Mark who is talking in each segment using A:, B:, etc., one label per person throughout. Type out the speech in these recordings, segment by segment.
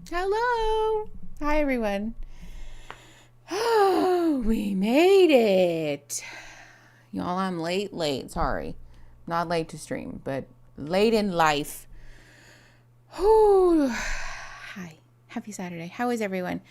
A: Hello. Hi, everyone. Oh, we made it. Y'all, I'm late. Sorry. Not late to stream, but late in life. Whew. Hi. Happy Saturday. How is everyone?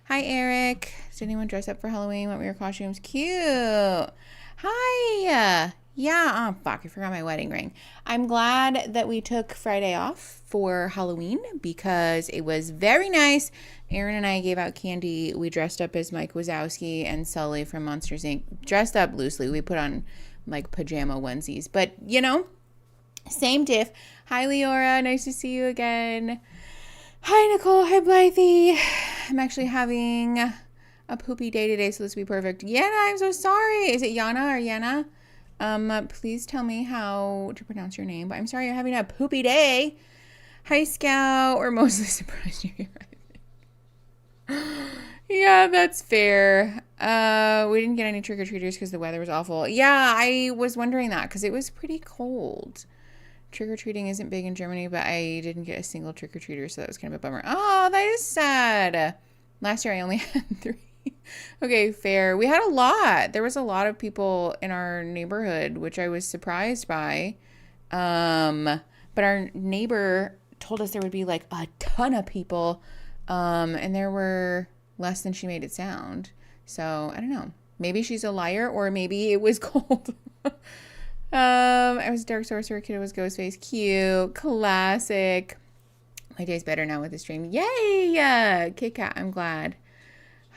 A: Hi, Eric. Did anyone dress up for Halloween? What were your costumes? Cute. Hi. Yeah, oh, fuck. I forgot my wedding ring. I'm glad that we took Friday off for Halloween because it was very nice. Aaron and I gave out candy. We dressed up as Mike Wazowski and Sully from Monsters, Inc. Dressed up loosely. We put on, like, pajama onesies. But, you know, same diff. Hi, Leora. Nice to see you again. Hi, Nicole. Hi, Blythe. I'm actually having a poopy day today, so this will be perfect. Yana, I'm so sorry. Is it Yana or Yana? Please tell me how to pronounce your name, but I'm sorry you're having a poopy day. Hi, Scout. We're mostly surprised you're here. Yeah, that's fair. We didn't get any trick-or-treaters because the weather was awful. Yeah, I was wondering that because it was pretty cold. Trick-or-treating isn't big in Germany, but I didn't get a single trick-or-treater, so that was kind of a bummer. Oh, that is sad. Last year I only had 3. Okay, fair. We had a lot. There was a lot of people in our neighborhood, which I was surprised by. But our neighbor told us there would be like a ton of people. And there were less than she made it sound. So I don't know. Maybe she's a liar or maybe it was cold. I was Dark Sorcerer, Kiddo was Ghostface. Cute. Classic. My day's better now with the stream. Yay! Kit Kat, I'm glad.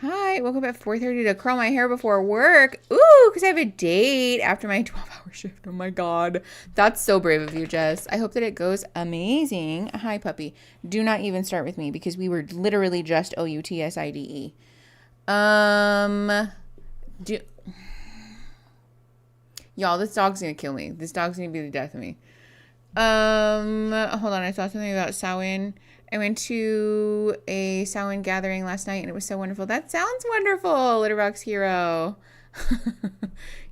A: Hi, woke up at 4:30 to curl my hair before work. Ooh, because I have a date after my 12-hour shift. Oh my God. That's so brave of you, Jess. I hope that it goes amazing. Hi, puppy. Do not even start with me because we were literally just OUTSIDE. Y'all, this dog's gonna kill me. This dog's gonna be the death of me. Hold on. I saw something about Samhain. I went to a Samhain gathering last night and it was so wonderful. That sounds wonderful, Litterbox Hero.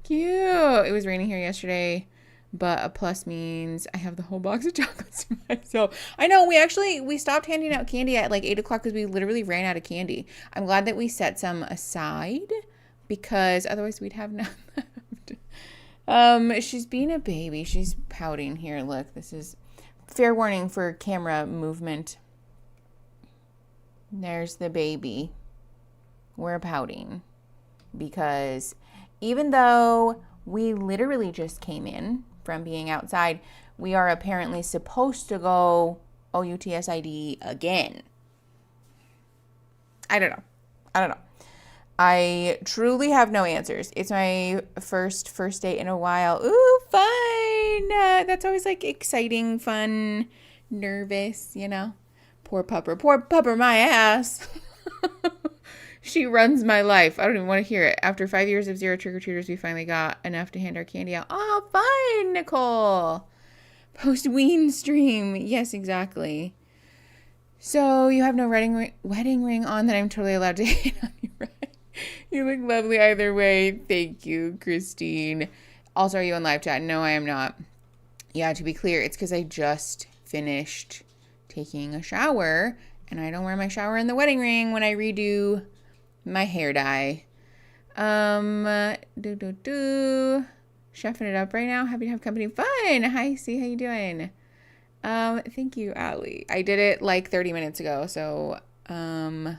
A: Cute. It was raining here yesterday, but a plus means I have the whole box of chocolates to myself. I know, we stopped handing out candy at like 8 o'clock because we literally ran out of candy. I'm glad that we set some aside because otherwise we'd have none left. She's being a baby. She's pouting here. Look, this is fair warning for camera movement. There's the baby. We're pouting because even though we literally just came in from being outside, we are apparently supposed to go OUTSID again. I don't know. I truly have no answers. It's my first date in a while. Ooh, fun. That's always like exciting, fun, nervous, you know. Poor pupper, my ass. She runs my life. I don't even want to hear it. After 5 years of zero trick-or-treaters, we finally got enough to hand our candy out. Oh, fun, Nicole. Post-ween stream. Yes, exactly. So you have no wedding ring on that I'm totally allowed to hit on you, right? You look lovely either way. Thank you, Christine. Also, are you on live chat? No, I am not. Yeah, to be clear, it's because I just finished taking a shower and I don't wear my shower in the wedding ring when I redo my hair dye. Chefing it up right now. Happy to have company. Fun. Hi, C. How you doing? Thank you, Allie. I did it like 30 minutes ago, so don't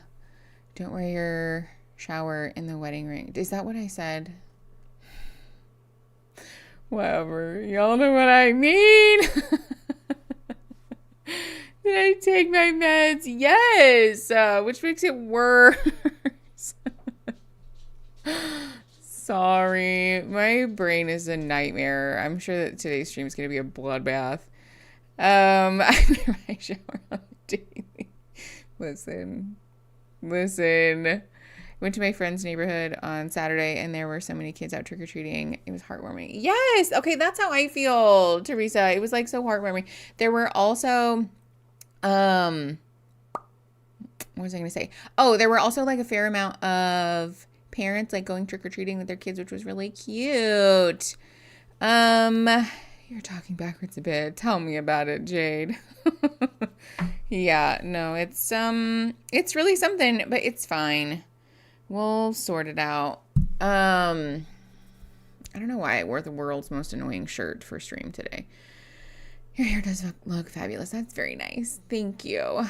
A: wear your shower in the wedding ring. Is that what I said? Whatever. Y'all know what I mean. Did I take my meds? Yes. Which makes it worse. Sorry. My brain is a nightmare. I'm sure that today's stream is going to be a bloodbath. I wear my shower on daily. Listen. Went to my friend's neighborhood on Saturday, and there were so many kids out trick-or-treating. It was heartwarming. Yes! Okay, that's how I feel, Teresa. It was, like, so heartwarming. There were also, what was I going to say? Oh, there were also, like, a fair amount of parents, like, going trick-or-treating with their kids, which was really cute. You're talking backwards a bit. Tell me about it, Jade. Yeah, no, it's really something, but it's fine. We'll sort it out. I don't know why I wore the world's most annoying shirt for stream today. Your hair does look fabulous. That's very nice. Thank you.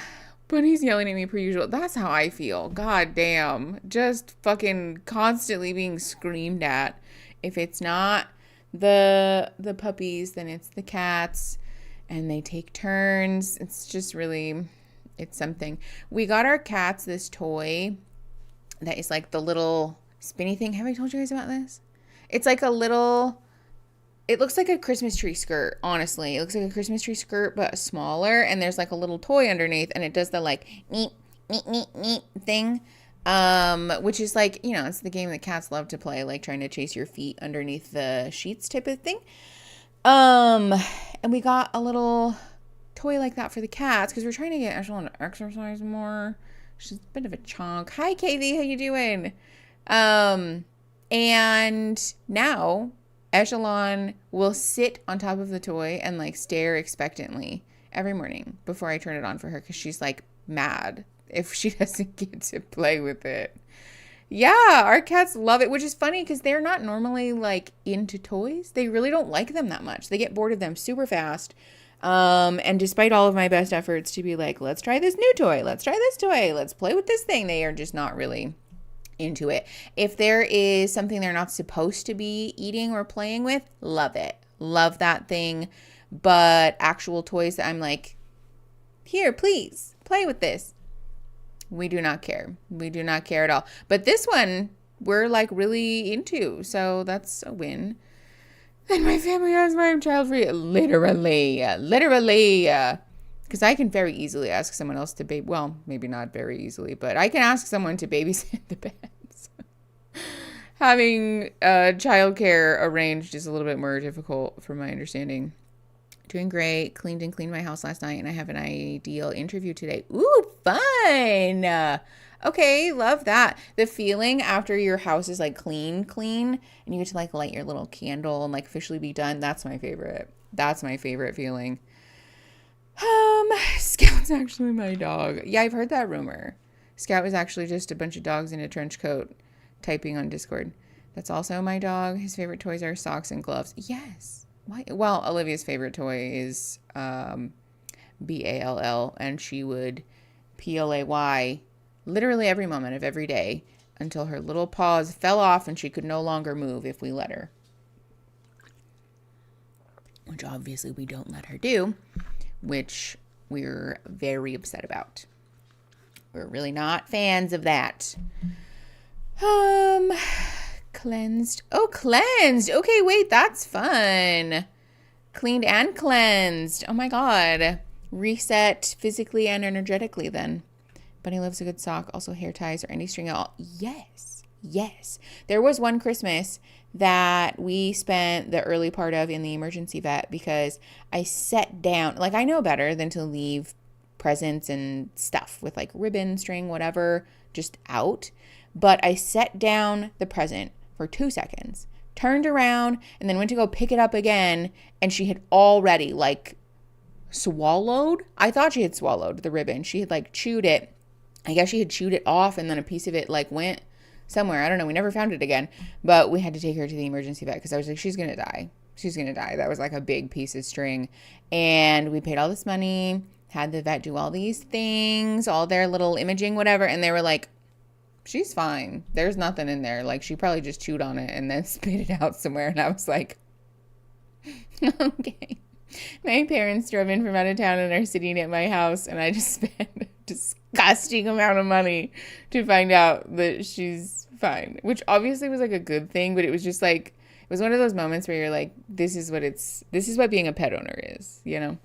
A: But he's yelling at me per usual. That's how I feel. God damn. Just fucking constantly being screamed at. If it's not the puppies, then it's the cats. And they take turns. It's just really, it's something. We got our cats this toy that is like the little spinny thing. Have I told you guys about this? It's like a little, it looks like a Christmas tree skirt, honestly. It looks like a Christmas tree skirt, but smaller. And there's like a little toy underneath. And it does the like, neat, neat, neat, neat thing. Which is like, you know, it's the game that cats love to play, like trying to chase your feet underneath the sheets type of thing. And we got a little toy like that for the cats because we're trying to get Echelon to exercise more. She's a bit of a chonk. Hi, Katie. How you doing? And now Echelon will sit on top of the toy and like stare expectantly every morning before I turn it on for her because she's like mad if she doesn't get to play with it. Yeah, our cats love it, which is funny because they're not normally like into toys. They really don't like them that much. They get bored of them super fast. And despite all of my best efforts to be like, let's try this new toy, let's try this toy, let's play with this thing, they are just not really into it. If there is something they're not supposed to be eating or playing with, love it. Love that thing. But actual toys that I'm like, here, please play with this. We do not care. We do not care at all. But this one, we're like really into. So that's a win. And my family has my child free. Literally. Because I can very easily ask someone else to well, maybe not very easily, but I can ask someone to babysit the pets. Having childcare arranged is a little bit more difficult from my understanding. Doing great. Cleaned my house last night, and I have an ideal interview today. Ooh, fun. Okay, love that. The feeling after your house is like clean, and you get to like light your little candle and like officially be done. That's my favorite. That's my favorite feeling. Scout's actually my dog. Yeah, I've heard that rumor. Scout is actually just a bunch of dogs in a trench coat typing on Discord. That's also my dog. His favorite toys are socks and gloves. Yes. Why? Well, Olivia's favorite toy is Ball, and she would play literally every moment of every day until her little paws fell off and she could no longer move if we let her. Which obviously we don't let her do, which we're very upset about. We're really not fans of that. Cleansed. Oh, cleansed. Okay, wait, that's fun. Cleaned and cleansed. Oh my God. Reset physically and energetically then. Bunny loves a good sock. Also hair ties or any string at all. Yes. Yes. There was one Christmas that we spent the early part of in the emergency vet because I set down, like I know better than to leave presents and stuff with like ribbon, string, whatever, just out. But I set down the present for 2 seconds, turned around, and then went to go pick it up again, and she had already, like, swallowed. I thought she had swallowed the ribbon. She had, like, chewed it. I guess she had chewed it off, and then a piece of it, like, went somewhere. I don't know. We never found it again. But we had to take her to the emergency vet because I was like, she's going to die. She's going to die. That was, like, a big piece of string. And we paid all this money, had the vet do all these things, all their little imaging, whatever, and they were like, she's fine. There's nothing in there. Like, she probably just chewed on it and then spit it out somewhere. And I was like, okay. My parents drove in from out of town and are sitting at my house. And I just spent a disgusting amount of money to find out that she's fine. Which obviously was like a good thing. But it was just like, it was one of those moments where you're like, this is what being a pet owner is, you know?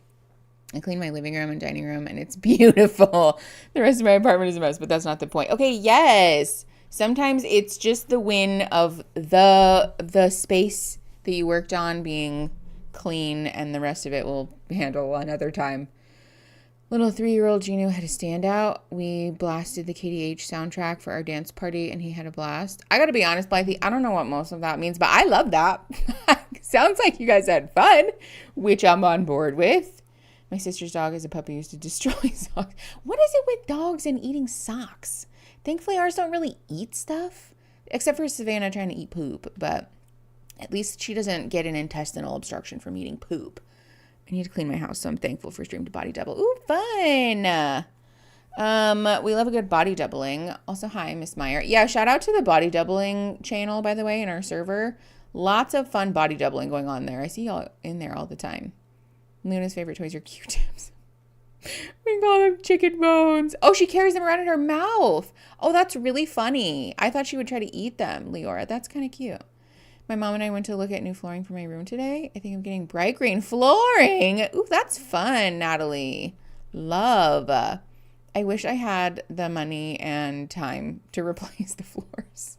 A: I cleaned my living room and dining room, and it's beautiful. The rest of my apartment is a mess, but that's not the point. Okay, yes. Sometimes it's just the win of the space that you worked on being clean, and the rest of it will handle another time. Little 3-year-old Gino had a standout. We blasted the KDH soundtrack for our dance party, and he had a blast. I gotta be honest, Blythe, I don't know what most of that means, but I love that. Sounds like you guys had fun, which I'm on board with. My sister's dog as a puppy used to destroy socks. What is it with dogs and eating socks? Thankfully, ours don't really eat stuff, except for Savannah trying to eat poop, but at least she doesn't get an intestinal obstruction from eating poop. I need to clean my house, so I'm thankful for Stream to Body Double. Ooh, fun! We love a good body doubling. Also, hi, Miss Meyer. Yeah, shout out to the body doubling channel, by the way, in our server. Lots of fun body doubling going on there. I see y'all in there all the time. Luna's favorite toys are Q-tips. We call them chicken bones. Oh, she carries them around in her mouth. Oh, that's really funny. I thought she would try to eat them, Leora. That's kind of cute. My mom and I went to look at new flooring for my room today. I think I'm getting bright green flooring. Ooh, that's fun, Natalie. Love. I wish I had the money and time to replace the floors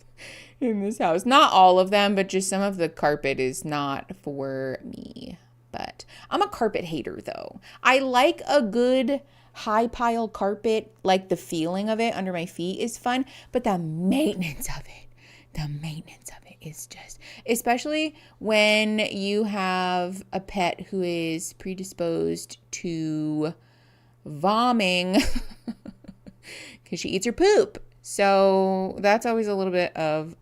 A: in this house. Not all of them, but just some of the carpet is not for me. But I'm a carpet hater, though. I like a good high pile carpet, like the feeling of it under my feet is fun, but the maintenance of it is just, especially when you have a pet who is predisposed to vomiting because she eats her poop. So that's always a little bit of,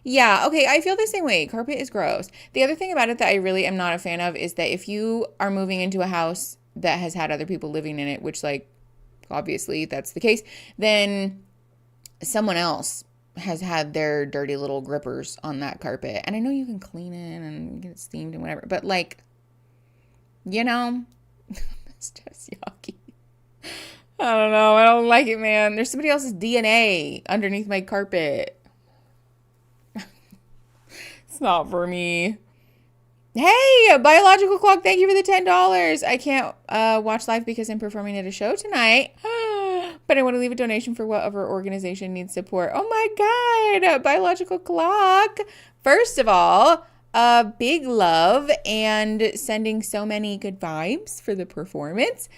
A: yeah, okay, I feel the same way. Carpet is gross. The other thing about it that I really am not a fan of is that if you are moving into a house that has had other people living in it, which, like, obviously that's the case, then someone else has had their dirty little grippers on that carpet. And I know you can clean it and get it steamed and whatever, but, like, you know, it's just yucky. I don't know. I don't like it, man. There's somebody else's DNA underneath my carpet. It's not for me. Hey, Biological Clock, thank you for the $10. I can't watch live because I'm performing at a show tonight. But I want to leave a donation for whatever organization needs support. Oh my God, Biological Clock. First of all, big love and sending so many good vibes for the performance.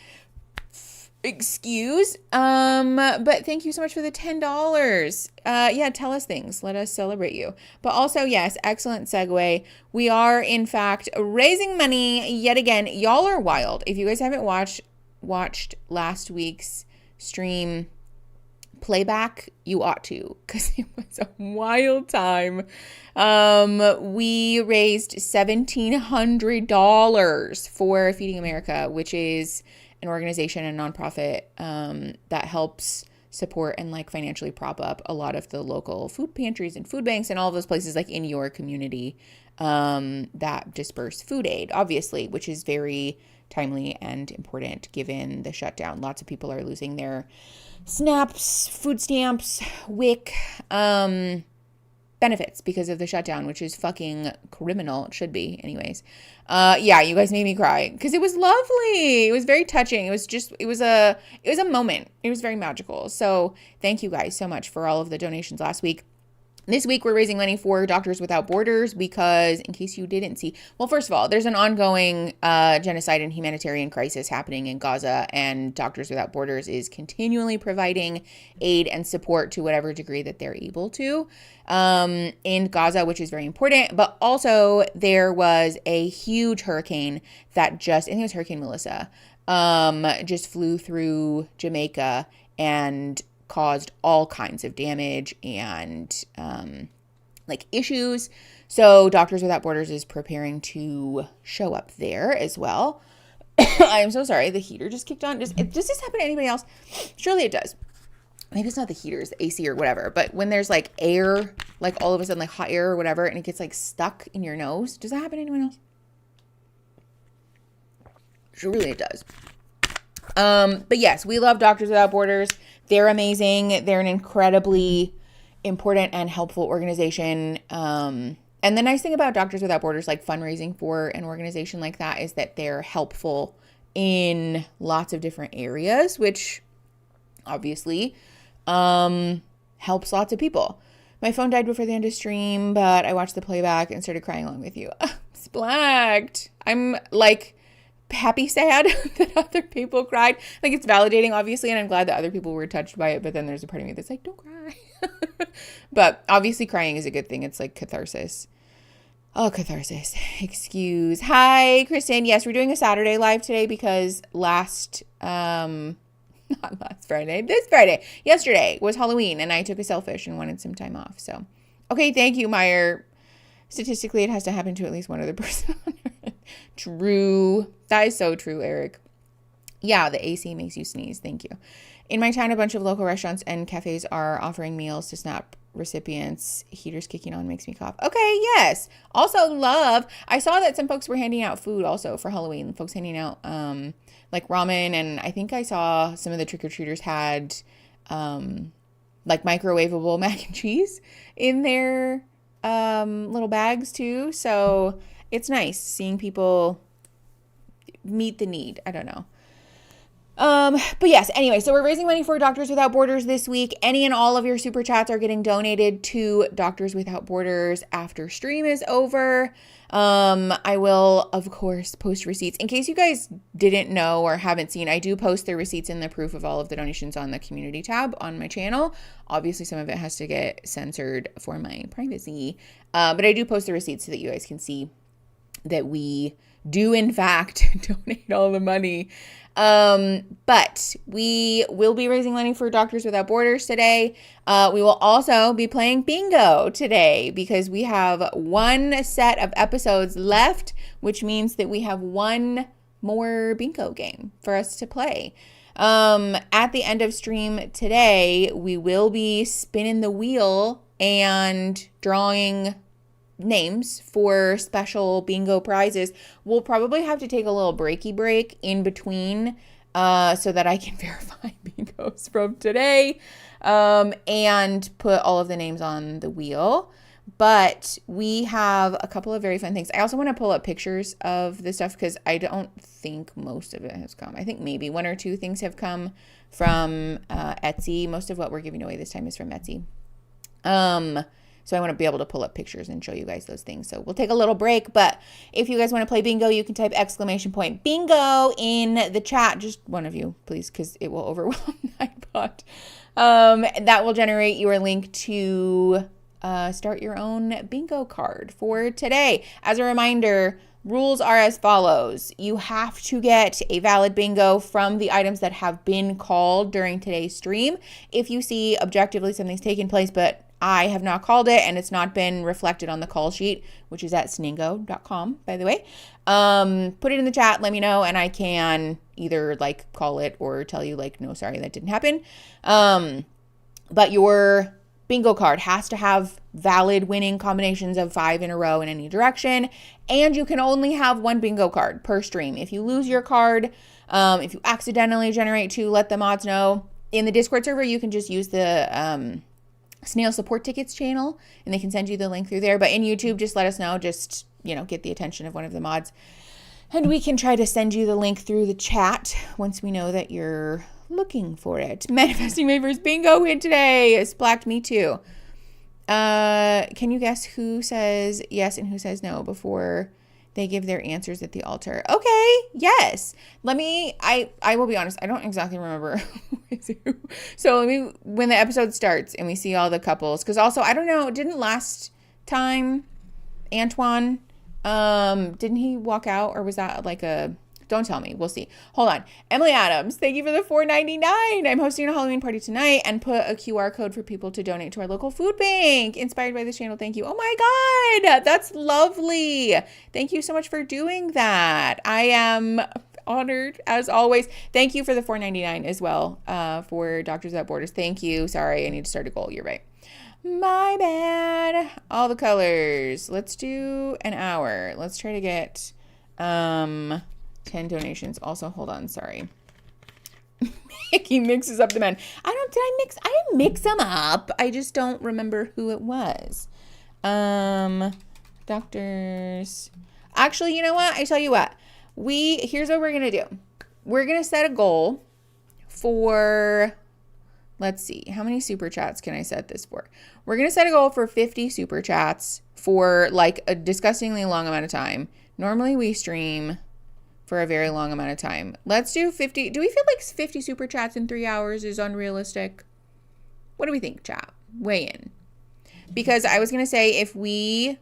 A: Excuse. But thank you so much for the $10. Yeah, tell us things. Let us celebrate you. But also, yes, excellent segue. We are, in fact, raising money yet again. Y'all are wild. If you guys haven't watched last week's stream playback, you ought to, because it was a wild time. We raised $1,700 for Feeding America, which is an organization, a nonprofit that helps support and, like, financially prop up a lot of the local food pantries and food banks and all of those places, like, in your community that disperse food aid, obviously, which is very timely and important given the shutdown. Lots of people are losing their SNAPs, food stamps, WIC benefits because of the shutdown, which is fucking criminal. It should be anyways. Yeah, you guys made me cry because it was lovely. It was very touching. It was a moment. It was very magical. So thank you guys so much for all of the donations last week. This week, we're raising money for Doctors Without Borders because, in case you didn't see, well, first of all, there's an ongoing genocide and humanitarian crisis happening in Gaza, and Doctors Without Borders is continually providing aid and support to whatever degree that they're able to in Gaza, which is very important. But also, there was a huge hurricane that I think it was Hurricane Melissa, just flew through Jamaica and caused all kinds of damage and like issues. So Doctors Without Borders is preparing to show up there as well. I am so sorry. The heater just kicked on. Does this happen to anybody else? Surely it does. Maybe it's not the heater, it's the AC or whatever. But when there's like air, like all of a sudden like hot air or whatever, and it gets like stuck in your nose. Does that happen to anyone else? Surely it does. But yes, we love Doctors Without Borders. They're amazing. They're an incredibly important and helpful organization. And the nice thing about Doctors Without Borders, like fundraising for an organization like that, is that they're helpful in lots of different areas, which obviously helps lots of people. My phone died before the end of stream, but I watched the playback and started crying along with you. Splacked. I'm like happy, sad that other people cried. Like, it's validating, obviously, and I'm glad that other people were touched by it, but then there's a part of me that's like, don't cry. But obviously crying is a good thing. It's like catharsis. Oh, catharsis. Excuse. Hi, Kristen. Yes, we're doing a Saturday live today because not last Friday, this Friday, yesterday was Halloween, and I took a selfish and wanted some time off. So, okay, thank you, Meyer. Statistically, it has to happen to at least one other person. True. That is so true, Eric. Yeah, the AC makes you sneeze. Thank you. In my town, a bunch of local restaurants and cafes are offering meals to SNAP recipients. Heaters kicking on makes me cough. Okay, yes. Also love, I saw that some folks were handing out food also for Halloween. Folks handing out like ramen, and I think I saw some of the trick-or-treaters had like microwavable mac and cheese in their little bags too. So it's nice seeing people meet the need. I don't know. But yes, anyway, so we're raising money for Doctors Without Borders this week. Any and all of your super chats are getting donated to Doctors Without Borders after stream is over. I will, of course, post receipts. In case you guys didn't know or haven't seen, I do post the receipts and the proof of all of the donations on the community tab on my channel. Obviously, some of it has to get censored for my privacy. But I do post the receipts so that you guys can see that we do, in fact, donate all the money. But we will be raising money for Doctors Without Borders today. We will also be playing bingo today because we have one set of episodes left, which means that we have one more bingo game for us to play. At the end of stream today, we will be spinning the wheel and drawing names for special bingo prizes. We'll probably have to take a little breaky break in between so that I can verify bingos from today and put all of the names on the wheel. But we have a couple of very fun things. I also want to pull up pictures of the stuff because I don't think most of it has come. I think maybe one or two things have come from Etsy. Most of what we're giving away this time is from Etsy. So I want to be able to pull up pictures and show you guys those things. So we'll take a little break, but if you guys want to play bingo, you can type !bingo in the chat. Just one of you, please, because it will overwhelm Nightbot. That will generate your link to start your own bingo card for today. As a reminder, rules are as follows. You have to get a valid bingo from the items that have been called during today's stream. If you see objectively something's taken place, but I have not called it and it's not been reflected on the call sheet, which is at sningo.com, by the way. Put it in the chat, let me know, and I can either like call it or tell you like, no, sorry, that didn't happen. But your bingo card has to have valid winning combinations of 5 in a row in any direction. And you can only have one bingo card per stream. If you lose your card, if you accidentally generate 2, let the mods know. In the Discord server, you can just use the Snail Support Tickets channel, and they can send you the link through there. But in YouTube, just let us know. Just, get the attention of one of the mods. And we can try to send you the link through the chat once we know that you're looking for it. Manifesting my first bingo win today. Splacked me too. Can you guess who says yes and who says no before they give their answers at the altar? Okay, yes. I will be honest, I don't exactly remember who is who. So when the episode starts and we see all the couples, because also, I don't know, didn't last time Antoine, didn't he walk out, or was that like don't tell me. We'll see. Hold on. Emily Adams, thank you for the $4.99. I'm hosting a Halloween party tonight and put a QR code for people to donate to our local food bank. Inspired by this channel. Thank you. Oh my God. That's lovely. Thank you so much for doing that. I am honored as always. Thank you for the $4.99 as well for Doctors Without Borders. Thank you. Sorry, I need to start a goal. You're right. My bad. All the colors. Let's do an hour. Let's try to get 10 donations. Also, hold on, sorry. Mickey mixes up the men. I didn't mix them up. I just don't remember who it was. Doctors. Actually, you know what? I tell you what. Here's what we're going to do. We're going to set a goal for let's see. How many super chats can I set this for? We're going to set a goal for 50 super chats for like a disgustingly long amount of time. Normally we stream for a very long amount of time. Let's do 50. Do we feel like 50 super chats in 3 hours is unrealistic? What do we think, chat? Weigh in. Because I was going to say if we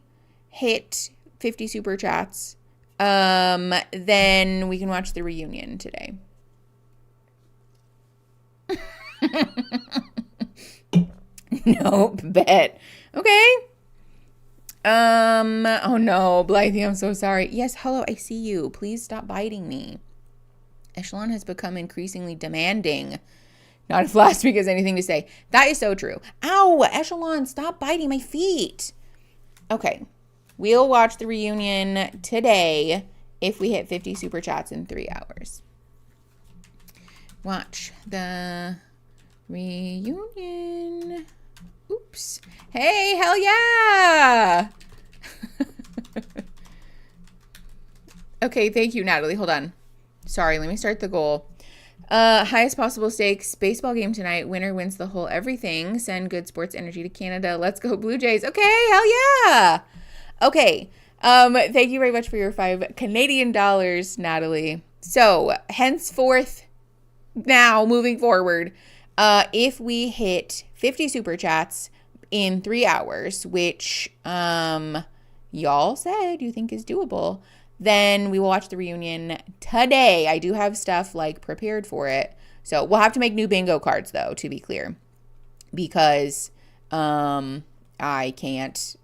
A: hit 50 super chats, then we can watch the reunion today. Nope, bet. Okay. Oh no, Blythe, I'm so sorry. Yes, hello, I see you. Please stop biting me. Echelon has become increasingly demanding. Not if last week has anything to say. That is so true. Ow, Echelon, stop biting my feet. Okay, we'll watch the reunion today if we hit 50 super chats in 3 hours. Watch the reunion. Oops. Hey, hell yeah. Okay, thank you, Natalie. Hold on. Sorry, let me start the goal. Highest possible stakes baseball game tonight. Winner wins the whole everything. Send good sports energy to Canada. Let's go Blue Jays. Okay, hell yeah. Okay. Thank you very much for your 5 Canadian dollars, Natalie. So, henceforth, now moving forward, if we hit 50 super chats in 3 hours, which y'all said you think is doable, then we will watch the reunion today. I do have stuff like prepared for it. So we'll have to make new bingo cards though, to be clear, because I can't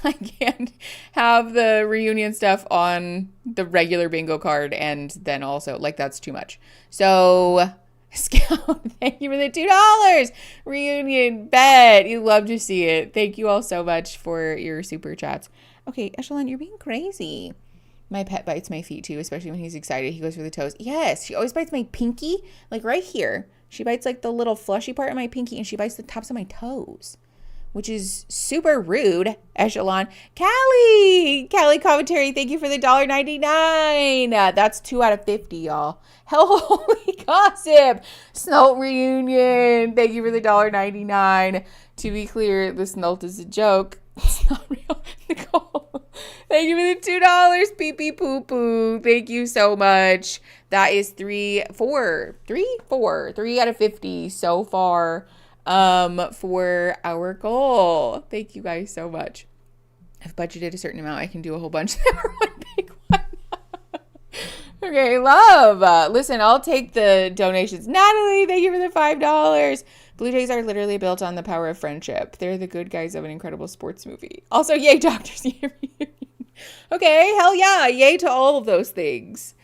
A: I can't have the reunion stuff on the regular bingo card and then also like that's too much. So Scout, thank you for the $2 reunion bet. You love to see it. Thank you all so much for your super chats. Okay, Echelon, you're being crazy. My pet bites my feet too, especially when he's excited. He goes for the toes. Yes, she always bites my pinky, like right here. She bites like the little fleshy part of my pinky and she bites the tops of my toes, which is super rude, Echelon. Callie commentary, thank you for the $1.99. That's 2 out of 50, y'all. Holy gossip. Snult reunion. Thank you for the $1.99. To be clear, the Snult is a joke. It's not real. Nicole, thank you for the $2. Pee pee poo poo. Thank you so much. That is 3 out of 50 so far. For our goal. Thank you guys so much. I've budgeted a certain amount. I can do a whole bunch for one big one. Okay, love. Listen, I'll take the donations. Natalie, thank you for the $5. Blue Jays are literally built on the power of friendship. They're the good guys of an incredible sports movie. Also, yay, doctors. Okay, hell yeah. Yay to all of those things.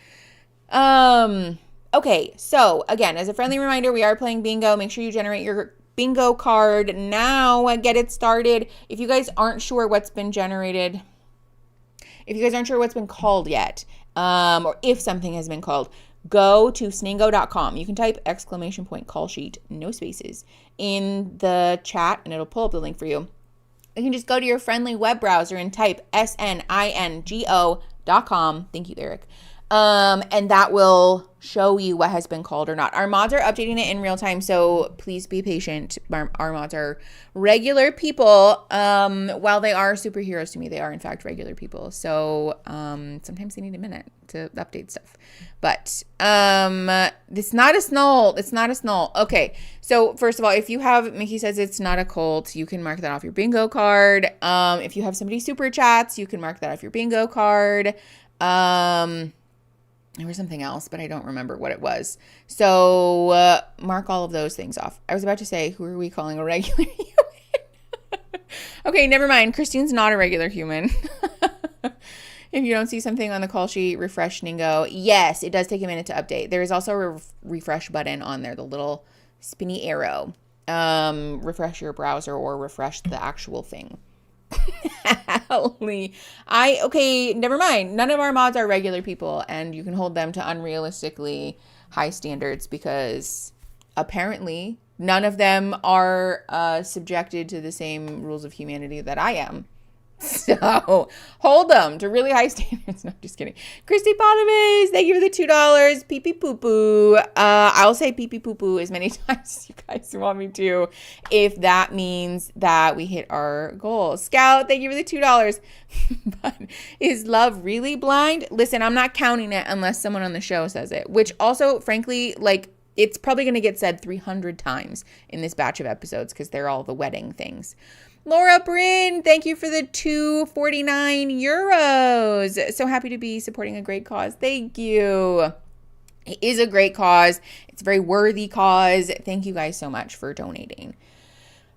A: Okay, so again, as a friendly reminder, we are playing bingo. Make sure you generate your bingo card now. Get it started. If you guys aren't sure what's been generated, if you guys aren't sure what's been called yet, or if something has been called, go to sningo.com. You can type !call sheet, no spaces, in the chat and it'll pull up the link for you. You can just go to your friendly web browser and type sningo.com. Thank you, Eric. And that will show you what has been called or not. Our mods are updating it in real time, so please be patient. Our mods are regular people. While they are superheroes to me, they are in fact regular people. So sometimes they need a minute to update stuff. But it's not a snull. It's not a snull. Okay, so first of all, if you have, Mickey says it's not a cult, you can mark that off your bingo card. If you have somebody super chats, you can mark that off your bingo card. There was something else, but I don't remember what it was. So mark all of those things off. I was about to say, who are we calling a regular human? Okay, never mind. Christine's not a regular human. If you don't see something on the call sheet, refresh Ningo. Yes, it does take a minute to update. There is also a refresh button on there, the little spinny arrow. Refresh your browser or refresh the actual thing. Okay, never mind. None of our mods are regular people, and you can hold them to unrealistically high standards because apparently none of them are subjected to the same rules of humanity that I am. So hold them to really high standards. No, just kidding. Christy Potamus, thank you for the $2. Pee pee poo poo. I'll say pee pee poo poo as many times as you guys want me to, if that means that we hit our goal. Scout, thank you for the $2. But is love really blind? Listen, I'm not counting it unless someone on the show says it, which also, frankly, like, it's probably going to get said 300 times in this batch of episodes because they're all the wedding things. Laura Bryn, thank you for the 249 euros. So happy to be supporting a great cause. Thank you. It is a great cause. It's a very worthy cause. Thank you guys so much for donating.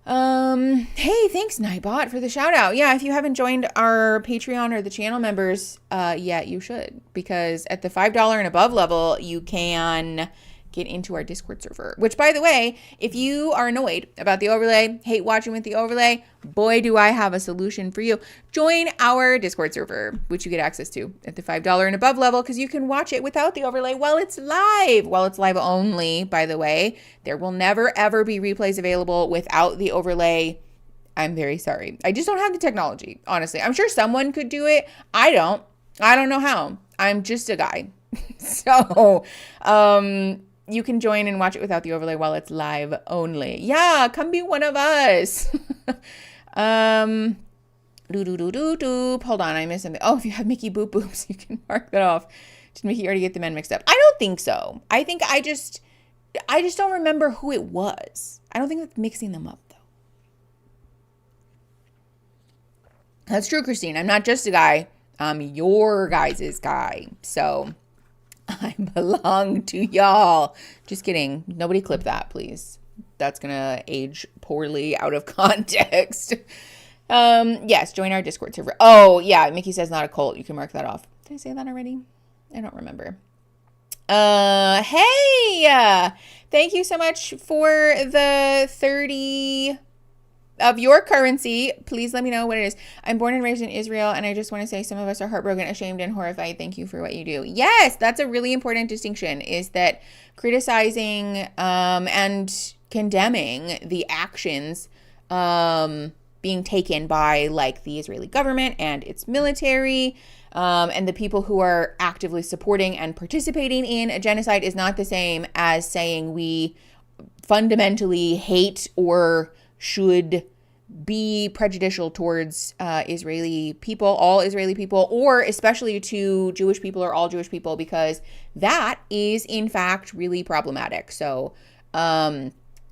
A: Hey, thanks Nightbot for the shout out. Yeah, if you haven't joined our Patreon or the channel members yet, you should, because at the $5 and above level, you can get into our Discord server, which, by the way, if you are annoyed about the overlay, hate watching with the overlay, boy, do I have a solution for you. Join our Discord server, which you get access to at the $5 and above level, because you can watch it without the overlay while it's live only, by the way. There will never, ever be replays available without the overlay. I'm very sorry. I just don't have the technology, honestly. I'm sure someone could do it. I don't know how. I'm just a guy. So, you can join and watch it without the overlay while it's live only. Yeah, come be one of us. Hold on, I missed something. Oh, if you have Mickey Boop Boops, you can mark that off. Did Mickey already get the men mixed up? I don't think so. I think I just don't remember who it was. I don't think that's mixing them up, though. That's true, Christine. I'm not just a guy. I'm your guys' guy. So I belong to y'all. Just kidding. Nobody clip that, please. That's gonna age poorly out of context. Yes, join our Discord server. Oh, yeah, Mickey says not a cult. You can mark that off. Did I say that already? I don't remember. Hey! Thank you so much for the 30 of your currency. Please let me know what it is. I'm born and raised in Israel, and I just want to say some of us are heartbroken, ashamed, and horrified. Thank you for what you do. Yes, that's a really important distinction, is that criticizing and condemning the actions being taken by, like, the Israeli government and its military and the people who are actively supporting and participating in a genocide is not the same as saying we fundamentally hate or should be prejudicial towards Israeli people, all Israeli people, or especially to Jewish people or all Jewish people, because that is in fact really problematic. So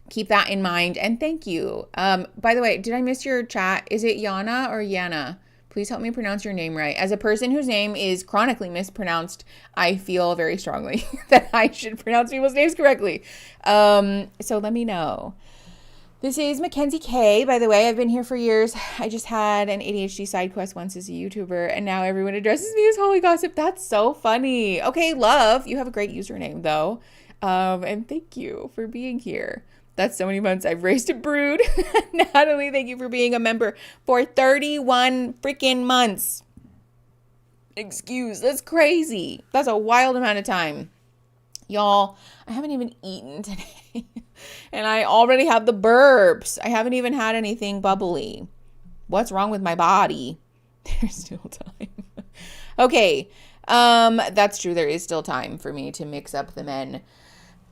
A: keep that in mind, and thank you. By the way, did I miss your chat? Is it Yana or Yana? Please help me pronounce your name right. As a person whose name is chronically mispronounced, I feel very strongly that I should pronounce people's names correctly. So let me know. This is Mackenzie K, by the way. I've been here for years. I just had an ADHD side quest once as a YouTuber, and now everyone addresses me as Holy Gossip. That's so funny. Okay, love. You have a great username, though. And thank you for being here. That's so many months I've raised a brood. Natalie, thank you for being a member for 31 freaking months. That's crazy. That's a wild amount of time. Y'all, I haven't even eaten today. And I already have the burps. I haven't even had anything bubbly. What's wrong with my body? There's still time. Okay. That's true. There is still time for me to mix up the men.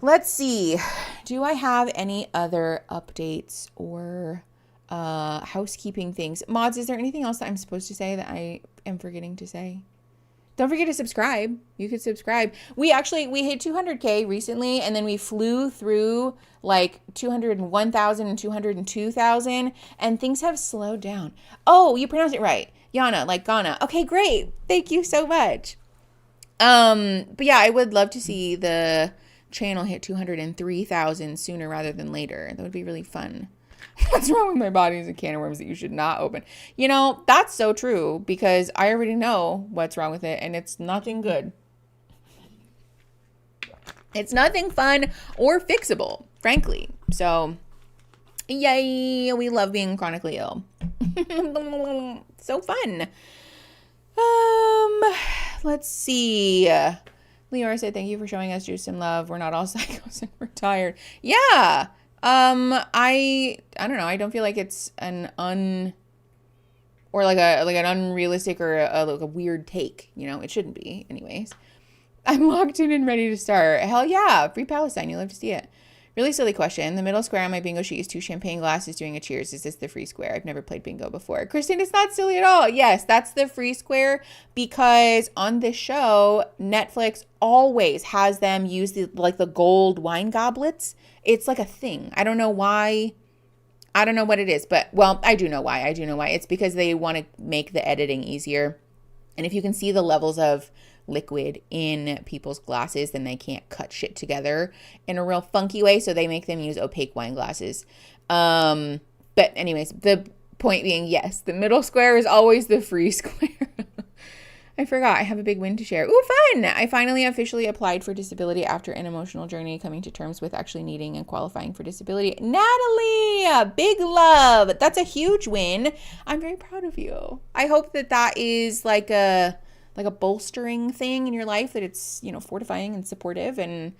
A: Let's see. Do I have any other updates or housekeeping things? Mods, is there anything else that I'm supposed to say that I am forgetting to say? Don't forget to subscribe. You could subscribe. We hit 200K recently, and then we flew through like 201,000 and 202,000, and things have slowed down. Oh, you pronounced it right. Yana, like Ghana. Okay, great. Thank you so much. But yeah, I would love to see the channel hit 203,000 sooner rather than later. That would be really fun. What's wrong with my body is a can of worms that you should not open. You know, that's so true, because I already know what's wrong with it, and it's nothing good. It's nothing fun or fixable, frankly. So, yay, we love being chronically ill. So fun. Let's see. Leora said, thank you for showing us Juice and Love. We're not all psychos and we're tired. Yeah. I don't know. I don't feel like it's an or like an unrealistic or like a weird take. You know, it shouldn't be. Anyways, I'm locked in and ready to start. Hell yeah, free Palestine. You'll love to see it. Really silly question. The middle square on my bingo sheet is 2 champagne glasses doing a cheers. Is this the free square? I've never played bingo before. Kristen, it's not silly at all. Yes, that's the free square because on this show, Netflix always has them use the gold wine goblets. It's like a thing. I don't know why. I don't know what it is, but well, I do know why. It's because they want to make the editing easier. And if you can see the levels of liquid in people's glasses, then they can't cut shit together in a real funky way, so they make them use opaque wine glasses. But anyways, the point being, yes, the middle square is always the free square. I forgot I have a big win to share. Ooh, fun! I finally officially applied for disability after an emotional journey, coming to terms with actually needing and qualifying for disability. Natalie, big love. That's a huge win. I'm very proud of you. I hope that is like a bolstering thing in your life, that it's, you know, fortifying and supportive and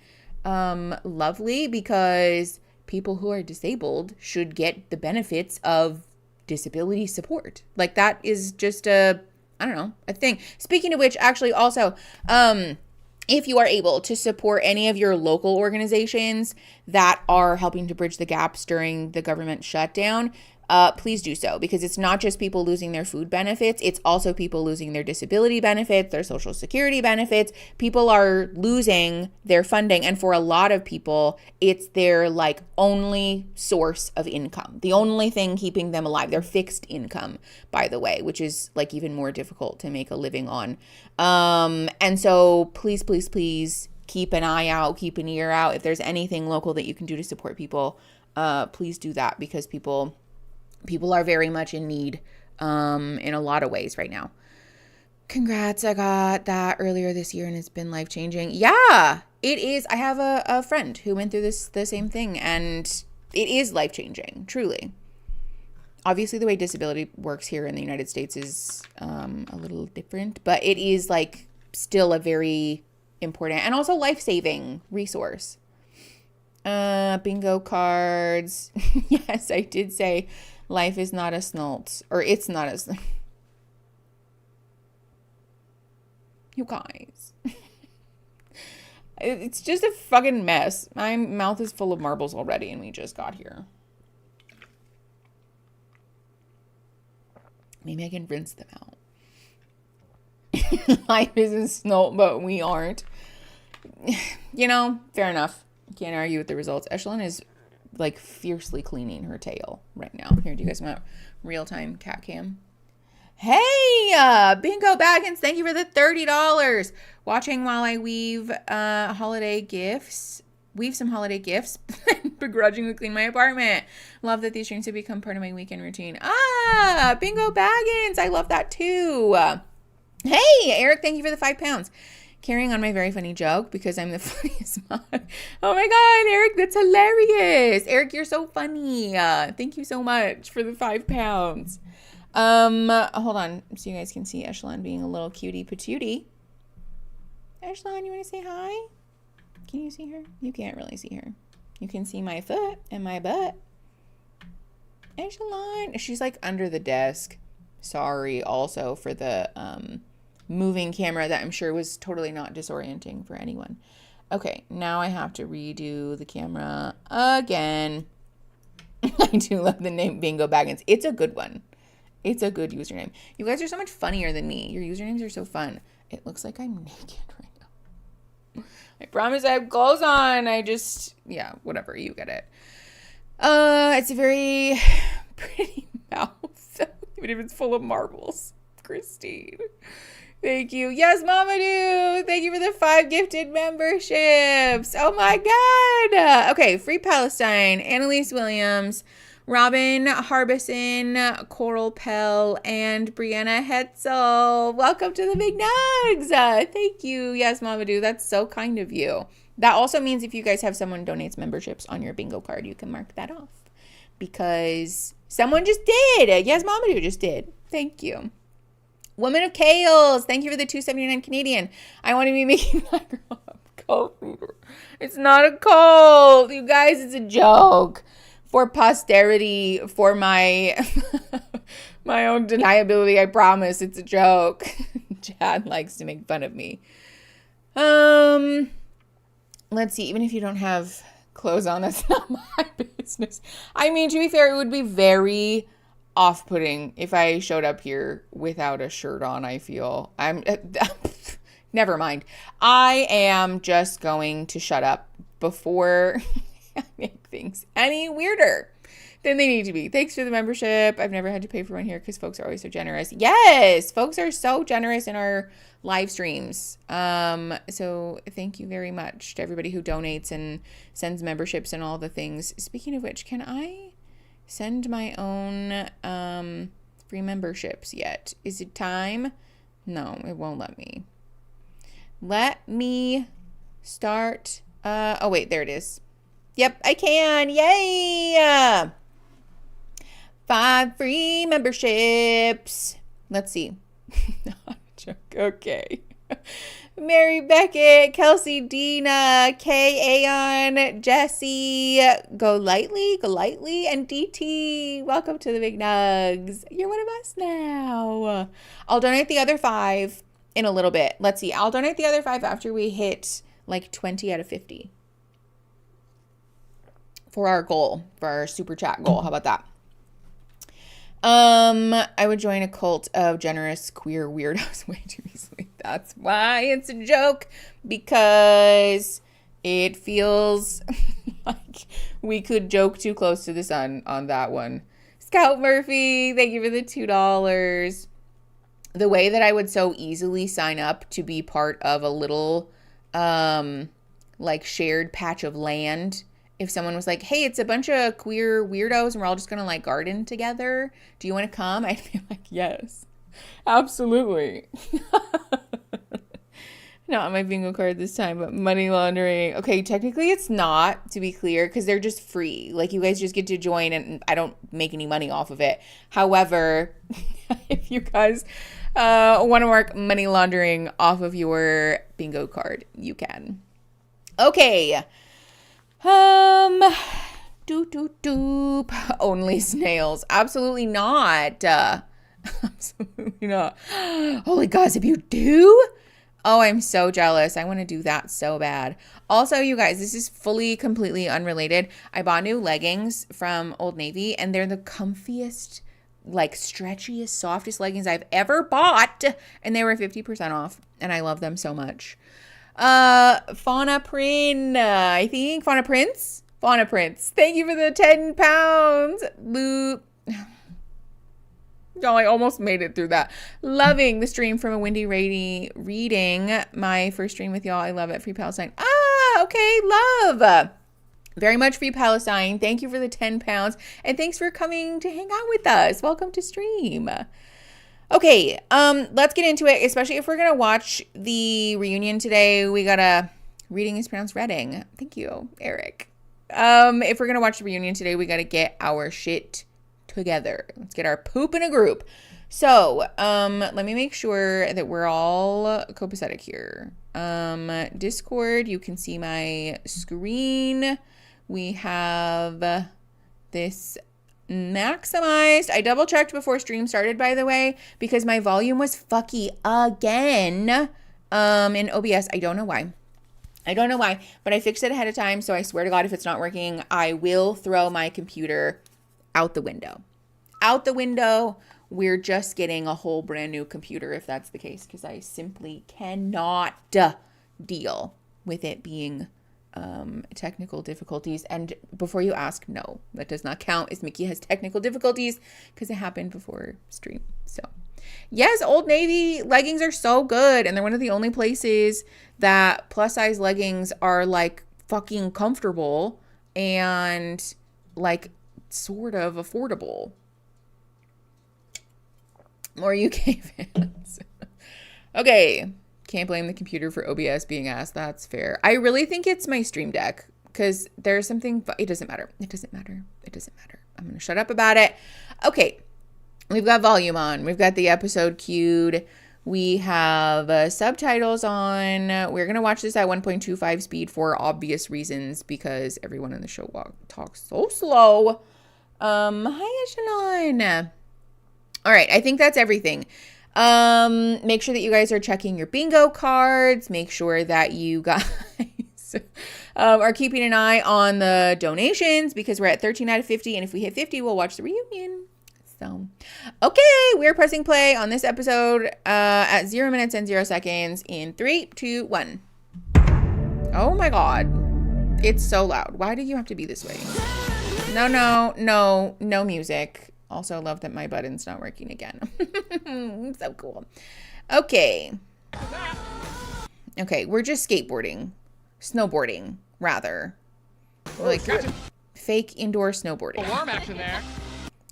A: lovely, because people who are disabled should get the benefits of disability support. Like, that is just a thing. Speaking of which, actually also, if you are able to support any of your local organizations that are helping to bridge the gaps during the government shutdown, please do so, because it's not just people losing their food benefits. It's also people losing their disability benefits, their social security benefits. People are losing their funding. And for a lot of people, it's their like only source of income, the only thing keeping them alive, their fixed income, by the way, which is like even more difficult to make a living on. And so please, please, please keep an eye out, keep an ear out. If there's anything local that you can do to support people, please do that, because people are very much in need in a lot of ways right now. Congrats. I got that earlier this year and it's been life-changing. Yeah, it is. I have a friend who went through the same thing, and it is life-changing, truly. Obviously, the way disability works here in the United States is a little different, but it is like still a very important and also life-saving resource. Bingo cards. Yes, I did say life is not a snult, or it's not a snult. You guys. It's just a fucking mess. My mouth is full of marbles already, and we just got here. Maybe I can rinse them out. Life is a snult, but we aren't. You know, fair enough. Can't argue with the results. Echelon is like fiercely cleaning her tail right now. Here, do you guys want real-time cat cam? Hey, Bingo Baggins, thank you for the $30. Watching while I weave some holiday gifts and begrudgingly clean my apartment. Love that these streams have become part of my weekend routine. Bingo Baggins, I love that too. Hey, Eric, thank you for the £5. Carrying on my very funny joke because I'm the funniest mom. Oh my God, Eric, that's hilarious. Eric, you're so funny. Thank you so much for the £5. Hold on so you guys can see Echelon being a little cutie patootie. Echelon, you want to say hi? Can you see her? You can't really see her. You can see my foot and my butt. Echelon. She's like under the desk. Sorry also for the moving camera that I'm sure was totally not disorienting for anyone. Okay, now I have to redo the camera again. I do love the name Bingo Baggins. It's a good one. It's a good username. You guys are so much funnier than me. Your usernames are so fun. It looks like I'm naked right now. I promise I have clothes on. Yeah, whatever. You get it. It's a very pretty mouth, even if it's full of marbles. Christine. Thank you. Yes, Mama Do. Thank you for the 5 gifted memberships. Oh my God. Okay, Free Palestine, Annalise Williams, Robin Harbison, Coral Pell, and Brianna Hetzel. Welcome to the Big Nugs. Thank you. Yes, Mama Do. That's so kind of you. That also means if you guys have someone donates memberships on your bingo card, you can mark that off because someone just did. Yes, Mama Do just did. Thank you. Woman of Kales, thank you for the $2.79 Canadian. I want to be making my girl a cold fever. It's not a cold, you guys. It's a joke for posterity, for my My own deniability, I promise. It's a joke. Chad likes to make fun of me. Let's see. Even if you don't have clothes on, that's not my business. I mean, to be fair, it would be very off-putting if I showed up here without a shirt on, I feel. Never mind. I am just going to shut up before I make things any weirder than they need to be. Thanks for the membership. I've never had to pay for one here because folks are always so generous. Yes, folks are so generous in our live streams. So thank you very much to everybody who donates and sends memberships and all the things. Speaking of which, can I send my own free memberships yet? Is it time? No, it won't let me. Let me start. Oh, wait, there it is. Yep, I can. Yay! 5 free memberships. Let's see. Not a joke. Okay. Mary Beckett, Kelsey, Dina, Kay, Aeon, Jesse, Go Lightly, and DT. Welcome to the Big Nugs. You're one of us now. I'll donate the other 5 in a little bit. Let's see. I'll donate the other 5 after we hit like 20 out of 50 for our goal, for our super chat goal. How about that? I would join a cult of generous queer weirdos way too easily. That's why it's a joke, because it feels like we could joke too close to the sun on that one. Scout Murphy, thank you for the $2. The way that I would so easily sign up to be part of a little, like shared patch of land. If someone was like, hey, it's a bunch of queer weirdos and we're all just going to like garden together. Do you want to come? I'd be like, yes, absolutely. Not on my bingo card this time, but money laundering. Okay, technically it's not, to be clear, because they're just free. Like, you guys just get to join and I don't make any money off of it. However, if you guys want to mark money laundering off of your bingo card, you can. Okay. Doop. Only snails. Absolutely not. Absolutely not. Holy gossip, you do? Oh, I'm so jealous. I want to do that so bad. Also, you guys, this is completely unrelated. I bought new leggings from Old Navy, and they're the comfiest, like stretchiest, softest leggings I've ever bought. And they were 50% off, and I love them so much. Fauna Prin, I think. Fauna Prince. Thank you for the 10 pounds. Boop. Oh, I almost made it through that. Loving the stream from a windy reading. My first stream with y'all. I love it. Free Palestine. Okay. Love. Very much Free Palestine. Thank you for the 10 pounds. And thanks for coming to hang out with us. Welcome to stream. Okay, let's get into it, especially if we're going to watch the reunion today. Reading is pronounced Reading. Thank you, Eric. If we're going to watch the reunion today, we got to get our shit together. Let's get our poop in a group. So, let me make sure that we're all copacetic here. Discord, you can see my screen. We have this maximized. I double checked before stream started, by the way, because my volume was fucky again in OBS. I don't know why, but I fixed it ahead of time, so I swear to God, if it's not working, I will throw my computer out the window. We're just getting a whole brand new computer if that's the case, because I simply cannot deal with it being technical difficulties. And before you ask, no, that does not count as Mickey has technical difficulties, because it happened before stream. So yes, Old Navy leggings are so good, and they're one of the only places that plus size leggings are like fucking comfortable and like sort of affordable. More UK fans. Okay. Can't blame the computer for OBS being asked. That's fair. I really think it's my Stream Deck, because there's something, it doesn't matter. I'm going to shut up about it. Okay. We've got volume on. We've got the episode queued. We have subtitles on. We're going to watch this at 1.25 speed for obvious reasons, because everyone in the show talks so slow. Hi, Echelon. All right, I think that's everything. Make sure that you guys are checking your bingo cards. Make sure that you guys are keeping an eye on the donations because we're at 13 out of 50. And if we hit 50, we'll watch the reunion. So, okay, we're pressing play on this episode at 0 minutes and 0 seconds in 3, 2, 1. Oh my God. It's so loud. Why do you have to be this way? No music. Also love that my button's not working again. So cool. Okay, we're just skateboarding. Snowboarding, rather. Like fake indoor snowboarding.
B: Warm action there.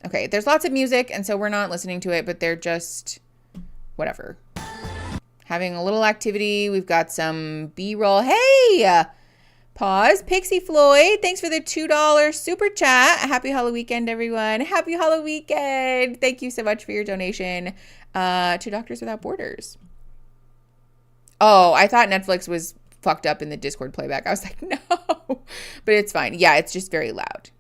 A: Okay, there's lots of music, and so we're not listening to it, but they're just whatever. Having a little activity. We've got some B-roll. Hey! Pause. Pixie Floyd, thanks for the $2 super chat. Happy Halloween weekend, everyone. Happy Halloween weekend. Thank you so much for your donation to Doctors Without Borders. Oh, I thought Netflix was fucked up in the Discord playback. I was like, no. But it's fine. Yeah, it's just very loud.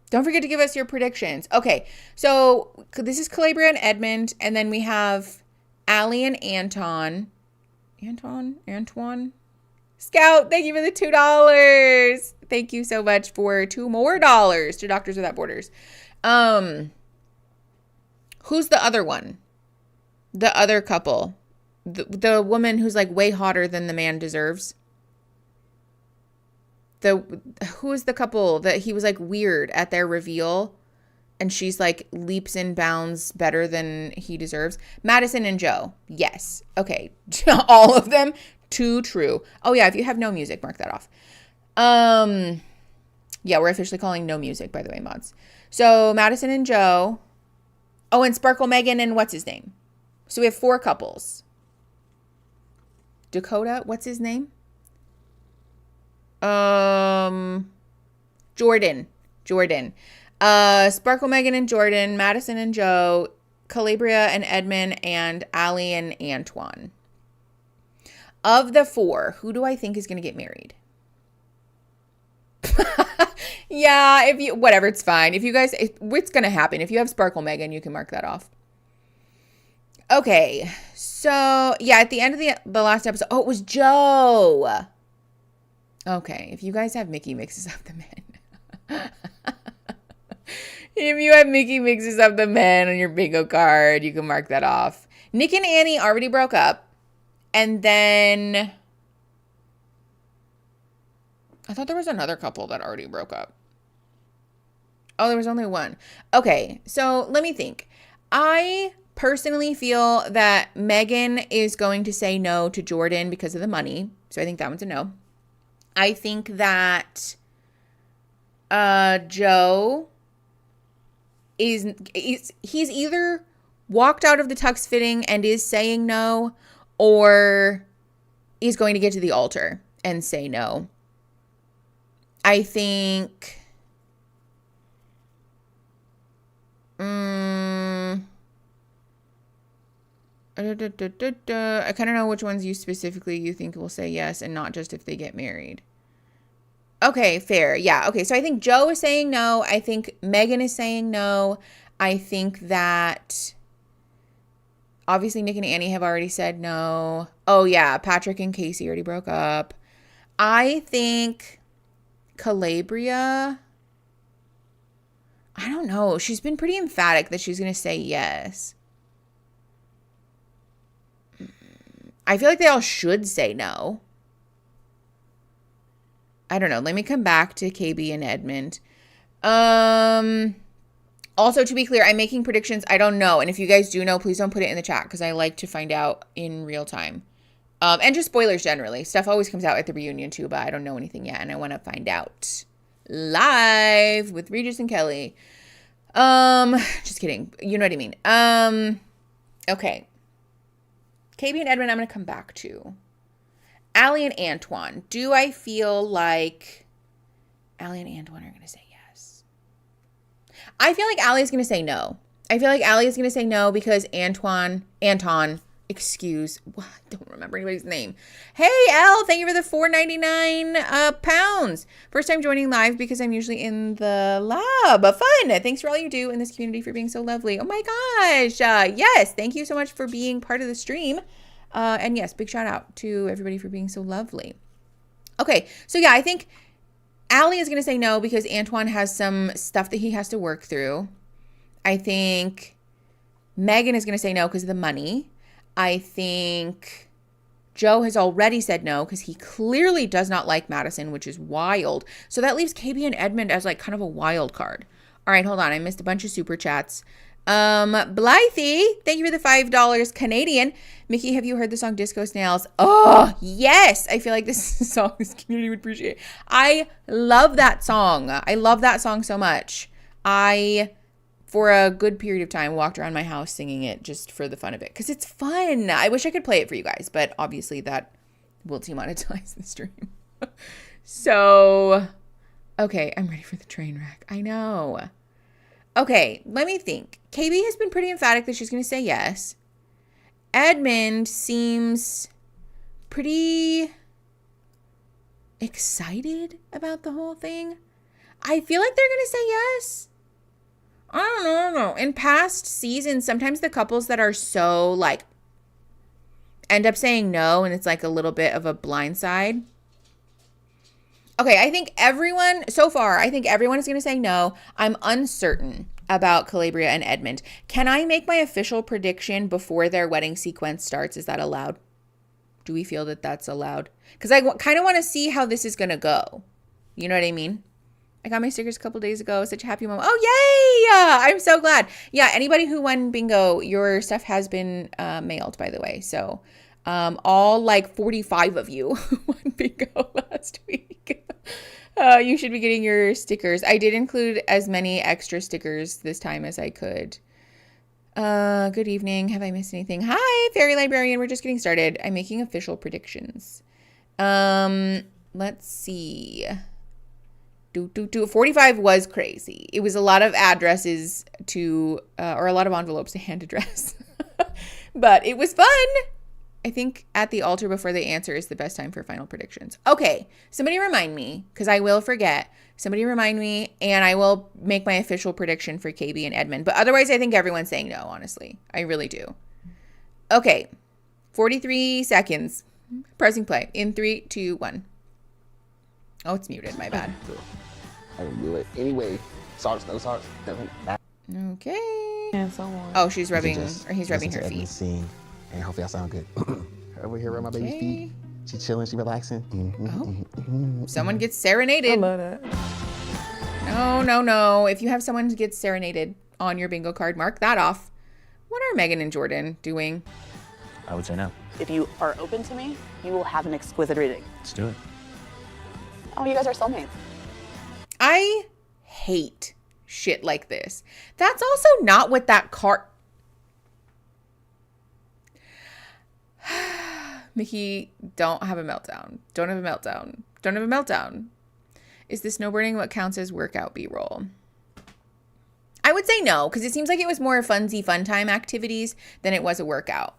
A: Don't forget to give us your predictions. Okay, so this is Calabria and Edmund, and then we have Allie and Antoine. Antoine? Scout, thank you for the $2. Thank you so much for $2 more to Doctors Without Borders. Who's the other one? The other couple. The woman who's like way hotter than the man deserves. Who is the couple that he was like weird at their reveal and she's like leaps and bounds better than he deserves? Madison and Joe. Yes. Okay. All of them. Too true. Oh yeah, if you have no music, mark that off. Yeah, we're officially calling no music, by the way, mods. So Madison and Joe. Oh, and Sparkle Megan and what's his name? So we have 4 couples. Dakota, what's his name? Jordan. Sparkle Megan and Jordan, Madison and Joe, Calabria and Edmund, and Allie and Antoine. Of the 4, who do I think is going to get married? Yeah, whatever, it's fine. If you guys, what's going to happen? If you have Sparkle Megan, you can mark that off. Okay, so yeah, at the end of the last episode, oh, it was Joe. Okay, if you guys have Mickey mixes up the men. If you have Mickey mixes up the men on your bingo card, you can mark that off. Nick and Annie already broke up. And then I thought there was another couple that already broke up. Oh, there was only one. Okay, so let me think. I personally feel that Megan is going to say no to Jordan because of the money. So I think that one's a no. I think that Joe he's either walked out of the tux fitting and is saying no, or is going to get to the altar and say no. I think I kind of know which ones you think will say yes and not just if they get married. Okay, fair. Yeah, okay. So I think Joe is saying no. I think Megan is saying no. I think that obviously Nick and Annie have already said no. Oh, yeah, Patrick and Casey already broke up. I think Calabria, I don't know. She's been pretty emphatic that she's going to say yes. I feel like they all should say no. I don't know. Let me come back to KB and Edmund. Also, to be clear, I'm making predictions. I don't know. And if you guys do know, please don't put it in the chat because I like to find out in real time. And just spoilers generally. Stuff always comes out at the reunion too, but I don't know anything yet. And I want to find out live with Regis and Kelly. Just kidding. You know what I mean. Okay. KB and Edmund, I'm going to come back to. Allie and Antoine. Do I feel like Allie and Antoine are going to say yes? I feel like Allie's going to say no. I feel like Allie is going to say no because Anton I don't remember anybody's name. Hey, Elle, thank you for the $4.99 pounds. First time joining live because I'm usually in the lab. Fun. Thanks for all you do in this community, for being so lovely. Oh my gosh. Yes, thank you so much for being part of the stream. And yes, big shout out to everybody for being so lovely. Okay, so yeah, I think Allie is going to say no because Antoine has some stuff that he has to work through. I think Megan is going to say no because of the money. I think Joe has already said no because he clearly does not like Madison, which is wild. So that leaves KB and Edmund as like kind of a wild card. All right, hold on. I missed a bunch of super chats. Blythe, thank you for the $5 Canadian. Mickey, have you heard the song Disco Snails? Oh, yes. I feel like this is a song this community would appreciate. I love that song. I love that song so much. For a good period of time, walked around my house singing it just for the fun of it because it's fun. I wish I could play it for you guys, but obviously that will demonetize the stream. So, okay, I'm ready for the train wreck. I know. Okay, let me think. KB has been pretty emphatic that she's going to say yes. Edmund seems pretty excited about the whole thing. I feel like they're going to say yes. I don't know. In past seasons, sometimes the couples that are so like end up saying no and it's like a little bit of a blindside. Okay, I think everyone is going to say no. I'm uncertain about Calabria and Edmund. Can I make my official prediction before their wedding sequence starts? Is that allowed? Do we feel that that's allowed? Because I kind of want to see how this is going to go. You know what I mean? I got my stickers a couple days ago. Such a happy moment. Oh, yay! I'm so glad. Yeah, anybody who won bingo, your stuff has been mailed, by the way. So all like 45 of you won bingo last week. You should be getting your stickers. I did include as many extra stickers this time as I could. Good evening. Have I missed anything? Hi, Fairy Librarian. We're just getting started. I'm making official predictions. Let's see. 45 was crazy. It was a lot of addresses or a lot of envelopes to hand address. But it was fun. I think at the altar before they answer is the best time for final predictions. Okay, somebody remind me, because I will forget. Somebody remind me, and I will make my official prediction for KB and Edmund. But otherwise, I think everyone's saying no, honestly. I really do. Okay, 43 seconds. Pressing play in 3, 2, 1. Oh, it's muted. My bad.
B: I can do it. Anyway, socks, no socks.
A: Okay.
C: And so on.
A: Oh, she's rubbing, or he's rubbing her feet.
B: Sing, and hopefully I sound good. Over here, rub my baby's feet. She chilling, she relaxing.
A: Someone gets serenaded.
C: I love that.
A: No. If you have someone who gets serenaded on your bingo card, mark that off. What are Megan and Jordan doing?
B: I would say no.
D: If you are open to me, you will have an exquisite reading.
B: Let's do it.
D: Oh, you guys are soulmates.
A: I hate shit like this. That's also not what that card... Mickey, don't have a meltdown. Don't have a meltdown. Don't have a meltdown. Is the snowboarding what counts as workout B-roll? I would say no, because it seems like it was more funsy fun time activities than it was a workout.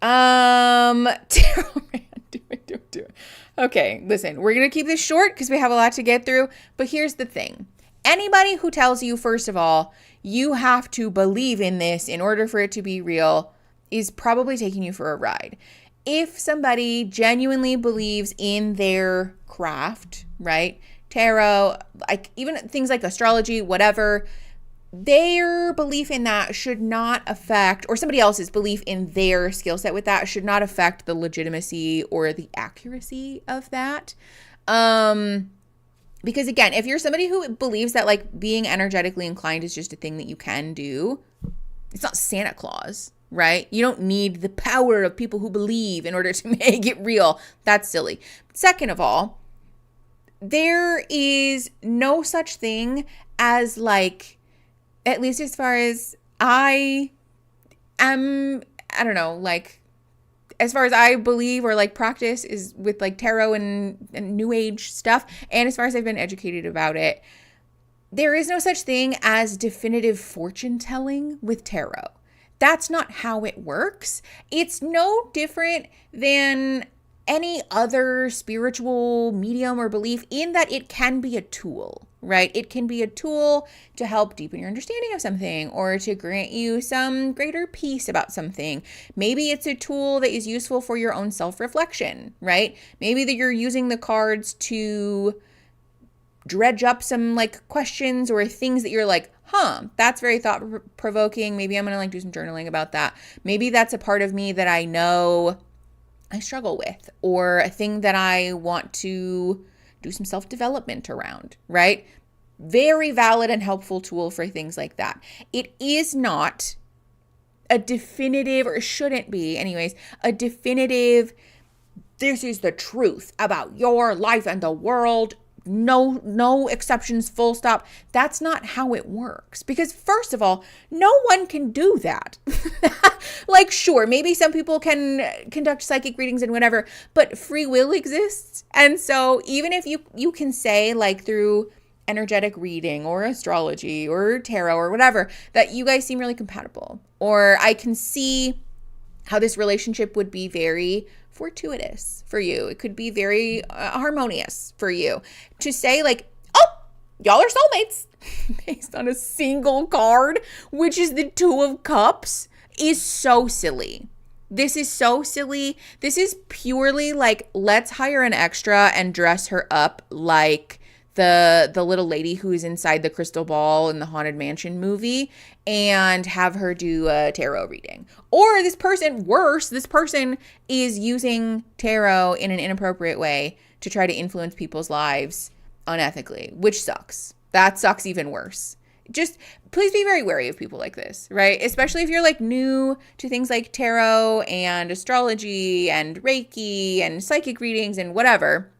A: Terrible man. Do it. Okay, listen, we're going to keep this short because we have a lot to get through. But here's the thing. Anybody who tells you, first of all, you have to believe in this in order for it to be real is probably taking you for a ride. If somebody genuinely believes in their craft, right? Tarot, like even things like astrology, whatever, their belief in that should not affect, or somebody else's belief in their skill set with that should not affect the legitimacy or the accuracy of that. Because again, if you're somebody who believes that like being energetically inclined is just a thing that you can do, it's not Santa Claus, right? You don't need the power of people who believe in order to make it real. That's silly. Second of all, there is no such thing as like, at least as far as I am, I don't know, like as far as I believe or like practice is with like tarot and new age stuff. And as far as I've been educated about it, there is no such thing as definitive fortune telling with tarot. That's not how it works. It's no different than any other spiritual medium or belief in that it can be a tool, right? It can be a tool to help deepen your understanding of something or to grant you some greater peace about something. Maybe it's a tool that is useful for your own self-reflection, right? Maybe that you're using the cards to dredge up some like questions or things that you're like, that's very thought provoking. Maybe I'm going to like do some journaling about that. Maybe that's a part of me that I know I struggle with, or a thing that I want to do some self-development around, right? Very valid and helpful tool for things like that. It is not a definitive, or shouldn't be anyways, a definitive, this is the truth about your life and the world. No exceptions, full stop. That's not how it works. Because first of all, no one can do that. Like, sure, maybe some people can conduct psychic readings and whatever, but free will exists. And so even if you can say like through energetic reading or astrology or tarot or whatever, that you guys seem really compatible, or I can see how this relationship would be very fortuitous for you. It could be very harmonious for you. To say like, oh, y'all are soulmates based on a single card, which is the Two of Cups, is so silly. This is so silly. This is purely like, let's hire an extra and dress her up like the little lady who's inside the crystal ball in the Haunted Mansion movie and have her do a tarot reading. Or this person, worse, this person is using tarot in an inappropriate way to try to influence people's lives unethically, which sucks. That sucks even worse. Just please be very wary of people like this, right? Especially if you're like new to things like tarot and astrology and Reiki and psychic readings and whatever.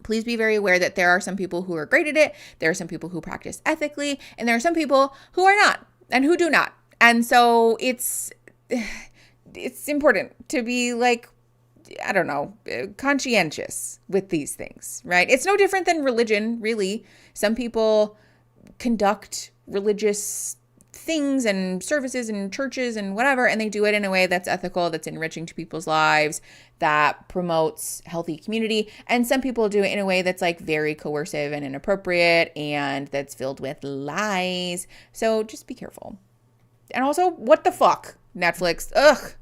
A: Please be very aware that there are some people who are great at it. There are some people who practice ethically, and there are some people who are not and who do not. And so it's important to be like, I don't know, conscientious with these things, right? It's no different than religion, really. Some people conduct religious things and services and churches and whatever, and they do it in a way that's ethical, that's enriching to people's lives, that promotes healthy community. And some people do it in a way that's like very coercive and inappropriate and that's filled with lies. So just be careful. And also, what the fuck, Netflix? Ugh.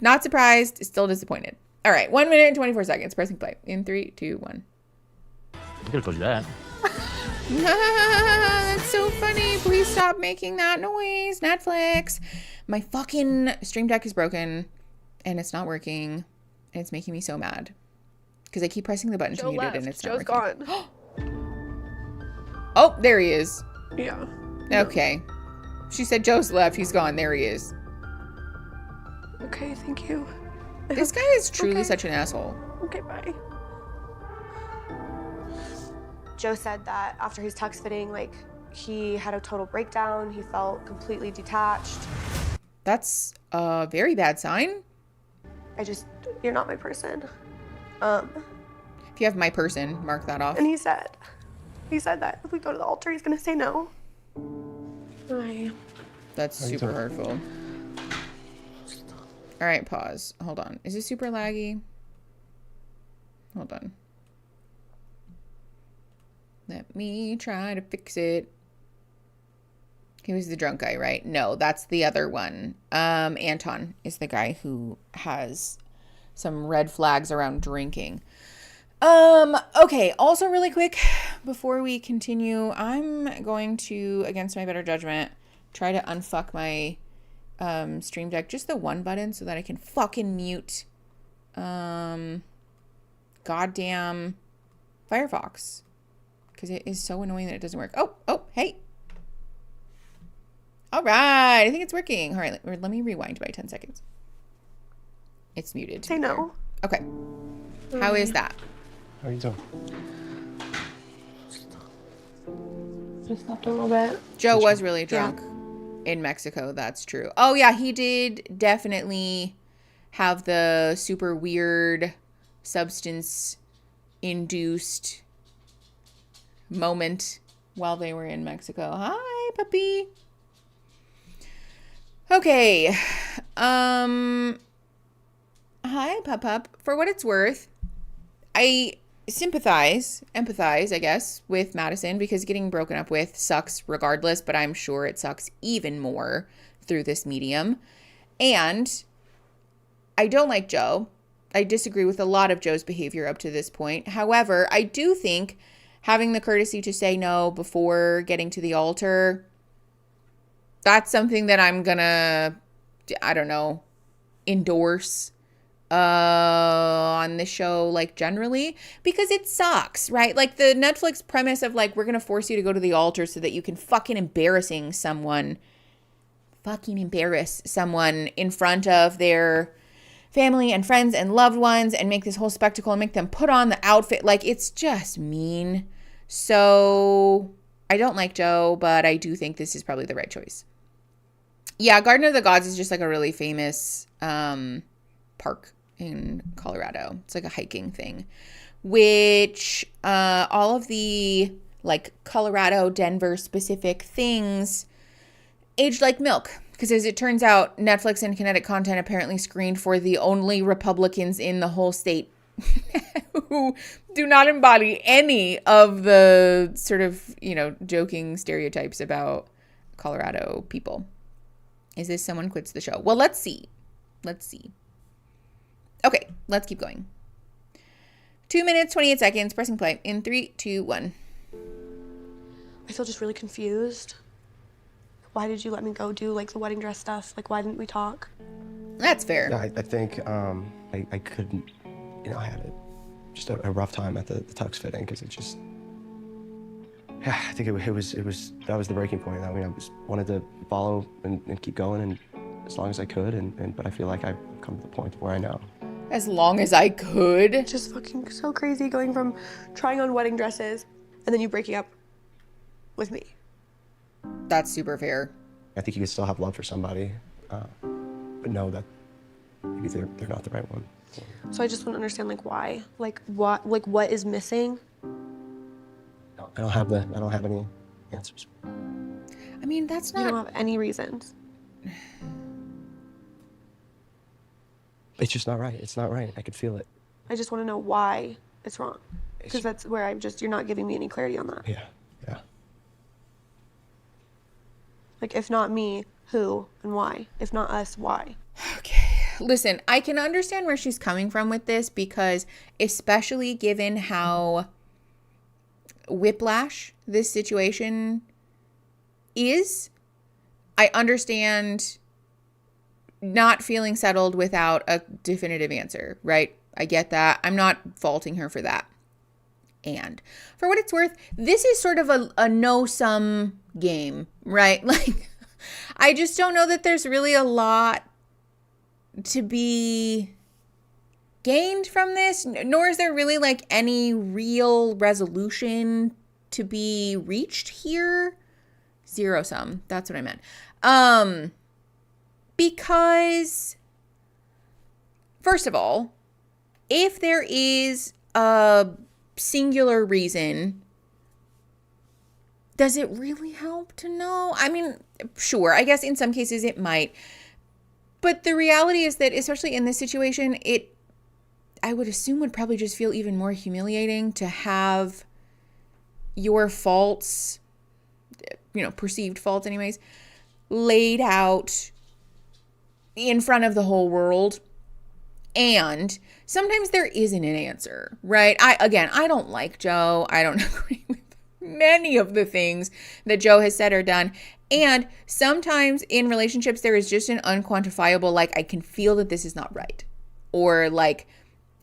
A: Not surprised, still disappointed. All right, 1 minute and 24 seconds. Pressing play in 3, 2, 1.
C: I could have told you that.
A: That's so funny. Please stop making that noise, Netflix. My fucking Stream Deck is broken and it's not working. And it's making me so mad because I keep pressing the button to mute it and it's not working.
E: Gone.
A: Oh, there he is.
E: Yeah.
A: Okay. She said Joe's left. He's gone. There he is.
E: Okay, thank you.
A: This guy is truly such an asshole.
E: Okay, bye.
F: Joe said that after his tux fitting, like, he had a total breakdown. He felt completely detached.
A: That's a very bad sign.
F: You're not my person.
A: If you have my person, mark that off.
F: And he said that if we go to the altar, he's gonna say no.
A: That's super hurtful. All right, pause. Hold on. Is this super laggy? Hold on. Let me try to fix it. He was the drunk guy, right? No, that's the other one. Anton is the guy who has some red flags around drinking. Okay, also really quick, before we continue, I'm going to, against my better judgment, try to unfuck my Stream Deck, just the one button, so that I can fucking mute goddamn Firefox, because it is so annoying that it doesn't work. Oh, hey. All right, I think it's working. All right, let me rewind by 10 seconds. It's muted.
F: Say no.
A: Okay. How is that?
B: How you doing?
E: Just slept a little bit.
A: Joe was really drunk in Mexico. That's true. Oh, yeah, he did definitely have the super weird substance-induced moment while they were in Mexico. Hi, puppy. Okay. Hi, Pup. For what it's worth, I empathize, I guess, with Madison because getting broken up with sucks regardless, but I'm sure it sucks even more through this medium. And I don't like Joe. I disagree with a lot of Joe's behavior up to this point. However, I do think having the courtesy to say no before getting to the altar, that's something that I'm gonna, I don't know, endorse on the show, like, generally, because it sucks, right? Like, the Netflix premise of, like, we're gonna force you to go to the altar so that you can fucking embarrass someone in front of their family and friends and loved ones and make this whole spectacle and make them put on the outfit. Like, it's just mean. So I don't like Joe, but I do think this is probably the right choice. Yeah, Garden of the Gods is just like a really famous park in Colorado. It's like a hiking thing, which all of the like Colorado, Denver specific things aged like milk. Because as it turns out, Netflix and Kinetic Content apparently screened for the only Republicans in the whole state who do not embody any of the sort of, joking stereotypes about Colorado people. Is this someone quits the show? Well, let's see. Okay, let's keep going. 2 minutes, 28 seconds, pressing play in 3, 2, 1.
F: I feel just really confused. Why did you let me go do like the wedding dress stuff? Like, why didn't we talk?
A: That's fair.
B: Yeah, I think I couldn't, I had just a rough time at the tux fitting because it just, yeah, I think it was that was the breaking point. I mean, I just wanted to follow and keep going and as long as I could, but I feel like I've come to the point where I know.
A: As long as I could.
F: It's just fucking so crazy going from trying on wedding dresses and then you breaking up with me.
A: That's super fair.
B: I think you can still have love for somebody, but know that maybe they're not the right one.
F: So I just want to understand, like, why, what is missing?
B: No, I don't have any answers.
A: I mean, that's
F: You
A: not.
F: don't have any reasons.
B: It's just not right. It's not right. I could feel it.
F: I just want to know why it's wrong. Because that's where you're not giving me any clarity on that.
B: Yeah.
F: Like, if not me, who and why? If not us, why?
A: Okay. Listen, I can understand where she's coming from with this because especially given how whiplash this situation is, I understand not feeling settled without a definitive answer, right? I get that. I'm not faulting her for that. And for what it's worth, this is sort of a no-sum game, right? Like, I just don't know that there's really a lot to be gained from this, nor is there really like any real resolution to be reached here. Zero sum. That's what I meant. Because, first of all, if there is a singular reason, does it really help to know? I mean, sure, I guess in some cases it might. But the reality is that, especially in this situation, I would assume would probably just feel even more humiliating to have your faults, perceived faults anyways, laid out in front of the whole world. And sometimes there isn't an answer, right? I don't like Joe. I don't agree with many of the things that Joe has said or done. And sometimes in relationships, there is just an unquantifiable, like, I can feel that this is not right. Or like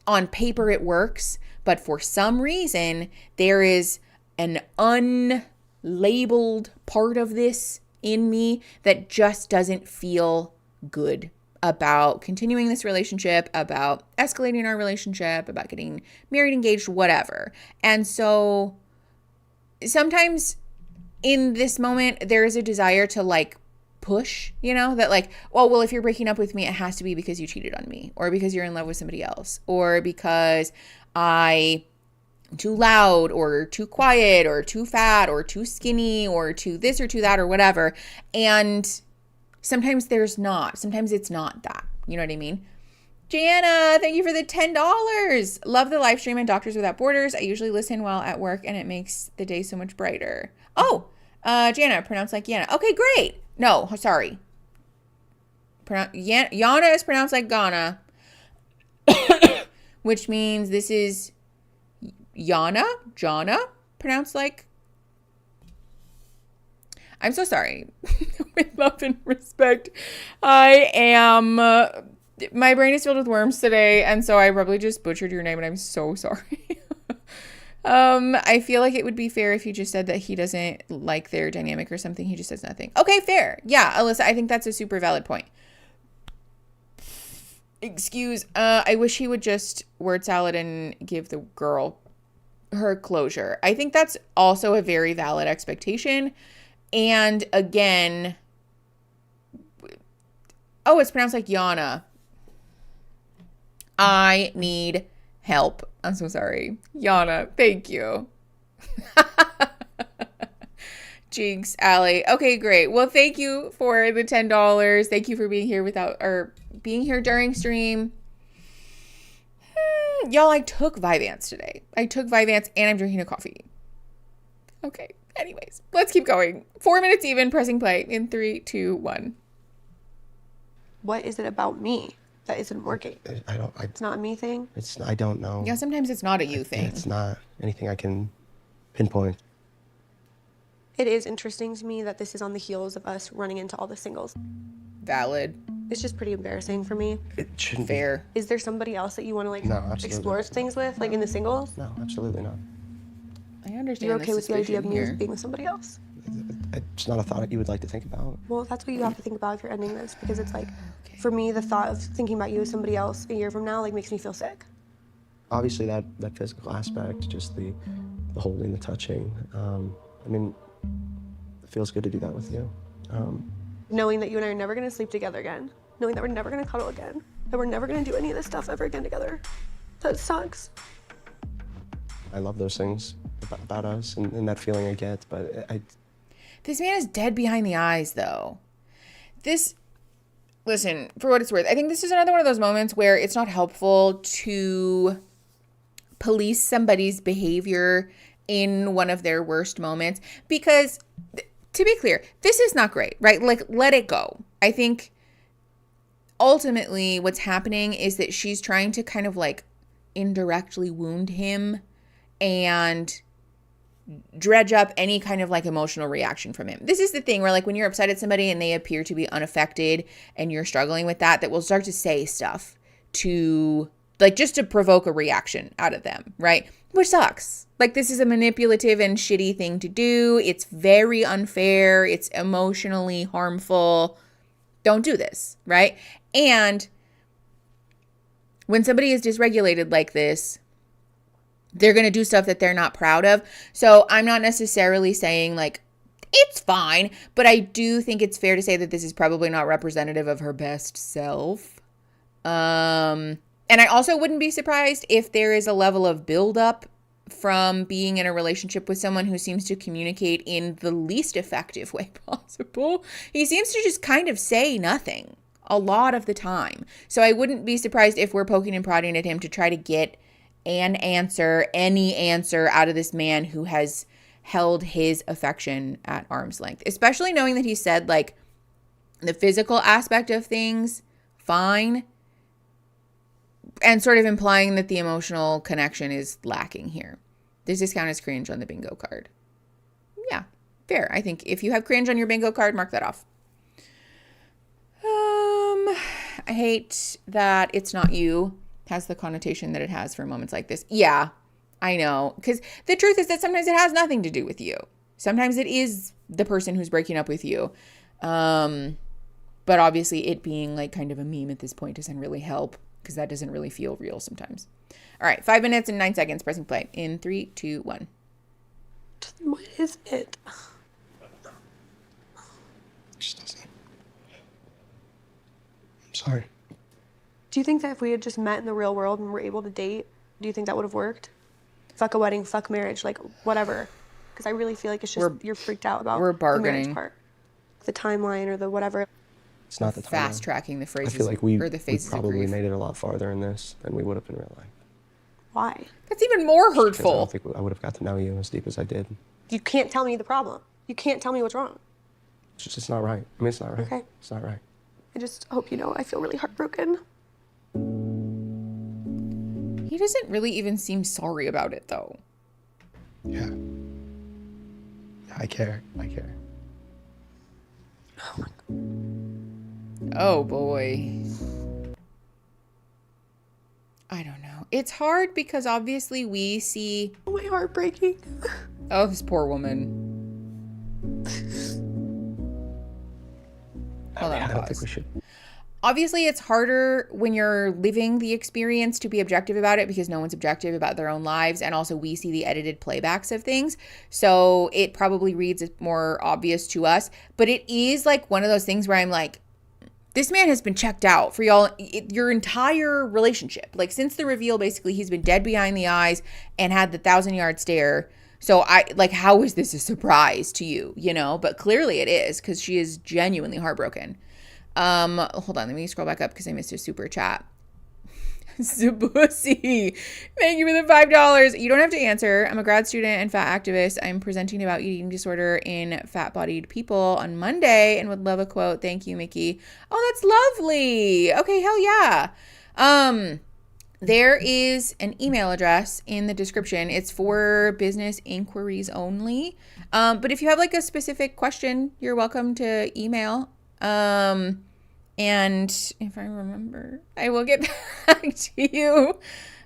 A: on paper it works, but for some reason there is an unlabeled part of this in me that just doesn't feel good about continuing this relationship, about escalating our relationship, about getting married, engaged, whatever. And so sometimes in this moment, there is a desire to like push, that like, well, if you're breaking up with me, it has to be because you cheated on me, or because you're in love with somebody else, or because I'm too loud or too quiet or too fat or too skinny or too this or too that or whatever. And Sometimes there's not. Sometimes it's not that. You know what I mean? Jana, thank you for the $10. Love the live stream and Doctors Without Borders. I usually listen while at work and it makes the day so much brighter. Oh, Jana, pronounced like Yana. Okay, great. No, sorry. Yana is pronounced like Ghana, which means this is Jana, pronounced like. I'm so sorry. With love and respect. I am, my brain is filled with worms today, and so I probably just butchered your name, and I'm so sorry. I feel like it would be fair if you just said that he doesn't like their dynamic or something. He just says nothing. Okay, fair. Yeah, Alyssa, I think that's a super valid point. I wish he would just word salad and give the girl her closure. I think that's also a very valid expectation. And again, oh, it's pronounced like Yana. I need help. I'm so sorry. Yana, thank you. Jinx, Allie. Okay, great. Well, thank you for the $10. Thank you for being here being here during stream. Y'all, I took Vyvanse today. I took Vyvanse and I'm drinking a coffee. Okay. Anyways, let's keep going. 4 minutes even, pressing play in 3, 2, 1.
F: What is it about me that isn't working?
B: It's
F: not a me thing?
B: I don't know.
A: Yeah, sometimes it's not a you thing.
B: It's not anything I can pinpoint.
F: It is interesting to me that this is on the heels of us running into all the singles.
A: Valid.
F: It's just pretty embarrassing for me.
B: It shouldn't
A: Fair.
F: Is there somebody else that you want to
B: No, absolutely.
F: explore things with, like in the singles?
B: No, absolutely not.
A: I understand.
F: You're okay with the idea of me
A: here.
F: being with somebody else?
B: It's not a thought you would like to think about.
F: Well, that's what you have to think about if you're ending this, because it's like, for me, the thought of thinking about you as somebody else a year from now, like, makes me feel sick.
B: Obviously, that physical aspect, just the holding, the touching. I mean, it feels good to do that with you.
F: Knowing that you and I are never going to sleep together again, knowing that we're never going to cuddle again, that we're never going to do any of this stuff ever again together. That sucks.
B: I love those things about us and that feeling I get, but
A: This man is dead behind the eyes, though. Listen, for what it's worth, I think this is another one of those moments where it's not helpful to police somebody's behavior in one of their worst moments, because, to be clear, this is not great, right? Like, let it go. I think ultimately what's happening is that she's trying to kind of like indirectly wound him and dredge up any kind of like emotional reaction from him. This is the thing where like when you're upset at somebody and they appear to be unaffected and you're struggling with that will start to say stuff to like just to provoke a reaction out of them, right? Which sucks. Like this is a manipulative and shitty thing to do. It's very unfair. It's emotionally harmful. Don't do this, right? And when somebody is dysregulated like this, they're going to do stuff that they're not proud of. So I'm not necessarily saying like, it's fine, but I do think it's fair to say that this is probably not representative of her best self. And I also wouldn't be surprised if there is a level of buildup from being in a relationship with someone who seems to communicate in the least effective way possible. He seems to just kind of say nothing a lot of the time. So I wouldn't be surprised if we're poking and prodding at him to try to get any answer out of this man who has held his affection at arm's length, especially knowing that he said like the physical aspect of things, fine, and sort of implying that the emotional connection is lacking here. Does this count as cringe on the bingo card? Yeah, fair. I think if you have cringe on your bingo card, mark that off. I hate that it's not you has the connotation that it has for moments like this. Yeah, I know. Because the truth is that sometimes it has nothing to do with you. Sometimes it is the person who's breaking up with you. But obviously it being like kind of a meme at this point doesn't really help because that doesn't really feel real sometimes. All right, 5 minutes and 9 seconds pressing play in 3, 2, 1.
F: What is it?
B: just doesn't. I'm sorry.
F: Do you think that if we had just met in the real world and were able to date, do you think that would have worked? Fuck a wedding, fuck marriage, like whatever. Because I really feel like it's just you're freaked out about
A: we're
F: the
A: bargaining.
F: marriage part. The timeline or the whatever.
B: It's not the time.
A: Fast tracking the
B: I
A: phrases
B: feel like we
A: or the faces of
B: probably
A: grief.
B: made it a lot farther in this than we would have in real life.
F: Why?
A: That's even more
B: Because I
A: hurtful.
B: don't think I would have got to know you as deep as I did.
F: You can't tell me the problem. You can't tell me what's wrong.
B: It's just, it's not right. I mean, it's not right.
F: Okay.
B: It's not right.
F: I just hope you know I feel really heartbroken.
A: He doesn't really even seem sorry about it, though.
B: Yeah. Yeah, I care. I care.
A: Oh, boy. I don't know. It's hard because obviously we see...
F: Oh, my heart breaking.
A: Oh, this poor woman. Hold on,
B: I don't
A: pause.
B: think we should.
A: Obviously, it's harder when you're living the experience to be objective about it because no one's objective about their own lives. And also we see the edited playbacks of things. So it probably reads more obvious to us. But it is like one of those things where I'm like, this man has been checked out for your entire relationship. Like since the reveal, basically, he's been dead behind the eyes and had the 1,000-yard stare. So how is this a surprise to you? You know, but clearly it is because she is genuinely heartbroken. Hold on, let me scroll back up because I missed a super chat. Zabussy, thank you for the $5. You don't have to answer. I'm a grad student and fat activist. I'm presenting about eating disorder in fat-bodied people on Monday and would love a quote. Thank you, Mickey. Oh, that's lovely. Okay, hell yeah. There is an email address in the description. It's for business inquiries only. But if you have like a specific question, you're welcome to email. And if I remember, I will get back to you.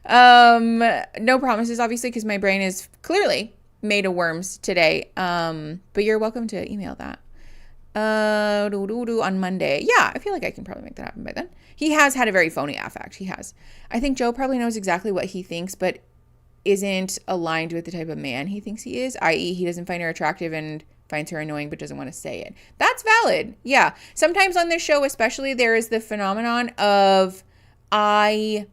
A: No promises, obviously, because my brain is clearly made of worms today. But you're welcome to email that. On Monday. Yeah, I feel like I can probably make that happen by then. He has had a very phony affect. He has. I think Joe probably knows exactly what he thinks, but isn't aligned with the type of man he thinks he is, i.e. he doesn't find her attractive and finds her annoying but doesn't want to say it. That's valid. Yeah. Sometimes on this show especially, there is the phenomenon of I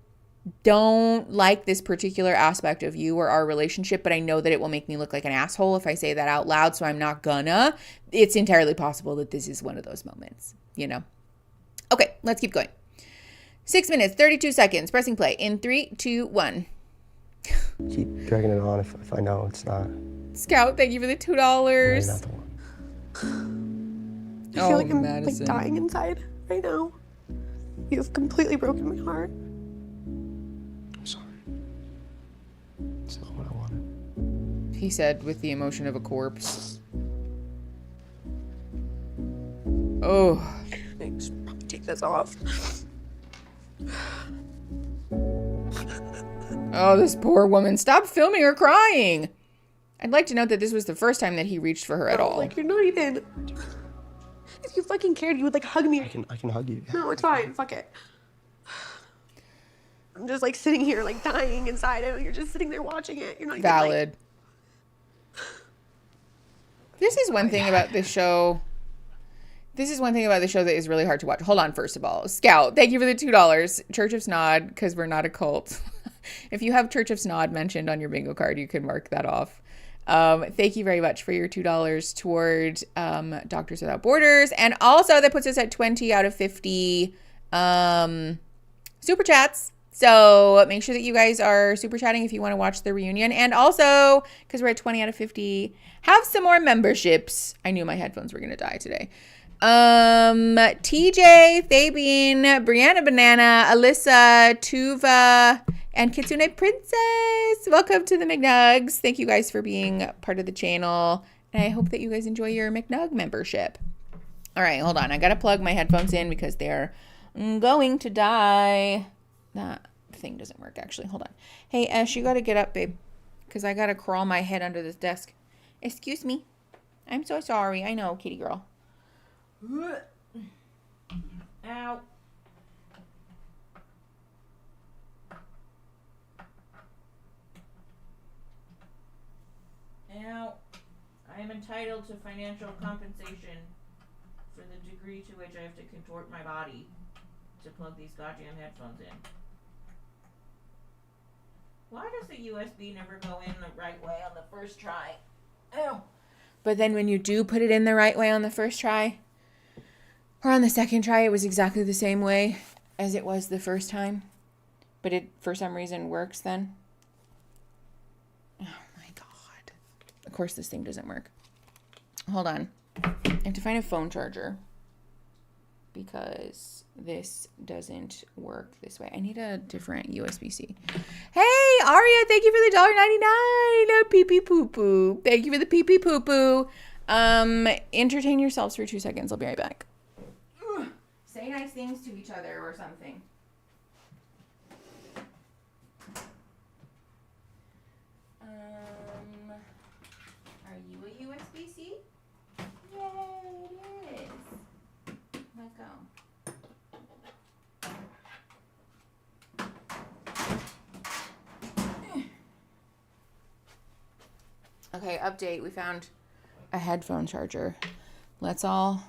A: don't like this particular aspect of you or our relationship, but I know that it will make me look like an asshole if I say that out loud, so I'm not gonna. It's entirely possible that this is one of those moments, you know? Okay, let's keep going. 6 minutes, 32 seconds. Pressing play in 3, 2, 1.
B: Keep dragging it on if I know it's not.
A: Scout, thank you for the $2.
B: Maybe not the one.
F: I feel like I'm like dying inside right now. You've completely broken my heart.
B: I'm sorry. It's not what I wanted.
A: He said with the emotion of a corpse. Oh.
F: I should probably take this off.
A: Oh, this poor woman. Stop filming her crying. I'd like to note that this was the first time that he reached for her at all.
F: Like, you're not even... If you fucking cared, you would, like, hug me.
B: I can hug you.
F: No, it's fine. Fuck it. I'm just, like, sitting here, like, dying inside. And you're just sitting there watching it. You're not even,
A: Valid.
F: Like...
A: This is one thing about this show. This is one thing about the show that is really hard to watch. Hold on, first of all. Scout, thank you for the $2. Church of Snod, because we're not a cult. If you have Church of Snod mentioned on your bingo card, you can mark that off. Thank you very much for your $2 toward Doctors Without Borders. And also that puts us at 20 out of 50 super chats. So make sure that you guys are super chatting if you want to watch the reunion. And also, because we're at 20 out of 50, have some more memberships. I knew my headphones were going to die today. TJ, Fabian, Brianna Banana, Alyssa, Tuva, and Kitsune Princess. Welcome to the McNugs. Thank you guys for being part of the channel. And I hope that you guys enjoy your McNug membership. All right, hold on. I got to plug my headphones in because they're going to die. That thing doesn't work, actually. Hold on. Hey, Ash, you got to get up, babe, because I got to crawl my head under this desk. Excuse me. I'm so sorry. I know, kitty girl. Ow. Ow. I am entitled to financial compensation for the degree to which I have to contort my body to plug these goddamn headphones in. Why does the USB never go in the right way on the first try? Ow. But then when you do put it in the right way on the first try, Or on the second try, it was exactly the same way as it was the first time. But it, for some reason, works then. Oh my God. Of course, this thing doesn't work. Hold on. I have to find a phone charger. Because this doesn't work this way. I need a different USB-C. Hey, Aria, thank you for the $1.99. Pee pee poo poo. Thank you for the pee pee poo poo. Entertain yourselves for 2 seconds. I'll be right back. Ugh. Say nice things to each other or something. Are you a USB-C? Yay, it is. Let go. Okay, update. We found a headphone charger. Let's all...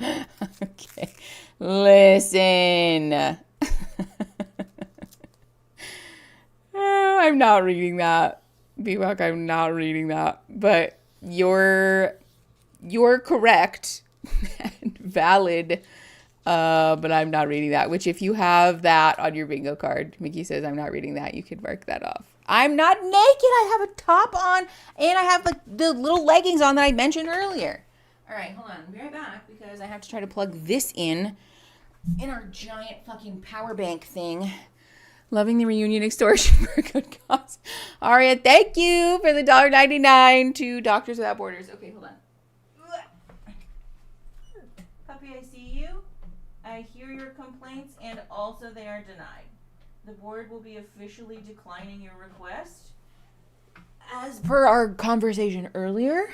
A: Okay. Listen. I'm not reading that. B-Buck, I'm not reading that. But you're correct and valid. But I'm not reading that. Which if you have that on your bingo card, Mickey says I'm not reading that, you could mark that off. I'm not naked. I have a top on and I have the little leggings on that I mentioned earlier. All right, hold on. I'll be right back because I have to try to plug this in our giant fucking power bank thing. Loving the reunion extortion for a good cause. Aria, thank you for the $1.99 to Doctors Without Borders. Okay, hold on. Puppy, I see you. I hear your complaints and also they are denied. The board will be officially declining your request as per our conversation earlier,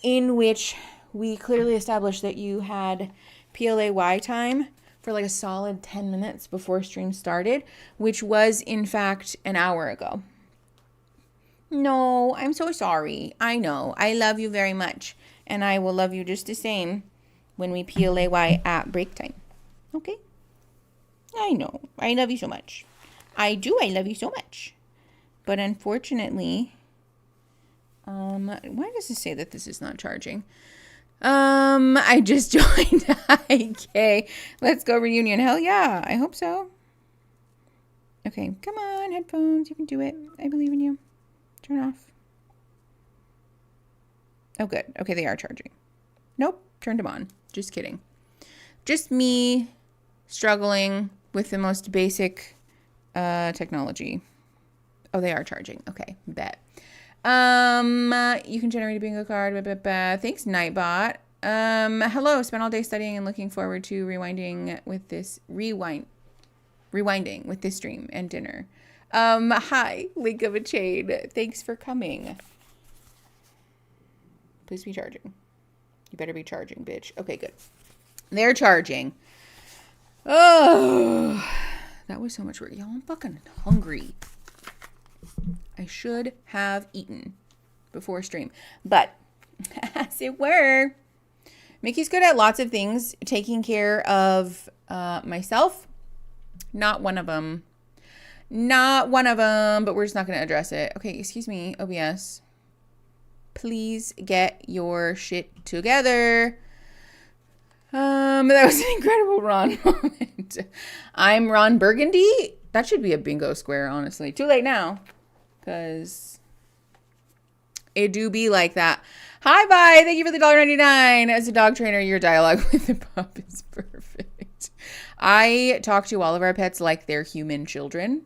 A: in which we clearly established that you had PLAY time for like a solid 10 minutes before stream started, which was in fact an hour ago. No, I'm so sorry. I know. I love you very much. And I will love you just the same when we PLAY at break time. Okay? I know. I love you so much. I do. I love you so much. But unfortunately, why does it say that this is not charging? I just joined IK. Let's go reunion. Hell yeah. I hope so. Okay. Come on, headphones. You can do it. I believe in you. Turn off. Oh, good. Okay, they are charging. Nope. Turned them on. Just kidding. Just me struggling with the most basic technology. Oh, they are charging. Okay, bet. You can generate a bingo card. Blah, blah, blah. Thanks, Nightbot. Hello. Spent all day studying and looking forward to rewinding with this stream and dinner. Hi, link of a chain. Thanks for coming. Please be charging. You better be charging, bitch. Okay, good. They're charging. Oh, that was so much work. Y'all, I'm fucking hungry. I should have eaten before stream. But, as it were, Mickey's good at lots of things. Taking care of myself. Not one of them. Not one of them, but we're just not going to address it. Okay, excuse me, OBS. Please get your shit together. That was an incredible Ron moment. I'm Ron Burgundy. That should be a bingo square, honestly. Too late now. Because it do be like that. Hi, bye. Thank you for the $1.99. As a dog trainer, your dialogue with the pup is perfect. I talk to all of our pets like they're human children.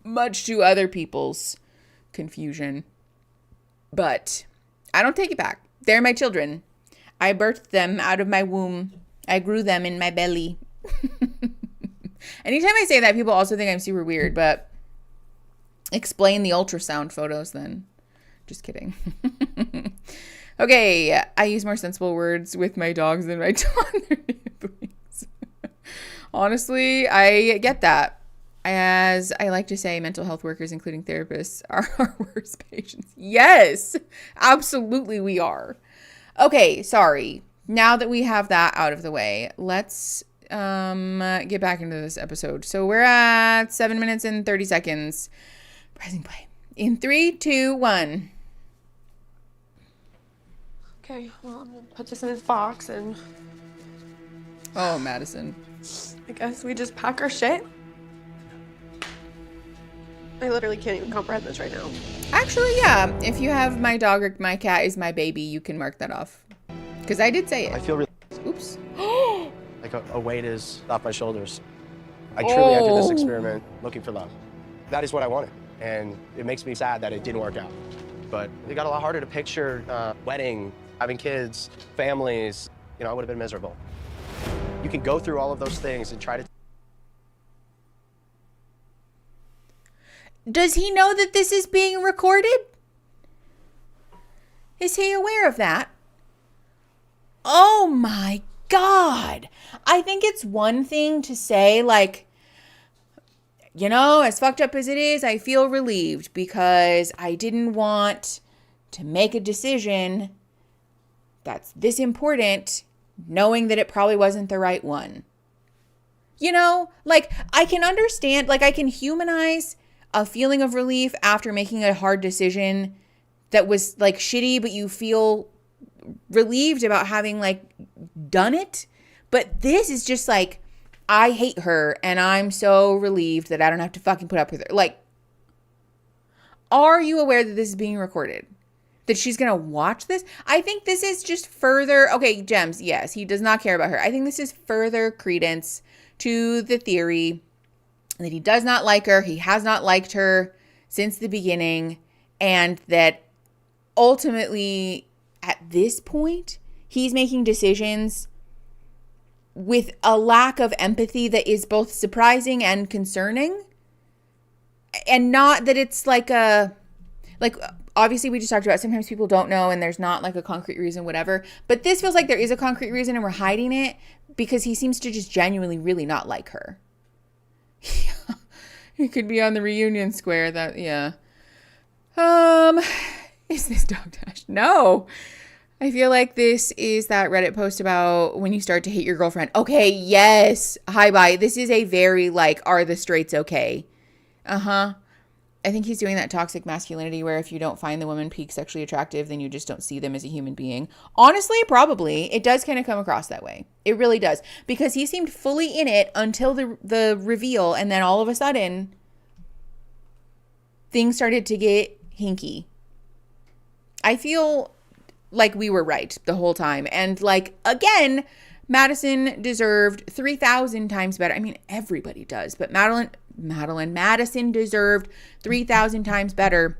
A: Much to other people's confusion. But I don't take it back. They're my children. I birthed them out of my womb. I grew them in my belly. Anytime I say that, people also think I'm super weird, but explain the ultrasound photos then. Just kidding. Okay, I use more sensible words with my dogs than my toddler. Honestly, I get that. As I like to say, mental health workers, including therapists, are our worst patients. Yes, absolutely we are. Okay, sorry. Now that we have that out of the way, let's get back into this episode. So we're at 7 minutes and 30 seconds. Pressing play. In 3, 2, 1.
F: Okay, well, I'm gonna put this in this box and
A: Oh, Madison.
F: I guess we just pack our shit. I literally can't even comprehend this right now.
A: Actually, yeah. If you have my dog or my cat is my baby, you can mark that off. Because I did say
B: I
A: it.
B: feel really
A: Oops.
B: like a weight is off my shoulders. I truly entered this
A: Oh.
B: experiment looking for love. That is what I wanted. And it makes me sad that it didn't work out. But it got a lot harder to picture wedding, having kids, families. You know, I would have been miserable. You can go through all of those things and try to.
A: Does he know that this is being recorded? Is he aware of that? Oh my God. I think it's one thing to say, like, you know, as fucked up as it is, I feel relieved because I didn't want to make a decision that's this important, knowing that it probably wasn't the right one. You know, like, I can understand, like, I can humanize a feeling of relief after making a hard decision that was, like, shitty, but you feel relieved about having, like, done it. But this is just like, I hate her and I'm so relieved that I don't have to fucking put up with her. Like, are you aware that this is being recorded? That she's going to watch this? I think this is just further, okay, Gems, yes, he does not care about her. I think this is further credence to the theory that he does not like her. He has not liked her since the beginning. And that ultimately, at this point, he's making decisions with a lack of empathy that is both surprising and concerning. And not that it's like obviously we just talked about sometimes people don't know and there's not like a concrete reason, whatever. But this feels like there is a concrete reason and we're hiding it because he seems to just genuinely really not like her. He could be on the reunion square. That, yeah. Is this dog dash? No. I feel like this is that Reddit post about when you start to hate your girlfriend. Okay, yes. Hi, bye. This is a very, like, are the straights okay? Uh-huh. I think he's doing that toxic masculinity where if you don't find the woman peak sexually attractive, then you just don't see them as a human being. Honestly, probably. It does kind of come across that way. It really does. Because he seemed fully in it until the reveal, and then all of a sudden, things started to get hinky. I feel like we were right the whole time. And like, again, Madison deserved 3,000 times better. I mean, everybody does, but Madison deserved 3,000 times better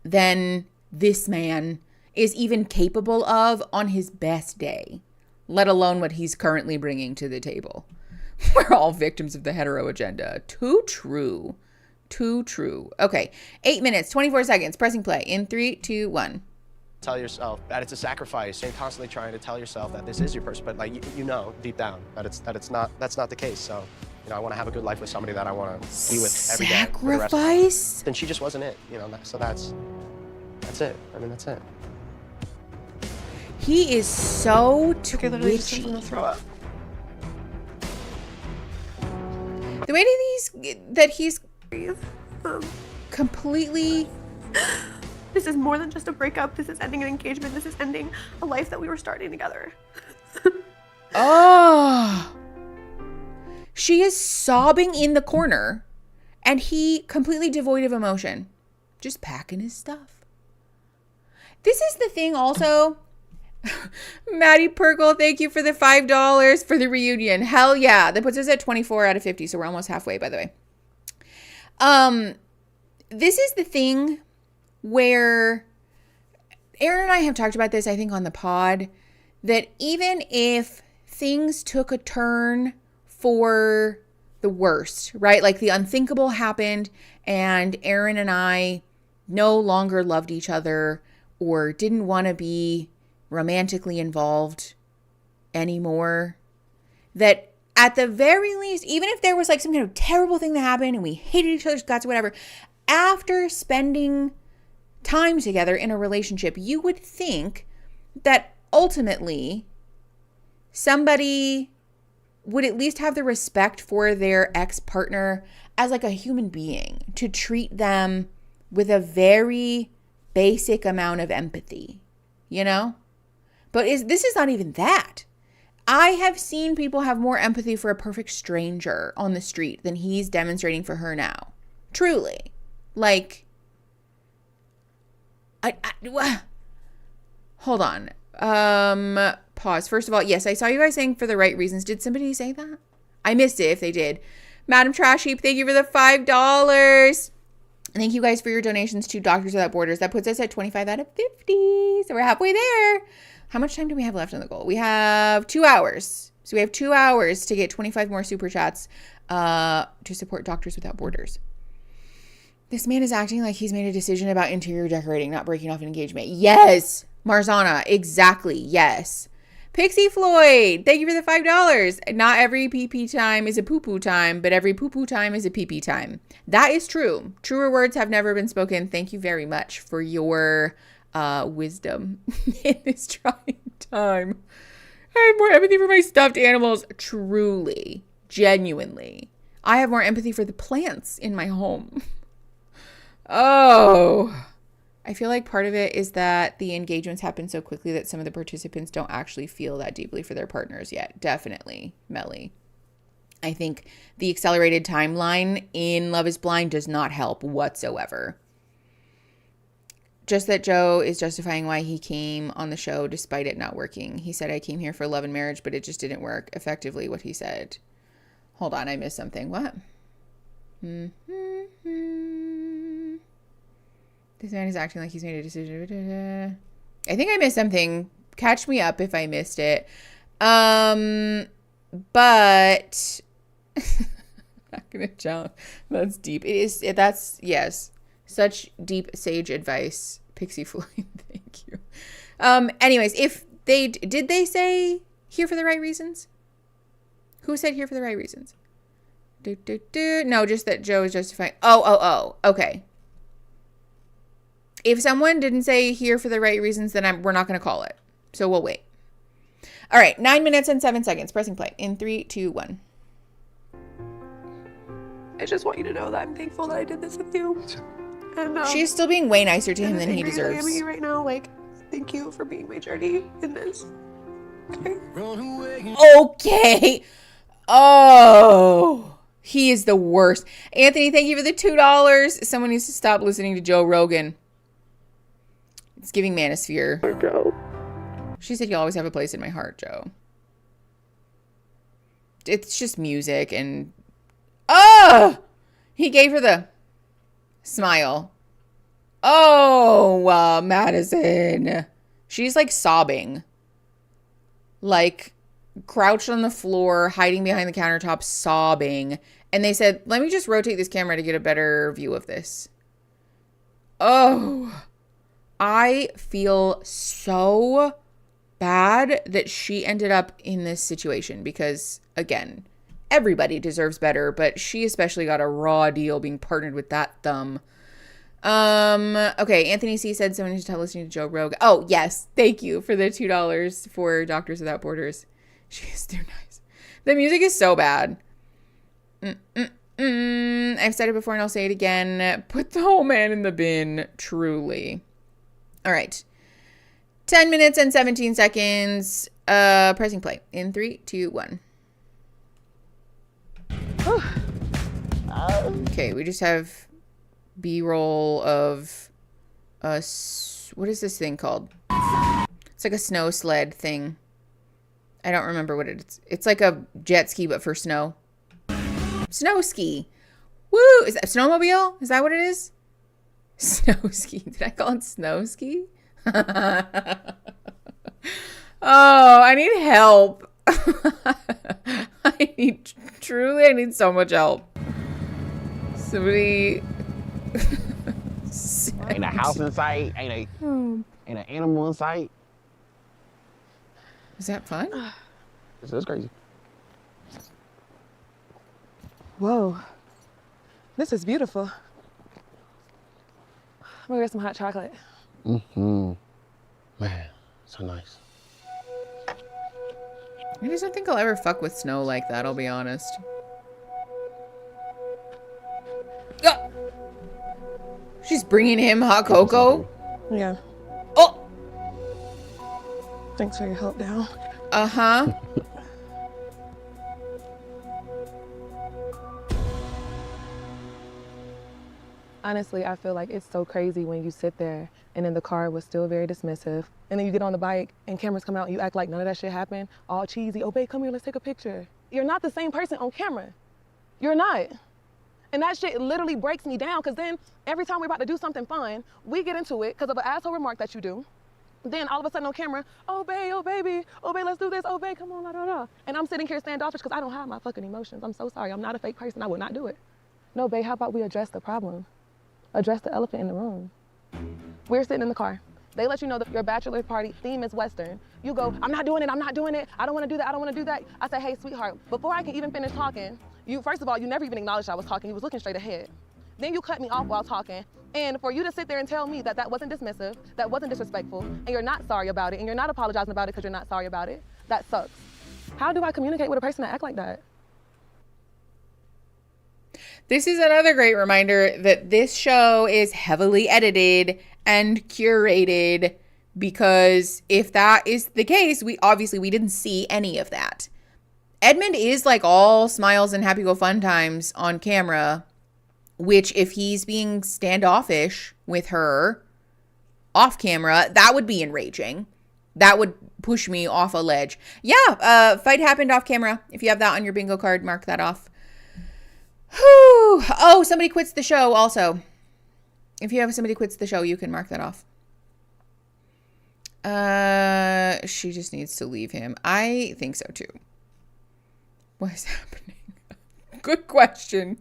A: than this man is even capable of on his best day, let alone what he's currently bringing to the table. We're all victims of the hetero agenda. Too true. Too true. Okay. 8 minutes, 24 seconds, pressing play in 3, 2, 1.
B: Tell yourself that it's a sacrifice and constantly trying to tell yourself that this is your person, but like you know deep down that that's not the case. So, you know, I want to have a good life with somebody that I want to be with every day. For the rest of my life.
A: Sacrifice?
B: Then she just wasn't it, you know. So that's it. I mean, that's it.
A: He is so
F: Okay, literally just
A: twitchy.
F: gonna throw up.
A: The way that he's completely...
F: This is more than just a breakup. This is ending an engagement. This is ending a life that we were starting together.
A: Oh. She is sobbing in the corner and he completely devoid of emotion. Just packing his stuff. This is the thing also. Maddie Perkle, thank you for the $5 for the reunion. Hell yeah. That puts us at 24 out of 50. So we're almost halfway, by the way. This is the thing where Aaron and I have talked about this, I think, on the pod, that even if things took a turn for the worst, right? Like the unthinkable happened and Aaron and I no longer loved each other or didn't want to be romantically involved anymore, that at the very least, even if there was like some kind of terrible thing that happened and we hated each other's guts or whatever, after spending time together in a relationship, you would think that ultimately somebody would at least have the respect for their ex-partner as like a human being, to treat them with a very basic amount of empathy, you know? But this is not even that. I have seen people have more empathy for a perfect stranger on the street than he's demonstrating for her now. Truly. Like, hold on. Pause. First of all, yes, I saw you guys saying for the right reasons. Did somebody say that? I missed it if they did. Madam Trash Heap, thank you for the $5. And thank you guys for your donations to Doctors Without Borders. That puts us at 25 out of 50. So we're halfway there. How much time do we have left on the goal? We have 2 hours. So we have 2 hours to get 25 more super chats to support Doctors Without Borders. This man is acting like he's made a decision about interior decorating, not breaking off an engagement. Yes, Marzana, exactly, yes. Pixie Floyd, thank you for the $5. Not every pee-pee time is a poo-poo time, but every poo-poo time is a pee-pee time. That is true. Truer words have never been spoken. Thank you very much for your wisdom in this trying time. I have more empathy for my stuffed animals. Truly, genuinely. I have more empathy for the plants in my home. Oh, I feel like part of it is that the engagements happen so quickly that some of the participants don't actually feel that deeply for their partners yet. Definitely, Melly. I think the accelerated timeline in Love is Blind does not help whatsoever. Just that Joe is justifying why he came on the show despite it not working. He said, I came here for love and marriage, but it just didn't work. Effectively what he said. Hold on, I missed something. What? This man is acting like he's made a decision. I think I missed something. Catch me up if I missed it. But not gonna jump. That's deep. It is. That's yes. Such deep sage advice, Pixie Floyd. Thank you. Anyways, if they did they say here for the right reasons? Who said here for the right reasons? No, just that Joe is justifying. Oh. Okay. If someone didn't say here for the right reasons, then we're not going to call it. So we'll wait. All right. 9 minutes and 7 seconds. Pressing play in 3, 2, 1.
F: I just want you to know that I'm thankful that I did this with you. And
A: she's still being way nicer to him than he deserves.
F: I am at you right now. Like, thank you for being my journey in this. Okay.
A: Okay. Oh, he is the worst. Anthony, thank you for the $2. Someone needs to stop listening to Joe Rogan. It's giving manosphere.
F: Joe.
A: She said you'll always have a place in my heart, Joe. It's just music and... Oh! He gave her the smile. Oh, Madison. She's like sobbing. Like crouched on the floor, hiding behind the countertop, sobbing. And they said, let me just rotate this camera to get a better view of this. Oh, I feel so bad that she ended up in this situation because, again, everybody deserves better, but she especially got a raw deal being partnered with that thumb. Okay, Anthony C said someone needs to stop listening to Joe Rogan. Oh, yes, thank you for the $2 for Doctors Without Borders. She is too nice. The music is so bad. I've said it before and I'll say it again. Put the whole man in the bin, truly. All right. 10 minutes and 17 seconds. Pressing play in 3, 2, 1. Okay, we just have B-roll of what is this thing called? It's like a snow sled thing. I don't remember what it is. It's like a jet ski, but for snow. Snow ski. Woo! Is that snowmobile? Is that what it is? Snow ski. Did I call it snow ski? Oh, I need help. I need so much help. Somebody.
G: Ain't a house in sight. Ain't an animal in sight.
A: Is that fun?
G: This is crazy.
E: Whoa. This is beautiful. I'm gonna get some hot chocolate.
G: Mm-hmm. Man, so nice.
A: I just don't think I'll ever fuck with snow like that, I'll be honest. Ah! She's bringing him hot cocoa?
E: Yeah.
A: Oh!
E: Thanks for your help, Dal.
A: Uh-huh.
E: Honestly, I feel like it's so crazy when you sit there and in the car was still very dismissive. And then you get on the bike and cameras come out and you act like none of that shit happened. All cheesy. Oh, babe, come here, let's take a picture. You're not the same person on camera. You're not. And that shit literally breaks me down because then every time we're about to do something fun, we get into it because of an asshole remark that you do. Then all of a sudden on camera, oh, babe, oh, baby, oh, babe, let's do this. Oh, babe, come on, la, la, la. And I'm sitting here standoffish because I don't have my fucking emotions. I'm so sorry. I'm not a fake person. I would not do it. No, babe, how about we address the problem? Address the elephant in the room. We're sitting in the car. They let you know that your bachelor party theme is Western. You go, I'm not doing it, I'm not doing it. I don't want to do that, I don't want to do that. I say, hey, sweetheart, before I can even finish talking, first of all, you never even acknowledged I was talking. You was looking straight ahead. Then you cut me off while talking. And for you to sit there and tell me that that wasn't dismissive, that wasn't disrespectful, and you're not sorry about it, and you're not apologizing about it because you're not sorry about it, that sucks. How do I communicate with a person that act like that?
A: This is another great reminder that this show is heavily edited and curated, because if that is the case, we didn't see any of that. Edmund is like all smiles and happy go fun times on camera, which if he's being standoffish with her off camera, that would be enraging. That would push me off a ledge. Yeah, fight happened off camera. If you have that on your bingo card, mark that off. Whew. Oh, somebody quits the show also. If you have somebody quits the show, you can mark that off. She just needs to leave him. I think so too. What is happening? Good question.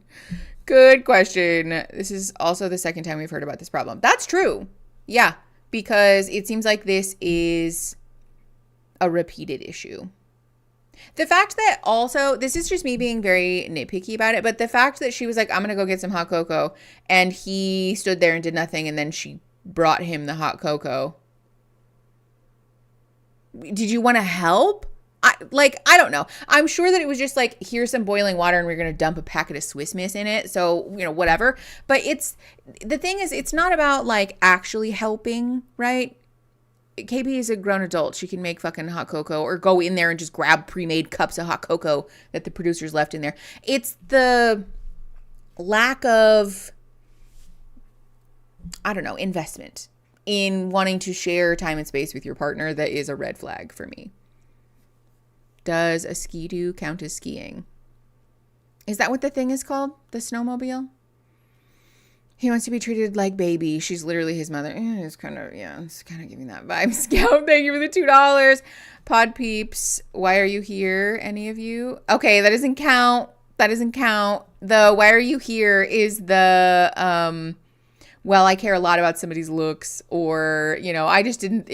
A: Good question. This is also the second time we've heard about this problem. That's true. Yeah, because it seems like this is a repeated issue. The fact that also, this is just me being very nitpicky about it, but the fact that she was like, I'm going to go get some hot cocoa, and he stood there and did nothing, and then she brought him the hot cocoa. Did you want to help? I don't know. I'm sure that it was just like, here's some boiling water and we're going to dump a packet of Swiss Miss in it. So, whatever. But the thing is, it's not about like actually helping, right? KB is a grown adult. She can make fucking hot cocoa or go in there and just grab pre-made cups of hot cocoa that the producers left in there. It's the lack of, I don't know, investment in wanting to share time and space with your partner that is a red flag for me. Does a ski-doo count as skiing? Is that what the thing is called? The snowmobile? He wants to be treated like baby. She's literally his mother. It's kind of giving that vibe. Scout, thank you for the $2. Pod peeps, why are you here? Any of you? Okay, that doesn't count. The why are you here is the, well, I care a lot about somebody's looks, or, I just didn't,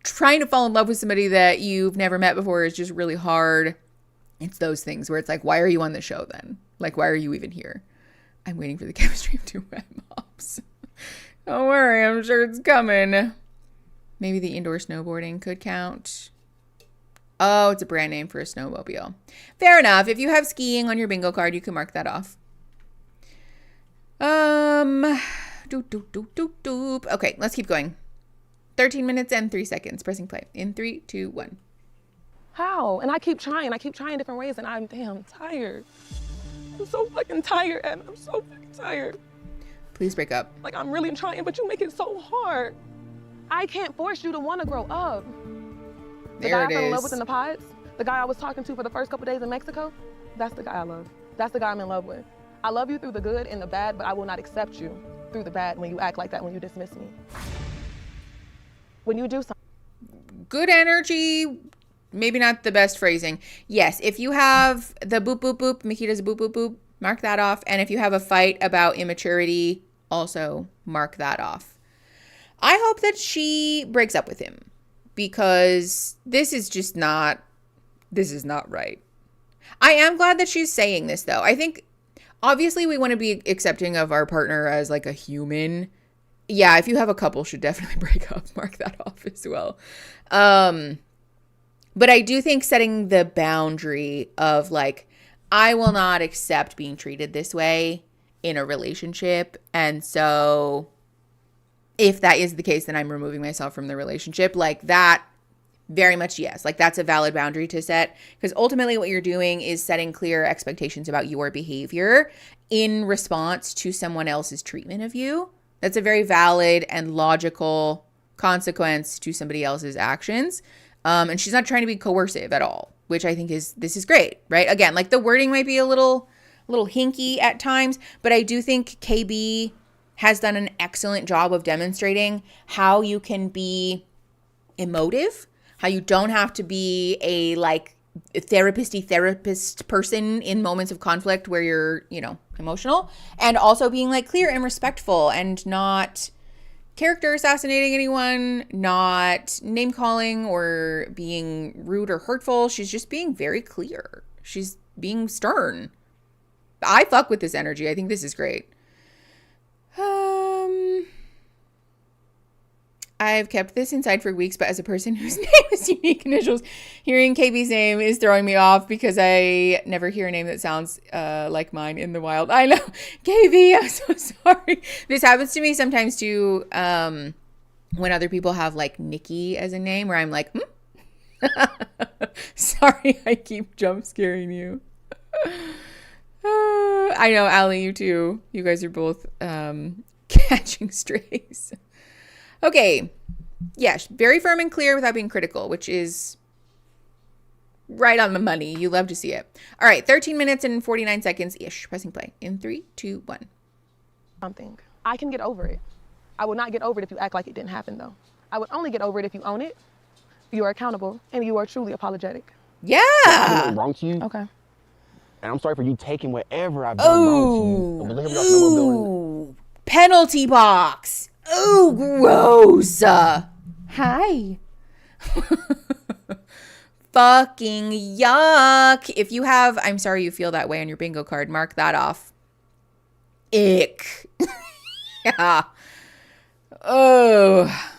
A: trying to fall in love with somebody that you've never met before is just really hard. It's those things where it's like, why are you on the show then? Like, why are you even here? I'm waiting for the chemistry of two wet mops. Don't worry, I'm sure it's coming. Maybe the indoor snowboarding could count. Oh, it's a brand name for a snowmobile. Fair enough. If you have skiing on your bingo card, you can mark that off. Okay, let's keep going. 13 minutes and 3 seconds. Pressing play. In 3, 2, 1.
E: How? And I keep trying different ways, and I'm damn tired. I'm so fucking tired, and I'm so fucking tired.
A: Please break up.
E: Like, I'm really trying, but you make it so hard. I can't force you to want to grow up. The guy I fell in love with in the pods, the guy I was talking to for the first couple days in Mexico, that's the guy I love. That's the guy I'm in love with. I love you through the good and the bad, but I will not accept you through the bad when you act like that, when you dismiss me. When you do something.
A: Good energy, maybe not the best phrasing. Yes, if you have the boop, boop, boop, Mickey does a boop, boop, boop, mark that off. And if you have a fight about immaturity, also mark that off. I hope that she breaks up with him, because this is not right. I am glad that she's saying this, though. I think, obviously, we want to be accepting of our partner as like a human. Yeah, if you have a couple, should definitely break up. Mark that off as well. But I do think setting the boundary of like, I will not accept being treated this way in a relationship. And so if that is the case, then I'm removing myself from the relationship. Like, that Very much yes. Like that's a valid boundary to set, because ultimately what you're doing is setting clear expectations about your behavior in response to someone else's treatment of you. That's a very valid and logical consequence to somebody else's actions. And she's not trying to be coercive at all, which I think this is great, right? Again, like the wording might be a little hinky at times, but I do think KB has done an excellent job of demonstrating how you can be emotive, how you don't have to be a like therapist person in moments of conflict where you're, emotional, and also being like clear and respectful and not character assassinating anyone, not name calling or being rude or hurtful. She's just being very clear. She's being stern. I fuck with this energy. I think this is great. I've kept this inside for weeks, but as a person whose name is unique initials, hearing KB's name is throwing me off because I never hear a name that sounds like mine in the wild. I know. KB, I'm so sorry. This happens to me sometimes too, when other people have like Nikki as a name, where I'm like, sorry, I keep jump scaring you. I know, Allie, you too. You guys are both catching strays. Okay. Yes, very firm and clear without being critical, which is right on the money. You love to see it. All right, 13 minutes and 49 seconds-ish. Pressing play in 3, 2, 1.
E: Something. I can get over it. I will not get over it if you act like it didn't happen, though. I would only get over it if you own it, you are accountable, and you are truly apologetic.
A: Yeah.
G: I did wrong to you.
E: Okay.
G: And I'm sorry for you taking whatever I've done wrong to you. But look at what y'all doing.
A: Penalty box. Oh, gross. Hi. Fucking yuck. If you have, I'm sorry you feel that way on your bingo card, mark that off. Ick. Yeah. Oh.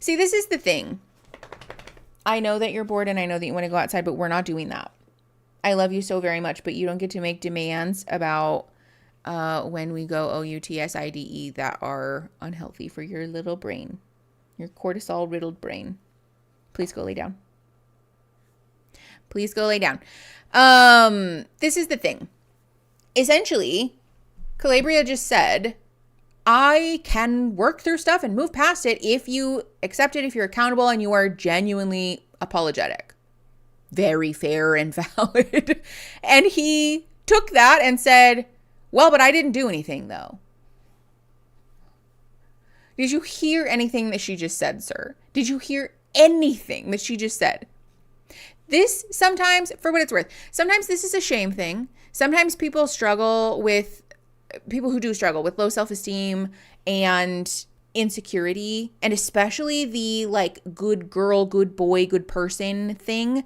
A: See, this is the thing. I know that you're bored and I know that you want to go outside, but we're not doing that. I love you so very much, but you don't get to make demands about when we go OUTSIDE that are unhealthy for your little brain, your cortisol-riddled brain. Please go lay down. Please go lay down. This is the thing. Essentially, Calabria just said, I can work through stuff and move past it if you accept it, if you're accountable and you are genuinely apologetic. Very fair and valid. And he took that and said, well, but I didn't do anything, though. Did you hear anything that she just said, sir? Did you hear anything that she just said? This sometimes, for what it's worth, sometimes this is a shame thing. Sometimes people who do struggle with low self-esteem and insecurity, and especially the like good girl, good boy, good person thing,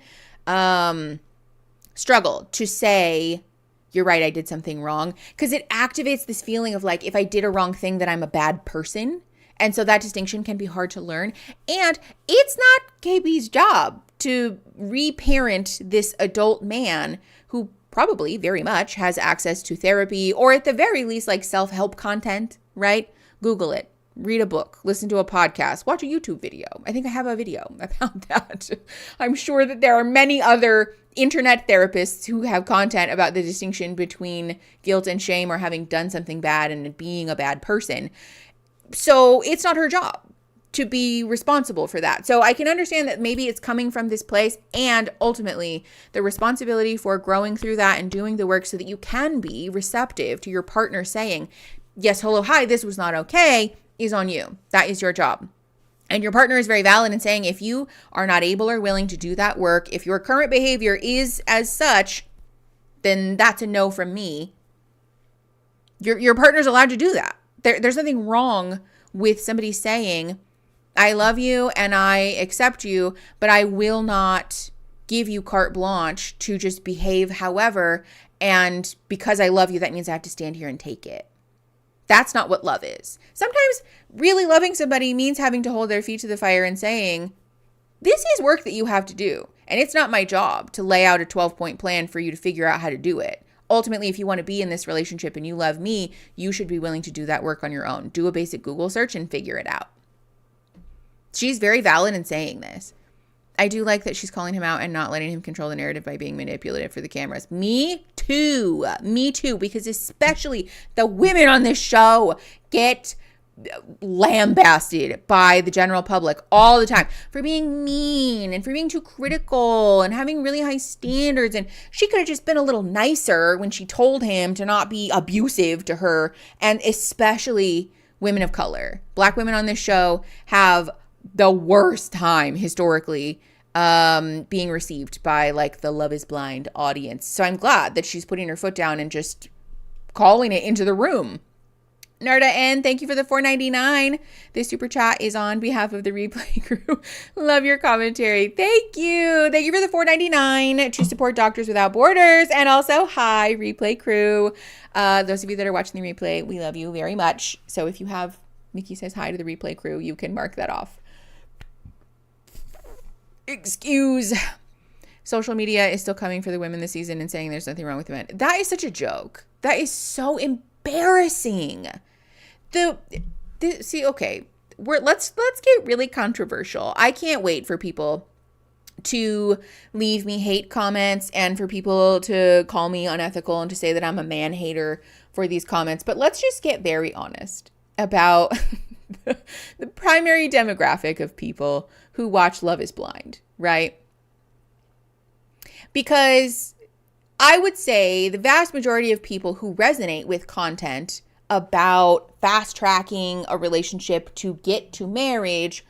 A: struggle to say, you're right, I did something wrong, because it activates this feeling of like, if I did a wrong thing, that I'm a bad person. And so that distinction can be hard to learn. And it's not KB's job to reparent this adult man who probably very much has access to therapy, or at the very least, like self-help content, right? Google it, read a book, listen to a podcast, watch a YouTube video. I think I have a video about that. I'm sure that there are many other internet therapists who have content about the distinction between guilt and shame, or having done something bad and being a bad person. So it's not her job to be responsible for that. So I can understand that maybe it's coming from this place, and ultimately the responsibility for growing through that and doing the work so that you can be receptive to your partner saying, yes, hello, hi, this was not okay, is on you. That is your job. And your partner is very valid in saying, if you are not able or willing to do that work, if your current behavior is as such, then that's a no from me. Your partner's allowed to do that. There's nothing wrong with somebody saying, I love you and I accept you, but I will not give you carte blanche to just behave however, and because I love you, that means I have to stand here and take it. That's not what love is. Sometimes really loving somebody means having to hold their feet to the fire and saying, this is work that you have to do, and it's not my job to lay out a 12-point plan for you to figure out how to do it. Ultimately, if you want to be in this relationship and you love me, you should be willing to do that work on your own. Do a basic Google search and figure it out. She's very valid in saying this. I do like that she's calling him out and not letting him control the narrative by being manipulative for the cameras. Me too. Me too. Because especially the women on this show get lambasted by the general public all the time for being mean and for being too critical and having really high standards. And she could have just been a little nicer when she told him to not be abusive to her. And especially women of color. Black women on this show have the worst time historically being received by like the Love is Blind audience. So I'm glad that she's putting her foot down and just calling it into the room. Narda N, thank you for the $4.99. This super chat is on behalf of the replay crew. Love your commentary. Thank you. Thank you for the $4.99 to support Doctors Without Borders. And also, hi, replay crew. Those of you that are watching the replay, we love you very much. So if you have Mickey says hi to the replay crew, you can mark that off. Excuse. Social media is still coming for the women this season and saying there's nothing wrong with the men. That is such a joke. That is so embarrassing. See, okay, let's get really controversial. I can't wait for people to leave me hate comments and for people to call me unethical and to say that I'm a man hater for these comments. But let's just get very honest about the primary demographic of people who watch Love is Blind, right? Because I would say the vast majority of people who resonate with content about fast tracking a relationship to get to marriage,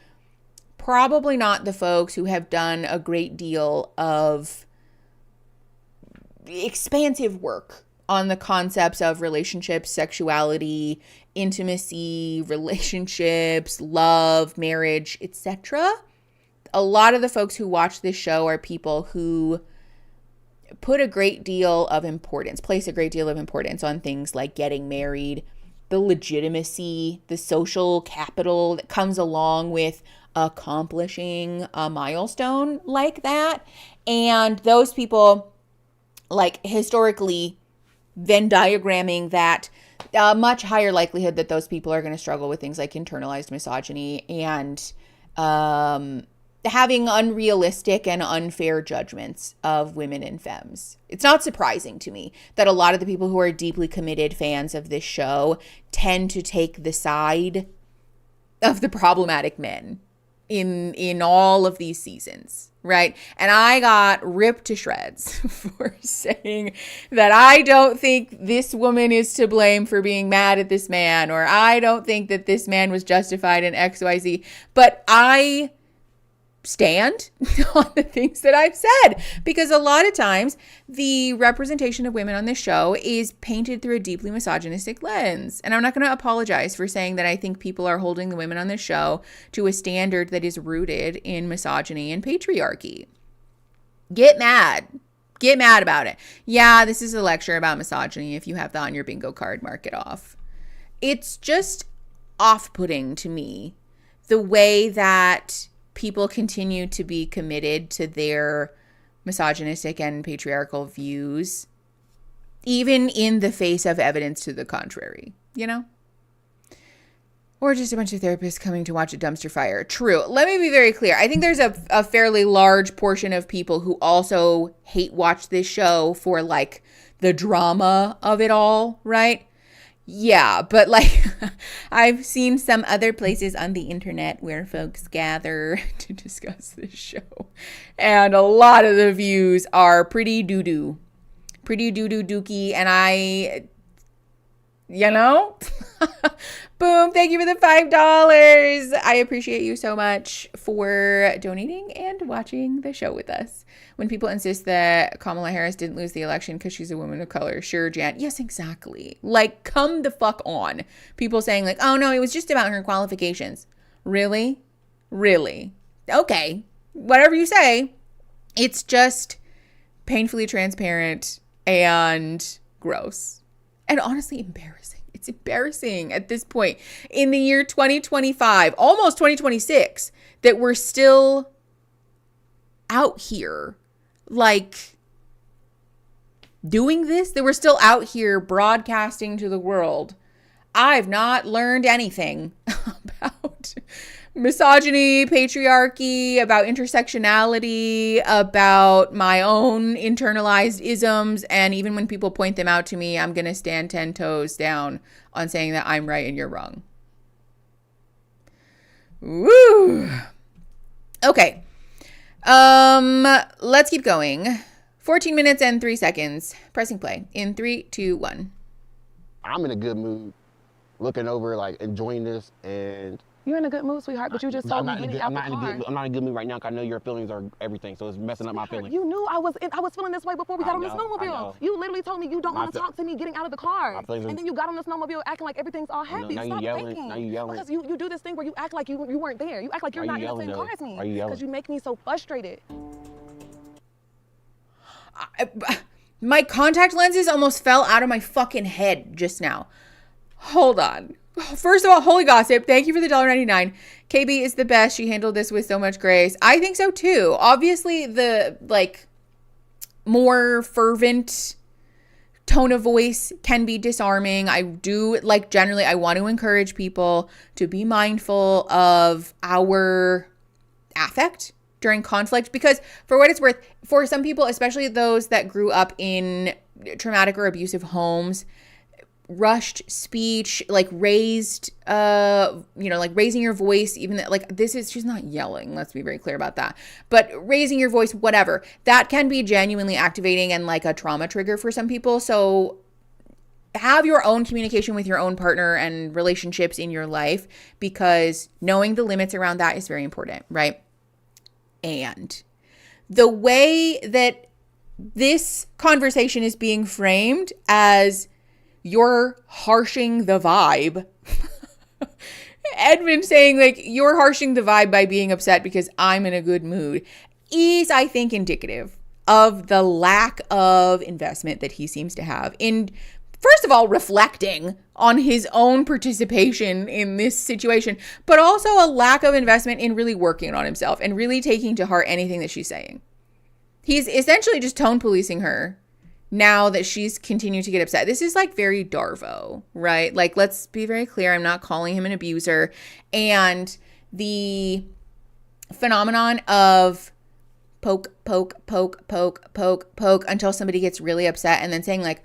A: probably not the folks who have done a great deal of expansive work on the concepts of relationships, sexuality, intimacy, relationships, love, marriage, etc. A lot of the folks who watch this show are people who place a great deal of importance on things like getting married, the legitimacy, the social capital that comes along with accomplishing a milestone like that. And those people, like historically, Venn diagramming that, much higher likelihood that those people are going to struggle with things like internalized misogyny and having unrealistic and unfair judgments of women and femmes. It's not surprising to me that a lot of the people who are deeply committed fans of this show tend to take the side of the problematic men in all of these seasons, right? And I got ripped to shreds for saying that I don't think this woman is to blame for being mad at this man, or I don't think that this man was justified in XYZ. But I stand on the things that I've said, because a lot of times the representation of women on this show is painted through a deeply misogynistic lens. And I'm not going to apologize for saying that I think people are holding the women on this show to a standard that is rooted in misogyny and patriarchy. Get mad about it. Yeah, this is a lecture about misogyny. If you have that on your bingo card, mark it off. It's just off-putting to me the way that people continue to be committed to their misogynistic and patriarchal views, even in the face of evidence to the contrary, you know? Or just a bunch of therapists coming to watch a dumpster fire. True. Let me be very clear. I think there's a fairly large portion of people who also hate watch this show for like the drama of it all, right? Yeah, but like I've seen some other places on the internet where folks gather to discuss this show, and a lot of the views are pretty doo-doo dookie, and I, you know, boom, thank you for the $5. I appreciate you so much for donating and watching the show with us. When people insist that Kamala Harris didn't lose the election because she's a woman of color, sure, Jan. Yes, exactly. Like, come the fuck on. People saying like, oh no, it was just about her qualifications. Really? Really? Okay. Whatever you say. It's just painfully transparent and gross. And honestly embarrassing. It's embarrassing at this point in the year 2025, almost 2026, that we're still out here like doing this, that we're still out here broadcasting to the world. I've not learned anything about misogyny, patriarchy, about intersectionality, about my own internalized isms. And even when people point them out to me, I'm going to stand 10 toes down on saying that I'm right and you're wrong. Woo. Okay. Let's keep going. 14 minutes and 3 seconds. Pressing play in 3, 2, 1.
G: I'm in a good mood, looking over, like, enjoying this, and
E: You're in a good mood, sweetheart, but you just told me
G: I'm
E: getting out the
G: not
E: car.
G: I'm not in a good mood right now because I know your feelings are everything, so it's messing up my feelings.
E: You knew I was feeling this way before we got on this
G: I know.
E: snowmobile. You literally told me you don't want to talk to me getting out of the car.
G: My feelings are-
E: And then you got on the snowmobile acting like everything's all happy.
G: now you
E: Stop
G: yelling.
E: thinking.
G: Now you yelling.
E: Because you do this thing where you act like you weren't there. You act like you're
G: Why
E: not
G: you
E: in the same
G: yelling,
E: car as me.
G: though? Why you yelling?
E: Because you make me so frustrated.
A: My contact lenses almost fell out of my fucking head just now. Hold on. First of all, holy gossip, thank you for the $1.99. KB is the best. She handled this with so much grace. I think so too. Obviously, the like more fervent tone of voice can be disarming. I do like generally I want to encourage people to be mindful of our affect during conflict, because for what it's worth, for some people, especially those that grew up in traumatic or abusive homes, rushed speech, like raised, like raising your voice, even that, like this is, she's not yelling, let's be very clear about that, but raising your voice, whatever, that can be genuinely activating and like a trauma trigger for some people. So have your own communication with your own partner and relationships in your life, because knowing the limits around that is very important, right? And the way that this conversation is being framed as you're harshing the vibe. Edmund saying like you're harshing the vibe by being upset because I'm in a good mood is, I think, indicative of the lack of investment that he seems to have in, first of all, reflecting on his own participation in this situation, but also a lack of investment in really working on himself and really taking to heart anything that she's saying. He's essentially just tone policing her now that she's continued to get upset. This is like very Darvo, right? Like, let's be very clear. I'm not calling him an abuser. And the phenomenon of poke until somebody gets really upset and then saying like,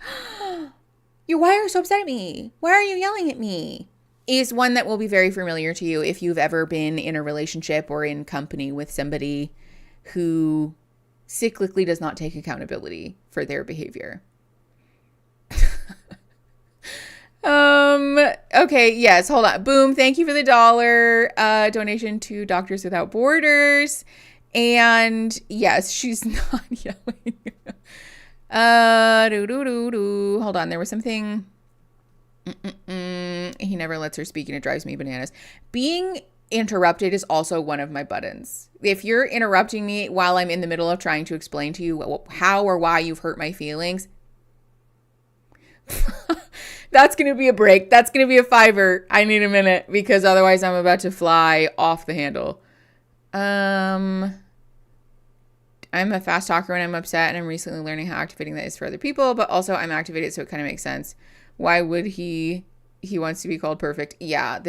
A: why are you so upset at me? Why are you yelling at me? Is one that will be very familiar to you if you've ever been in a relationship or in company with somebody who cyclically does not take accountability for their behavior. Okay, yes, hold on. Boom, thank you for the $1 donation to Doctors Without Borders. And yes, she's not yelling. Hold on, there was something. He never lets her speak and it drives me bananas. Being interrupted is also one of my buttons. If you're interrupting me while I'm in the middle of trying to explain to you how or why you've hurt my feelings, that's going to be a break. That's going to be a $5. I need a minute because otherwise I'm about to fly off the handle. I'm a fast talker when I'm upset, and I'm recently learning how activating that is for other people, but also I'm activated, so it kind of makes sense. Why would he wants to be called perfect? Yeah.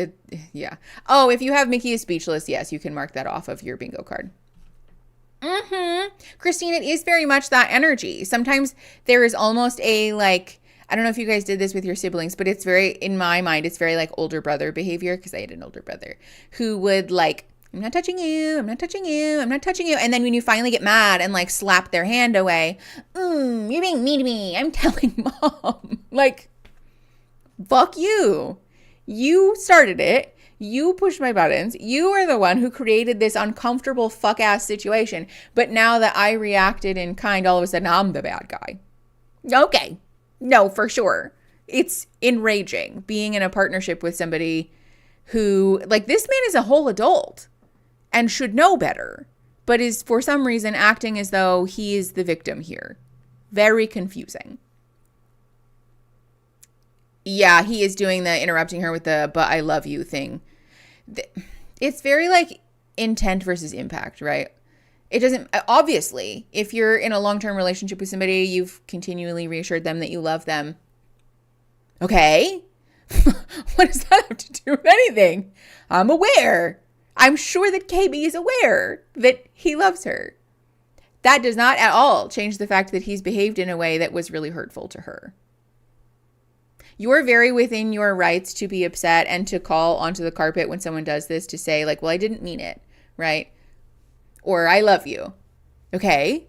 A: Oh, if you have Mickey is speechless, yes, you can mark that off of your bingo card. Christine, it is very much that energy. Sometimes there is almost a like, I don't know if you guys did this with your siblings, but it's very, in my mind, it's very like older brother behavior, because I had an older brother who would like, I'm not touching you, I'm not touching you, I'm not touching you. And then when you finally get mad and like slap their hand away, you're being mean to me, I'm telling mom. Like, fuck you. You started it. You pushed my buttons. You are the one who created this uncomfortable fuck ass situation. But now that I reacted in kind, all of a sudden I'm the bad guy. Okay. No, for sure. It's enraging being in a partnership with somebody who, like, this man is a whole adult and should know better, but is for some reason acting as though he is the victim here. Very confusing. Yeah, he is doing the interrupting her with the "but I love you" thing. It's very like intent versus impact, right? It doesn't, obviously, if you're in a long-term relationship with somebody, you've continually reassured them that you love them. Okay. What does that have to do with anything? I'm aware. I'm sure that KB is aware that he loves her. That does not at all change the fact that he's behaved in a way that was really hurtful to her. You're very within your rights to be upset and to call onto the carpet when someone does this, to say like, well, I didn't mean it, right? Or I love you. Okay.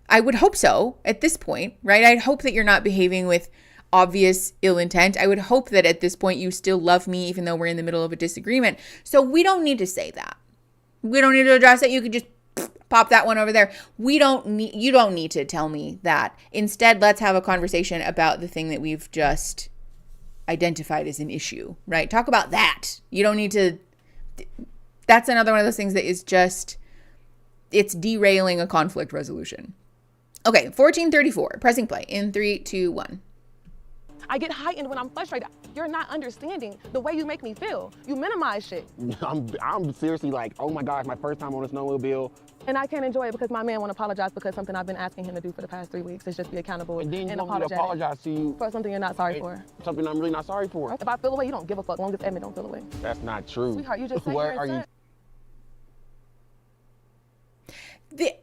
A: I would hope so at this point, right? I'd hope that you're not behaving with obvious ill intent. I would hope that at this point you still love me even though we're in the middle of a disagreement. So we don't need to say that. We don't need to address it. You could just pop that one over there. You don't need to tell me that. Instead, let's have a conversation about the thing that we've just identified as an issue, right? Talk about that. You don't need to. That's another one of those things that is just, it's derailing a conflict resolution. Okay, 1434, pressing play in 3, 2, 1.
E: I get heightened when I'm frustrated. You're not understanding the way you make me feel. You minimize shit.
G: I'm seriously like, oh my gosh, my first time on a snowmobile.
E: And I can't enjoy it because my man won't apologize because something I've been asking him to do for the past 3 weeks is just be accountable
G: And then you want me to
E: apologetic
G: apologize to you
E: for something you're not sorry for.
G: Something I'm really not sorry for.
E: If I feel away, you don't give a fuck. Long as Edmund don't feel away.
G: That's not true.
E: Sweetheart, you just sat
G: Where
E: here
G: are
E: and
G: you?
E: said.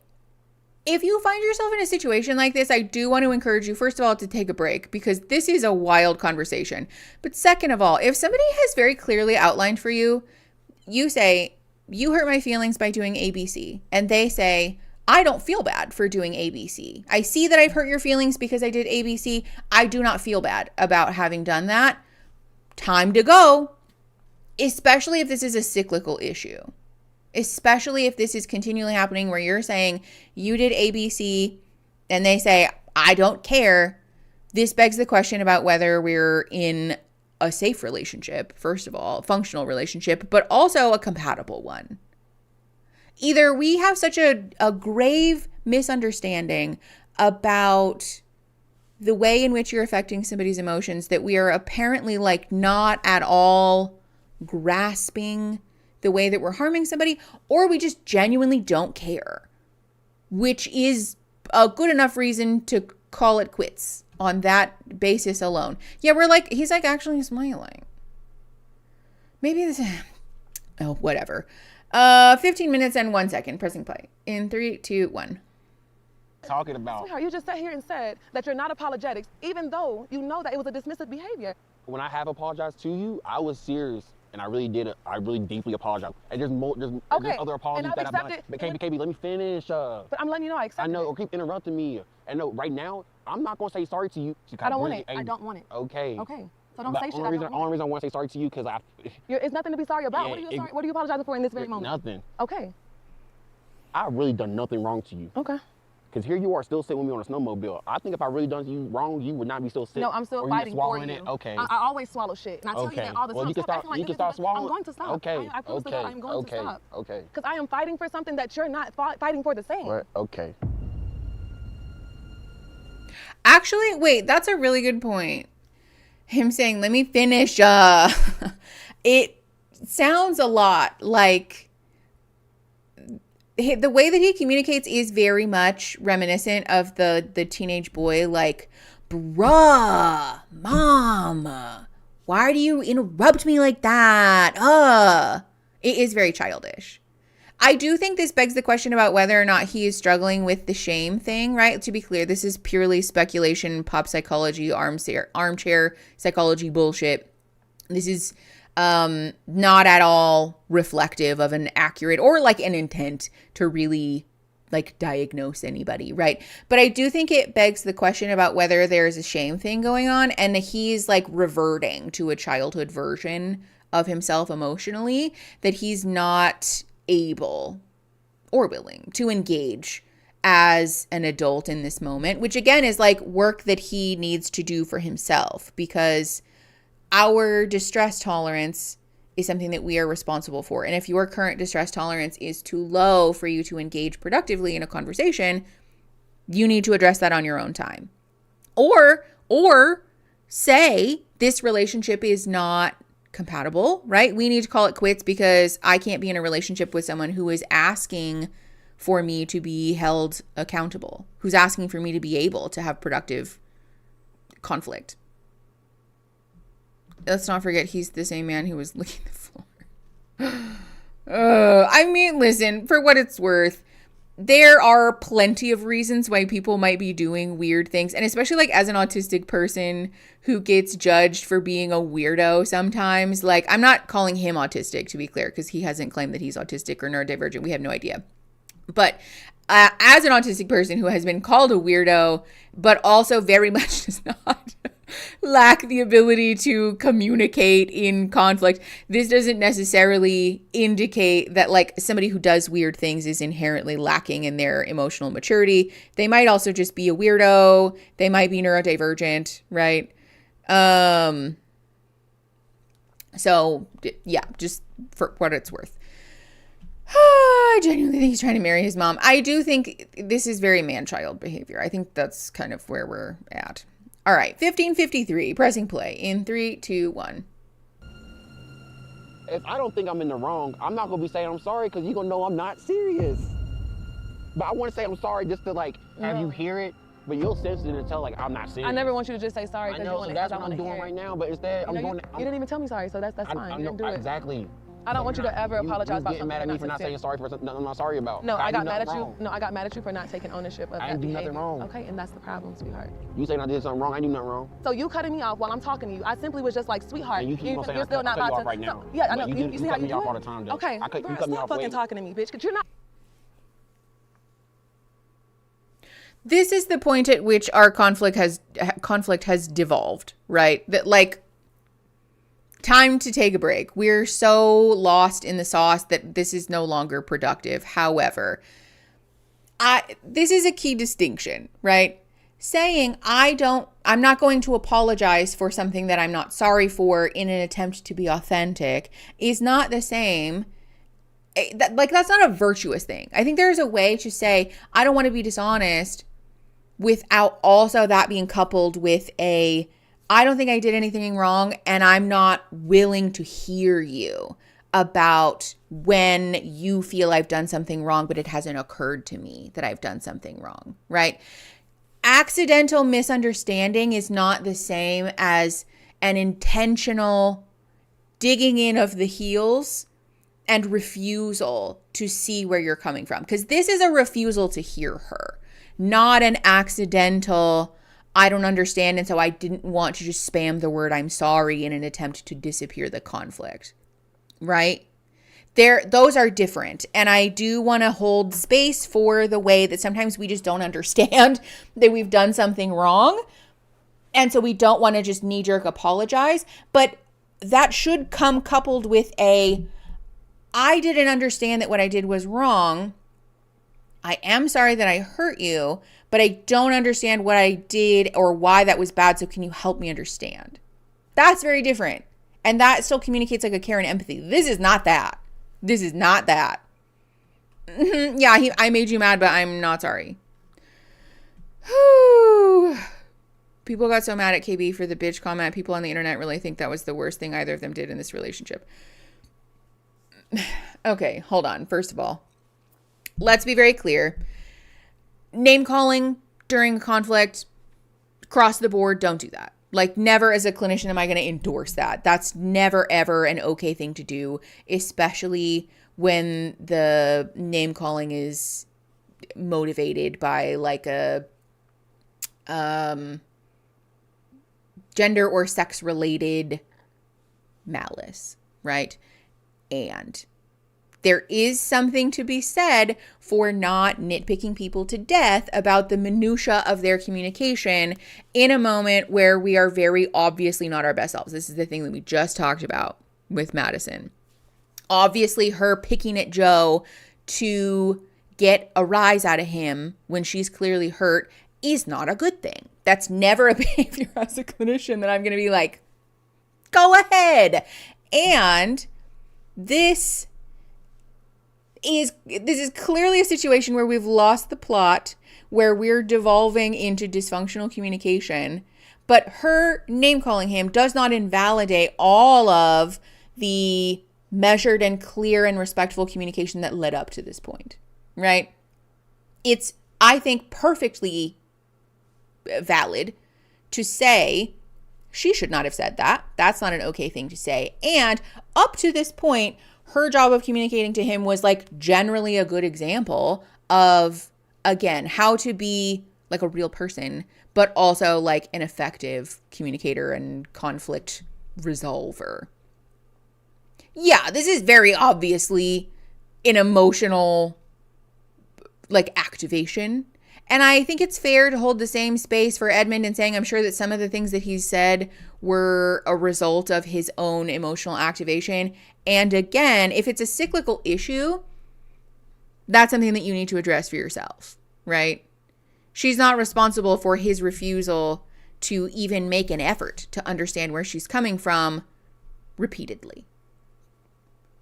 A: If you find yourself in a situation like this, I do want to encourage you, first of all, to take a break because this is a wild conversation. But second of all, if somebody has very clearly outlined for you, you say, you hurt my feelings by doing ABC. And they say, I don't feel bad for doing ABC. I see that I've hurt your feelings because I did ABC. I do not feel bad about having done that. Time to go. Especially if this is a cyclical issue. Especially if this is continually happening where you're saying you did ABC and they say, I don't care. This begs the question about whether we're in a safe relationship, first of all, functional relationship, but also a compatible one. Either we have such a grave misunderstanding about the way in which you're affecting somebody's emotions that we are apparently like not at all grasping the way that we're harming somebody, or we just genuinely don't care, which is a good enough reason to call it quits on that basis alone. Yeah, he's like actually smiling. Maybe this, oh, whatever. 15 minutes and 1 second, pressing play in 3, 2, 1.
G: Talking about.
E: Sweetheart, you just sat here and said that you're not apologetic, even though you know that it was a dismissive behavior.
G: When I have apologized to you, I was serious. And I really did. I really deeply apologize. And there's other apologies that I've done. But KB, let me finish.
E: But I'm letting you know I accept it.
G: I know. Keep interrupting me. And no, right now, I'm not gonna say sorry to you.
E: I don't want it. I don't want it.
G: Okay.
E: Okay. So don't say shit.
G: The only reason I want to say sorry to you because
E: it's nothing to be sorry about.
G: Yeah,
E: what are you apologizing for in this very moment?
G: Nothing.
E: Okay.
G: I've really done nothing wrong to you.
E: Okay.
G: Because here you are still sitting with me on a snowmobile. I think if I really done you wrong, you would not be still sitting.
E: No, I'm still fighting for you.
G: It. Okay.
E: I always swallow shit. And I tell you that all the time.
G: Well, you can stop swallowing.
E: I'm going to stop.
G: Okay.
E: I promise to God, I'm going to stop.
G: Okay.
E: Because I am fighting for something that you're not fighting for the same.
G: Right. Okay.
A: Actually, wait, that's a really good point. Him saying, let me finish. It sounds a lot like the way that he communicates is very much reminiscent of the teenage boy, like, bruh, mom, why do you interrupt me like that? It is very childish. I do think this begs the question about whether or not he is struggling with the shame thing, right? To be clear, this is purely speculation, pop psychology, armchair psychology bullshit. This is not at all reflective of an accurate or like an intent to really like diagnose anybody, right? But I do think it begs the question about whether there's a shame thing going on and he's like reverting to a childhood version of himself emotionally that he's not able or willing to engage as an adult in this moment, which again is like work that he needs to do for himself because our distress tolerance is something that we are responsible for. And if your current distress tolerance is too low for you to engage productively in a conversation, you need to address that on your own time. Or say this relationship is not compatible, right? We need to call it quits because I can't be in a relationship with someone who is asking for me to be held accountable, who's asking for me to be able to have productive conflict. Let's not forget he's the same man who was licking the floor. I mean, listen, for what it's worth, there are plenty of reasons why people might be doing weird things. And especially like as an autistic person who gets judged for being a weirdo sometimes, like I'm not calling him autistic, to be clear, because he hasn't claimed that he's autistic or neurodivergent. We have no idea. But as an autistic person who has been called a weirdo, but also very much does not lack the ability to communicate in conflict, this doesn't necessarily indicate that like somebody who does weird things is inherently lacking in their emotional maturity. They might also just be a weirdo. They might be neurodivergent, right? So yeah, just for what it's worth. I genuinely think he's trying to marry his mom. I do think this is very man-child behavior. I think that's kind of where we're at. All right, 1553, pressing play in 3, 2, 1.
G: If I don't think I'm in the wrong, I'm not gonna be saying I'm sorry because you're gonna know I'm not serious. But I want to say I'm sorry just to like have you hear it, but you'll sense it and tell like I'm not serious.
E: I never want you to just say sorry.
G: I know, so that's what I'm doing right now. But instead, I'm going.
E: You didn't even tell me sorry, so that's fine. You didn't do it.
G: Exactly.
E: I don't want you to ever apologize about
G: something.
E: Getting
G: mad at me for not saying sorry for something I'm not sorry about.
E: No, I got mad at you. No, I got mad at you for not taking ownership of that behavior.
G: I didn't do nothing wrong.
E: Okay, and that's the problem, sweetheart.
G: You saying I did something wrong? I didn't do nothing wrong.
E: So you cutting me off while I'm talking to you. I simply was just like, sweetheart,
G: and you keep on saying,
E: you're still not about to.
G: Right now.
E: Yeah, I know. You see how you do
G: it? All the time,
E: okay,
G: you cut me off
E: fucking talking to me, bitch, because you're not.
A: This is the point at which our conflict has devolved, right? That like time to take a break. We're so lost in the sauce that this is no longer productive. However, this is a key distinction, right? Saying I'm not going to apologize for something that I'm not sorry for in an attempt to be authentic is not the same. That's not a virtuous thing. I think there's a way to say, I don't want to be dishonest without also that being coupled with I don't think I did anything wrong, and I'm not willing to hear you about when you feel I've done something wrong, but it hasn't occurred to me that I've done something wrong, right? Accidental misunderstanding is not the same as an intentional digging in of the heels and refusal to see where you're coming from. Because this is a refusal to hear her, not an accidental, I don't understand, and so I didn't want to just spam the word I'm sorry in an attempt to disappear the conflict, right? Those are different. And I do want to hold space for the way that sometimes we just don't understand that we've done something wrong. And so we don't want to just knee-jerk apologize. But that should come coupled with I didn't understand that what I did was wrong. I am sorry that I hurt you, but I don't understand what I did or why that was bad. So can you help me understand? That's very different. And that still communicates like a care and empathy. This is not that. This is not that. Yeah, I made you mad, but I'm not sorry. People got so mad at KB for the bitch comment. People on the internet really think that was the worst thing either of them did in this relationship. Okay, hold on. First of all, let's be very clear. Name calling during a conflict, across the board, don't do that. Like, never as a clinician am I going to endorse that. That's never, ever an okay thing to do, especially when the name calling is motivated by like a gender or sex related malice, right? And there is something to be said for not nitpicking people to death about the minutia of their communication in a moment where we are very obviously not our best selves. This is the thing that we just talked about with Madison. Obviously, her picking at Joe to get a rise out of him when she's clearly hurt is not a good thing. That's never a behavior as a clinician that I'm going to be like, go ahead. And this is clearly a situation where we've lost the plot, where we're devolving into dysfunctional communication, but her name calling him does not invalidate all of the measured and clear and respectful communication that led up to this point, right? It's, I think, perfectly valid to say, She should not have said that. That's not an okay thing to say. And up to this point, her job of communicating to him was like generally a good example of, again, how to be like a real person, but also like an effective communicator and conflict resolver. Yeah, this is very obviously an emotional like activation. And I think it's fair to hold the same space for Edmund and saying I'm sure that some of the things that he said were a result of his own emotional activation. And again, if it's a cyclical issue, that's something that you need to address for yourself, right? She's not responsible for his refusal to even make an effort to understand where she's coming from repeatedly.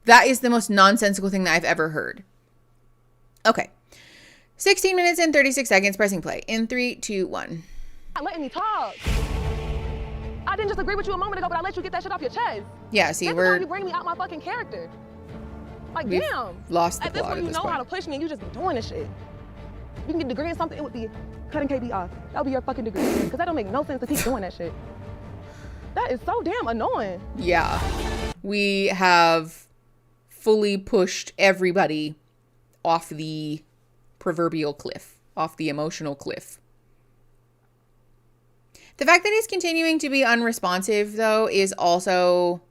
A: That is the most nonsensical thing that I've ever heard. Okay. 16 minutes and 36 seconds, pressing play. In 3, 2, 1.
E: Not letting me talk. I didn't just agree with you a moment ago, but I let you get that shit off your chest.
A: Yeah, see,
E: Every time you bring me out my fucking character. Like,
A: we've
E: damn.
A: lost the
E: At this
A: plot
E: point,
A: at
E: you
A: this
E: know
A: point.
E: how to push me and you just be doing this shit. You can get a degree in something, it would be cutting KB off. That would be your fucking degree. Because that don't make no sense to keep doing that shit. That is so damn annoying.
A: Yeah. We have fully pushed everybody off the proverbial cliff, off the emotional cliff. The fact that he's continuing to be unresponsive, though, is also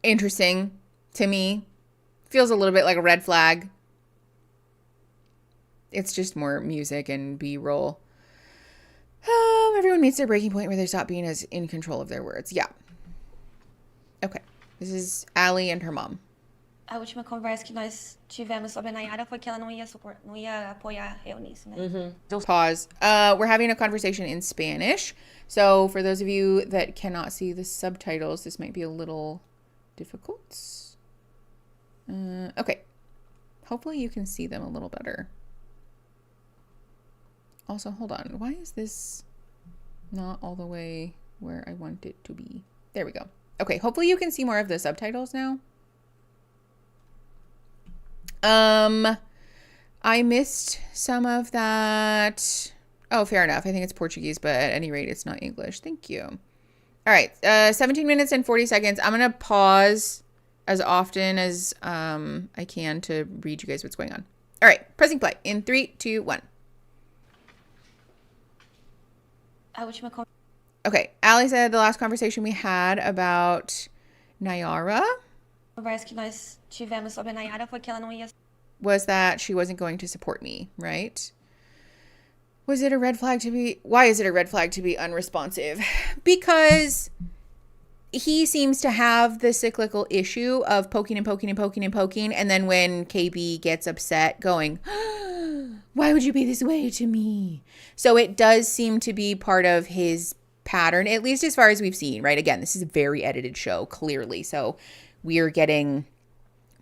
A: interesting to me. Feels a little bit like a red flag. It's just more music and B-roll. Everyone meets their breaking point where they stop being as in control of their words. Yeah. Okay. This is Allie and her mom.
H: A última conversa que nós tivemos sobre a Nayara foi que ela não ia apoiar eu nisso, né?
A: Pause. We're having a conversation in Spanish. So for those of you that cannot see the subtitles, this might be a little difficult. Okay. Hopefully you can see them a little better. Also, hold on. Why is this not all the way where I want it to be? There we go. Okay, hopefully you can see more of the subtitles now. I missed some of that. Oh, fair enough. I think it's Portuguese, but at any rate, it's not English. Thank you. All right, 17 minutes and 40 seconds. I'm going to pause as often as I can to read you guys what's going on. All right, pressing play in 3, 2, 1. Okay, Allie said the last conversation we had about Nayara
H: Conversa que nós tivemos sobre a Nayara foi que ela não ia.
A: was that she wasn't going to support me, right? Was it a red flag to be... Why is it a red flag to be unresponsive? Because he seems to have the cyclical issue of poking and poking and poking and poking. And then when KB gets upset, going, why would you be this way to me? So it does seem to be part of his pattern, at least as far as we've seen, right? Again, this is a very edited show, clearly. So we are getting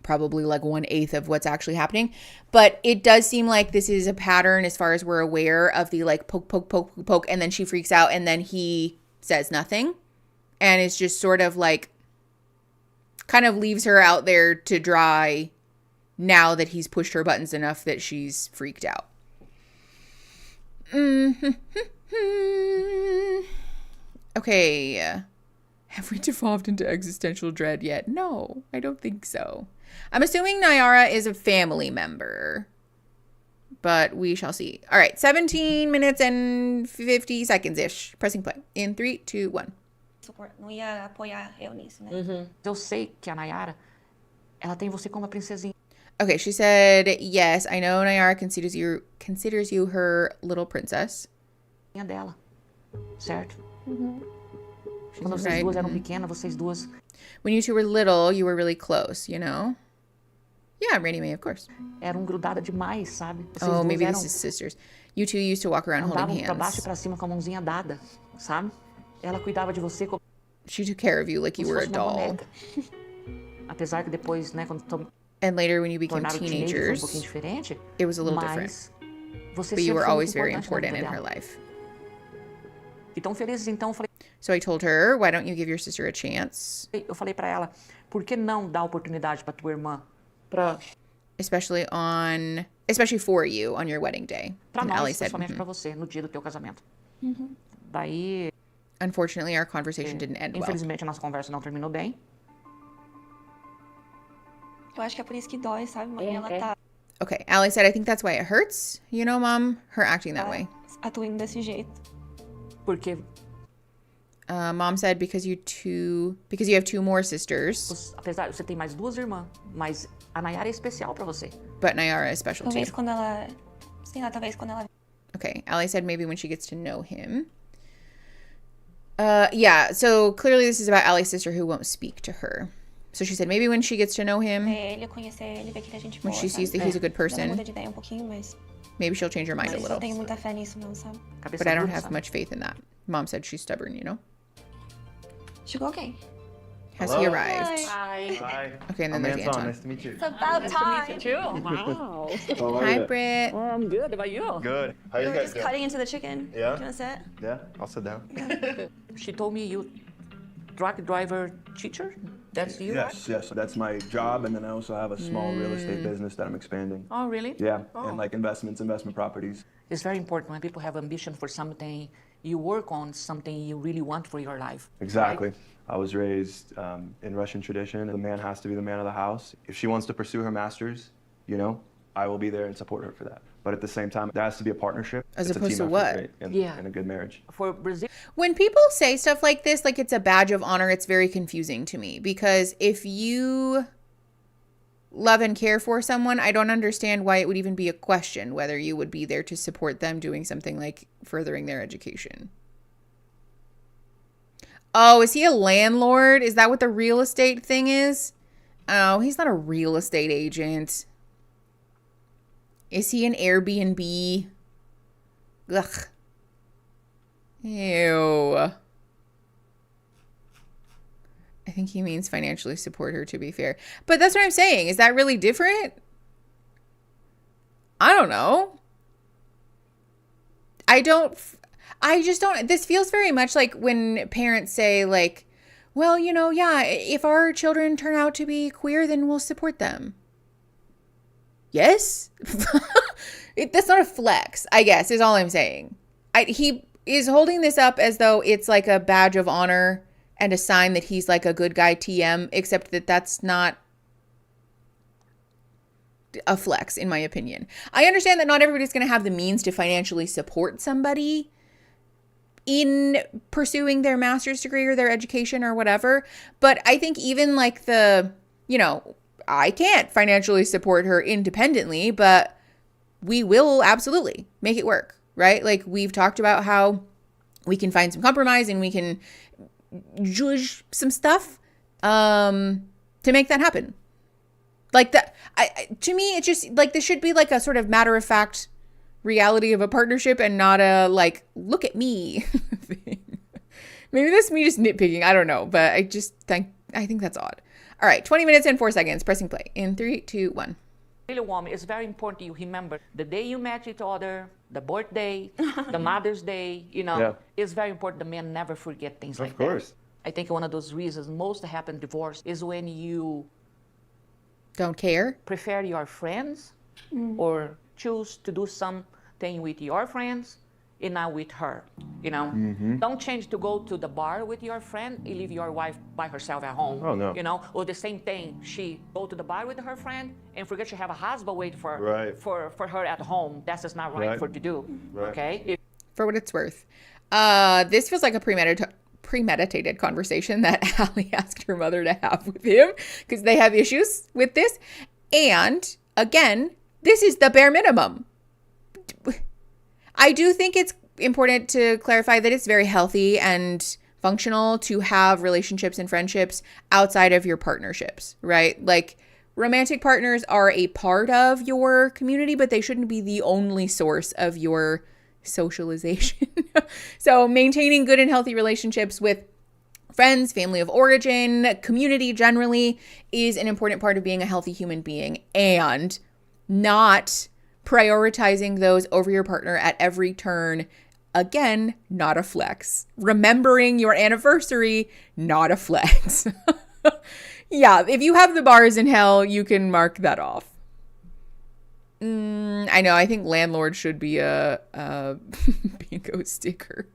A: probably like 1/8 of what's actually happening. But it does seem like this is a pattern as far as we're aware of the like poke, poke, poke, poke, and then she freaks out and then he says nothing. And it's just sort of like kind of leaves her out there to dry now that he's pushed her buttons enough that she's freaked out. Okay. Have we devolved into existential dread yet? No, I don't think so. I'm assuming Nayara is a family member, but we shall see. All right, 17 minutes and 50 seconds-ish. Pressing play in 3, 2, 1.
H: Não ia apoiar eu nisso, né?
I: Eu sei que a Nayara, ela tem você como uma princesinha
A: Okay, she said, yes, I know Nayara considers you her little princess.
I: dela, certo?
A: She's
I: Quando vocês
A: right.
I: duas eram pequenas, vocês duas
A: When you two were little, you were really close, you know? Yeah, Rainy May, of course.
I: eram grudadas demais, sabe? Vocês
A: Oh,
I: duas
A: maybe
I: eram,
A: this is sisters. You two used to walk around holding
I: andavam pra baixo e
A: hands.
I: pra cima com a mãozinha dada, sabe? Ela cuidava de você como
A: She took care of you like you
I: se
A: were a
I: fosse uma
A: doll.
I: boneca. Apesar que depois, né, quando
A: And later, when you became
I: tornaram teenager, foi um pouquinho
A: teenagers,
I: diferente,
A: it was a little different.
I: mas você
A: But you
I: sempre
A: were
I: foi
A: always
I: muito
A: very
I: importante
A: important
I: na
A: in
I: vida
A: her
I: dela.
A: life.
I: E tão felizes, então,
A: So I told her, why don't you give your sister a chance?
I: eu falei pra ela, por que não dar oportunidade pra tua irmã? Pra
A: Especially for you on your wedding day.
I: Pra
A: And
I: nós,
A: Allie said,
I: principalmente pra você, no dia do teu casamento. Daí,
A: Unfortunately, our conversation didn't end well.
I: Infelizmente, a nossa conversa não terminou bem.
H: Eu acho que é por isso que dói, sabe, mãe? Ela tá
A: Okay, Allie said, I think that's why it hurts. You know, Mom, her acting that way.
H: atuando desse jeito.
I: Porque,
A: Mom said because you have two more sisters,
I: apesar de você ter mais 2 irmãs, mas a Nayara é especial pra você.
A: but Nayara is special too.
H: Talvez quando ela... Sei lá, talvez quando ela...
A: Okay, Allie said maybe when she gets to know him. Yeah, so clearly this is about Allie's sister who won't speak to her. So she said maybe when she gets to know him,
H: Ver ele, conhecer ele, ver que ele é gente
A: when
H: boa,
A: she sees
H: sabe?
A: that he's a good
H: Ela
A: person,
H: muda de ideia um pouquinho, mas
A: maybe she'll change her mind a
H: eu não
A: little.
H: tenho muita fé nisso não, sabe?
I: Cabeça
A: But I don't
I: dura,
A: have
I: sabe?
A: much faith in that. Mom said she's stubborn, you know?
H: Chegou alguém.
A: Has he arrived?
I: Hi.
A: Okay, and then there's Anton.
J: Nice to meet you.
H: It's about time.
I: Wow.
A: Hi, Britt.
I: I'm good. How about you?
J: Good. How you
H: We were
J: guys
H: just
J: doing?
H: cutting into the chicken.
J: Yeah?
H: Do you want to sit?
J: Yeah, I'll sit down.
I: She told me you truck driver teacher. That's you, right?
K: Yes. That's my job, and then I also have a small real estate business that I'm expanding.
I: Oh, really?
K: Yeah, and like investment properties.
I: It's very important when people have ambition for something, you work on something you really want for your life.
K: Exactly. I was raised in Russian tradition. The man has to be the man of the house. If she wants to pursue her master's, you know, I will be there and support her for that. But at the same time, there has to be a partnership.
A: As
K: It's a
A: opposed
K: team
A: to
K: effort,
A: what?
K: right?
I: Yeah.
K: In a good marriage.
I: For Brazil,
A: When people say stuff like this, like it's a badge of honor, it's very confusing to me because if you love and care for someone, I don't understand why it would even be a question whether you would be there to support them doing something like furthering their education. Oh, is he a landlord? Is that what the real estate thing is? Oh, he's not a real estate agent. Is he an Airbnb? Ugh. Ew. I think he means financially support her, to be fair. But that's what I'm saying. Is that really different? I don't know. I just don't. This feels very much like when parents say, like, well, you know, yeah, if our children turn out to be queer, then we'll support them. Yes? That's not a flex, I guess, is all I'm saying. He is holding this up as though it's like a badge of honor and a sign that he's like a good guy TM, except that that's not a flex, in my opinion. I understand that not everybody's going to have the means to financially support somebody in pursuing their master's degree or their education or whatever. But I think even like I can't financially support her independently, but we will absolutely make it work, right? Like we've talked about how we can find some compromise and we can judge some stuff to make that happen. Like that, to me, it's just like this should be like a sort of matter of fact reality of a partnership and not a like, look at me thing. Maybe that's me just nitpicking. I don't know, but I think that's odd. All right, 20 minutes and 4 seconds. Pressing play in 3, 2, 1.
I: really woman, it's very important you remember the day you met each other, the birthday, the Mother's Day, you know.
K: Yeah.
I: It's very important the men never forget things like
K: Of course.
I: that. I think one of those reasons most happen divorce is when you
A: Don't care.
I: prefer your friends or choose to do something with your friends and not with her, you know. Don't change to go to the bar with your friend and leave your wife by herself at home.
K: Oh, no.
I: You know, or the same thing, she go to the bar with her friend and forget she have a husband wait for
K: Right.
I: for her at home. That's just not right,
K: Right.
I: for to do.
K: Right.
I: Okay.
A: For what it's worth. This feels like a premeditated conversation that Allie asked her mother to have with him because they have issues with this. And again, this is the bare minimum. I do think it's important to clarify that it's very healthy and functional to have relationships and friendships outside of your partnerships, right? Like romantic partners are a part of your community, but they shouldn't be the only source of your socialization. So maintaining good and healthy relationships with friends, family of origin, community generally is an important part of being a healthy human being, and not prioritizing those over your partner at every turn. Again, not a flex. Remembering your anniversary, not a flex. Yeah, if you have the bars in hell, you can mark that off. I know, I think landlord should be a bingo sticker.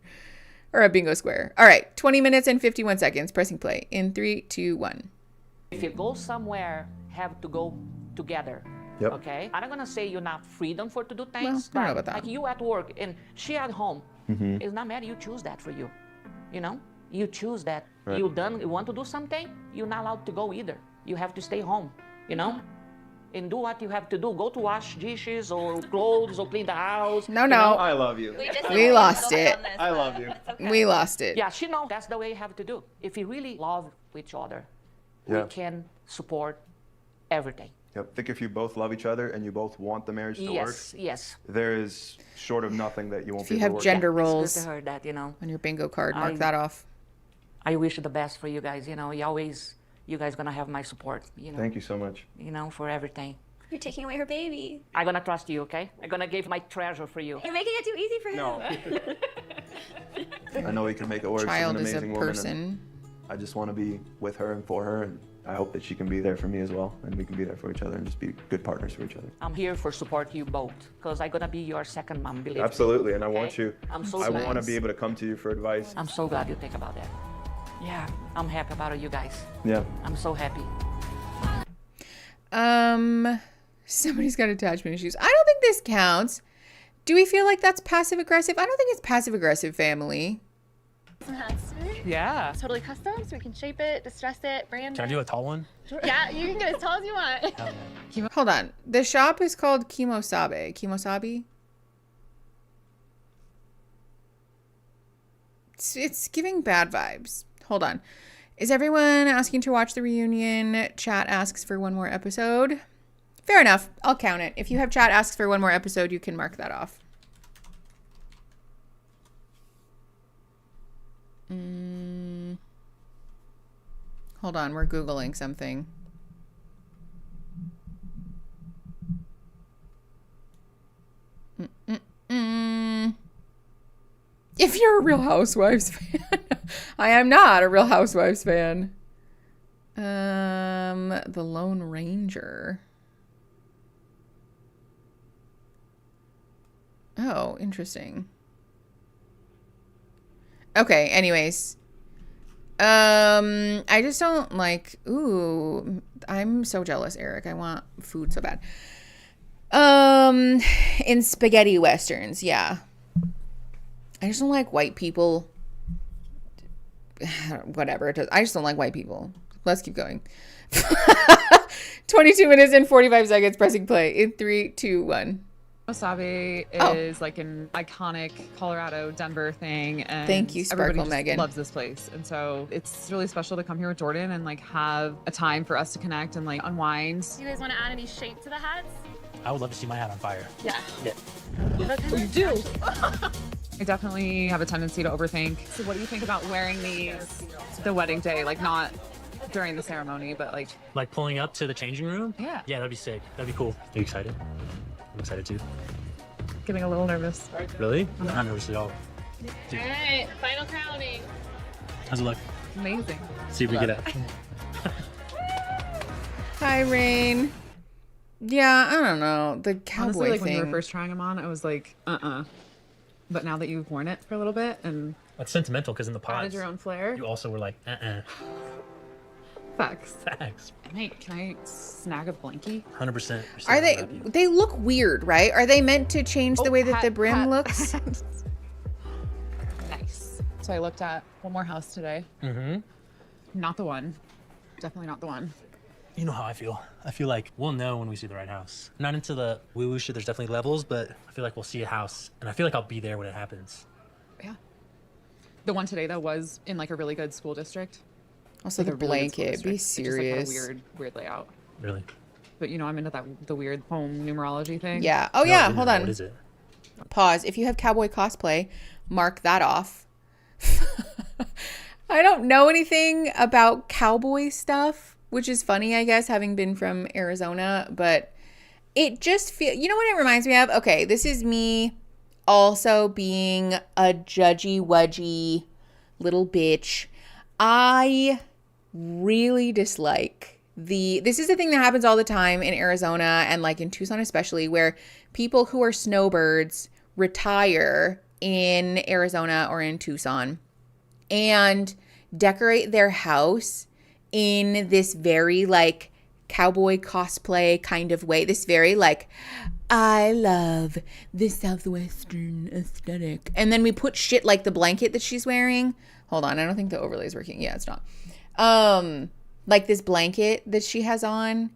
A: or a bingo square. All right, 20 minutes and 51 seconds. Pressing play in 3, 2, 1.
I: If you go somewhere, have to go together.
K: Yep.
I: Okay? I'm not gonna say you're not freedom for to do
A: Well,
I: things,
A: I don't know
I: but
A: about that.
I: like you at work and she at home, it's not matter. You choose that for you. You know, you choose that.
K: Right.
I: You want to do something. You're not allowed to go either. You have to stay home. You know, and do what you have to do. Go to wash dishes or clothes or clean the house.
A: No,
I: you
A: no.
I: know?
K: I love you.
A: We lost it.
K: I love you.
A: We lost it.
I: Yeah, she knows that's the way you have to do. If you really love each other,
K: Yeah.
I: we can support everything.
K: Yep. I think if you both love each other and you both want the marriage to work,
I: Yes, yes.
K: there is short of nothing that you won't
A: If
K: be
A: you
K: able
A: have
K: to work
A: gender
I: It's good
A: roles
I: to hear that, you know.
A: on your bingo card, mark
I: I-
A: that off.
I: I wish the best for you guys. You know, you guys gonna have my support. You know,
K: Thank you so much.
I: you know, for everything.
H: You're taking away her baby.
I: I'm gonna trust you, okay? I'm gonna give my treasure for you.
H: You're making it too easy for him.
K: No. I know we can make it work.
A: Child
K: She's
A: is
K: an
A: a
K: amazing woman.
A: person.
K: And I just want to be with her and for her, and I hope that she can be there for me as well, and we can be there for each other and just be good partners for each other.
I: I'm here for support you both, because I'm gonna be your second mom, believe me.
K: Absolutely, and I want
I: Okay?
K: you.
I: I'm so
K: I
I: glad.
K: want to be able to come to you for advice.
I: I'm so glad you think about that. Yeah, I'm happy about you guys.
K: Yeah.
I: I'm so happy.
A: Somebody's got attachment issues. I don't think this counts. Do we feel like that's passive aggressive? I don't think it's passive aggressive, family.
J: Some hats to me.
C: Yeah.
J: Totally custom, so we can shape it, distress it, brand
C: Can I
J: it.
C: do a tall one?
J: Sure. Yeah, you can get as tall as you want.
A: Hold on. The shop is called Kimosabe. Kimosabe? It's giving bad vibes. Hold on. Is everyone asking to watch the reunion? Chat asks for one more episode. Fair enough. I'll count it. If you have chat asks for one more episode, you can mark that off. Hold on. We're Googling something. If you're a Real Housewives fan. I am not a Real Housewives fan. The Lone Ranger. Oh, interesting. Okay, anyways. I just don't like, ooh, I'm so jealous, Eric. I want food so bad. In spaghetti westerns, yeah. I just don't like white people. Whatever. I just don't like white people. Let's keep going. 22 minutes and 45 seconds pressing play in 3, 2, 1.
L: Wasabi is like an iconic Colorado, Denver thing. And
A: thank you, Sparkle
L: everybody just
A: Megan.
L: loves this place. And so it's really special to come here with Jordan and like have a time for us to connect and like unwind.
J: Do you guys want to add any shape to the hats?
C: I would love to see my hat on fire.
J: Yeah.
C: Yeah.
L: You do. I definitely have a tendency to overthink. So what do you think about wearing these the wedding day? Like not during the ceremony, but
C: Like pulling up to the changing room?
L: Yeah.
C: Yeah, that'd be sick. That'd be cool. Are you excited? I'm excited too.
L: getting a little nervous.
C: Really? I'm not nervous at all.
J: All right, final crowning.
C: How's it look?
L: Amazing.
C: See if we get it.
A: Hi, Rain. Yeah, I don't know. The cowboy
L: Honestly, like
A: thing.
L: when you were first trying them on, I was like, But now that you've worn it for a little bit and
C: That's sentimental because in the
L: added
C: pods,
L: your own flair.
C: you also were like,
L: Facts.
C: Facts.
L: Can I snag a blankie?
C: 100%.
A: Are they? They look weird, right? Are they meant to change the way that the brim looks?
L: Nice. So I looked at one more house today.
C: Mm-hmm.
L: Not the one. Definitely not the one.
C: You know how I feel. I feel like we'll know when we see the right house. Not into the woo-woo shit, there's definitely levels, but I feel like we'll see a house, and I feel like I'll be there when it happens.
L: Yeah. The one today, though, was in like a really good school district.
A: Also,
L: Like
A: the
L: a really good school
A: blanket. Be
L: district. It just, like, had a
A: serious.
L: weird layout.
C: Really?
L: But you know, I'm into the weird home numerology thing.
A: Yeah. Oh, yeah. Hold on.
C: What is it?
A: Pause. If you have cowboy cosplay, mark that off. I don't know anything about cowboy stuff, which is funny, I guess, having been from Arizona, but it just feels, you know what it reminds me of? Okay, this is me also being a judgy, wudgy little bitch. I really dislike this is a thing that happens all the time in Arizona and like in Tucson especially, where people who are snowbirds retire in Arizona or in Tucson and decorate their house in this very like cowboy cosplay kind of way. This very like, I love the Southwestern aesthetic. And then we put shit like the blanket that she's wearing. Hold on, I don't think the overlay is working. Yeah, it's not. Like this blanket that she has on.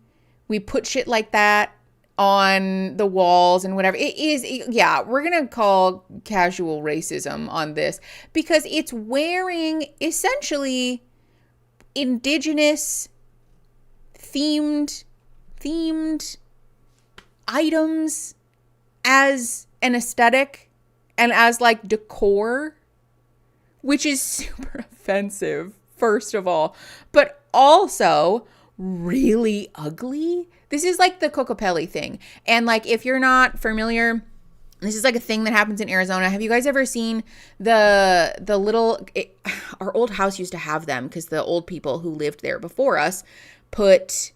A: We put shit like that on the walls and whatever. It is, yeah, we're going to call casual racism on this because it's wearing essentially indigenous themed items as an aesthetic and as like decor, which is super offensive, first of all, but also really ugly. This is like the Cocopelli thing. And like, if you're not familiar, this is like a thing that happens in Arizona. Have you guys ever seen the little, our old house used to have them because the old people who lived there before us put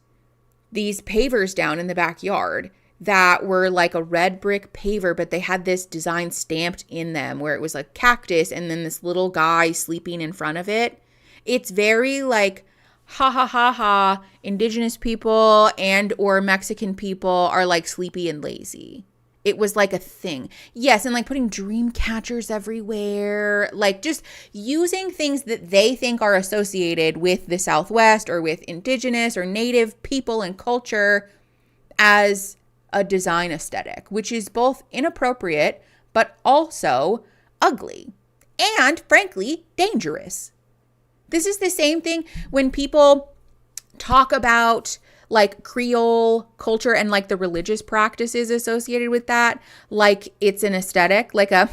A: these pavers down in the backyard that were like a red brick paver, but they had this design stamped in them where it was like cactus and then this little guy sleeping in front of it. It's very like, ha ha ha ha, indigenous people and or Mexican people are like sleepy and lazy. It was like a thing. Yes, and like putting dream catchers everywhere, like just using things that they think are associated with the Southwest or with indigenous or native people and culture as a design aesthetic, which is both inappropriate but also ugly and frankly dangerous. This is the same thing when people talk about like Creole culture and like the religious practices associated with that, like it's an aesthetic, like a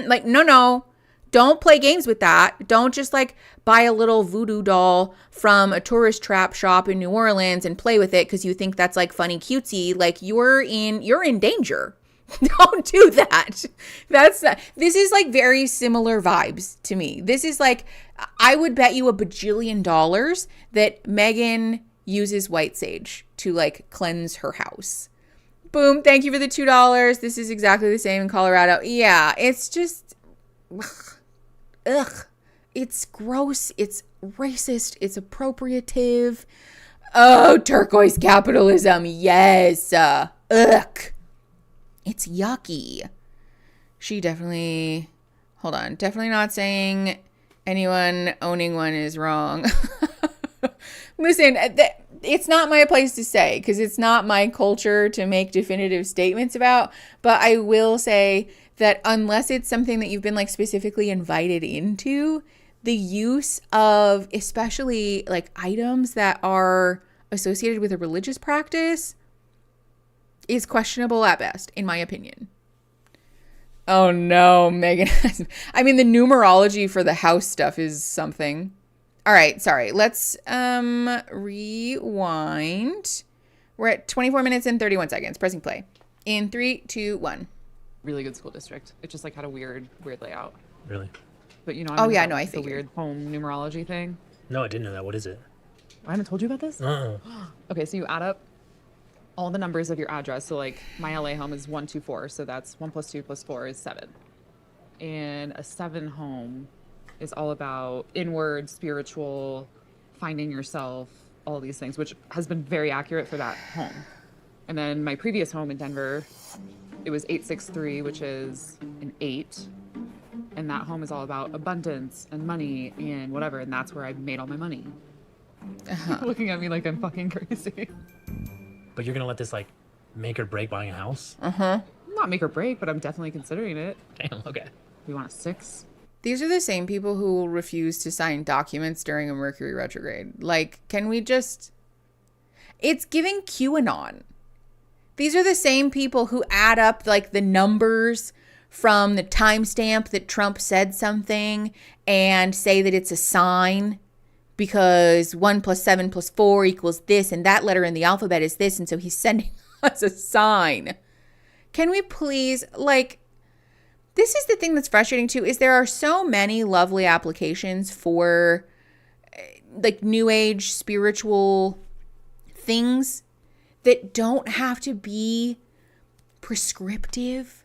A: like no, don't play games with that. Don't just like buy a little voodoo doll from a tourist trap shop in New Orleans and play with it because you think that's like funny cutesy. Like you're in danger. Don't do that. This is like very similar vibes to me. This is like, I would bet you $1 bajillion that Megan uses white sage to like cleanse her house. Boom. Thank you for the $2. This is exactly the same in Colorado. Yeah, it's just, ugh. It's gross. It's racist. It's appropriative. Oh, turquoise capitalism. Yes. Ugh. It's yucky. She definitely, hold on, definitely not saying anyone owning one is wrong. Listen, it's not my place to say because it's not my culture to make definitive statements about, but I will say that unless it's something that you've been like specifically invited into, the use of especially like items that are associated with a religious practice is questionable at best, in my opinion. Oh no, Megan. I mean, the numerology for the house stuff is something. All right, sorry. Let's rewind. We're at 24 minutes and 31 seconds. Pressing play. In 3, 2, 1.
L: Really good school district. It just like had a weird layout.
C: Really?
L: But you know,
A: oh yeah, no, I
L: the
A: figured.
L: weird home numerology thing.
C: No, I didn't know that. What is it?
L: I haven't told you about this? Okay, so you add up all the numbers of your address. So like my LA home is 124, so that's 1 + 2 + 4 is 7. And a 7 home is all about inward, spiritual, finding yourself, all these things, which has been very accurate for that home. And then my previous home in Denver, it was 863, which is an 8. And that home is all about abundance and money and whatever. And that's where I made all my money. Looking at me like I'm fucking crazy.
C: But you're gonna let this like make or break buying a house?
L: Not make or break, but I'm definitely considering it.
C: Damn, okay.
L: We want a 6.
A: These are the same people who will refuse to sign documents during a Mercury retrograde. Like, can we just... It's giving QAnon. These are the same people who add up like the numbers from the timestamp that Trump said something and say that it's a sign because 1 + 7 + 4 equals this and that letter in the alphabet is this, and so he's sending us a sign. Can we please, like, this is the thing that's frustrating too, is there are so many lovely applications for like new age spiritual things that don't have to be prescriptive.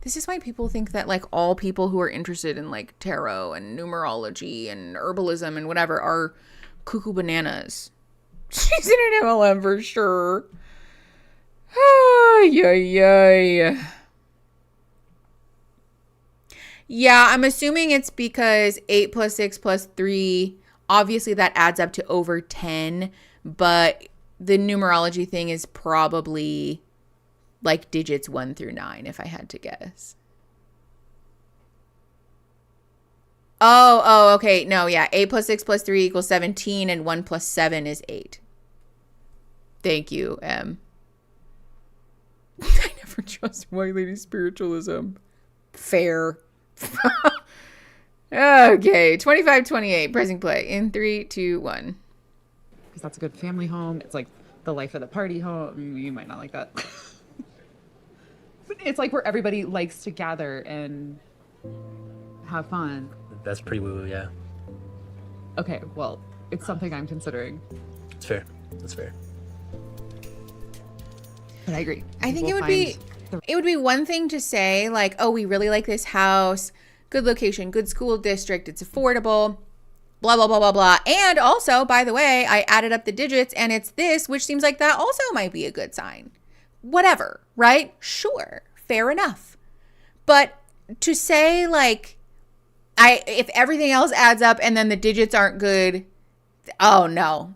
A: This is why people think that like all people who are interested in like tarot and numerology and herbalism and whatever are cuckoo bananas. She's in an MLM for sure. Ay. Yeah, I'm assuming it's because 8 plus 6 plus 3, obviously that adds up to over 10, but the numerology thing is probably like digits 1 through 9, if I had to guess. Oh, okay. No, yeah. 8 plus 6 plus 3 equals 17, and 1 plus 7 is 8. Thank you, M. I never trust white lady spiritualism. Fair. Okay, 25-28, pressing play in 3, 2, 1.
L: Because that's a good family home. It's like the life of the party home. You might not like that. But it's like where everybody likes to gather and have fun.
C: That's pretty woo-woo, yeah.
L: Okay, well, it's something I'm considering.
C: It's fair. That's fair.
L: But I agree.
A: I think it would be one thing to say like, oh, we really like this house, good location, good school district, it's affordable, blah, blah, blah, blah, blah. And also, by the way, I added up the digits and it's this, which seems like that also might be a good sign. Whatever, right? Sure. Fair enough. But to say like, if everything else adds up and then the digits aren't good, oh no.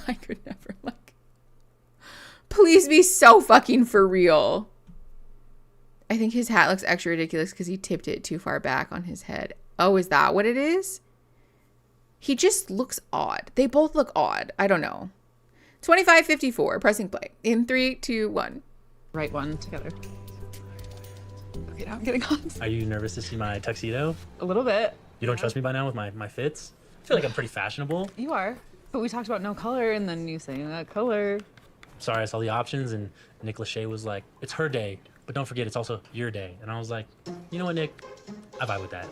A: I could never like, please be so fucking for real. I think his hat looks extra ridiculous because he tipped it too far back on his head. Oh, is that what it is? He just looks odd. They both look odd. I don't know. 25-54, pressing play in 3, 2, 1.
L: Right one together. Okay, now I'm getting on.
C: Are you nervous to see my tuxedo?
L: A little bit.
C: You don't trust me by now with my fits? I feel like I'm pretty fashionable.
L: You are. But we talked about no color, and then you say that color.
C: Sorry, I saw the options, and Nick Lachey was like, it's her day, but don't forget, it's also your day. And I was like, you know what, Nick? I vibe with that.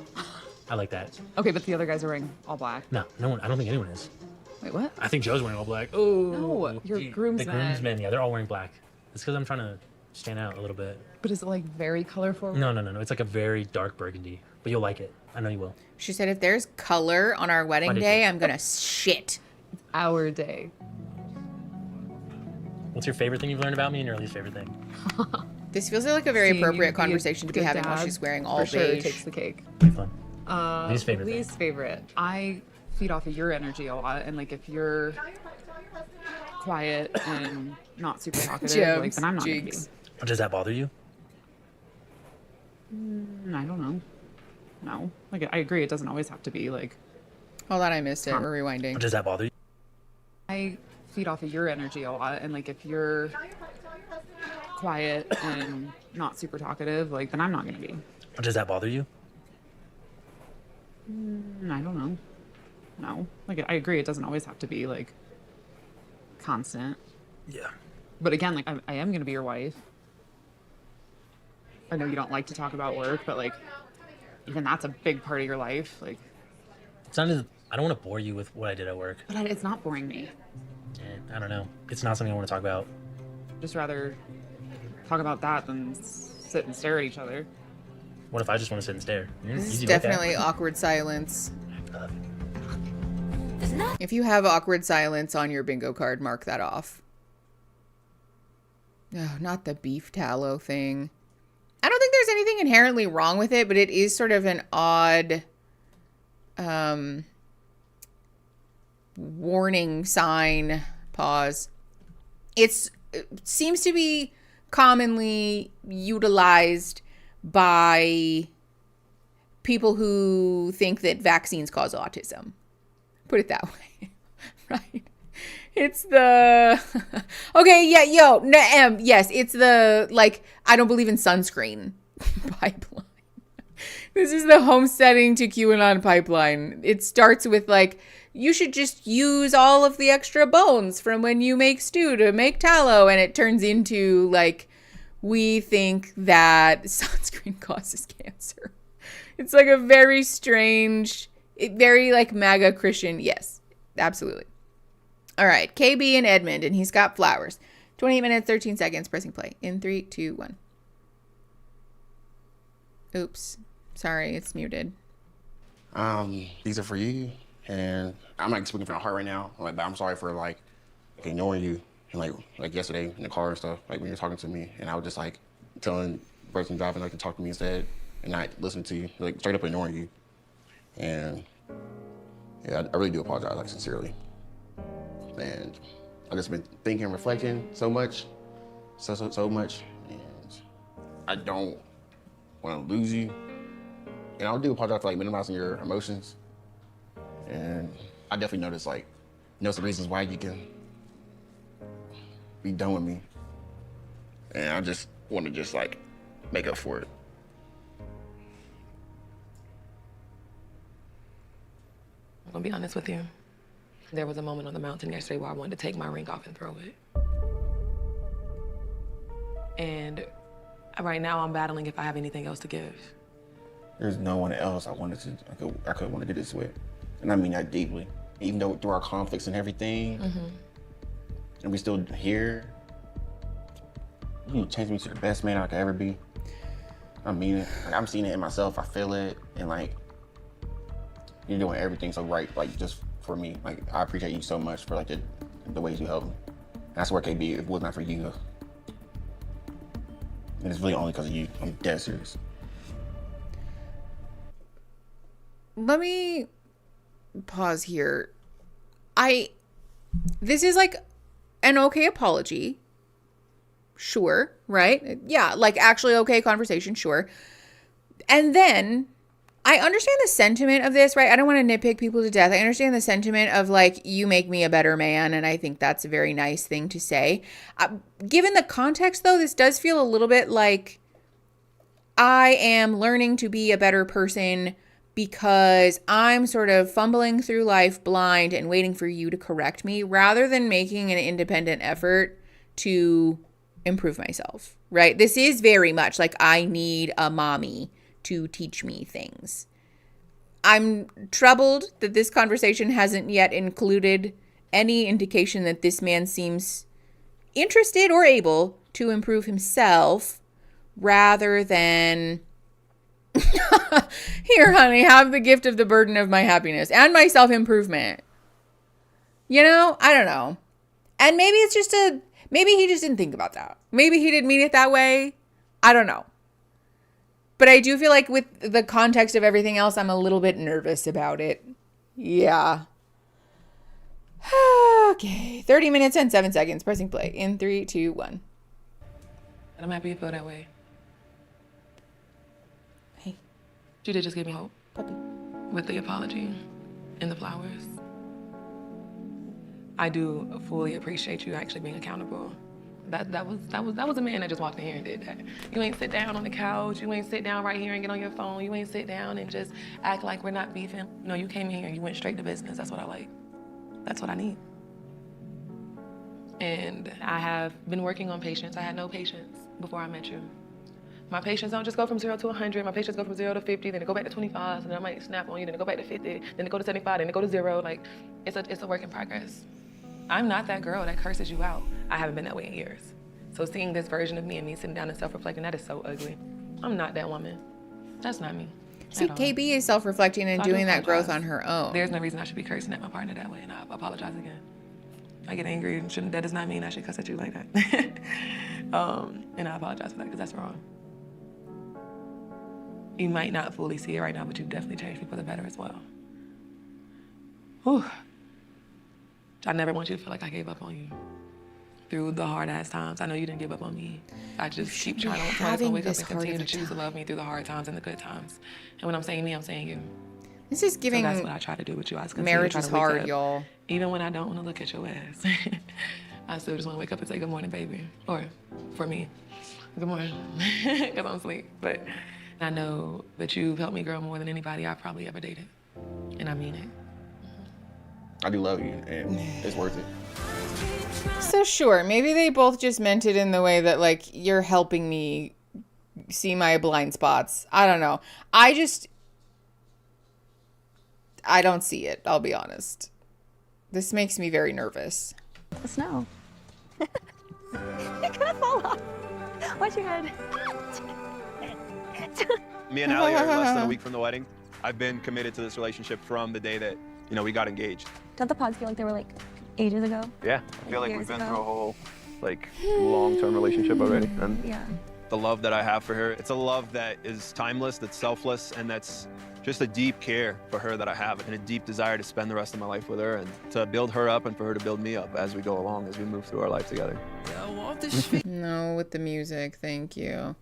C: I like that.
L: Okay, but the other guys are wearing all black.
C: No one. I don't think anyone is.
L: Wait, what?
C: I think Joe's wearing all black. Oh.
L: No, your groomsmen.
C: The groomsmen, yeah, they're all wearing black. It's because I'm trying to stand out a little bit.
L: But is it like very colorful?
C: No. It's like a very dark burgundy, but you'll like it. I know you will.
A: She said if there's color on our wedding day, I'm gonna shit.
L: It's our day.
C: What's your favorite thing you've learned about me and your least favorite thing?
A: This feels like a very appropriate conversation to be having while she's wearing all beige.
L: For sure takes the cake.
C: Pretty fun. Least favorite
L: Least favorite. I feed off of your energy a lot, and like if you're quiet and not super talkative, like then I'm not gonna be.
C: Does that bother you?
L: I don't know. No. Like I agree, it doesn't always have to be like.
A: Hold on, I missed it. We're rewinding.
C: Does that bother you?
L: I feed off of your energy a lot, and like if you're quiet and not super talkative, like then I'm not gonna be.
C: Does that bother you?
L: I don't know. No. Like I agree, it doesn't always have to be like constant.
C: Yeah.
L: But again, like I am gonna be your wife. I know you don't like to talk about work, but like even that's a big part of your life. Like
C: it's not. I don't want to bore you with what I did at work.
L: But it's not boring me.
C: I don't know. It's not something I want to talk about.
L: Just rather talk about that than sit and stare at each other.
C: What if I just want to sit and stare?
A: This is definitely awkward silence. If you have awkward silence on your bingo card, mark that off. Oh, not the beef tallow thing. I don't think there's anything inherently wrong with it, but it is sort of an odd warning sign. Pause. It seems to be commonly utilized by people who think that vaccines cause autism. Put it that way. Right? It's the okay, yeah, yes, it's the like I don't believe in sunscreen pipeline. This is the homesteading to QAnon pipeline. It starts with like you should just use all of the extra bones from when you make stew to make tallow, and it turns into like we think that sunscreen causes cancer. It's like a very strange, very like MAGA Christian. Yes, absolutely. All right, KB and Edmund, and he's got flowers. 28 minutes, 13 seconds, pressing play in 3, 2, 1. Oops. Sorry, it's muted.
G: These are for you, and I'm not speaking from the heart right now. Like, but I'm sorry for like ignoring you, and like yesterday in the car and stuff. Like when you're talking to me, and I was just like telling the person driving like to talk to me instead, and not listen to you, like straight up ignoring you. And yeah, I really do apologize, like sincerely. And I just been thinking, reflecting so much, so much, and I don't want to lose you. And I do apologize for like minimizing your emotions. And I definitely know some reasons why you can be done with me. And I just want to just like make up for it.
E: I'm gonna be honest with you. There was a moment on the mountain yesterday where I wanted to take my ring off and throw it. And right now I'm battling if I have anything else to give.
G: There's no one else I could want to do this with. And I mean that deeply. Even though through our conflicts and everything, and we still here, you changed me to the best man I could ever be. I mean it. Like, I'm seeing it in myself, I feel it, and like, you're doing everything so right, like just for me. Like, I appreciate you so much for like the ways you help me. And I swear, KB, if it was not for you, and it's really only because of you. I'm dead serious.
A: Let me pause here. This is like an okay apology. Sure, right? Yeah, like actually okay conversation, sure. And then I understand the sentiment of this, right? I don't want to nitpick people to death. I understand the sentiment of like, you make me a better man. And I think that's a very nice thing to say. Given the context though, this does feel a little bit like I am learning to be a better person because I'm sort of fumbling through life blind and waiting for you to correct me rather than making an independent effort to improve myself, right? This is very much like I need a mommy to teach me things. I'm troubled that this conversation hasn't yet included any indication that this man seems interested or able to improve himself rather than here, honey, have the gift of the burden of my happiness and my self-improvement. You know, I don't know. And maybe it's just maybe he just didn't think about that. Maybe he didn't mean it that way. I don't know. But I do feel like with the context of everything else, I'm a little bit nervous about it. Yeah. Okay. 30 minutes and 7 seconds. Pressing play in 3, 2, 1.
E: I'm happy you feel that way.
A: Hey.
E: You did just give me hope.
A: Puppy.
E: With the apology and the flowers. I do fully appreciate you actually being accountable. That was a man that just walked in here and did that. You ain't sit down on the couch. You ain't sit down right here and get on your phone. You ain't sit down and just act like we're not beefing. No, you came in here and you went straight to business. That's what I like. That's what I need. And I have been working on patience. I had no patience before I met you. My patience don't just go from 0 to 100. My patience go from 0 to 50, then it go back to 25, and then I might snap on you, then it go back to 50, then it go to 75, then it go to 0. Like, it's a work in progress. I'm not that girl that curses you out. I haven't been that way in years. So seeing this version of me and me sitting down and self-reflecting, that is so ugly. I'm not that woman. That's not me.
A: See, KB is self-reflecting and doing that growth on her own.
E: There's no reason I should be cursing at my partner that way, and I apologize again. I get angry, and that does not mean I should cuss at you like that. And I apologize for that, because that's wrong. You might not fully see it right now, but you've definitely changed me for the better as well. Whew. I never want you to feel like I gave up on you through the hard-ass times. I know you didn't give up on me. I just keep trying to wake up and continue to choose to love me through the hard times and the good times. And when I'm saying me, I'm saying you.
A: This is giving.
E: So that's what I try to do with you.
A: Marriage is hard, y'all.
E: Even when I don't want to look at your ass, I still just want to wake up and say good morning, baby. Or for me, good morning, because I'm asleep. But I know that you've helped me grow more than anybody I've probably ever dated, and I mean it.
G: I do love you, and it's worth it.
A: So sure, maybe they both just meant it in the way that like you're helping me see my blind spots. I don't know. I don't see it, I'll be honest. This makes me very nervous.
D: The snow. You're gonna fall off. Watch your head.
K: Me and Allie are less than a week from the wedding. I've been committed to this relationship from the day that, we got engaged.
H: Don't the pods feel like they were like ages ago?
K: Yeah, I feel like we've
H: Years
K: been
H: ago.
K: through a whole, long-term relationship already. And
H: Yeah.
K: the love that I have for her, it's a love that is timeless, that's selfless, and that's just a deep care for her that I have, and a deep desire to spend the rest of my life with her and to build her up and for her to build me up as we go along, as we move through our life together.
A: No, with the music, thank you.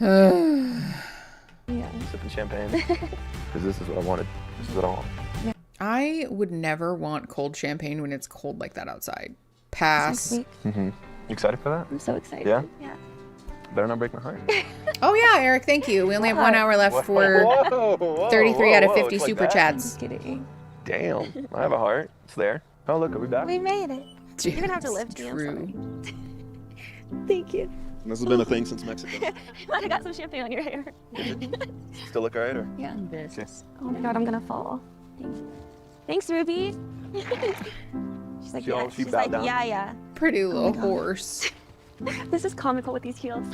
H: Yeah.
K: Sipping champagne, because this is what I wanted. This is what I want.
A: I would never want cold champagne when it's cold like that outside. Pass.
H: Next week.
K: You excited for that?
H: I'm so excited.
K: Yeah?
H: Yeah.
K: Better not break my heart.
A: Oh yeah, Eric, thank you. We only have 1 hour left for
K: Whoa,
A: 33 out of
K: whoa,
A: 50
K: it's like
A: super
K: that?
A: chats.
H: Just kidding.
K: Damn, I have a heart. It's there. Oh, look, are we back?
H: We made it. You're gonna have to lift me. I'm
A: True.
H: sorry. Thank you.
K: This has been a thing since Mexico.
H: I got some champagne on your hair.
K: Still look alright, or?
H: Yeah.
K: Okay.
H: Oh my god, I'm gonna fall. Thanks. Thanks, Ruby. She's like, yeah.
K: She
H: She's
K: bowed
H: like,
K: down?
H: yeah.
A: Pretty
H: Oh
A: little
H: my God.
A: horse.
H: This is comical with these heels.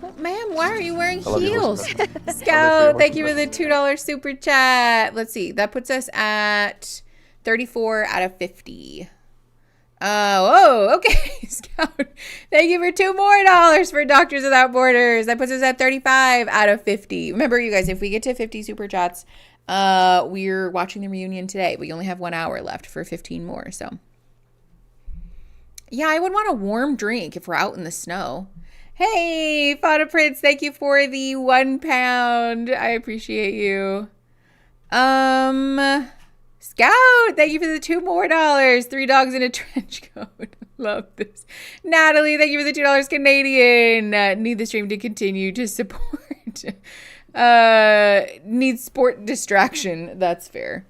A: But ma'am, why are you wearing
K: I love your
A: heels?
K: horse.
A: Scout, thank you for the $2 super chat. Let's see. That puts us at 34 out of 50. Oh, okay. Scout, thank you for $2 more for Doctors Without Borders. That puts us at 35 out of 50. Remember, you guys, if we get to 50 super chats, we're watching the reunion today. We only have 1 hour left for 15 more. So, yeah, I would want a warm drink if we're out in the snow. Hey, Fada Prince, thank you for the £1. I appreciate you. Scout, thank you for the $2 more. 3 dogs in a trench coat. Love this. Natalie, thank you for the $2 Canadian. Need the stream to continue to support. Need sport distraction. That's fair.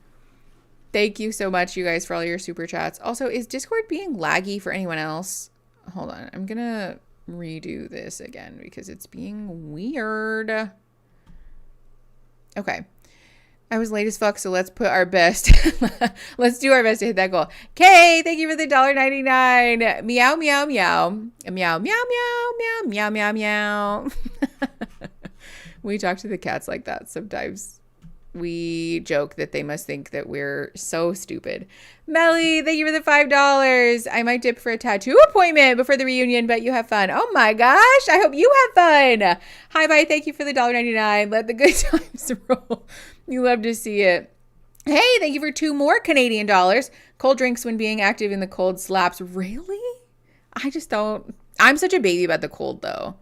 A: Thank you so much, you guys, for all your super chats. Also, is Discord being laggy for anyone else? Hold on. I'm going to redo this again because it's being weird. Okay. I was late as fuck, so let's put our best. Let's do our best to hit that goal. Kay, thank you for the $1.99. Meow, meow, meow. Meow, meow, meow, meow, meow, meow, meow. We talk to the cats like that sometimes. We joke that they must think that we're so stupid. Melly, thank you for the $5. I might dip for a tattoo appointment before the reunion, but you have fun. Oh my gosh, I hope you have fun. Hi, bye, thank you for the $1.99. Let the good times roll. You love to see it. Hey, thank you for 2 more Canadian dollars. Cold drinks when being active in the cold slaps. Really? I just don't. I'm such a baby about the cold, though.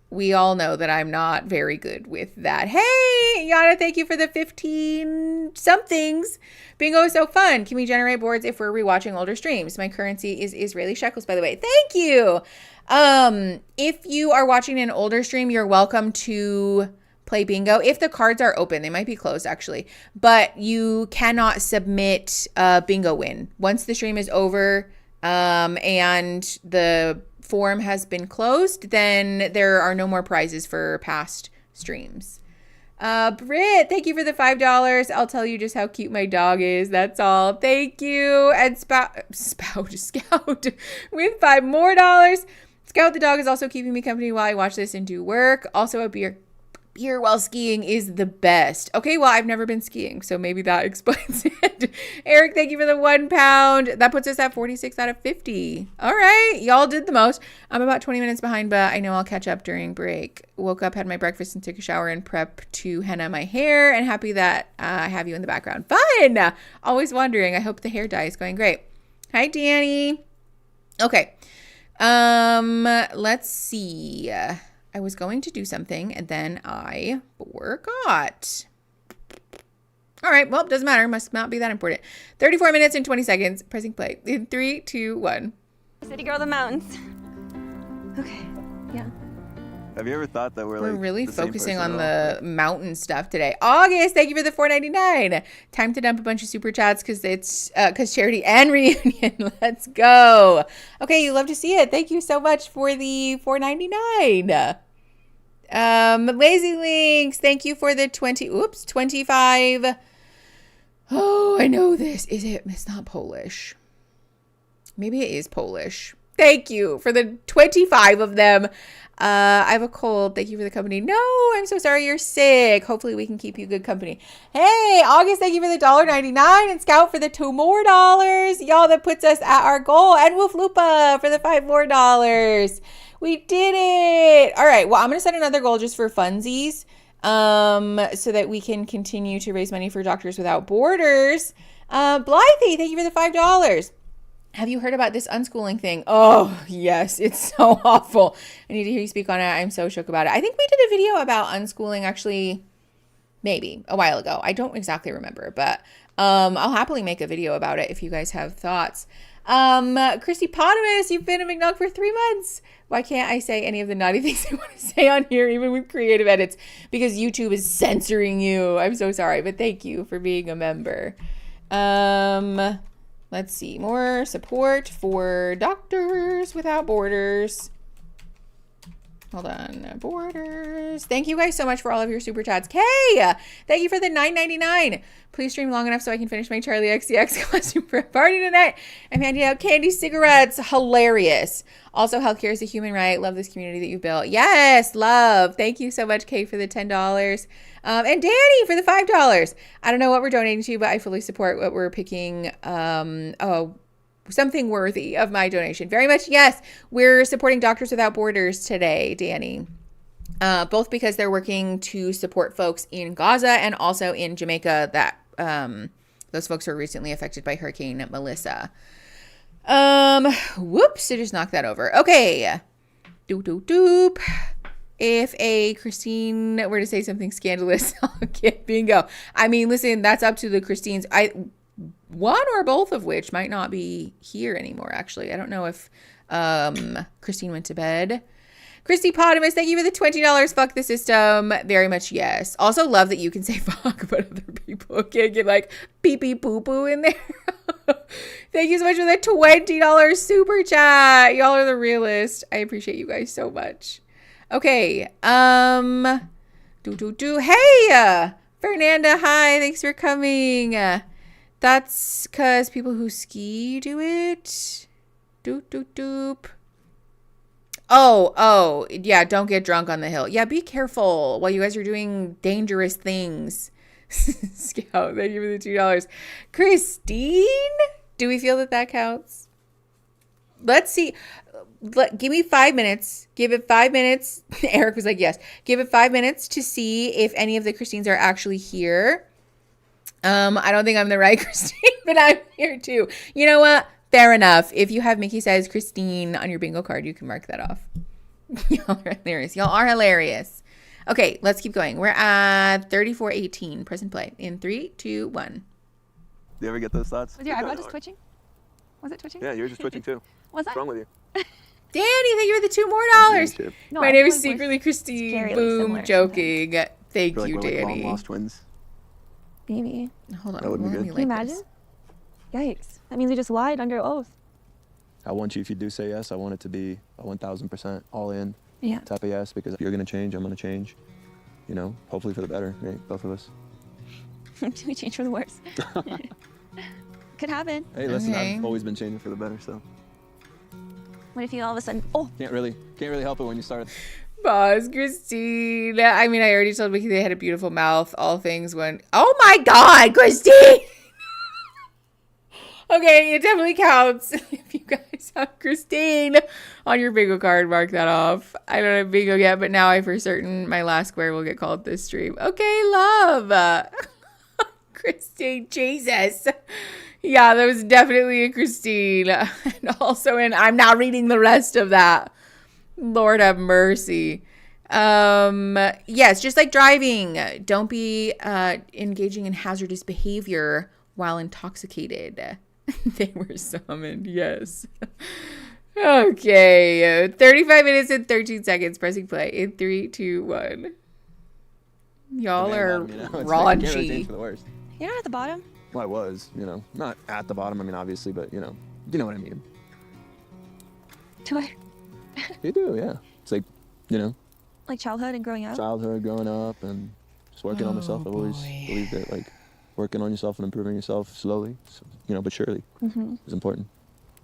A: We all know that I'm not very good with that. Hey, Yana, thank you for the 15 somethings. Bingo is so fun. Can we generate boards if we're rewatching older streams? My currency is Israeli shekels, by the way. Thank you. If you are watching an older stream, you're welcome to play bingo. If the cards are open, they might be closed actually, but you cannot submit a bingo win. Once the stream is over and the form has been closed, then there are no more prizes for past streams. Britt, thank you for the $5. I'll tell you just how cute my dog is. That's all. Thank you. And Scout with $5 more. Scout the dog is also keeping me company while I watch this and do work. Also a beer while skiing is the best. Okay, well, I've never been skiing, so maybe that explains it. Eric, thank you for the £1. That puts us at 46 out of 50. All right, y'all did the most. I'm about 20 minutes behind, but I know I'll catch up during break. Woke up, had my breakfast, and took a shower and prep to henna my hair, and happy that I have you in the background. Fun! Always wondering. I hope the hair dye is going great. Hi, Danny. Okay. Let's see. I was going to do something and then I forgot. All right, well, doesn't matter. Must not be that important. 34 minutes and 20 seconds. Pressing play in 3, 2, 1.
H: City girl of the mountains. Okay, yeah.
K: Have you ever thought that we're
A: really
K: the same
A: focusing
K: person
A: on
K: at all?
A: the mountain stuff today. August, thank you for the $4.99. Time to dump a bunch of super chats because it's charity and reunion. Let's go. Okay, you love to see it. Thank you so much for the $4.99. Lazy Links, thank you for the 25. Oh, I know this. Is it? It's not Polish. Maybe it is Polish. Thank you for the 25 of them. I have a cold. Thank you for the company. No, I'm so sorry you're sick. Hopefully we can keep you good company. Hey, August, thank you for the $1.99 and Scout for the $2 more. Y'all, that puts us at our goal. And Wolf Lupa for the $5 more. We did it. All right. Well, I'm going to set another goal just for funsies so that we can continue to raise money for Doctors Without Borders. Blythe, thank you for the $5. Have you heard about this unschooling thing? Oh, yes. It's so awful. I need to hear you speak on it. I'm so shook about it. I think we did a video about unschooling actually maybe a while ago. I don't exactly remember, but I'll happily make a video about it if you guys have thoughts. Christy Potamus, you've been a McNug for 3 months. Why can't I say any of the naughty things I want to say on here, even with creative edits? Because YouTube is censoring you. I'm so sorry, but thank you for being a member. Let's see, more support for Doctors Without Borders. Hold on, Borders. Thank you guys so much for all of your super chats. Kay, thank you for the $9.99. Please stream long enough so I can finish my Charlie XCX costume for a party tonight. I'm handing out candy cigarettes. Hilarious. Also, healthcare is a human right. Love this community that you've built. Yes, love. Thank you so much, Kay, for the $10. And Danny for the $5. I don't know what we're donating to, but I fully support what we're picking. Something worthy of my donation. Very much, yes. We're supporting Doctors Without Borders today, Danny. Both because they're working to support folks in Gaza and also in Jamaica that those folks were recently affected by Hurricane Melissa. Whoops, I just knocked that over. Okay. Doop. If a Christine were to say something scandalous, I'll get bingo. I mean, listen, that's up to the Christines. One or both of which might not be here anymore, actually. I don't know if Christine went to bed. Christy Potamus, thank you for the $20. Fuck the system. Very much yes. Also love that you can say fuck, but other people can't get like pee-pee poo-poo in there. Thank you so much for the $20 super chat. Y'all are the realest. I appreciate you guys so much. Okay. Hey, Fernanda, hi. Thanks for coming. That's because people who ski do it. Doop. Oh, yeah, don't get drunk on the hill. Yeah, be careful while you guys are doing dangerous things. Scout, thank you for the $2. Christine? Do we feel that counts? Let's see. Give me 5 minutes. Give it 5 minutes. Eric was like, yes. Give it 5 minutes to see if any of the Christines are actually here. I don't think I'm the right Christine, but I'm here too. You know what? Fair enough. If you have Mickey Size Christine on your bingo card, you can mark that off. Y'all are hilarious. Y'all are hilarious. Okay, let's keep going. We're at 34:18. Press and play. In 3, 2, 1.
K: Do you ever get those thoughts?
J: Was your eyebrow just twitching? Was it twitching?
K: Yeah, you were just twitching too.
J: Was
K: What's wrong with you?
A: Danny, thank you for the $2 more.
J: No,
A: My name is secretly Christine. Boom, joking. Thank you,
K: like
A: Danny.
K: Long lost twins.
J: Maybe.
A: Hold on.
K: That would be good.
J: Can you imagine? Yikes. That means we just lied under oath.
K: I want you, if you do say yes, I want it to be a 1000% all in type of yes, because if you're going to change, I'm going to change. You know, hopefully for the better, right? Both of us.
J: We change for the worse. Could happen.
K: Hey, listen,
A: Okay.
K: I've always been changing for the better, so.
J: What if you all of a sudden,
K: Can't really help it when you start.
A: Boss Christine. I mean, I already told Mickey they had a beautiful mouth. All things went. Oh my God, Christine. Okay, it definitely counts. If you guys have Christine on your bingo card, mark that off. I don't have bingo yet, but now I for certain my last square will get called this stream. Okay, love. Christine, Jesus. Yeah, that was definitely a Christine. And also, and I'm not reading the rest of that. Lord have mercy. Yes, just like driving. Don't be engaging in hazardous behavior while intoxicated. They were summoned, yes. Okay, 35 minutes and 13 seconds. Pressing play in 3, 2, 1. Y'all are raunchy.
J: you're not at the bottom.
K: Well, I was, not at the bottom. I mean, obviously, but you know what I mean.
J: Do I?
K: You do, yeah. It's like,
J: Like childhood and growing up?
K: Childhood, growing up, and just working on myself. I've always believed that, like, working on yourself and improving yourself slowly, but surely is important.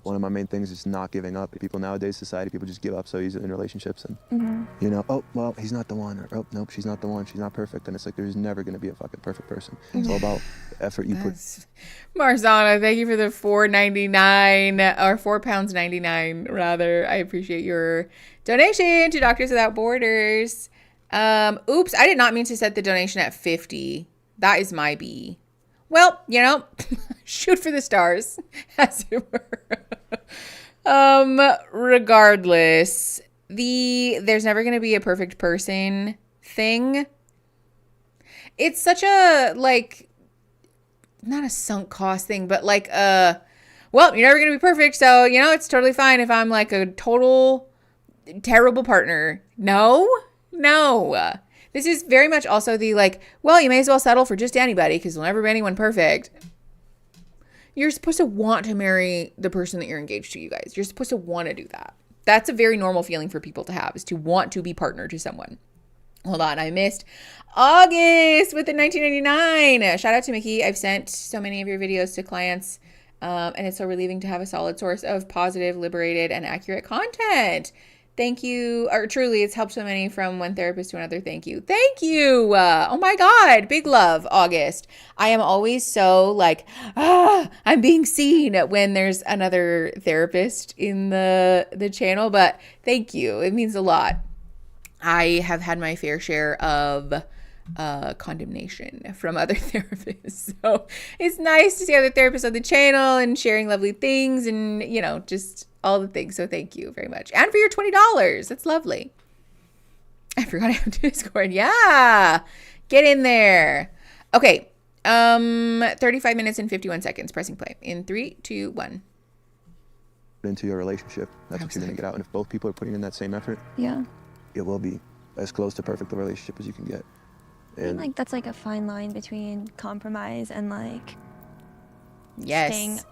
K: one of my main things is not giving up. People nowadays, society, people just give up so easily in relationships, and you know, oh well, he's not the one, or oh nope, she's not the one, she's not perfect, and it's like there's never gonna be a fucking perfect person. It's all about the effort you put.
A: Marzana, thank you for the $4.99 or £4.99 rather. I appreciate your donation to Doctors Without Borders. Oops, I did not mean to set the donation at 50. That is my B. Well, you know, shoot for the stars, as it were. Regardless, there's never going to be a perfect person thing. It's such a, like, not a sunk cost thing, but like, well, you're never going to be perfect, so, you know, it's totally fine if I'm like a total terrible partner. No. This is very much also the like, well, you may as well settle for just anybody because there'll never be anyone perfect. You're supposed to want to marry the person that you're engaged to, you guys. You're supposed to want to do that. That's a very normal feeling for people to have, is to want to be partnered to someone. Hold on, I missed August with the 1999. Shout out to Mickey. I've sent so many of your videos to clients, and it's so relieving to have a solid source of positive, liberated, and accurate content. Thank you. Or truly, it's helped so many from one therapist to another. Thank you. Thank you. Oh my God. Big love, August. I am always so like, I'm being seen when there's another therapist in the channel, but thank you. It means a lot. I have had my fair share of condemnation from other therapists. So it's nice to see other therapists on the channel and sharing lovely things and, you know, just all the things. So thank you very much. And for your $20. That's lovely. I forgot I have Discord. Yeah. Get in there. Okay. 35 minutes and 51 seconds. Pressing play. In 3, 2, 1.
K: Into your relationship. That's what you're going to get out. And if both people are putting in that same effort, it will be as close to perfect a relationship as you can get.
H: I think like that's like a fine line between compromise and like
A: yes.
H: sticking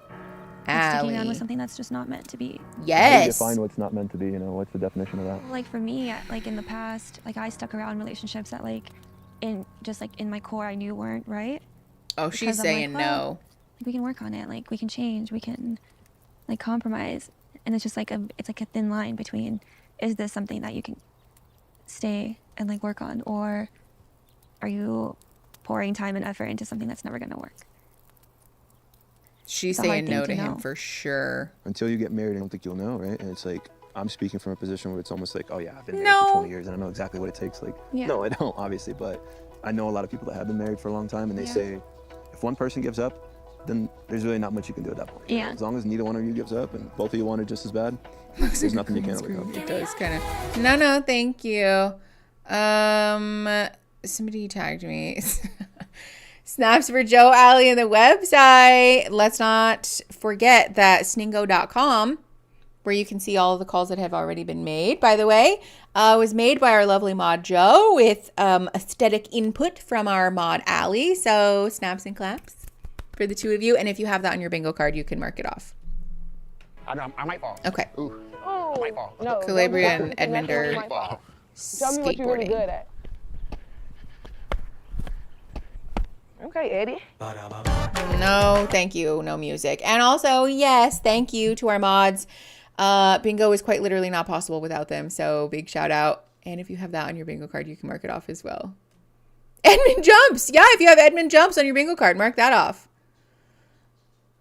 H: on with something that's just not meant to be.
A: Yes.
K: How do you define what's not meant to be? You know, what's the definition of that?
H: Like for me, like in the past, like I stuck around relationships that like in my core I knew weren't right.
A: Oh, she's saying
H: like, well,
A: no.
H: Like we can work on it. Like we can change. We can like compromise. And it's just like it's like a thin line between, is this something that you can stay and like work on, or are you pouring time and effort into something that's never gonna work?
A: She's saying no to him for sure.
K: Until you get married, I don't think you'll know, right? And it's like, I'm speaking from a position where it's almost like, oh yeah, I've been married for 20 years and I know exactly what it takes. Like, no, I don't, obviously, but I know a lot of people that have been married for a long time, and they say, if one person gives up, then there's really not much you can do at that point.
H: Yeah.
K: As long as neither one of you gives up and both of you want it just as bad, there's nothing you can't overcome.
A: It does kind of. No, thank you. Somebody tagged me. Snaps for Joe, Allie, and the website. Let's not forget that sningo.com, where you can see all of the calls that have already been made, by the way, was made by our lovely mod Joe with aesthetic input from our mod Allie. So snaps and claps for the two of you. And if you have that on your bingo card, you can mark it off.
G: I might fall.
A: Okay.
G: Ooh. I might fall.
E: No.
A: Calabria and Edmund are
E: Tell me what you're really
A: skateboarding.
E: good at. Okay, Eddie.
A: No, thank you. No music. And also, yes, thank you to our mods. Bingo is quite literally not possible without them. So big shout out. And if you have that on your bingo card, you can mark it off as well. Edmund jumps. Yeah, if you have Edmund jumps on your bingo card, mark that off.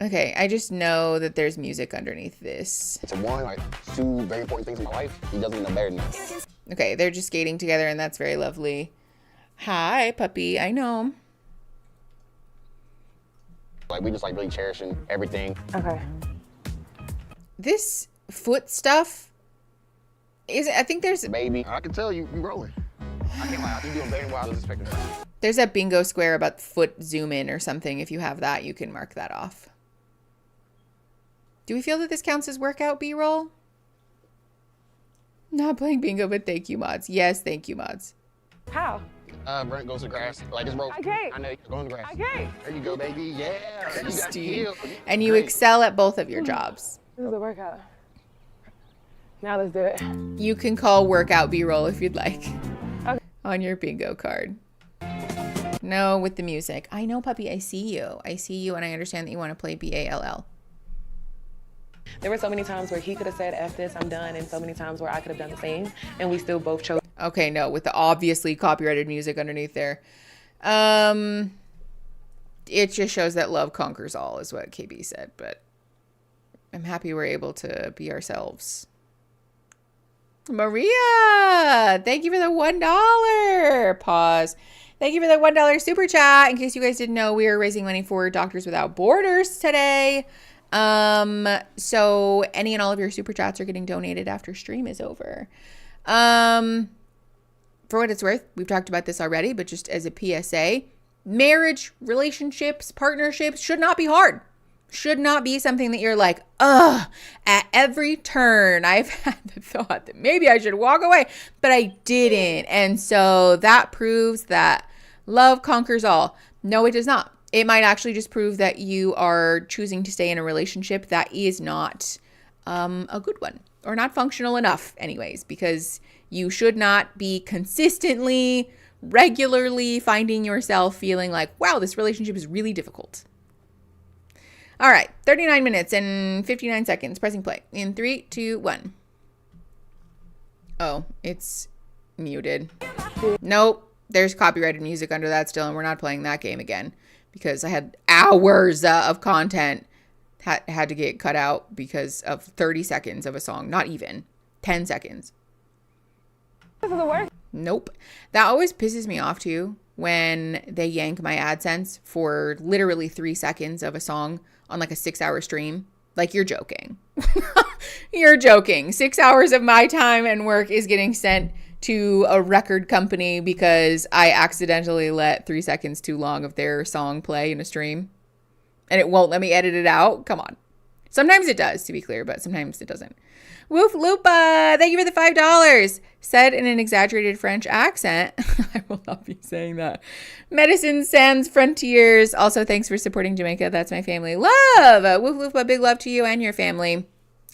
A: Okay, I just know that there's music underneath this.
G: It's like two very important things in my life. He doesn't know better than that.
A: Okay, they're just skating together, and that's very lovely. Hi, puppy. I know.
G: Like, we just like really cherishing everything.
E: Okay.
A: This foot stuff is, I think there's,
G: Baby, I can tell you rolling. I can't lie, you're doing very well as expected.
A: there's a bingo square about foot zoom in or something. If you have that, you can mark that off. Do we feel that this counts as workout B-roll? Not playing bingo, but thank you, mods. Yes, thank you, mods.
E: How?
G: Brent goes to grass, like this rope.
E: I can't.
G: I know, go in the grass.
E: I can't.
G: There you go, baby, yeah. You got
A: Christine.
G: killed.
A: And you
G: Great.
A: excel at both of your jobs.
E: This is a workout. Now let's do it.
A: You can call workout B-roll if you'd like.
E: Okay.
A: On your bingo card. No, with the music. I know, puppy, I see you. I see you, and I understand that you want to play BALL.
E: There were so many times where he could have said, F this, I'm done, and so many times where I could have done the same, and we still both chose.
A: Okay, no, with the obviously copyrighted music underneath there. It just shows that love conquers all, is what KB said, but I'm happy we're able to be ourselves. Maria, thank you for the $1. Pause. Thank you for the $1 super chat. In case you guys didn't know, we are raising money for Doctors Without Borders today. So any and all of your super chats are getting donated after stream is over. For what it's worth, we've talked about this already, but just as a PSA, marriage, relationships, partnerships should not be hard. Should not be something that you're like, ugh, at every turn I've had the thought that maybe I should walk away, but I didn't. And so that proves that love conquers all. No, it does not. It might actually just prove that you are choosing to stay in a relationship that is not a good one, or not functional enough anyways, because you should not be consistently, regularly finding yourself feeling like, wow, this relationship is really difficult. All right, 39 minutes and 59 seconds. Pressing play in 3, 2, 1. Oh, it's muted. Nope, there's copyrighted music under that still, and we're not playing that game again because I had hours of content had to get cut out because of 30 seconds of a song. Not even 10 seconds.
F: This doesn't work.
A: Nope. That always pisses me off too when they yank my AdSense for literally 3 seconds of a song on like a 6-hour stream. Like, you're joking. You're joking. 6 hours of my time and work is getting sent to a record company because I accidentally let 3 seconds too long of their song play in a stream. And it won't let me edit it out. Come on. Sometimes it does, to be clear, but sometimes it doesn't. Woof Lupa, thank you for the $5. Said in an exaggerated French accent. I will not be saying that. Medicine Sans Frontiers. Also, thanks for supporting Jamaica. That's my family. Love. Woof Lupa, big love to you and your family.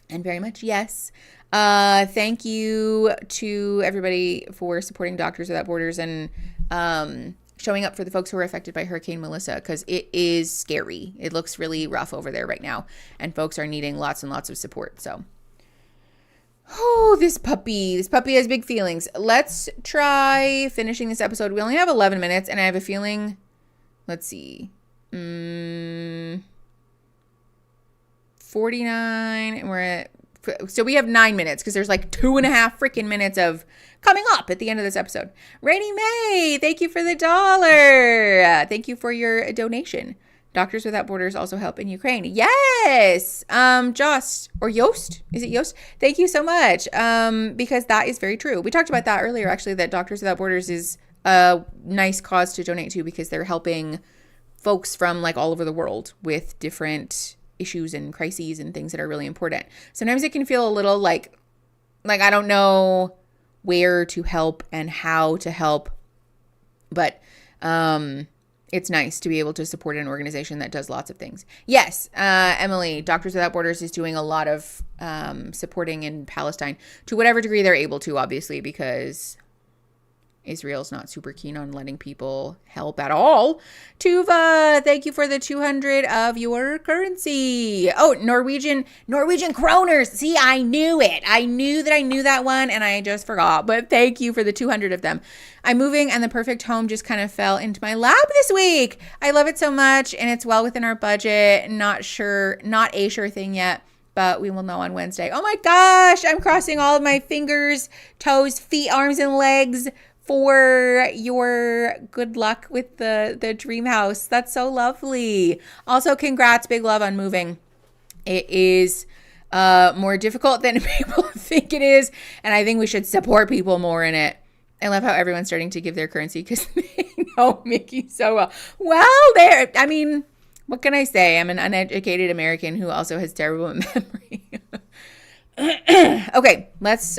A: And very much yes. Thank you to everybody for supporting Doctors Without Borders and showing up for the folks who are affected by Hurricane Melissa, because it is scary. It looks really rough over there right now, and folks are needing lots and lots of support. So, oh, this puppy has big feelings. Let's try finishing this episode. We only have 11 minutes, and I have a feeling, let's see, 49, and we're at, so we have 9 minutes because there's like 2.5 freaking minutes of coming up at the end of this episode. Rainy May, thank you for the $1. Thank you for your donation. Doctors Without Borders also help in Ukraine. Yes. Jost, or Yost, is it Yost? Thank you so much. Because that is very true. We talked about that earlier, actually, that Doctors Without Borders is a nice cause to donate to because they're helping folks from like all over the world with different issues and crises and things that are really important. Sometimes it can feel a little like I don't know where to help and how to help, but it's nice to be able to support an organization that does lots of things. Yes, Emily, Doctors Without Borders is doing a lot of supporting in Palestine to whatever degree they're able to, obviously, because Israel's not super keen on letting people help at all. Tuva, thank you for the 200 of your currency. Oh, Norwegian kroners. See, I knew it. I knew that one and I just forgot. But thank you for the 200 of them. I'm moving and the perfect home just kind of fell into my lap this week. I love it so much and it's well within our budget. Not a sure thing yet, but we will know on Wednesday. Oh my gosh, I'm crossing all of my fingers, toes, feet, arms, and legs for your good luck with the dream house. That's so lovely. Also, congrats, big love on moving. It is more difficult than people think it is, and I think we should support people more in it. I love how everyone's starting to give their currency because they know Mickey so well. Well, I mean, what can I say? I'm an uneducated American who also has terrible memory. Okay, let's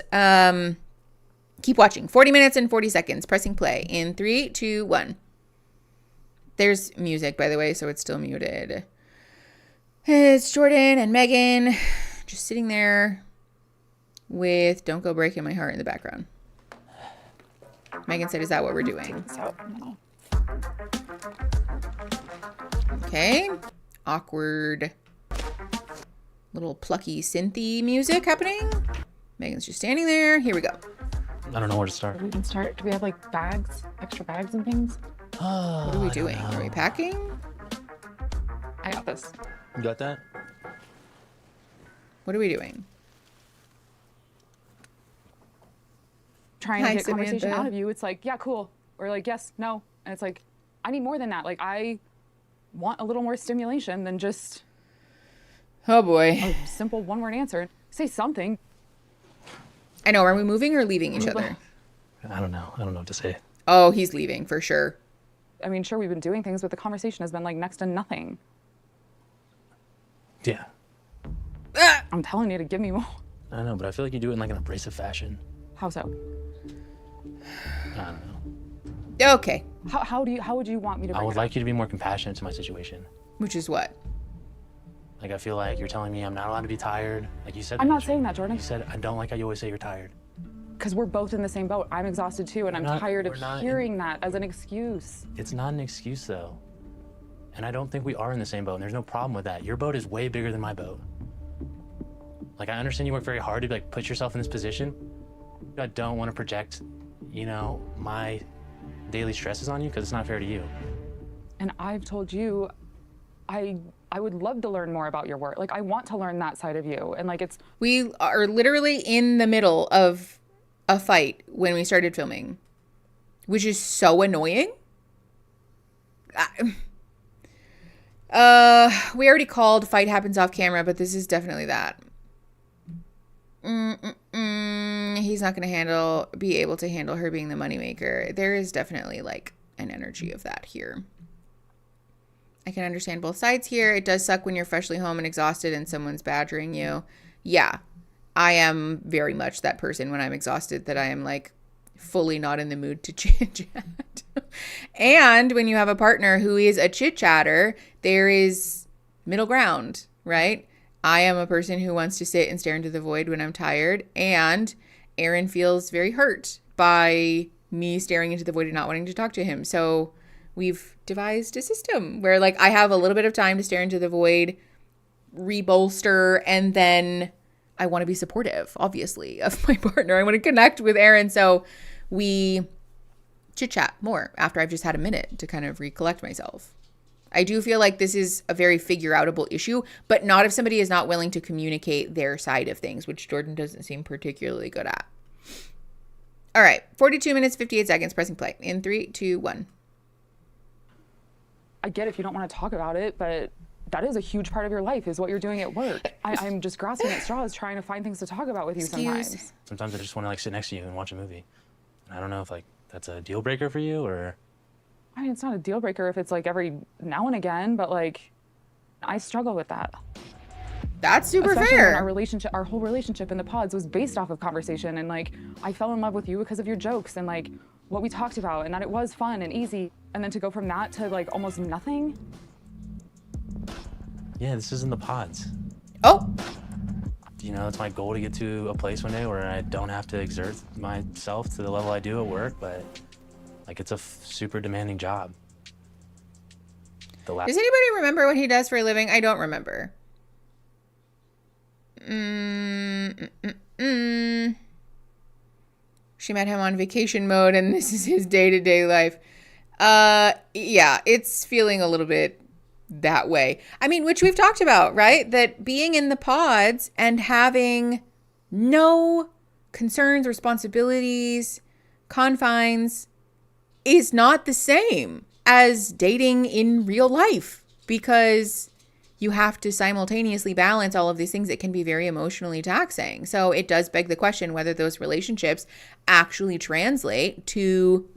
A: keep watching. 40 minutes and 40 seconds. Pressing play in 3, 2, 1. There's music, by the way, so it's still muted. It's Jordan and Megan just sitting there with Don't Go Breaking My Heart in the background. Megan said, is that what we're doing? Okay. Awkward. Little plucky synthy music happening. Megan's just standing there. Here we go.
C: I don't know where to start.
L: We can start. Do we have like bags, extra bags and things?
A: What are we doing? Are we packing?
L: I got this.
C: You got that?
A: What are we doing?
L: Trying
A: Hi,
L: to get conversation
A: Samantha.
L: out of you. It's like, yeah, cool. Or like, yes, no. And it's like, I need more than that. Like, I want a little more stimulation than just
A: Oh boy.
L: a simple one-word answer. Say something.
A: I know. Are we moving or leaving each other?
C: I don't know. I don't know what to say.
A: Oh, he's leaving for sure.
L: I mean, sure, we've been doing things, but the conversation has been like next to nothing.
C: Yeah.
L: I'm telling you to give me more.
C: I know, but I feel like you do it in like an abrasive fashion.
L: How so?
C: I don't know.
A: Okay.
L: How would you want me to
C: I
L: bring
C: would
L: it
C: like you to be more compassionate to my situation.
A: Which is what?
C: Like, I feel like you're telling me I'm not allowed to be tired. Like you said.
L: I'm not saying that, Jordan.
C: You said, I don't like how you always say you're tired.
L: Because we're both in the same boat. I'm exhausted too, and I'm tired of hearing that as an excuse.
C: It's not an excuse, though. And I don't think we are in the same boat, and there's no problem with that. Your boat is way bigger than my boat. Like, I understand you work very hard to, like, put yourself in this position. I don't want to project, you know, my daily stresses on you, because it's not fair to you.
L: And I've told you, I would love to learn more about your work. Like, I want to learn that side of you. And, like, it's...
A: We are literally in the middle of a fight when we started filming, which is so annoying. We already called fight happens off camera, but this is definitely that. He's not going to be able to handle her being the moneymaker. There is definitely like an energy of that here. I can understand both sides here. It does suck when you're freshly home and exhausted and someone's badgering you. Yeah, I am very much that person when I'm exhausted that I am like fully not in the mood to chit chat. And when you have a partner who is a chit chatter, there is middle ground, right? I am a person who wants to sit and stare into the void when I'm tired, and Aaron feels very hurt by me staring into the void and not wanting to talk to him. So we've devised a system where like I have a little bit of time to stare into the void, rebolster, and then I want to be supportive, obviously, of my partner. I want to connect with Aaron. So we chit chat more after I've just had a minute to kind of recollect myself. I do feel like this is a very figure outable issue, but not if somebody is not willing to communicate their side of things, which Jordan doesn't seem particularly good at. All right, 42 minutes, 58 seconds, pressing play in 3, 2, 1.
L: I get if you don't want to talk about it, but that is a huge part of your life, is what you're doing at work. I'm just grasping at straws trying to find things to talk about with you sometimes.
C: Sometimes I just want to like sit next to you and watch a movie. And I don't know if like that's a deal breaker for you or...
L: I mean, it's not a deal breaker if it's like every now and again, but like, I struggle with that.
A: That's super
L: Especially
A: fair.
L: When our whole relationship in the pods was based off of conversation, and like, I fell in love with you because of your jokes and like what we talked about, and that it was fun and easy. And then to go from that to like almost nothing.
C: Yeah, this isn't the pods.
A: Oh.
C: You know, it's my goal to get to a place one day where I don't have to exert myself to the level I do at work, but like it's a super demanding job.
A: Does anybody remember what he does for a living? I don't remember. She met him on vacation mode, and this is his day-to-day life. Yeah, it's feeling a little bit that way. I mean, which we've talked about, right? That being in the pods and having no concerns, responsibilities, confines is not the same as dating in real life, because you have to simultaneously balance all of these things. It can be very emotionally taxing. So it does beg the question whether those relationships actually translate to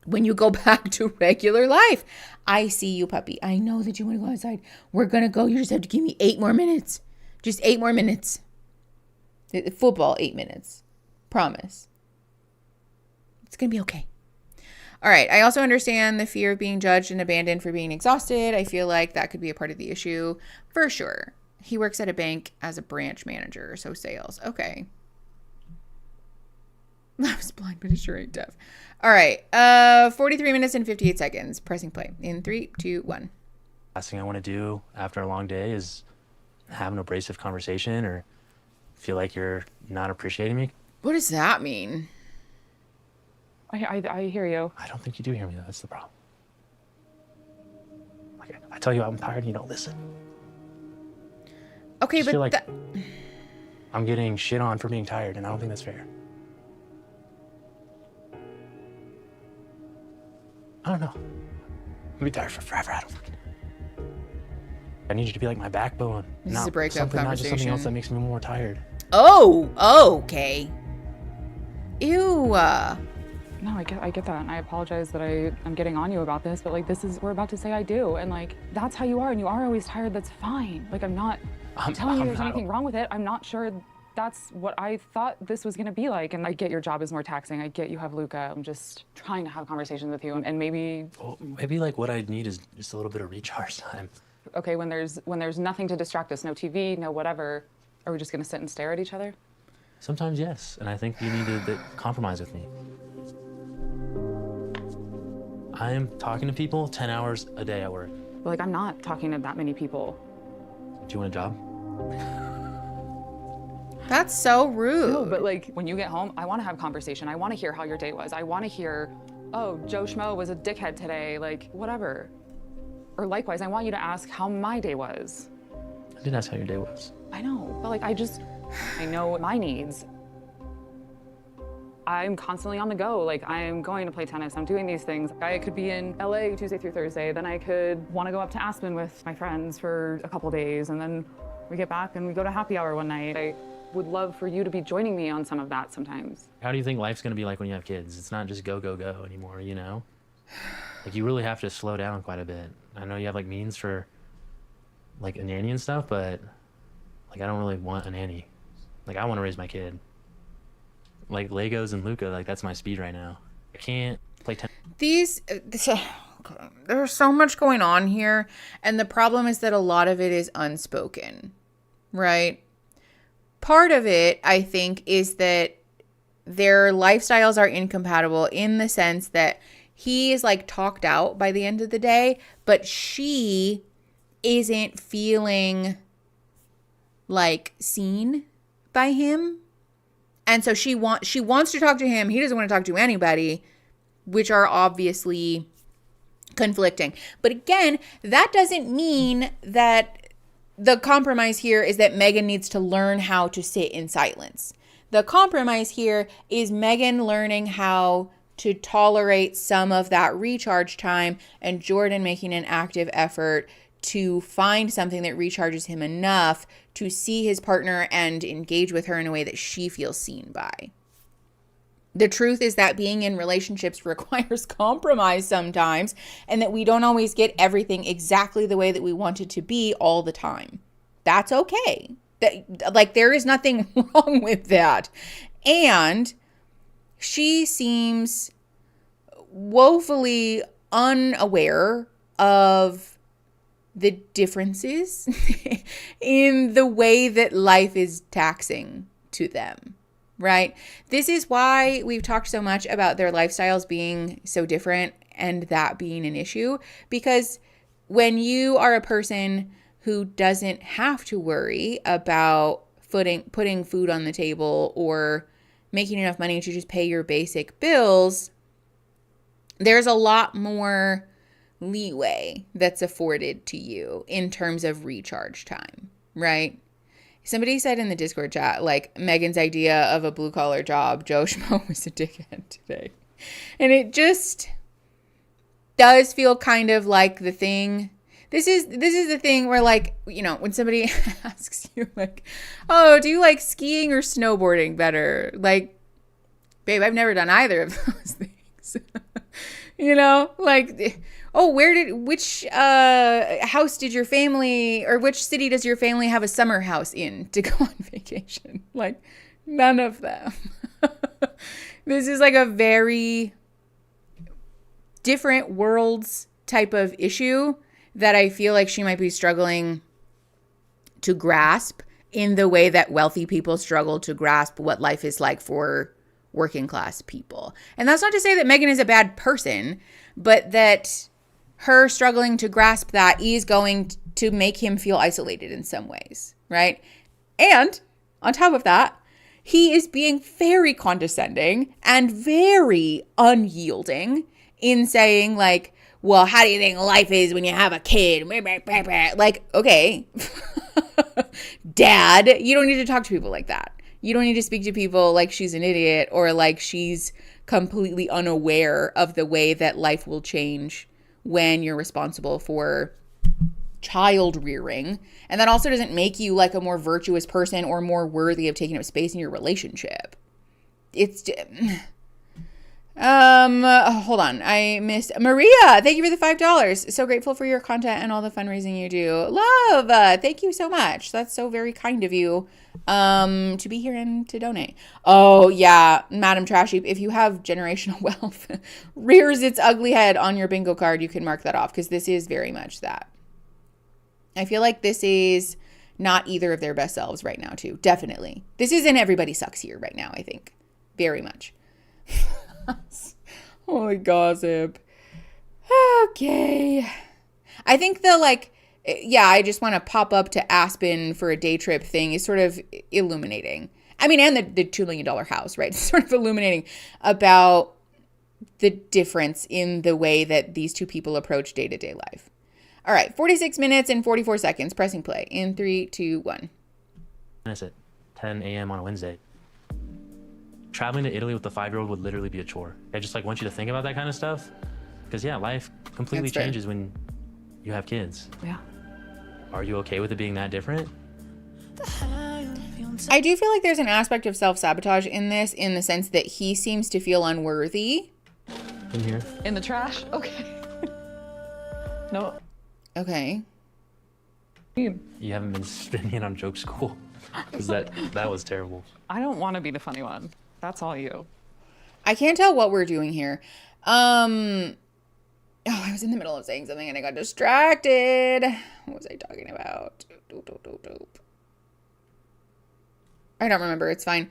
A: when you go back to regular life. I see you, puppy. I know that you want to go outside. We're going to go. You just have to give me 8 more minutes. Just 8 more minutes. Football, 8 minutes. Promise. It's going to be okay. All right. I also understand the fear of being judged and abandoned for being exhausted. I feel like that could be a part of the issue for sure. He works at a bank as a branch manager, so sales. Okay. I was blind, but sure ain't deaf. All right. 43 minutes and 58 seconds. Pressing play in 3, 2, 1.
C: Last thing I want to do after a long day is have an abrasive conversation or feel like you're not appreciating me.
A: What does that mean?
L: I hear you.
C: I don't think you do hear me, though. That's the problem. Like, I tell you I'm tired and you don't listen.
A: Okay,
C: I just
A: but
C: feel like I'm getting shit on for being tired, and I don't think that's fair. I don't know. I'm gonna be tired for forever. I don't fucking know. I need you to be like my backbone.
A: This is a breakup
C: Not just something else
A: conversation.
C: that makes me more tired.
A: Oh, okay. Ew.
L: No, I get that, and I apologize that I'm getting on you about this, but like we're about to say I do, and like that's how you are, and you are always tired. That's fine. Like I'm not telling you there's anything wrong with it. I'm not sure that's what I thought this was gonna be like, and I get your job is more taxing. I get you have Luca. I'm just trying to have conversations with you, and maybe.
C: Well, maybe like what I need is just a little bit of recharge time.
L: Okay, when there's nothing to distract us, no TV, no whatever, are we just gonna sit and stare at each other?
C: Sometimes yes, and I think you need to compromise with me. I am talking to people 10 hours a day at work.
L: But like I'm not talking to that many people.
C: Do you want a job?
A: That's so rude.
L: No, but like when you get home, I want to have conversation. I want to hear how your day was. I want to hear, oh, Joe Schmo was a dickhead today, like whatever. Or likewise, I want you to ask how my day was.
C: I didn't ask how your day was.
L: I know, but like I know my needs. I'm constantly on the go. Like I'm going to play tennis, I'm doing these things. I could be in LA Tuesday through Thursday, then I could want to go up to Aspen with my friends for a couple days, and then we get back and we go to happy hour one night. I would love for you to be joining me on some of that sometimes.
C: How do you think life's gonna be like when you have kids? It's not just go, go, go anymore, you know? Like you really have to slow down quite a bit. I know you have like means for like a nanny and stuff, but like I don't really want a nanny. Like I want to raise my kid. Like Legos and Luca, like that's my speed right now. I can't play tennis.
A: There's so much going on here, and the problem is that a lot of it is unspoken, right? Part of it, I think, is that their lifestyles are incompatible in the sense that he is like talked out by the end of the day, but she isn't feeling like seen by him. And so she wants to talk to him. He doesn't want to talk to anybody, which are obviously conflicting. But again, that doesn't mean that the compromise here is that Megan needs to learn how to sit in silence. The compromise here is Megan learning how to tolerate some of that recharge time and Jordan making an active effort to find something that recharges him enough to see his partner and engage with her in a way that she feels seen by. The truth is that being in relationships requires compromise sometimes, and that we don't always get everything exactly the way that we want it to be all the time. That's okay. There is nothing wrong with that. And she seems woefully unaware of the differences in the way that life is taxing to them, right? This is why we've talked so much about their lifestyles being so different and that being an issue, because when you are a person who doesn't have to worry about putting food on the table or making enough money to just pay your basic bills, there's a lot more leeway that's afforded to you in terms of recharge time, right? Somebody said in the Discord chat, like, Megan's idea of a blue-collar job, Joe Schmo was a dickhead today. And it just does feel kind of like the thing. This is the thing where, like, you know, when somebody asks you, like, oh, do you like skiing or snowboarding better? Like, babe, I've never done either of those things. You know, like, oh, which house did your family, or which city does your family have a summer house in to go on vacation? Like, none of them. This is like a very different worlds type of issue that I feel like she might be struggling to grasp in the way that wealthy people struggle to grasp what life is like for working class people. And that's not to say that Megan is a bad person, but that her struggling to grasp that is going to make him feel isolated in some ways. right? And on top of that, he is being very condescending and very unyielding in saying like, well, how do you think life is when you have a kid? Like, okay, Dad, you don't need to talk to people like that. You don't need to speak to people like she's an idiot or like she's completely unaware of the way that life will change when you're responsible for child rearing. And that also doesn't make you like a more virtuous person or more worthy of taking up space in your relationship. It's hold on. I missed Maria. Thank you for the $5. So grateful for your content and all the fundraising you do. Love. Thank you so much. That's so very kind of you to be here and to donate. Oh yeah, Madam Trashy, if you have generational wealth rears its ugly head on your bingo card, you can mark that off because this is very much that. I feel like this is not either of their best selves right now too. Definitely. This isn't everybody sucks here right now, I think. Very much. Holy gossip. Okay. I think the like, yeah, I just want to pop up to Aspen for a day trip thing is sort of illuminating. I mean, and the $2 million house, right? Sort of illuminating about the difference in the way that these two people approach day-to-day life. All right, 46 minutes and 44 seconds. Pressing play in 3, 2, 1.
C: It's at 10 a.m. on a Wednesday. Traveling to Italy with the 5-year-old would literally be a chore. I just like want you to think about that kind of stuff. Because yeah, life completely changes when you have kids.
L: Yeah.
C: Are you okay with it being that different?
A: I do feel like there's an aspect of self-sabotage in this, in the sense that he seems to feel unworthy.
C: In here.
L: In the trash? Okay. No.
A: Okay.
C: You haven't been spending it on joke school. Because that was terrible.
L: I don't want to be the funny one. That's all you.
A: I can't tell what we're doing here. Oh, I was in the middle of saying something and I got distracted. What was I talking about? I don't remember. It's fine.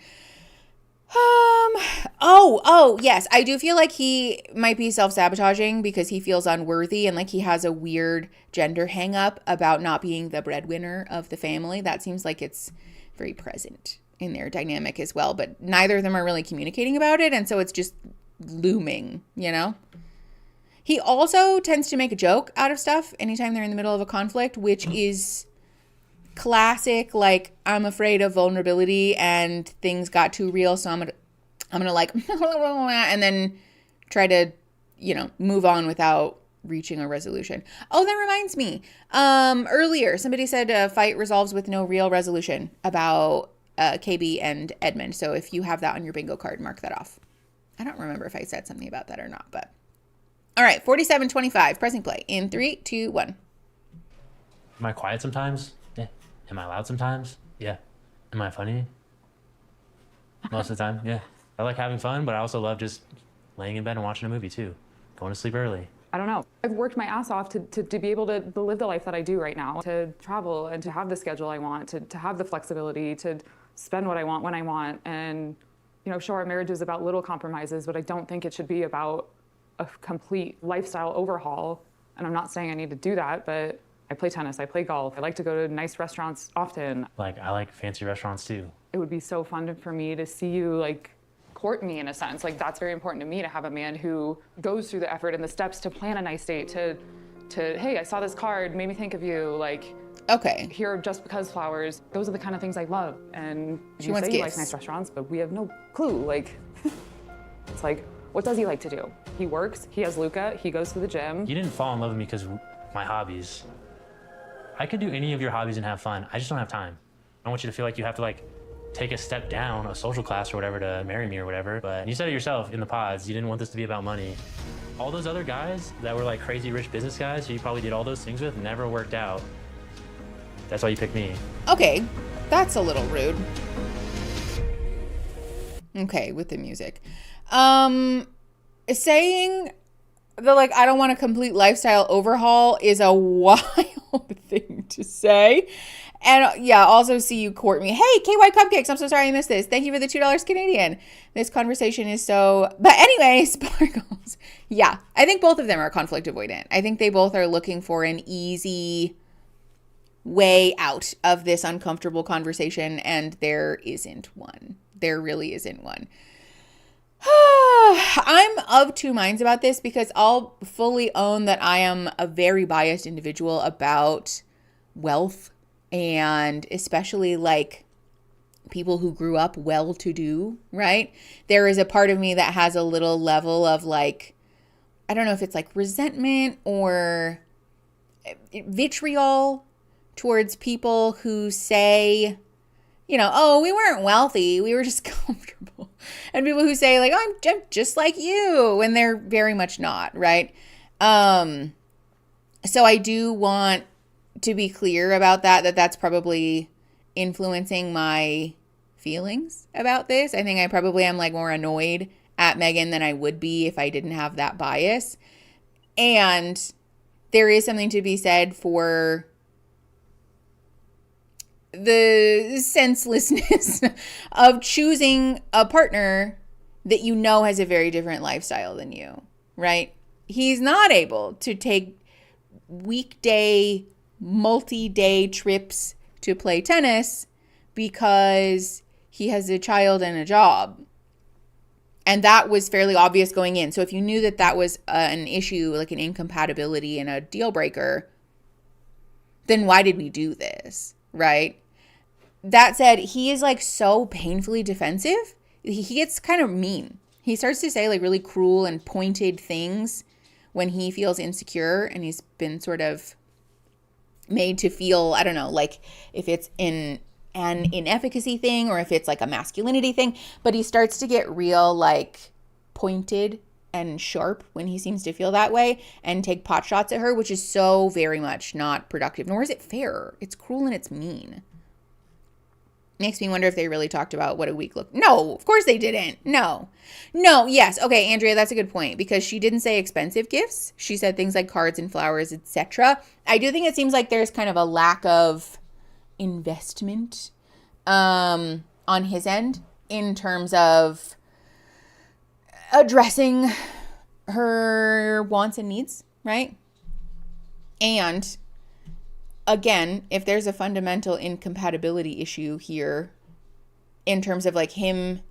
A: Oh, yes. I do feel like he might be self-sabotaging because he feels unworthy and like he has a weird gender hang-up about not being the breadwinner of the family. That seems like it's very present in their dynamic as well, but neither of them are really communicating about it, and so it's just looming, you know? He also tends to make a joke out of stuff anytime they're in the middle of a conflict, which is classic, like, I'm afraid of vulnerability and things got too real, so I'm gonna like, and then try to, move on without reaching a resolution. Oh, that reminds me. Earlier, somebody said a fight resolves with no real resolution about KB and Edmund. So if you have that on your bingo card, mark that off. I don't remember if I said something about that or not, but. All right, 47-25, pressing play in 3, 2, 1.
C: Am I quiet sometimes? Yeah. Am I loud sometimes? Yeah. Am I funny? Most of the time, yeah. I like having fun, but I also love just laying in bed and watching a movie too. Going to sleep early.
L: I don't know. I've worked my ass off to be able to live the life that I do right now, to travel and to have the schedule I want, to have the flexibility, to spend what I want when I want. And, sure, our marriage is about little compromises, but I don't think it should be about a complete lifestyle overhaul. And I'm not saying I need to do that, but I play tennis, I play golf. I like to go to nice restaurants often.
C: Like, I like fancy restaurants too.
L: It would be so fun for me to see you, court me in a sense. That's very important to me, to have a man who goes through the effort and the steps to plan a nice date, to hey, I saw this card, made me think of you,
A: okay,
L: here are just because flowers. Those are the kind of things I love. And
A: she
L: you
A: wants
L: say
A: gifts.
L: You like nice restaurants, but we have no clue. It's what does he like to do? He works, he has Luca, he goes to the gym.
C: You didn't fall in love with me because of my hobbies. I could do any of your hobbies and have fun. I just don't have time. I don't want you to feel like you have to take a step down a social class or whatever to marry me or whatever. But you said it yourself in the pods, you didn't want this to be about money. All those other guys that were crazy rich business guys who you probably did all those things with never worked out. That's why you picked me.
A: Okay, that's a little rude. Okay, with the music. Saying the I don't want a complete lifestyle overhaul is a wild thing to say. And yeah, also see you court me. Hey, KY Cupcakes, I'm so sorry I missed this. Thank you for the $2 Canadian. This conversation is so... But anyway, Sparkles. Yeah, I think both of them are conflict avoidant. I think they both are looking for an easy way out of this uncomfortable conversation, and there isn't one. There really isn't one. I'm of two minds about this because I'll fully own that I am a very biased individual about wealth, and especially like people who grew up well-to-do, right? There is a part of me that has a little level of like, I don't know if it's like resentment or vitriol towards people who say, you know, oh, we weren't wealthy, we were just comfortable. And people who say like, oh, I'm just like you, when they're very much not, right? So I do want to be clear about that that's probably influencing my feelings about this. I think I probably am like more annoyed at Megan than I would be if I didn't have that bias. And there is something to be said for the senselessness of choosing a partner that you know has a very different lifestyle than you, right? He's not able to take weekday, multi-day trips to play tennis because he has a child and a job. And that was fairly obvious going in. So if you knew that that was an issue, like an incompatibility and a deal breaker, then why did we do this, right? That said, he is like so painfully defensive. He gets kind of mean. He starts to say like really cruel and pointed things when he feels insecure, and he's been sort of made to feel, I don't know, like if it's an inefficacy thing or if it's like a masculinity thing, but he starts to get real like pointed and sharp when he seems to feel that way and take pot shots at her, which is so very much not productive, nor is it fair. It's cruel and it's mean. Makes me wonder if they really talked about what a week looked. No, of course they didn't. No, yes. Okay, Andrea, that's a good point because she didn't say expensive gifts. She said things like cards and flowers, etc. I do think it seems like there's kind of a lack of investment on his end in terms of addressing her wants and needs, right? And again, if there's a fundamental incompatibility issue here in terms of like him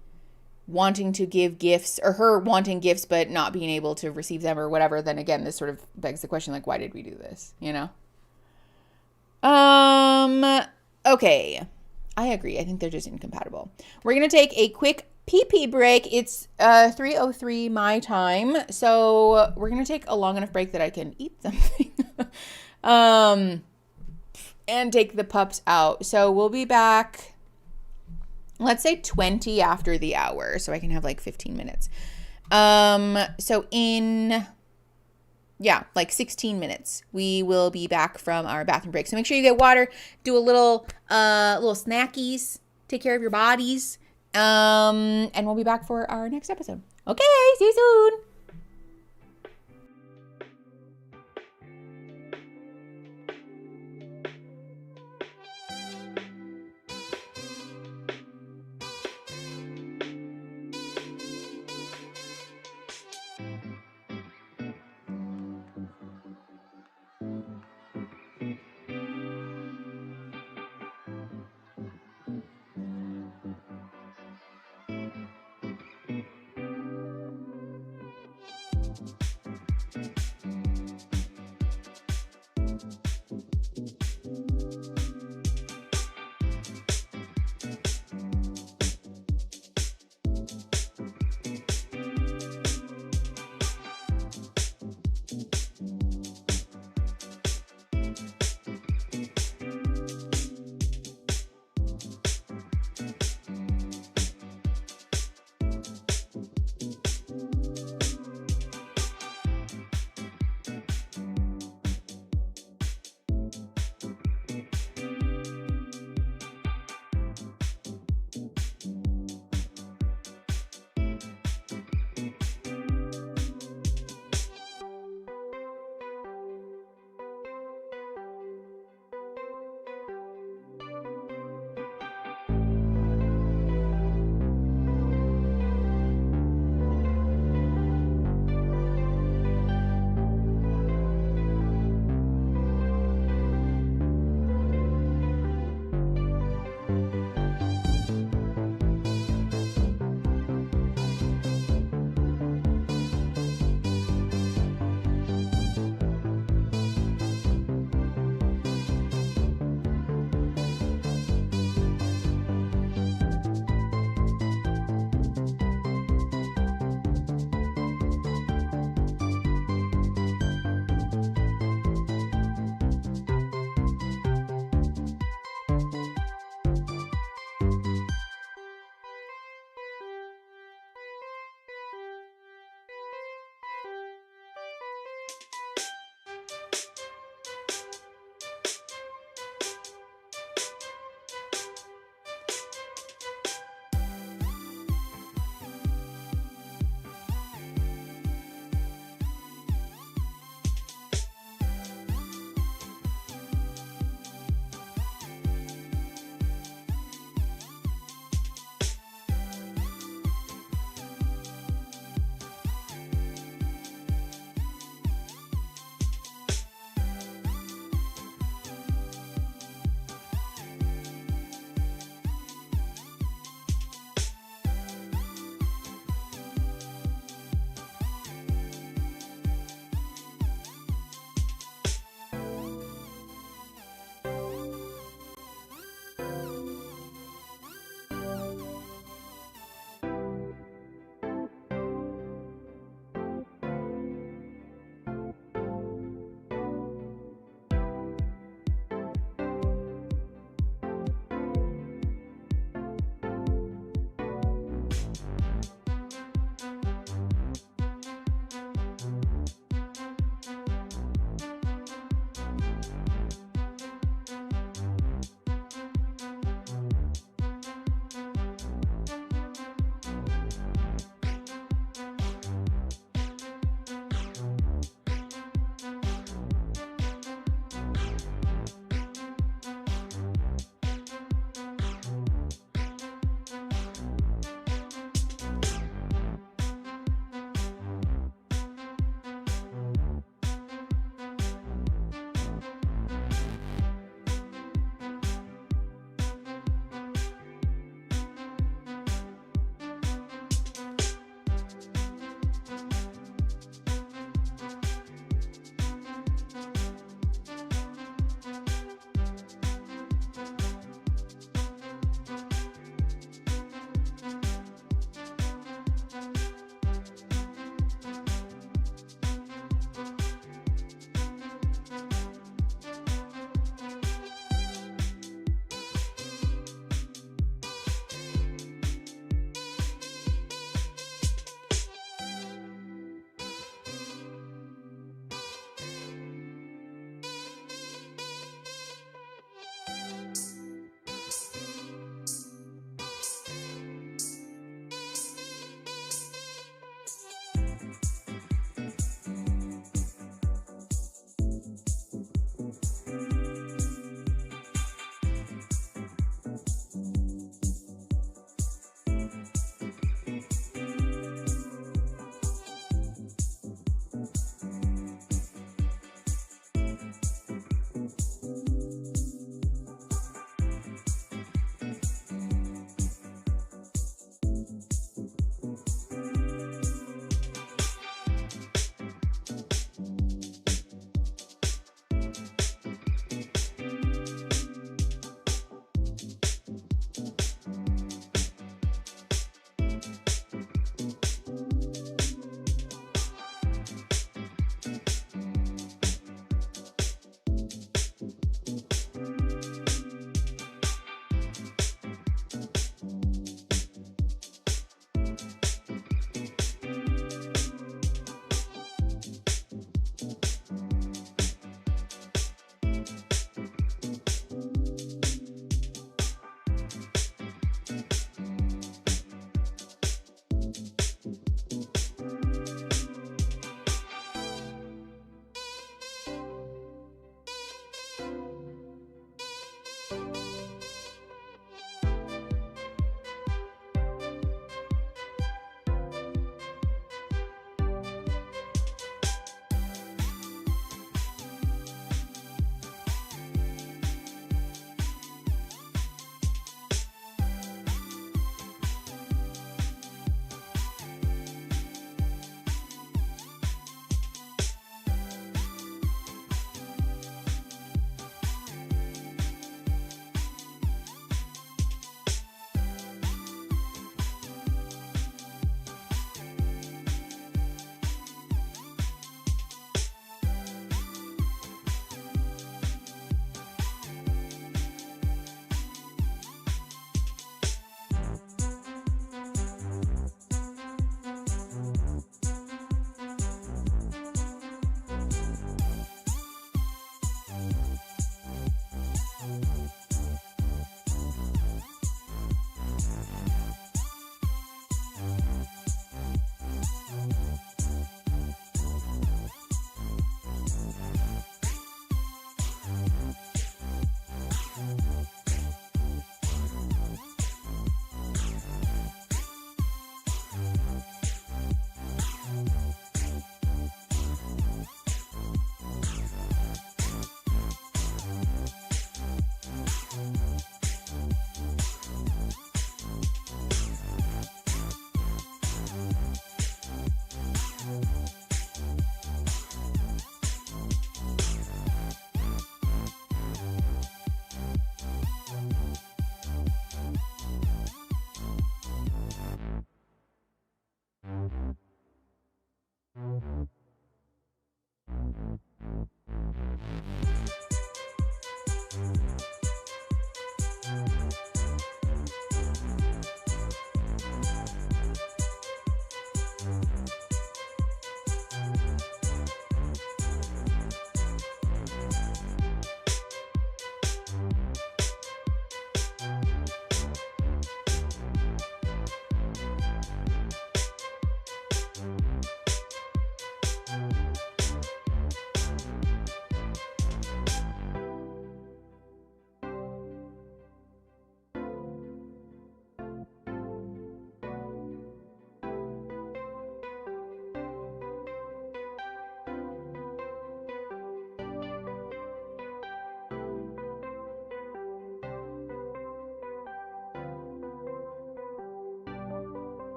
A: wanting to give gifts or her wanting gifts but not being able to receive them or whatever, then again, this sort of begs the question, like, why did we do this, you know? Okay. I agree. I think they're just incompatible. We're going to take a quick pee-pee break. It's 3:03 my time. So we're going to take a long enough break that I can eat something. And take the pups out. So we'll be back, let's say 20 after the hour, so I can have like 15 minutes. So in, like 16 minutes, we will be back from our bathroom break. So make sure you get water, do a little snackies, take care of your bodies, and we'll be back for our next episode. Okay, see you soon.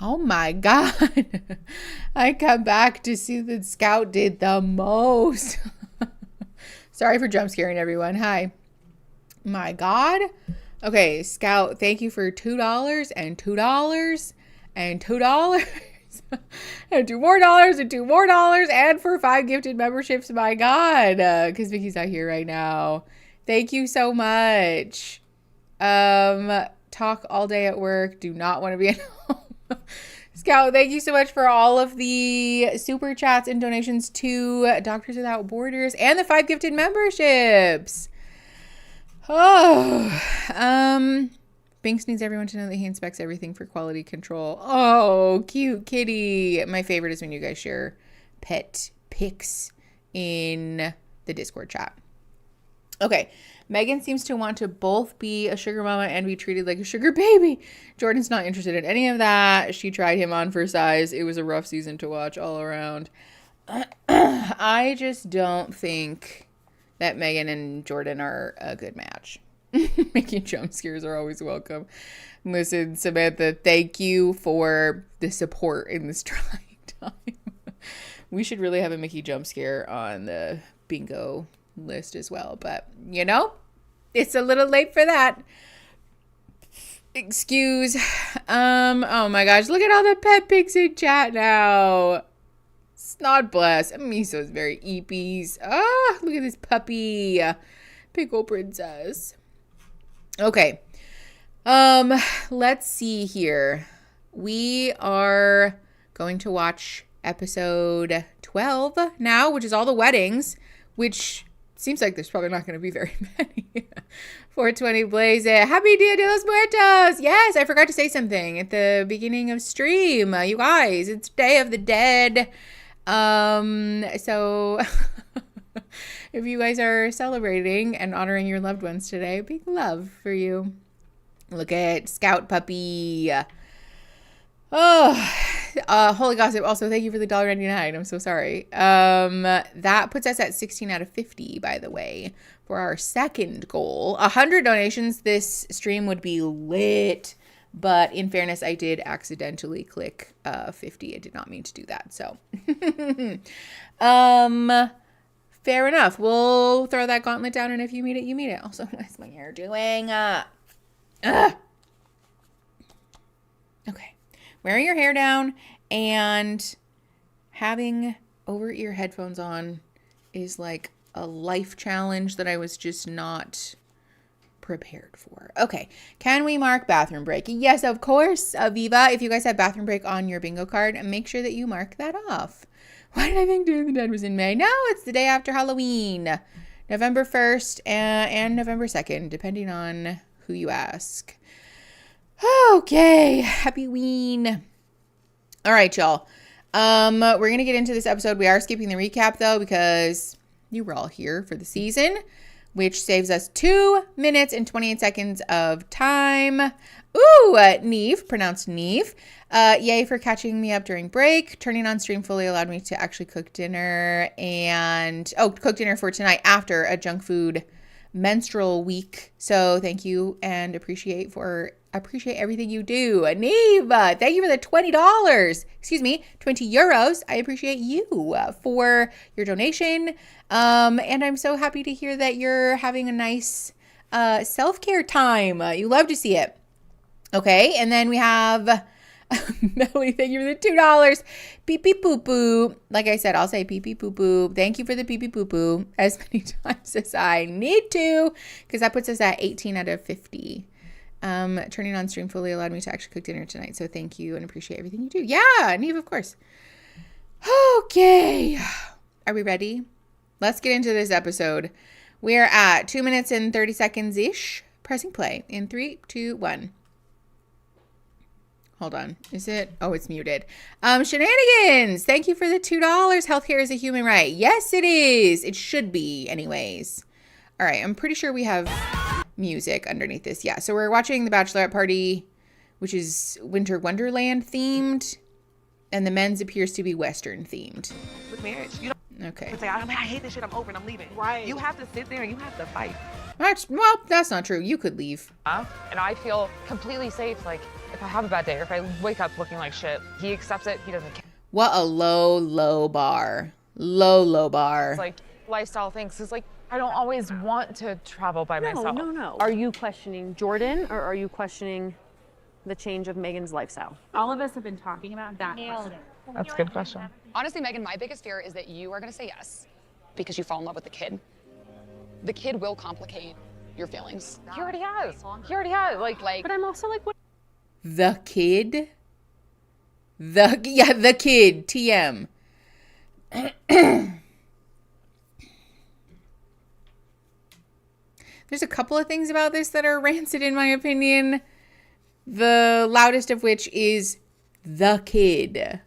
A: Oh my God. I come back to see that Scout did the most. Sorry for jump scaring everyone. Hi. My God. Okay, Scout, thank you for $2 and $2 and $2 and $2 more and $2 more and for 5 gifted memberships. My God, because Vicky's not here right now. Thank you so much. Talk all day at work. Do not want to be at home. Scout, thank you so much for all of the super chats and donations to Doctors Without Borders and the 5 gifted memberships. Oh, Binks needs everyone to know that he inspects everything for quality control. Oh, cute kitty. My favorite is when you guys share pet pics in the Discord chat. Okay. Megan seems to want to both be a sugar mama and be treated like a sugar baby. Jordan's not interested in any of that. She tried him on for size. It was a rough season to watch all around. I just don't think that Megan and Jordan are a good match. Making jump scares are always welcome. Listen, Samantha, thank you for the support in this trying time. We should really have a Mickey jump scare on the bingo list as well, but you know, it's a little late for that. Excuse. Oh my gosh, look at all the pet pics in chat now. Snod bless. Miso's very eepies. Ah, look at this puppy. Pickle princess. Okay. Let's see here. We are going to watch episode 12 now, which is all the weddings, which seems like there's probably not going to be very many. 420 Blaze it. Happy Dia de los Muertos. Yes, I forgot to say something at the beginning of stream. You guys, it's Day of the Dead. So if you guys are celebrating and honoring your loved ones today, big love for you. Look at Scout Puppy. Oh, Holy Gossip. Also, thank you for the $1.99. I'm so sorry. That puts us at 16 out of 50, by the way, for our second goal. 100 donations. This stream would be lit. But in fairness, I did accidentally click 50. I did not mean to do that. So, fair enough. We'll throw that gauntlet down, and if you meet it, you meet it. Also, what's my hair doing? Okay. Wearing your hair down and having over-ear headphones on is like a life challenge that I was just not prepared for. Okay. Can we mark bathroom break? Yes, of course. Aviva, if you guys have bathroom break on your bingo card, make sure that you mark that off. Why did I think Day of the Dead was in May? No, it's the day after Halloween. November 1st and November 2nd, depending on who you ask. Okay. Happy Ween. All right, y'all. We're going to get into this episode. We are skipping the recap, though, because you were all here for the season, which saves us 2 minutes and 28 seconds of time. Ooh, Neve, pronounced Neve. Yay for catching me up during break. Turning on stream fully allowed me to actually cook dinner cook dinner for tonight after a junk food menstrual week. So thank you and appreciate everything you do. Neve, thank you for the $20. Excuse me, 20 euros. I appreciate you for your donation. And I'm so happy to hear that you're having a nice self-care time. You love to see it. Okay, and then we have Melly, thank you for the $2. Pee pee poo poo. Like I said, I'll say pee pee poo poo. Thank you for the pee pee poo poo as many times as I need to, because that puts us at 18 out of 50. Turning on stream fully allowed me to actually cook dinner tonight, so thank you and appreciate everything you do. Yeah, Neve, of course. Okay, are we ready? Let's get into this episode. We're at 2 minutes and 30 seconds-ish. Pressing play in 3, 2, 1. Hold on. Is it? Oh, it's muted. Shenanigans. Thank you for the $2. Healthcare is a human right. Yes, it is. It should be anyways. All right. I'm pretty sure we have music underneath this. Yeah. So we're watching the bachelorette party, which is Winter Wonderland themed. And the men's appears to be Western themed.
M: With marriage,
A: Okay.
E: It's like, I hate this shit, I'm over and I'm leaving.
F: Right.
E: You have to sit there and you have to fight.
A: Well, that's not true. You could leave.
E: And I feel completely safe. Like, if I have a bad day or if I wake up looking like shit, he accepts it, he doesn't care.
A: What a low bar. Low bar.
E: It's like lifestyle things. It's like, I don't always want to travel by myself.
F: No. Are you questioning Jordan or are you questioning the change of Megan's lifestyle?
D: All of us have been talking about that.
E: That's a good question.
M: Honestly, Megan, my biggest fear is that you are going to say yes because you fall in love with the kid. The kid will complicate your feelings.
E: He already has. Like,
F: but I'm also like, what?
A: The kid? The kid. TM. There's a couple of things about this that are rancid in my opinion. The loudest of which is the kid.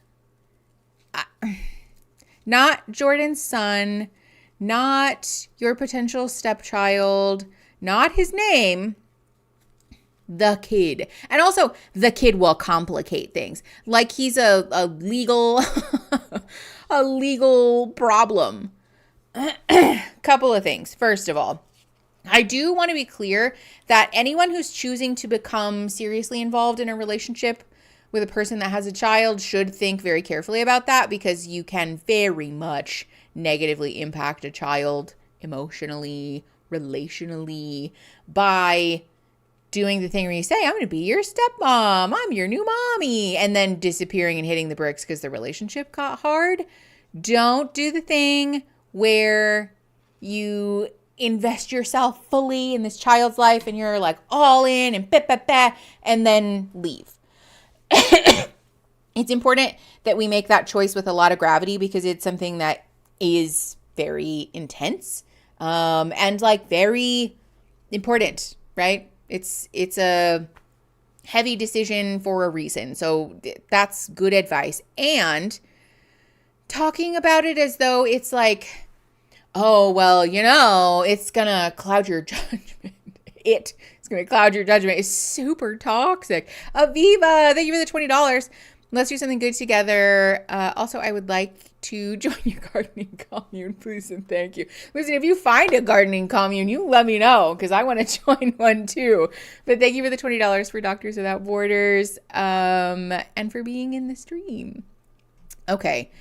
A: Not Jordan's son, not your potential stepchild, not his name. The kid. And also, the kid will complicate things. Like he's a legal a legal problem. Couple of things. First of all, I do want to be clear that anyone who's choosing to become seriously involved in a relationship with a person that has a child should think very carefully about that, because you can very much negatively impact a child emotionally, relationally, by doing the thing where you say, I'm going to be your stepmom, I'm your new mommy, and then disappearing and hitting the bricks because the relationship got hard. Don't do the thing where you invest yourself fully in this child's life and you're like all in and and then leave. It's important that we make that choice with a lot of gravity, because it's something that is very intense and like very important, right? It's a heavy decision for a reason. So that's good advice. And talking about it as though it's like, oh, well, you know, it's going to cloud your judgment. It's going to cloud your judgment is super toxic. Aviva, thank you for the $20. Let's do something good together. Also, I would like to join your gardening commune, please and thank you. Listen, if you find a gardening commune, you let me know, because I want to join one too. But thank you for the $20 for Doctors Without Borders, and for being in the stream. Okay.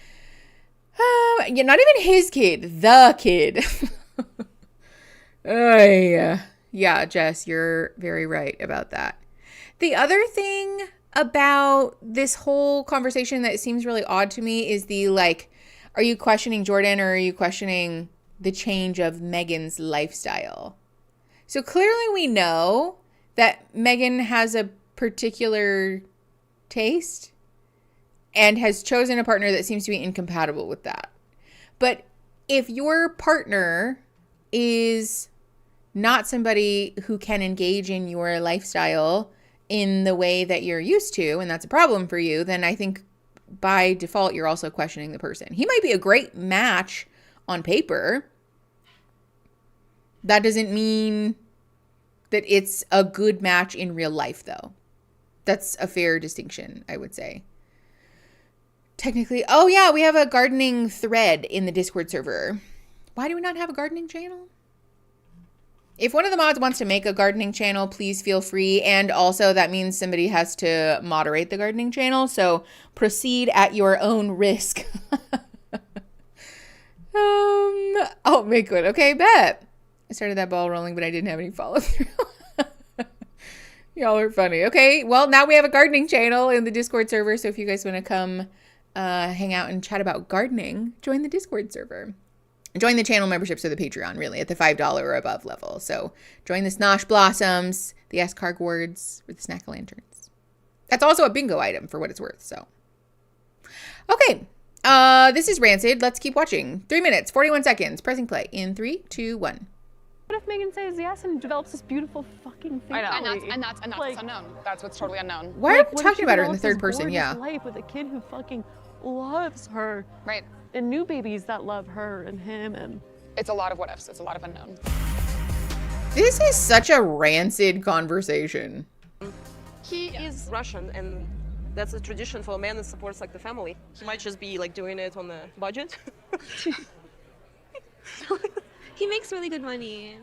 A: Yeah, not even his kid, the kid. Yeah, Jess, you're very right about that. The other thing about this whole conversation that seems really odd to me is the, like, are you questioning Jordan or are you questioning the change of Megan's lifestyle? So clearly we know that Megan has a particular taste and has chosen a partner that seems to be incompatible with that. But if your partner is not somebody who can engage in your lifestyle in the way that you're used to, and that's a problem for you, then I think by default you're also questioning the person. He might be a great match on paper. That doesn't mean that it's a good match in real life, though. That's a fair distinction, I would say. Technically, oh yeah, we have a gardening thread in the Discord server. Why do we not have a gardening channel? If one of the mods wants to make a gardening channel, please feel free. And also that means somebody has to moderate the gardening channel. So proceed at your own risk. I'll make one. Okay, bet. I started that ball rolling, but I didn't have any follow through. Y'all are funny. Okay, well, now we have a gardening channel in the Discord server. So if you guys want to come hang out and chat about gardening, join the Discord server. Join the channel memberships or the Patreon, really, at the $5 or above level. So join the Snosh Blossoms, the Escarg Words, or the Snack Lanterns. That's also a bingo item for what it's worth, so. Okay, this is Rancid. Let's keep watching. 3 minutes, 41 seconds. Pressing play in 3, 2, 1.
F: What if Megan says yes and develops this beautiful fucking thing?
M: I know. And that's like, unknown. That's what's totally unknown.
A: Why are we talking about her in the third person? Yeah.
F: Life with a kid who fucking loves her.
M: Right.
F: And new babies that love her and him, and
M: it's a lot of what ifs. It's a lot of unknown.
A: This is such a rancid conversation.
N: He is Russian, and that's a tradition for a man that supports like the family. He might just be like doing it on the budget.
J: He makes really good money.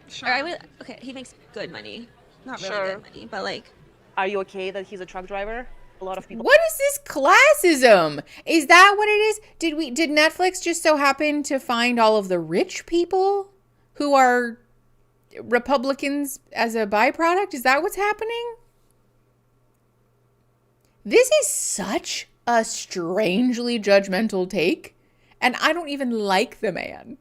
N: Sure.
J: Or okay, he makes good money. Not really
N: Sure.
J: good money, but like.
N: Are you okay that he's a truck driver? A lot of people.
A: What is this classism? Is that what it is? Did Netflix just so happen to find all of the rich people who are Republicans as a byproduct? Is that what's happening? This is such a strangely judgmental take, and I don't even like the man.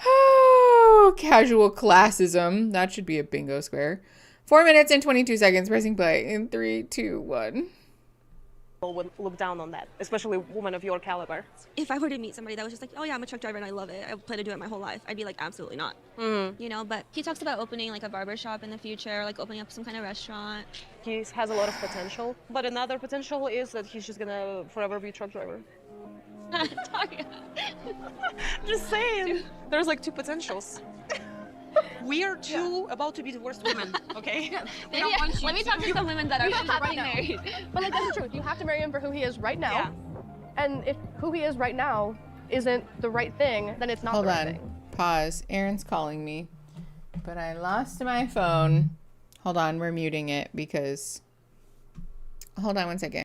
A: Oh, casual classism. That should be a bingo square. 4 minutes and 22 seconds. Pressing play in 3, 2, 1.
N: People would look down on that, especially women of your caliber.
J: If I were to meet somebody that was just like, oh yeah, I'm a truck driver and I love it, I plan to do it my whole life, I'd be like, absolutely not.
N: Mm-hmm.
J: You know, but he talks about opening like a barber shop in the future, like opening up some kind of restaurant.
N: He has a lot of potential, but another potential is that he's just gonna forever be a truck driver. Just saying. There's like two potentials. We are about to be the worst women, okay?
J: Maybe, let me talk to some women that are happily married.
O: But like, that's the truth. You have to marry him for who he is right now.
N: Yeah.
O: And if who he is right now isn't the right thing, then it's not
A: Hold
O: the right
A: on.
O: thing.
A: Pause. Aaron's calling me. But I lost my phone. Hold on. We're muting it because... Hold on one second.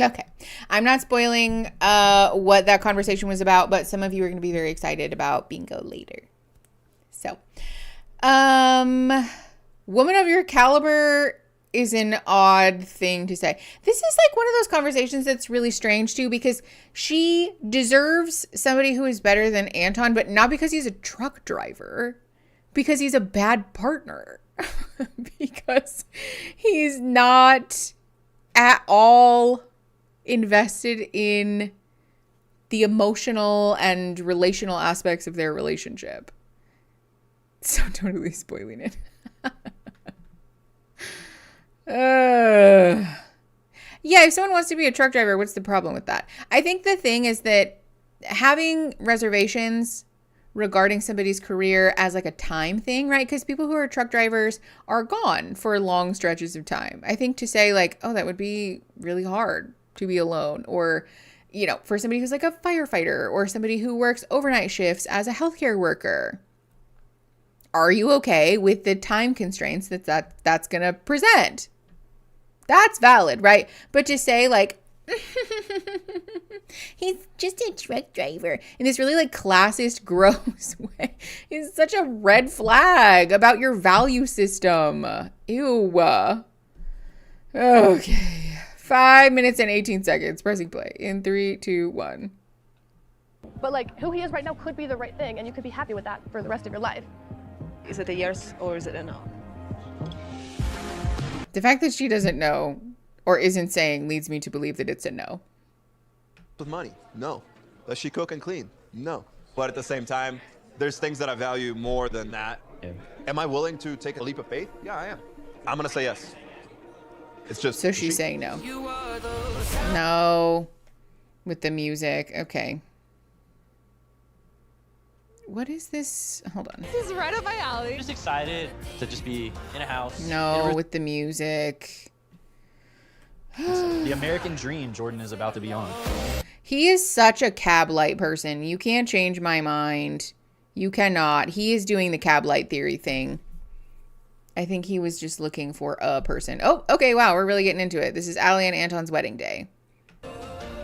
A: Okay. I'm not spoiling what that conversation was about, but some of you are going to be very excited about bingo later. So, woman of your caliber is an odd thing to say. This is like one of those conversations that's really strange too, because she deserves somebody who is better than Anton, but not because he's a truck driver, because he's a bad partner, because he's not at all invested in the emotional and relational aspects of their relationship. So totally spoiling it. Yeah, if someone wants to be a truck driver, what's the problem with that? I think the thing is that having reservations regarding somebody's career as like a time thing, right? Because people who are truck drivers are gone for long stretches of time. I think to say like, oh, that would be really hard to be alone, or, you know, for somebody who's like a firefighter or somebody who works overnight shifts as a healthcare worker, are you okay with the time constraints that's going to present? That's valid, right? But to say like, he's just a truck driver in this really like classist, gross way is such a red flag about your value system. Ew. Okay. 5 minutes and 18 seconds. Pressing play in 3, 2, 1.
O: But like, who he is right now could be the right thing, and you could be happy with that for the rest of your life.
N: Is it a yes or is it a no?
A: The fact that she doesn't know or isn't saying leads me to believe that it's a no.
K: With money? No. Does she cook and clean? No. But at the same time, there's things that I value more than that. Yeah. Am I willing to take a leap of faith? Yeah, I am. I'm gonna say yes. It's just...
A: So she's saying no. No. With the music. Okay. What is this? Hold on.
P: This is right up my alley.
C: Just excited to just be in a house.
A: No, with the music.
Q: The American dream Jordan is about to be on.
A: He is such a cab light person. You can't change my mind. You cannot. He is doing the cab light theory thing. I think he was just looking for a person. Oh, okay. Wow. We're really getting into it. This is Allie and Anton's wedding day.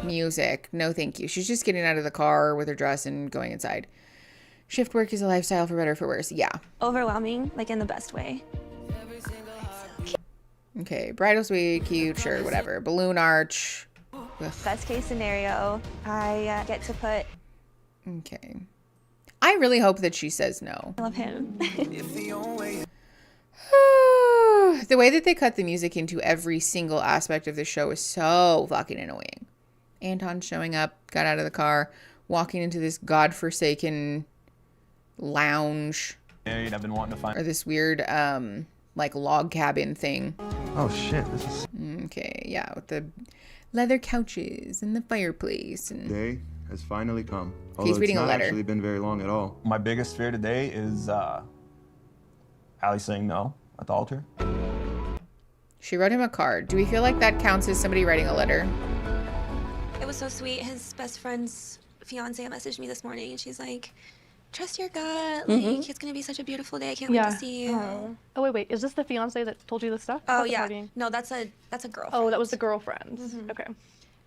A: Music. No, thank you. She's just getting out of the car with her dress and going inside. Shift work is a lifestyle for better or for worse. Yeah.
H: Overwhelming, like in the best way.
A: Okay. Bridal suite, cute, sure, whatever. Balloon arch. Ugh.
H: Best case scenario, I get to put...
A: Okay. I really hope that she says no.
H: I love him.
A: The way that they cut the music into every single aspect of the show is so fucking annoying. Anton showing up, got out of the car, walking into this godforsaken lounge.
K: I've been wanting to find.
A: Or this weird, like log cabin thing.
K: Oh shit, this is.
A: Okay, yeah, with the leather couches and the fireplace. And
P: Day has finally come.
A: He's reading a
P: it's not
A: letter.
P: actually been very long at all.
K: My biggest fear today is Allie saying no at the altar.
A: She wrote him a card. Do we feel like that counts as somebody writing a letter?
H: It was so sweet. His best friend's fiance messaged me this morning, and she's like, "Trust your gut. Like, it's gonna be such a beautiful day. I can't wait to see you."
O: Oh wait, is this the fiance that told you this stuff?
H: Oh
O: about the
H: yeah.
O: partying?
H: No, that's a girlfriend.
O: Oh, that was the girlfriend. Okay.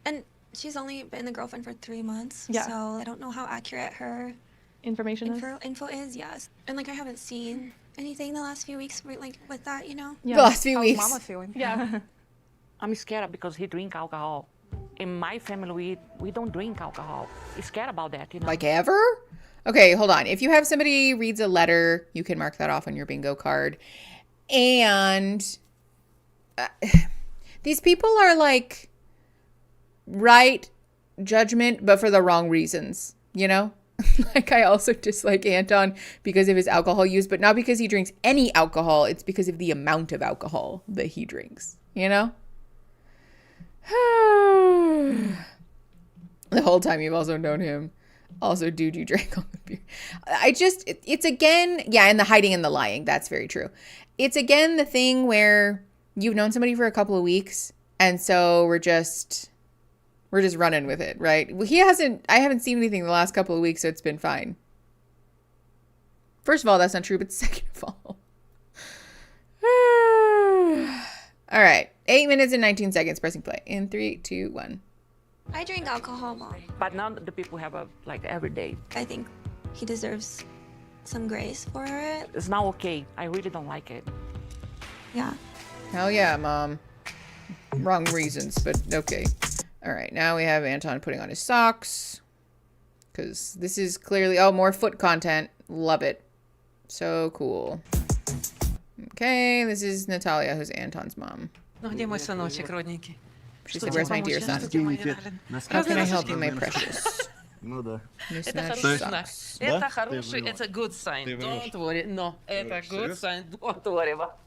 H: And she's only been the girlfriend for 3 months.
O: Yeah.
H: So I don't know how accurate her
O: information
H: info is. Yes. And like I haven't seen anything the last few weeks like with that, you know.
A: The last few weeks.
I: Mama feeling?
O: Yeah.
I: I'm scared because he drink alcohol. In my family, we don't drink alcohol. I'm scared about that, you know.
A: Like ever? Okay, hold on. If you have somebody reads a letter, you can mark that off on your bingo card. And these people are like right judgment, but for the wrong reasons, you know? Like I also dislike Anton because of his alcohol use, but not because he drinks any alcohol. It's because of the amount of alcohol that he drinks, you know? The whole time you've also known him. Also, dude, you drank all the beer. It's again, yeah, and the hiding and the lying. That's very true. It's again the thing where you've known somebody for a couple of weeks, and so we're just running with it, right? I haven't seen anything the last couple of weeks, so it's been fine. First of all, that's not true, but second of all. All right, 8 minutes and 19 seconds, pressing play. In 3, 2, 1.
H: I drink alcohol, Mom.
I: But now the people have a like every day.
H: I think he deserves some grace for it.
I: It's not okay. I really don't like it.
H: Yeah.
A: Hell yeah, Mom. Wrong reasons, but okay. All right, now we have Anton putting on his socks. Because this is clearly... Oh, more foot content. Love it. So cool. Okay, this is Natalia, who's Anton's mom.
N: Ну где мой сыночек родненький?
A: She said, where's my dear son? How can I help you, my precious?
N: Это
A: Mismatched
N: хороший знак.
A: socks.
N: Это хороший, it's a good sign. Don't worry. No, это good sign. Don't worry about.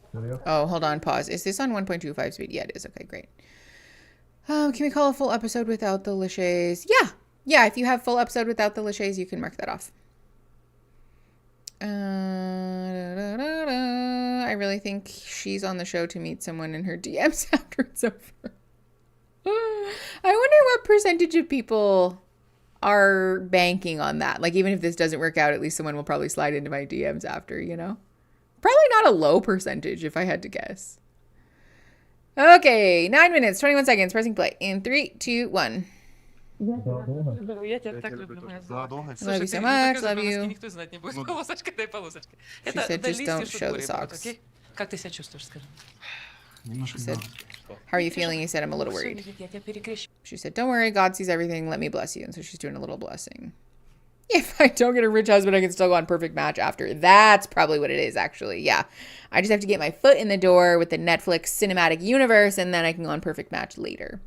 A: Oh, hold on, pause. Is this on 1.25 speed? Yeah, it is. Okay, great. Can we call a full episode without the cliches? Yeah. Yeah, if you have full episode without the cliches, you can mark that off. I really think she's on the show to meet someone in her DMs after it's over. I wonder what percentage of people are banking on that. Like, even if this doesn't work out, at least someone will probably slide into my DMs after, you know? Probably not a low percentage, if I had to guess. Okay, 9 minutes, 21 seconds, pressing play. In 3, 2, 1.
N: Я тебя так люблю, моя золотая.
A: Love you so much, love you.
N: Никто знать не будет. Полосочка, дай полосочка.
A: She said, just don't show the socks.
N: Как ты себя чувствуешь, скажи?
A: She said, how are you feeling? He said, I'm a little worried. She said, don't worry, God sees everything. Let me bless you. And so she's doing a little blessing. If I don't get a rich husband, I can still go on perfect match after. That's probably what it is, actually. Yeah. I just have to get my foot in the door with the Netflix cinematic universe, and then I can go on perfect match later.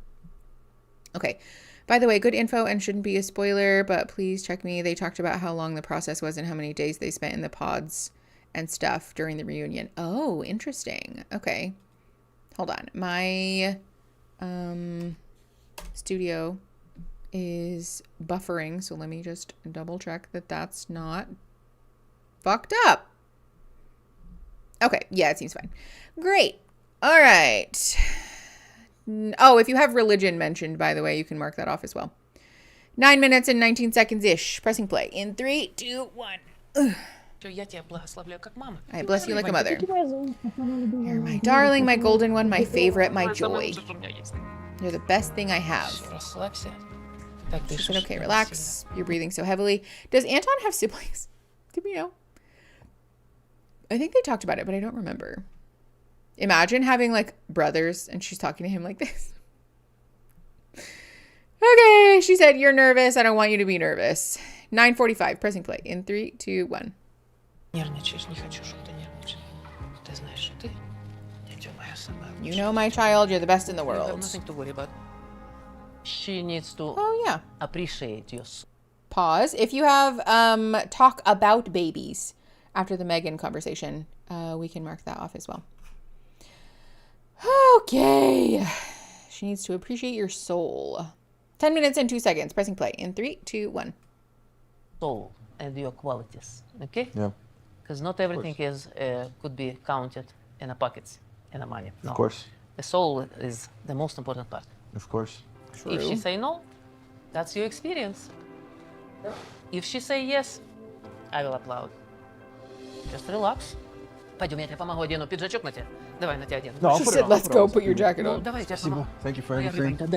A: Okay. By the way, good info and shouldn't be a spoiler, but please check me. They talked about how long the process was and how many days they spent in the pods and stuff during the reunion. Oh, interesting. Okay. Hold on. My studio is buffering, so let me just double check that that's not fucked up. Okay, yeah, it seems fine. Great. All right. Oh, if you have religion mentioned, by the way, you can mark that off as well. 9 minutes and 19 seconds-ish. Pressing play. In 3, 2, 1. Ugh.
N: Я тебя благословляю как мама.
A: I bless you like a mother. You're my darling, my golden one, my favorite, my joy. You're the best thing I have. She said, okay, relax. You're breathing so heavily. Does Anton have siblings? Did we know? I think they talked about it, but I don't remember. Imagine having, like, brothers, and she's talking to him like this. Okay, she said, you're nervous. I don't want you to be nervous. 9:45, pressing play. In 3, 2, 1.
N: Нервничаешь, не хочу, чтобы ты нервничал. Ты знаешь, что ты моя самая.
A: You know, my child, you're the best in the world.
N: Nothing to worry about.
R: she needs to appreciate you.
A: Pause. If you have talk about babies after the Megan conversation, we can mark that off as well. Okay. She needs to appreciate your soul. 10 minutes and 2 seconds. Pressing play in 3, 2, 1.
R: Soul and your qualities, okay?
P: Yeah.
R: Because not everything is could be counted in the pockets, in the money. No.
P: Of course.
R: The soul is the most important part.
P: Of course.
R: If she say no, that's your experience. If she say yes, I will applaud. Just relax. Пойдем, я тебе помогу, одену пиджачок на тебя. Давай, на тебя одену.
P: No,
A: She said, let's go, put your jacket
R: Ну,
A: on.
R: давай, я тебе помогу.
P: Thank you for everything.
R: I'll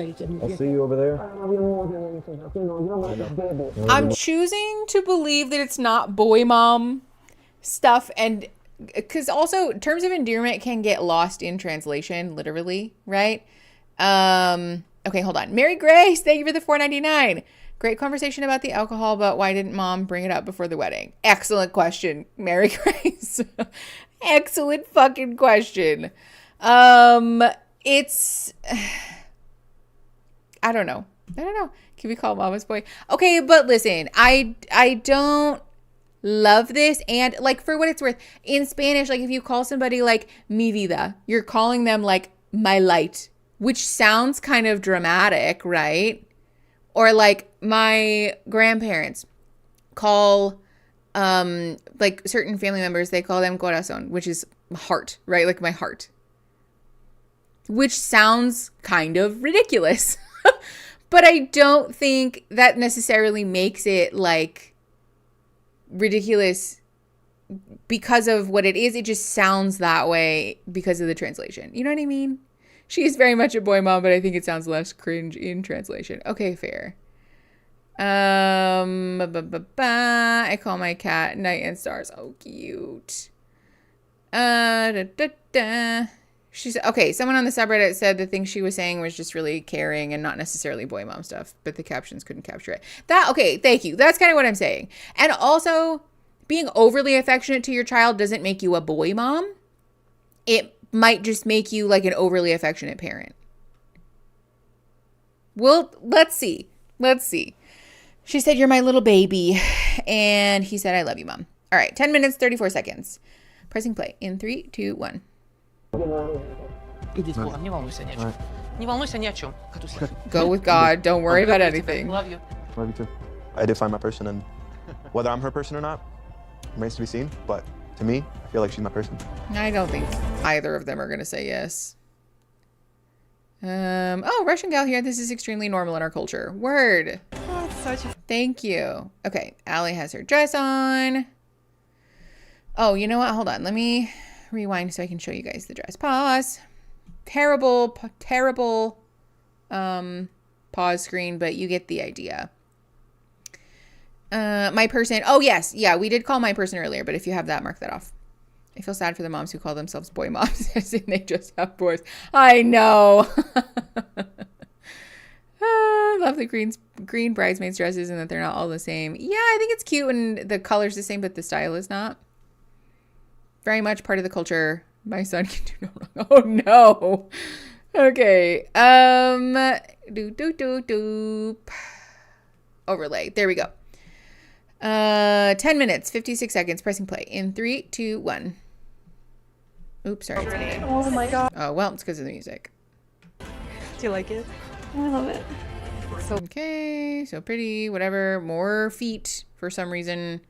P: I'll see you over there.
A: I'm choosing to believe that it's not boy mom stuff, and because also terms of endearment can get lost in translation, literally, right? Okay, hold on. Mary Grace, thank you for the $4.99. Great conversation about the alcohol, but why didn't mom bring it up before the wedding? Excellent question, Mary Grace. Excellent fucking question. It's I don't know. Can we call mama's boy? Okay, but listen, I don't love this. And like, for what it's worth, in Spanish, like if you call somebody like mi vida, you're calling them like my light, which sounds kind of dramatic, right? Or like my grandparents call like certain family members, they call them corazón, which is heart, right? Like my heart, which sounds kind of ridiculous. But I don't think that necessarily makes it like ridiculous because of what it is. It just sounds that way because of the translation. You know what I mean? She is very much a boy mom, but I think it sounds less cringe in translation. Okay, fair. I call my cat Night and Stars. Oh, cute. She said, okay, someone on the subreddit said the thing she was saying was just really caring and not necessarily boy mom stuff, but the captions couldn't capture it. Okay, thank you. That's kind of what I'm saying. And also, being overly affectionate to your child doesn't make you a boy mom. It might just make you like an overly affectionate parent. Well, let's see. She said, you're my little baby. And he said, I love you, mom. All right, 10 minutes, 34 seconds. Pressing play in 3, 2, 1.
R: Иди с Богом, не волнуйся ни о чем. Не волнуйся ни о чем.
A: Go with God. Don't worry about anything.
R: Love you.
P: Love you too. I did find my person, and whether I'm her person or not remains to be seen. But to me, I feel like she's my person.
A: I don't think either of them are going to say yes. Oh, Russian gal here. This is extremely normal in our culture. Word.
N: Oh, such a...
A: Thank you. Okay, Allie has her dress on. Oh, you know what? Hold on. Let me rewind so I can show you guys the dress. Pause. Terrible pause screen, but you get the idea. My person. Oh, yes. Yeah, we did call my person earlier, but if you have that, mark that off. I feel sad for the moms who call themselves boy moms as in they just have boys. I know. I love the green bridesmaids dresses and that they're not all the same. Yeah, I think it's cute when the color's the same, but the style is not. Very much part of the culture. My son can do no wrong. Oh no. Okay. Overlay. There we go. 10 minutes, 56 seconds. Pressing play in 3, 2, 1. Oops, sorry.
F: Oh my god.
A: Oh, well, it's because of the music.
N: Do you like it?
F: I love it.
A: So okay, so pretty, whatever. More feet for some reason.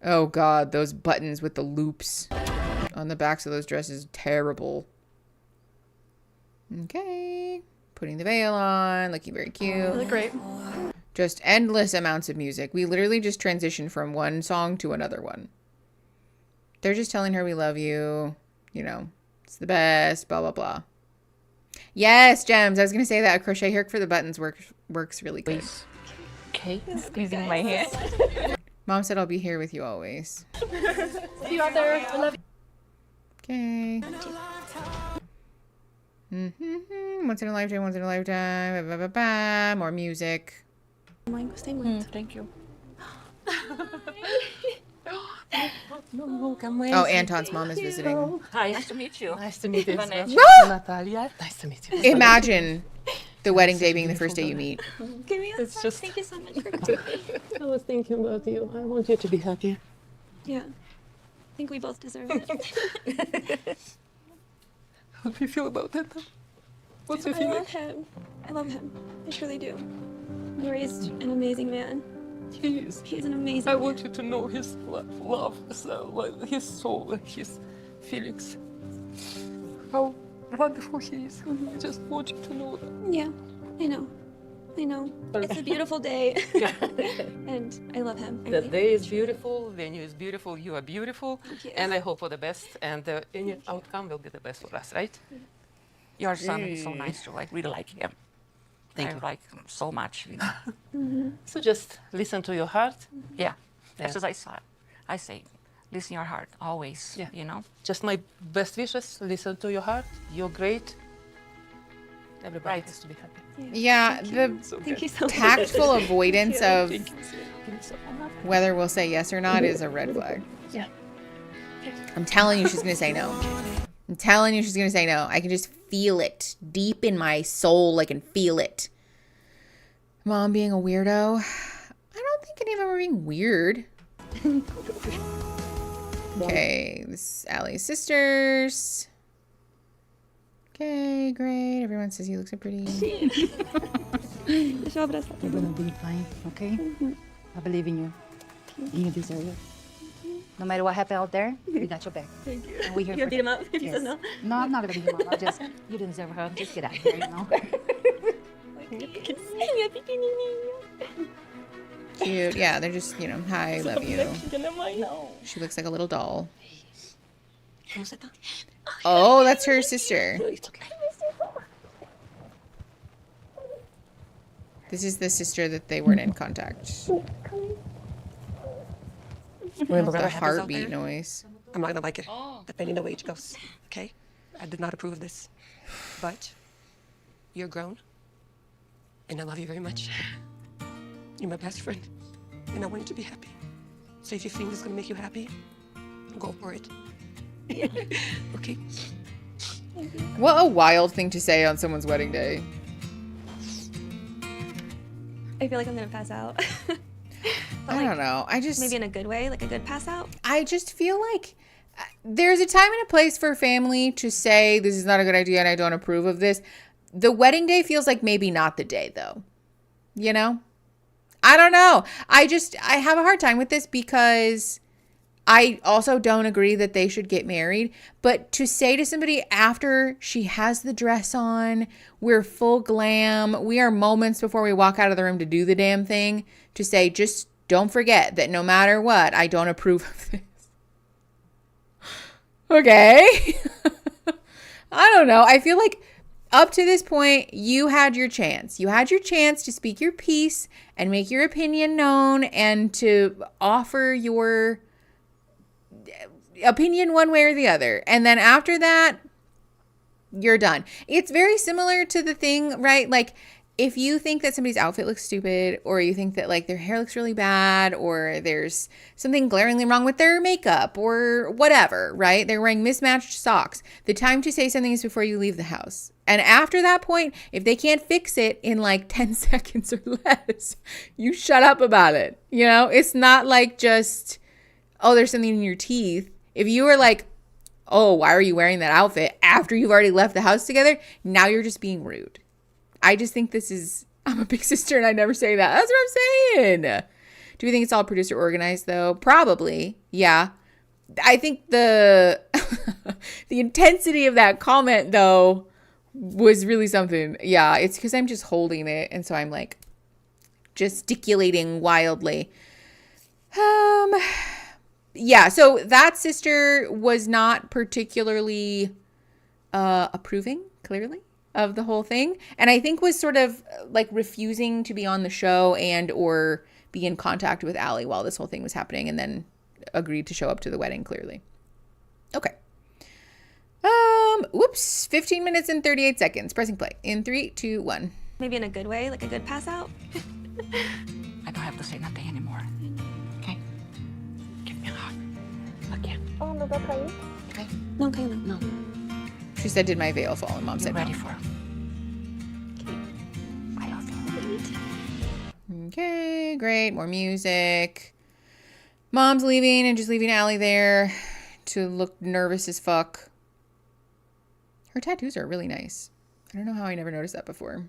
A: Oh god, those buttons with the loops on the backs of those dresses, terrible. Okay, putting the veil on, looking very cute.
F: Really great.
A: Just endless amounts of music. We literally just transitioned from one song to another one. They're just telling her we love you, you know, it's the best, blah, blah, blah. Yes, Gems. I was going to say that a crochet hook for the buttons works really good.
M: Okay, squeezing my hand.
A: Mom said I'll be here with you always.
O: See you out there. I love you.
A: Okay. Once in a lifetime, once in a lifetime. Ba, ba, ba, ba. More music.
M: Thank you.
A: Oh, Anton's mom is visiting.
M: Hi, nice to meet you.
N: Nice to meet you.
M: Vanessa.
N: Natalia. Nice to meet you.
A: Imagine The wedding day being the first day you meet.
J: Give me a
N: It's
J: hug.
N: just-
J: Thank you so much for coming.
N: I was thinking about you. I want you to be happy.
J: Yeah. I think we both deserve it.
N: How do you feel about that? What's your
J: I
N: feeling?
J: love him. I love him. I truly do. He raised an amazing man.
N: He is.
J: He's an amazing
N: I
J: man.
N: want you to know his love, his soul, and his feelings. How wonderful he is. I just want you to know that.
J: Yeah, I know. I know. It's a beautiful day. And I love him. I
R: The
J: really
R: day is beautiful, venue is beautiful, you are beautiful,
J: you.
R: and I hope for the best, and any outcome will be the best for us, right?
I: Your son is so nice to really like him.
R: Thank
I: I
R: you.
I: like him so much. You know?
R: So just listen to your heart.
I: Yeah.
R: Yeah.
I: That's what I say, listen your heart always.
R: Yeah.
I: You know.
R: Just my best wishes. Listen to your heart. You're great. Everybody has to be happy.
A: Yeah, the
J: Thank you so much.
A: tactful avoidance of
N: Thank you so much.
A: whether we'll say yes or not is a red flag.
N: Yeah.
A: I'm telling you she's going to say no. I'm telling you she's going to say no. I can just feel it deep in my soul. I can feel it. Mom being a weirdo. I don't think any of them are being weird. Okay, this is Allie's sisters. Okay, great. Everyone says you look so pretty.
J: Deixa eu abraçar.
S: You're gonna be fine, okay? I believe in you. You deserve it. No matter what happened out there, we got your back.
J: Thank you.
S: And we're here
J: You're
S: for
J: beat him up if he
S: Yes.
J: says no.
S: No, I'm not gonna beat him up. You didn't deserve her. Just get out of here, you know?
J: Minha pequenininha.
A: Cute. Yeah, they're just, hi, I love you.
J: No.
A: She looks like a little doll. Oh, that's her sister. This is the sister that they weren't in contact.
T: Remember
A: The
T: what happens out
A: heartbeat
T: there?
A: noise.
T: I'm not gonna like it, depending on the way it goes. Okay? I did not approve of this. But you're grown. And I love you very much. You're my best friend. And I want you to be happy. So if you think this is gonna make you happy, go for it. Okay?
A: What a wild thing to say on someone's wedding day.
J: I feel like I'm gonna pass out.
A: I don't know. I just
J: Maybe in a good way, like a good pass out.
A: I just feel like there's a time and a place for a family to say this is not a good idea and I don't approve of this. The wedding day feels like maybe not the day though. You know? I don't know. I have a hard time with this because I also don't agree that they should get married. But to say to somebody after she has the dress on, we're full glam, we are moments before we walk out of the room to do the damn thing, to say, just don't forget that no matter what, I don't approve of this. Okay. I don't know. I feel like up to this point, you had your chance. You had your chance to speak your piece and make your opinion known and to offer your opinion one way or the other. And then after that, you're done. It's very similar to the thing, right? Like, if you think that somebody's outfit looks stupid, or you think that like their hair looks really bad, or there's something glaringly wrong with their makeup or whatever, right? They're wearing mismatched socks. The time to say something is before you leave the house. And after that point, if they can't fix it in like 10 seconds or less, you shut up about it. You know, it's not like just, oh, there's something in your teeth. If you were like, oh, why are you wearing that outfit after you've already left the house together? Now you're just being rude. I just think this is, I'm a big sister and I never say that. That's what I'm saying. Do we think it's all producer organized though? Probably. Yeah. I think the intensity of that comment though was really something. Yeah. It's because I'm just holding it. And so I'm like gesticulating wildly. Yeah. So that sister was not particularly approving, clearly, of the whole thing, and I think was sort of like refusing to be on the show and or be in contact with Allie while this whole thing was happening, and then agreed to show up to the wedding, clearly. Okay. Whoops, 15 minutes and 38 seconds. Pressing play in 3, 2, 1.
J: Maybe in a good way, like a good pass out.
I: I don't have to say nothing anymore. Okay? Give me a hug. Again.
J: Oh, no, that's right.
I: Okay?
J: No, okay, no.
I: No.
A: She said, did my veil fall? And Mom said,
I: ready
A: no.
I: for
A: great. More music. Mom's leaving and just leaving Allie there to look nervous as fuck. Her tattoos are really nice. I don't know how I never noticed that before.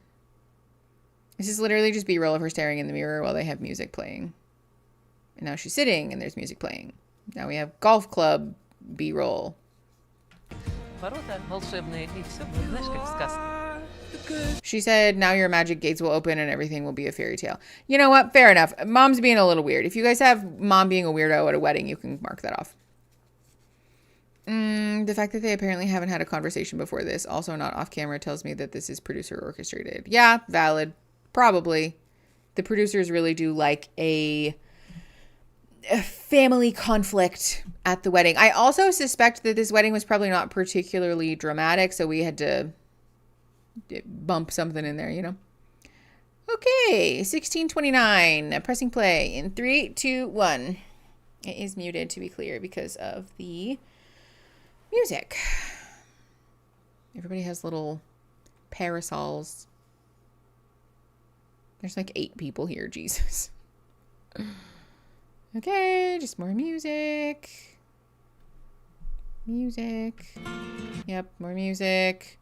A: This is literally just B-roll of her staring in the mirror while they have music playing. And now she's sitting and there's music playing. Now we have golf club B-roll. She said, now your magic gates will open and everything will be a fairy tale. You know what? Fair enough. Mom's being a little weird. If you guys have mom being a weirdo at a wedding, you can mark that off. The fact that they apparently haven't had a conversation before this, also not off camera, tells me that this is producer orchestrated. Yeah, valid. Probably. The producers really do like a family conflict at the wedding. I also suspect that this wedding was probably not particularly dramatic, so we had to bump something in there, you know. Okay, 1629. Pressing play in 3, 2, 1. It is muted, to be clear, because of the music. Everybody has little parasols. There's like 8 people here, Jesus. Okay, just more music. Music. Yep, more music.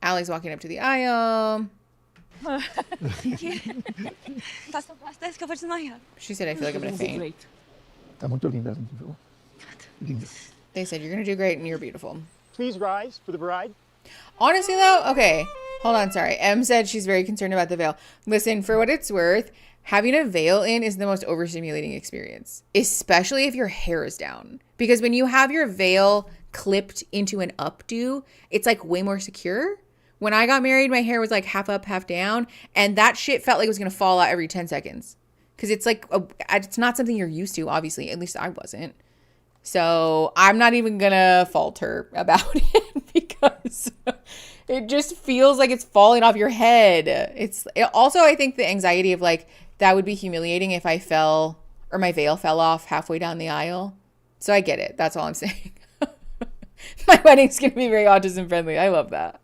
A: Allie's walking up to the aisle.
J: Thank you. That's the fastest que eu vou desmaiar.
A: She said, I feel like I'm going to faint.
U: Tá muito linda. Linda.
A: They said, you're going to do great and you're beautiful.
U: Please rise for the bride.
A: Honestly, though, okay. Hold on, sorry. Em said she's very concerned about the veil. Listen, for what it's worth, having a veil in is the most overstimulating experience, especially if your hair is down. Because when you have your veil clipped into an updo, it's like way more secure. When I got married, my hair was like half up, half down, and that shit felt like it was going to fall out every 10 seconds. Because it's like, it's not something you're used to, obviously. At least I wasn't. So I'm not even going to falter about it because it just feels like it's falling off your head. Also, I think the anxiety of like, that would be humiliating if I fell or my veil fell off halfway down the aisle. So I get it. That's all I'm saying. My wedding's going to be very autism friendly. I love that.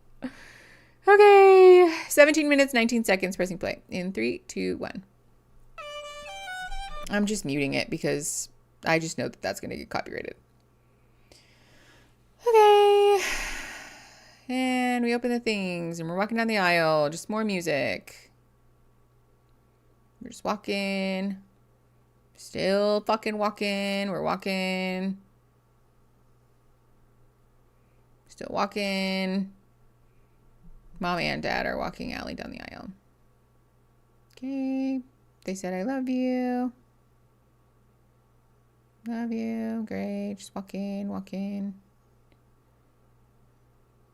A: Okay. 17 minutes, 19 seconds pressing play in 3, 2, 1. I'm just muting it because I just know that that's going to get copyrighted. Okay. And we open the things and we're walking down the aisle. Just more music. We're just walking. Still fucking walking. We're walking. Still walking. Mom and Dad are walking Allie down the aisle. Okay. They said, I love you. Love you. Great. Just walking, walking.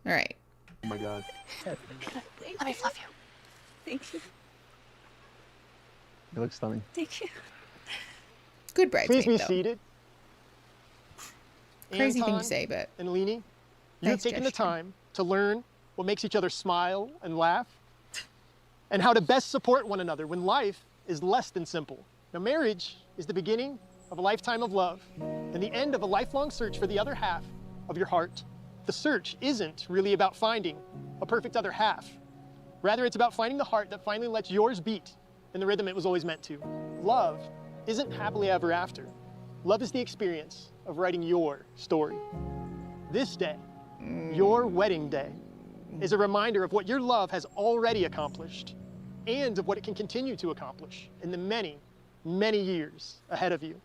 A: All right.
U: Oh my God.
J: Let me fluff you. Thank you.
U: You look stunning.
J: Thank you.
A: Good bridesmaid,
U: Please be
A: though.
U: seated.
A: Crazy thing
U: Anton
A: to say, but
U: and Leanie, you've
A: nice
U: taken the
A: gesture.
U: time to learn what makes each other smile and laugh, and how to best support one another when life is less than simple. Now, marriage is the beginning of a lifetime of love and the end of a lifelong search for the other half of your heart. The search isn't really about finding a perfect other half. Rather, it's about finding the heart that finally lets yours beat in the rhythm it was always meant to. Love isn't happily ever after. Love is the experience of writing your story. This day, your wedding day, is a reminder of what your love has already accomplished and of what it can continue to accomplish in the many, many years ahead of you.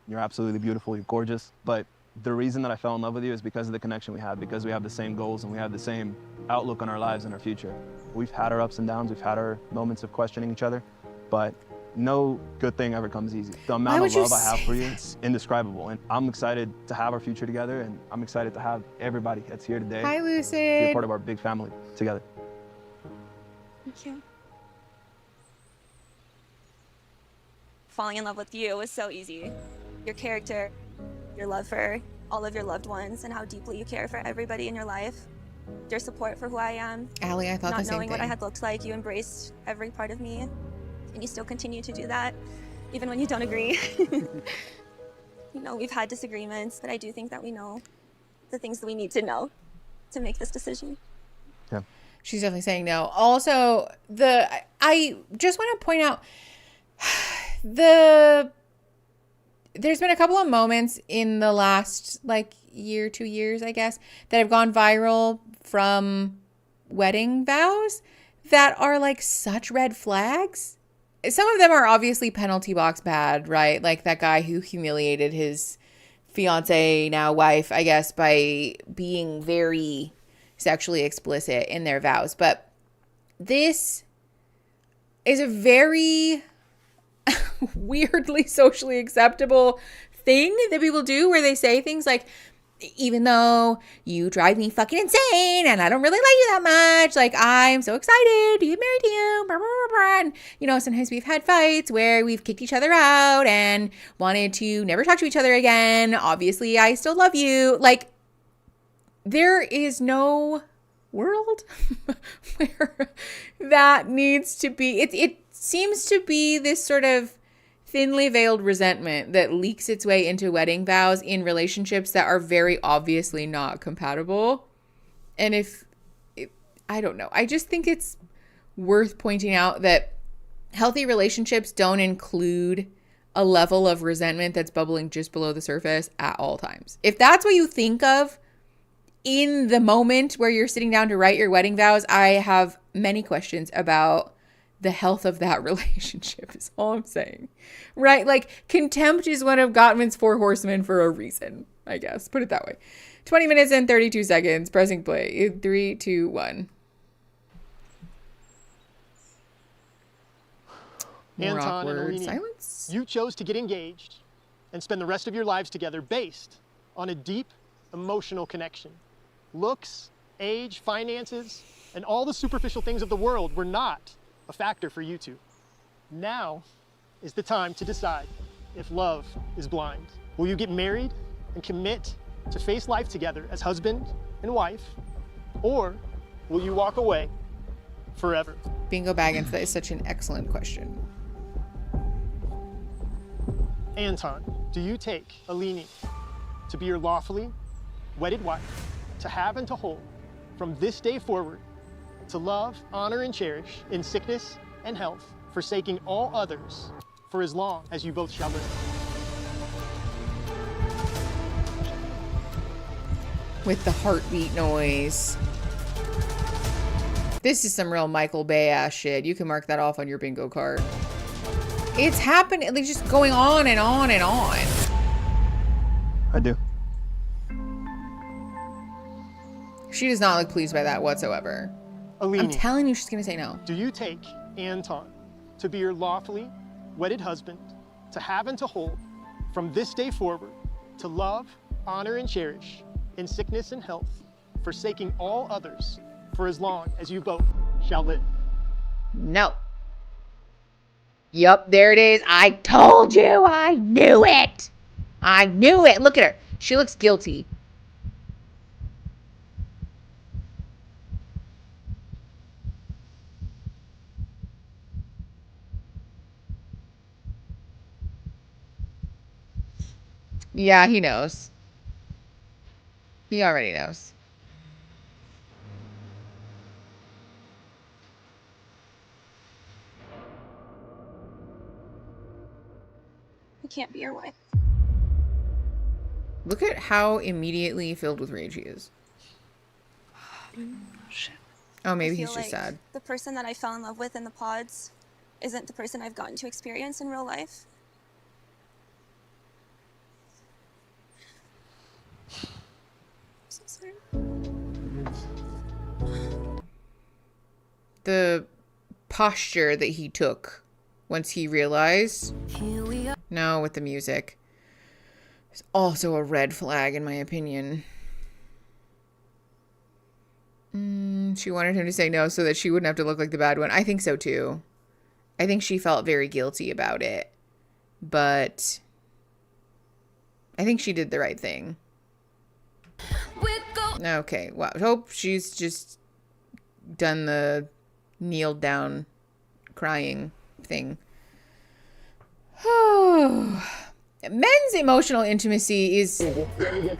P: You're absolutely beautiful, you're gorgeous, but the reason that I fell in love with you is because of the connection we have, because we have the same goals and we have the same outlook on our lives and our future. We've had our ups and downs, we've had our moments of questioning each other, but no good thing ever comes easy. The amount of love I have for you is indescribable, and I'm excited to have our future together, and I'm excited to have everybody that's here today
A: Hi,
P: be
A: Lucid.
P: a part of our big family together.
J: Thank you. Falling in love with you was so easy. Your character, your love for all of your loved ones, and how deeply you care for everybody in your life. Your support for who I am.
A: Allie, I thought
J: Not
A: the same
J: knowing what I
A: thing.
J: had looked like, you embraced every part of me. And you still continue to do that, even when you don't agree. You know, we've had disagreements, but I do think that we know the things that we need to know to make this decision.
P: Yeah.
A: She's definitely saying no. Also, I just want to point out there's been a couple of moments in the last like year, 2 years, I guess, that have gone viral from wedding vows that are like such red flags. Some of them are obviously penalty box bad, right? Like that guy who humiliated his fiance, now wife, I guess, by being very sexually explicit in their vows. But this is a very weirdly socially acceptable thing that people do where they say things like, even though you drive me fucking insane and I don't really like you that much, like I'm so excited to get married to you, blah, blah, blah, blah. And you know, sometimes we've had fights where we've kicked each other out and wanted to never talk to each other again. Obviously I still love you. Like there is no world where that needs to be. It seems to be this sort of thinly veiled resentment that leaks its way into wedding vows in relationships that are very obviously not compatible. And I don't know, I just think it's worth pointing out that healthy relationships don't include a level of resentment that's bubbling just below the surface at all times. If that's what you think of in the moment where you're sitting down to write your wedding vows, I have many questions about the health of that relationship is all I'm saying, right? Like contempt is one of Gottman's 4 horsemen for a reason, I guess. Put it that way. 20 minutes and 32 seconds. Pressing play. 3, 2, 1.
U: Anton and Alini, silence. You chose to get engaged and spend the rest of your lives together based on a deep emotional connection. Looks, age, finances, and all the superficial things of the world were not a factor for you two. Now is the time to decide if love is blind. Will you get married and commit to face life together as husband and wife, or will you walk away forever?
A: Bingo Baggins, that is such an excellent question.
U: Anton, do you take Alini to be your lawfully wedded wife, to have and to hold from this day forward, to love, honor, and cherish in sickness and health, forsaking all others for as long as you both shall live?
A: With the heartbeat noise. This is some real Michael Bay ass shit. You can mark that off on your bingo card. It's happening, like just going on and on and on.
P: I do.
A: She does not look pleased by that whatsoever.
U: Alini,
A: I'm telling you, she's gonna say no.
U: Do you take Anton to be your lawfully wedded husband, to have and to hold from this day forward, to love, honor, and cherish in sickness and health, forsaking all others for as long as you both shall live?
A: No. Yup, there it is. I told you. I knew it. I knew it. Look at her. She looks guilty. Yeah, he knows. He already knows.
J: I can't be your wife.
A: Look at how immediately filled with rage he is. Oh, maybe he's just sad.
J: The person that I fell in love with in the pods isn't the person I've gotten to experience in real life. So sorry.
A: The posture that he took once he realized. No, with the music. It's also a red flag, in my opinion. She wanted him to say no so that she wouldn't have to look like the bad one. I think so, too. I think she felt very guilty about it. But I think she did the right thing. Okay, well, I hope she's just done the kneel down crying thing. Men's emotional intimacy is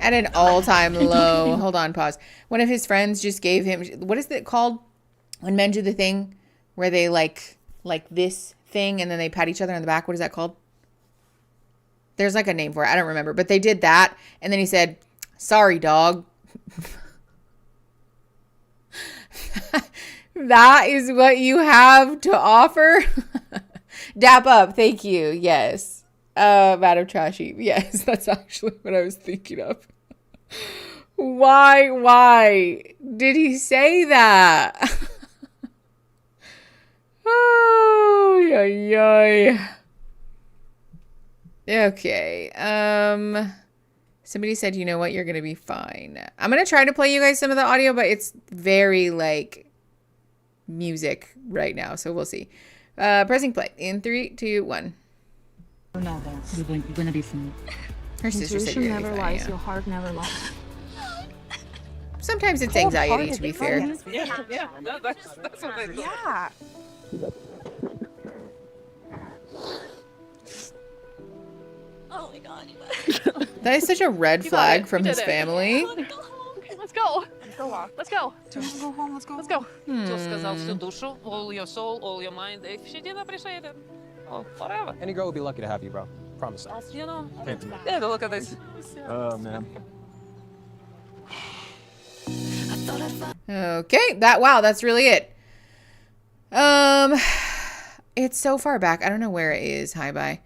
A: at an all-time low. Hold on, pause. One of his friends just gave him, what is it called? When men do the thing where they like this thing and then they pat each other on the back. What is that called? There's like a name for it. I don't remember. But they did that. And then he said, sorry, dog. That is what you have to offer? Dap up. Thank you. Yes. Madam Trashy. Yes, that's actually what I was thinking of. Why did he say that? Oh, yeah. Okay. Somebody said, you know what? You're going to be fine. I'm going to try to play you guys some of the audio, but it's very like music right now. So we'll see. Pressing play in 3, 2, 1.
S: No, you're going to be fine.
A: Her sister said you're
O: never
A: gonna be fine,
O: lies.
A: yeah.
O: Your heart never lies.
A: Sometimes it's anxiety, to be fair.
R: Yeah, no, that's what it is.
O: Yeah.
J: Oh my god.
A: That is such a red flag from his family.
O: Okay, let's go. Let's go.
S: Let's go home. Let's go.
O: Let's go.
R: Just сказал всю душу, all your soul, all your mind. If she didn't appreciate it, well, whatever.
B: Any girl would be lucky to have you, bro. Promise that.
R: You know,
B: Can't do
R: yeah, look at this.
P: Oh, man.
A: Okay, that's really it. It's so far back. I don't know where it is. Hi, bye.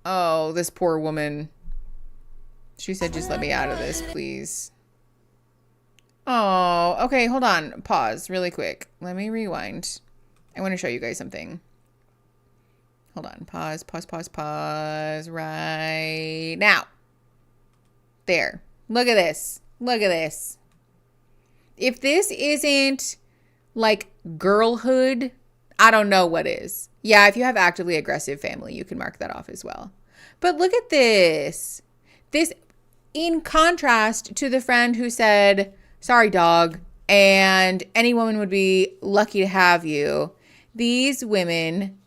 A: Oh, this poor woman. She said, just let me out of this, please. Oh, okay, hold on. Pause really quick. Let me rewind. I want to show you guys something. Hold on. Pause. Right now. There. Look at this. If this isn't like girlhood, I don't know what is. Yeah, if you have actively aggressive family, you can mark that off as well. But look at this. This in contrast to the friend who said, sorry, dog, and any woman would be lucky to have you. These women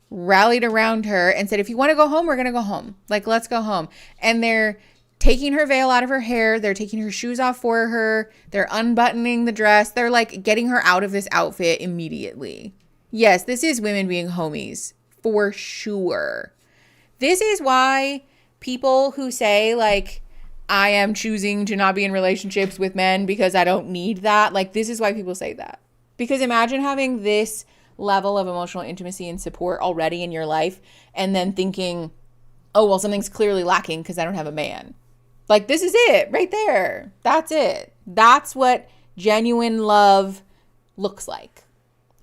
A: rallied around her and said, if you want to go home, we're going to go home. Like, let's go home. And they're taking her veil out of her hair. They're taking her shoes off for her. They're unbuttoning the dress. They're like getting her out of this outfit immediately. Yes, this is women being homies for sure. This is why people who say like, I am choosing to not be in relationships with men because I don't need that. Like, this is why people say that. Because imagine having this level of emotional intimacy and support already in your life and then thinking, oh, well, something's clearly lacking because I don't have a man. Like, this is it right there. That's it. That's what genuine love looks like.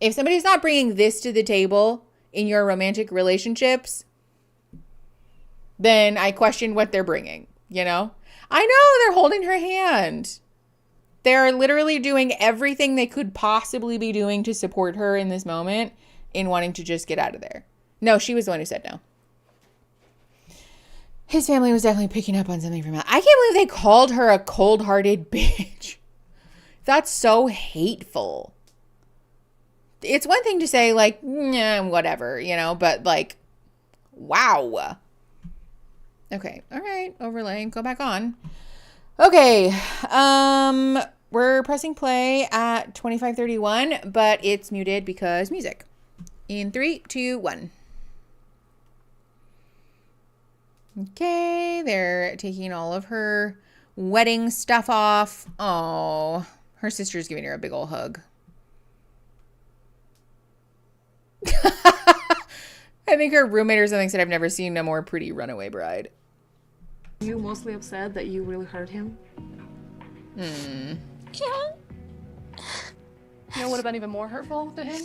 A: If somebody's not bringing this to the table in your romantic relationships, then I question what they're bringing, you know? I know they're holding her hand. They're literally doing everything they could possibly be doing to support her in this moment in wanting to just get out of there. No, she was the one who said no. His family was definitely picking up on something from that. I can't believe they called her a cold-hearted bitch. That's so hateful. It's one thing to say like, yeah, whatever, you know, but like, wow. Okay. All right. Overlaying. Go back on. Okay. We're pressing play at 25:31, but it's muted because music. In 3, 2, 1. Okay. They're taking all of her wedding stuff off. Oh, her sister's giving her a big old hug. I think her roommate or something said, I've never seen a more pretty runaway bride.
O: You mostly upset that you really hurt him?
J: Yeah.
O: You know what would have been even more hurtful to him?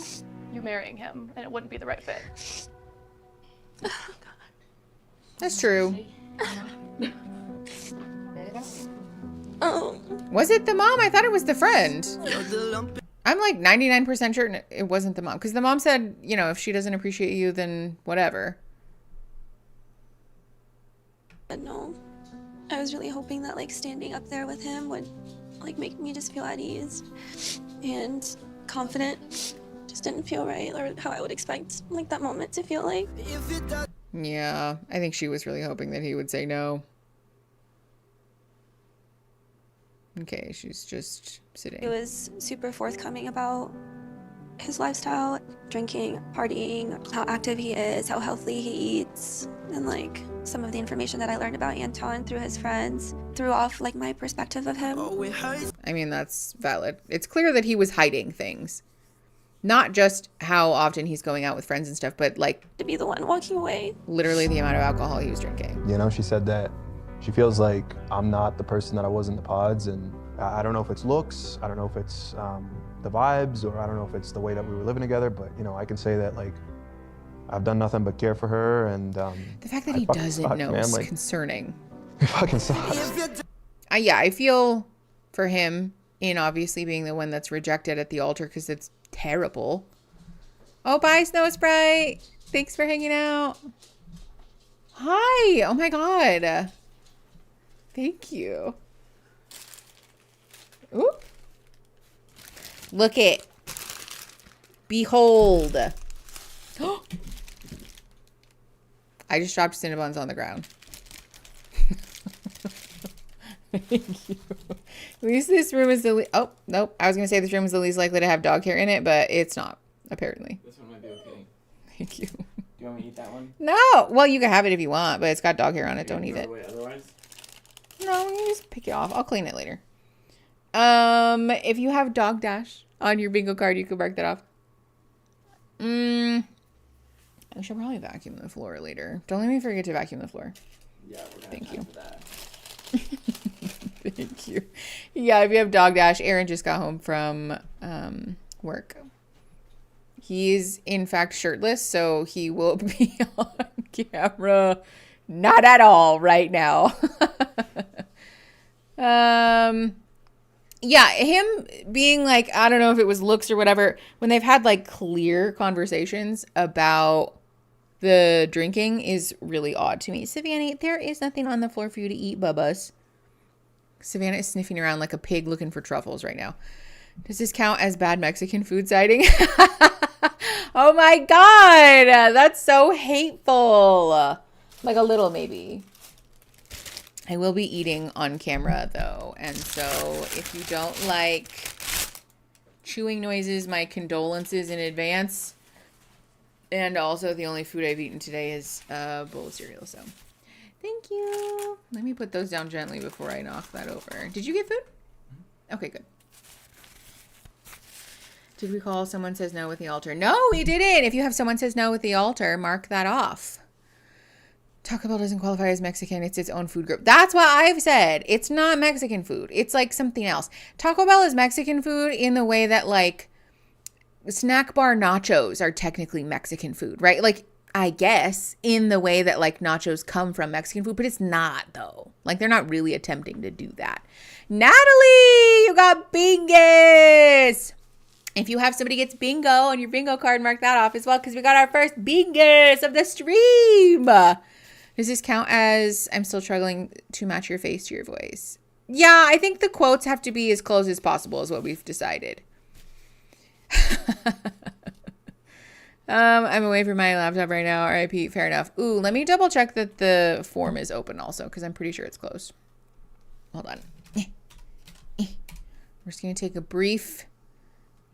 O: You marrying him, and it wouldn't be the right fit.
A: That's true.
J: Oh.
A: Was it the mom? I thought it was the friend. I'm like 99% sure it wasn't the mom. Because the mom said, you know, if she doesn't appreciate you, then whatever.
J: But no. I was really hoping that like standing up there with him would like make me just feel at ease and confident. Just didn't feel right, or how I would expect like that moment to feel like.
A: Yeah, I think she was really hoping that he would say no. Okay, she's just sitting.
J: He was super forthcoming about his lifestyle, drinking, partying, how active he is, how healthy he eats, and like some of the information that I learned about Anton through his friends threw off like my perspective of him.
A: I mean, that's valid. It's clear that he was hiding things. Not just how often he's going out with friends and stuff, but like
J: to be the one walking away.
A: Literally the amount of alcohol he was drinking.
P: You know, she said that she feels like I'm not the person that I was in the pods, and I don't know if it's looks, I don't know if it's the vibes, or I don't know if it's the way that we were living together, but you know, I can say that like I've done nothing but care for her, and
A: the fact that he doesn't know is concerning.
P: It fucking sucks.
A: Yeah, I feel for him in obviously being the one that's rejected at the altar because it's terrible. Oh, bye, Snow Sprite. Thanks for hanging out. Hi. Oh my God. Thank you. Ooh. Look it. Behold. I just dropped Cinnabons on the ground. Thank you. At least this room is the oh, nope. I was going to say this room is the least likely to have dog hair in it, but it's not, apparently.
G: This one might be okay.
A: Thank you.
G: Do you want me to eat that one?
A: No. Well, you can have it if you want, but it's got dog hair on it. Don't eat it.
G: Otherwise?
A: No, you just pick it off. I'll clean it later. If you have Dog Dash on your bingo card, you could mark that off. I should probably vacuum the floor later. Don't let me forget to vacuum the floor.
G: Yeah, we're gonna
A: Thank
G: have
A: you.
G: time for that.
A: Thank you. Yeah, if you have Dog Dash, Aaron just got home from work. He's in fact shirtless, so he will be on camera. Not at all right now. Yeah, him being like, I don't know if it was looks or whatever, when they've had like clear conversations about the drinking is really odd to me. Savannah, there is nothing on the floor for you to eat, Bubbas. Savannah is sniffing around like a pig looking for truffles right now. Does this count as bad Mexican food sighting? Oh my God, that's so hateful. Like a little maybe. I will be eating on camera though, and so if you don't like chewing noises, my condolences in advance. And also the only food I've eaten today is a bowl of cereal, so thank you. Let me put those down gently before I knock that over. Did you get food? Okay, good. Did we call someone says no with the altar? No, we didn't. If you have someone says no with the altar, mark that off. Taco Bell doesn't qualify as Mexican. It's its own food group. That's what I've said. It's not Mexican food. It's like something else. Taco Bell is Mexican food in the way that like snack bar nachos are technically Mexican food, right? Like, I guess in the way that like nachos come from Mexican food, but it's not though. Like they're not really attempting to do that. Natalie, you got bingus. If you have somebody gets bingo on your bingo card, mark that off as well because we got our first bingus of the stream. Does this count as I'm still struggling to match your face to your voice? Yeah, I think the quotes have to be as close as possible is what we've decided. I'm away from my laptop right now. RIP, fair enough. Ooh, let me double check that the form is open also because I'm pretty sure it's closed. Hold on. We're just going to take a brief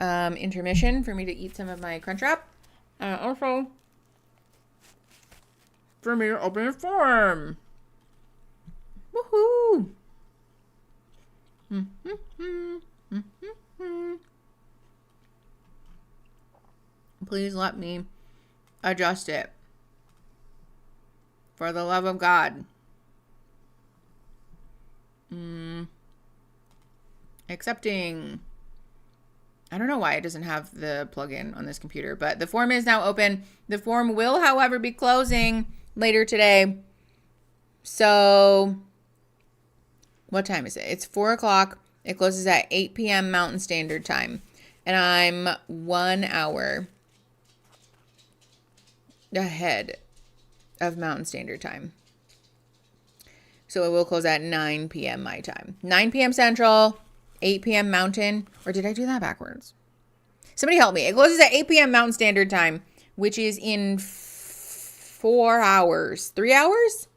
A: intermission for me to eat some of my Crunchwrap. Also, for me to open a form. Woohoo! Please let me adjust it. For the love of God. Accepting. I don't know why it doesn't have the plugin on this computer, but the form is now open. The form will, however, be closing later today. So, what time is it? It's 4 o'clock. It closes at 8 p.m. Mountain Standard Time. And I'm 1 hour ahead of Mountain Standard Time. So it will close at 9 p.m. my time. 9 p.m. Central, 8 p.m. Mountain. Or did I do that backwards? Somebody help me. It closes at 8 p.m. Mountain Standard Time, which is in 4 hours. 3 hours?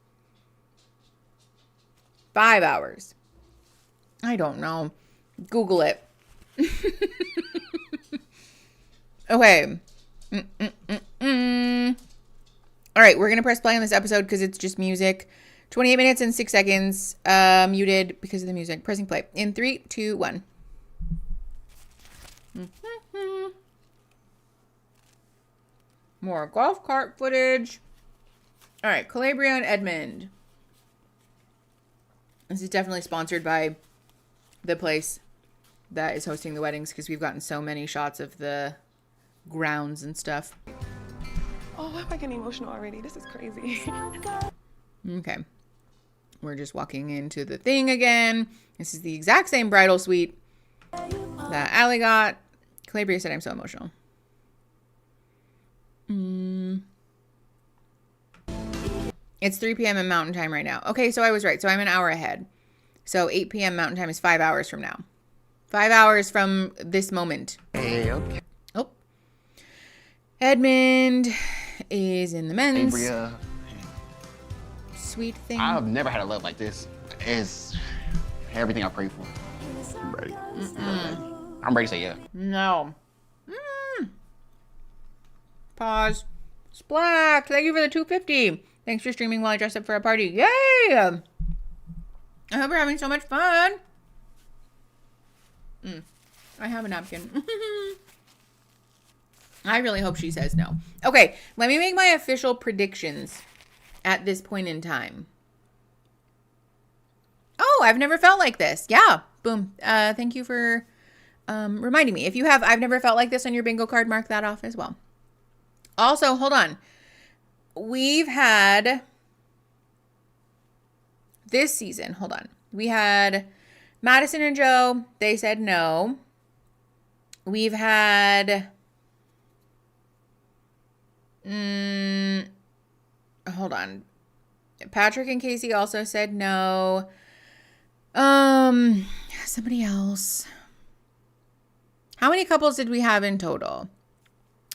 A: 5 hours. I don't know. Google it. Okay. All right, we're going to press play on this episode because it's just music. 28 minutes and 6 seconds. Muted because of the music. Pressing play. In 3, 2, 1. More golf cart footage. All right, Calabria and Edmond. This is definitely sponsored by the place that is hosting the weddings because we've gotten so many shots of the grounds and stuff.
E: Oh, why am I getting emotional already? This is crazy.
A: Okay. We're just walking into the thing again. This is the exact same bridal suite that Allie got. Calabria said I'm so emotional. It's 3 p.m. in Mountain Time right now. Okay, so I was right. So I'm an hour ahead. So 8 p.m. Mountain Time is 5 hours from now. 5 hours from this moment.
L: Hey, okay.
A: Oh. Edmund is in the men's sweet thing.
L: I've never had a love like this. It's everything I prayed for. I'm ready. I'm ready to say yeah.
A: No. Pause. Splack. Thank you for the 250. Thanks for streaming while I dress up for a party. Yay! I hope you're having so much fun. I have a napkin. I really hope she says no. Okay, let me make my official predictions at this point in time. Oh, I've never felt like this. Yeah. Boom. Thank you for reminding me. If you have I've never felt like this on your bingo card, mark that off as well. Also, hold on. We've had this season, hold on. We had Madison and Joe. They said no. We've had hold on. Patrick and Casey also said no. Somebody else. How many couples did we have in total?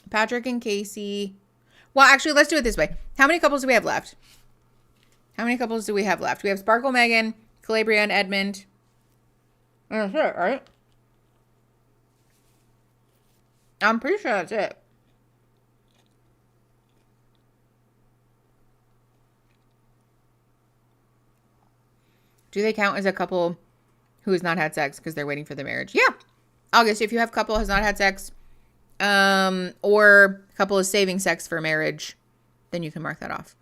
A: Patrick and Casey. Well, actually, let's do it this way. How many couples do we have left? How many couples do we have left? We have Sparkle, Megan, Calabria, and Edmund. That's it, right? I'm pretty sure that's it. Do they count as a couple who has not had sex because they're waiting for the marriage? Yeah. August, if you have a couple who has not had sex, or a couple is saving sex for marriage, then you can mark that off.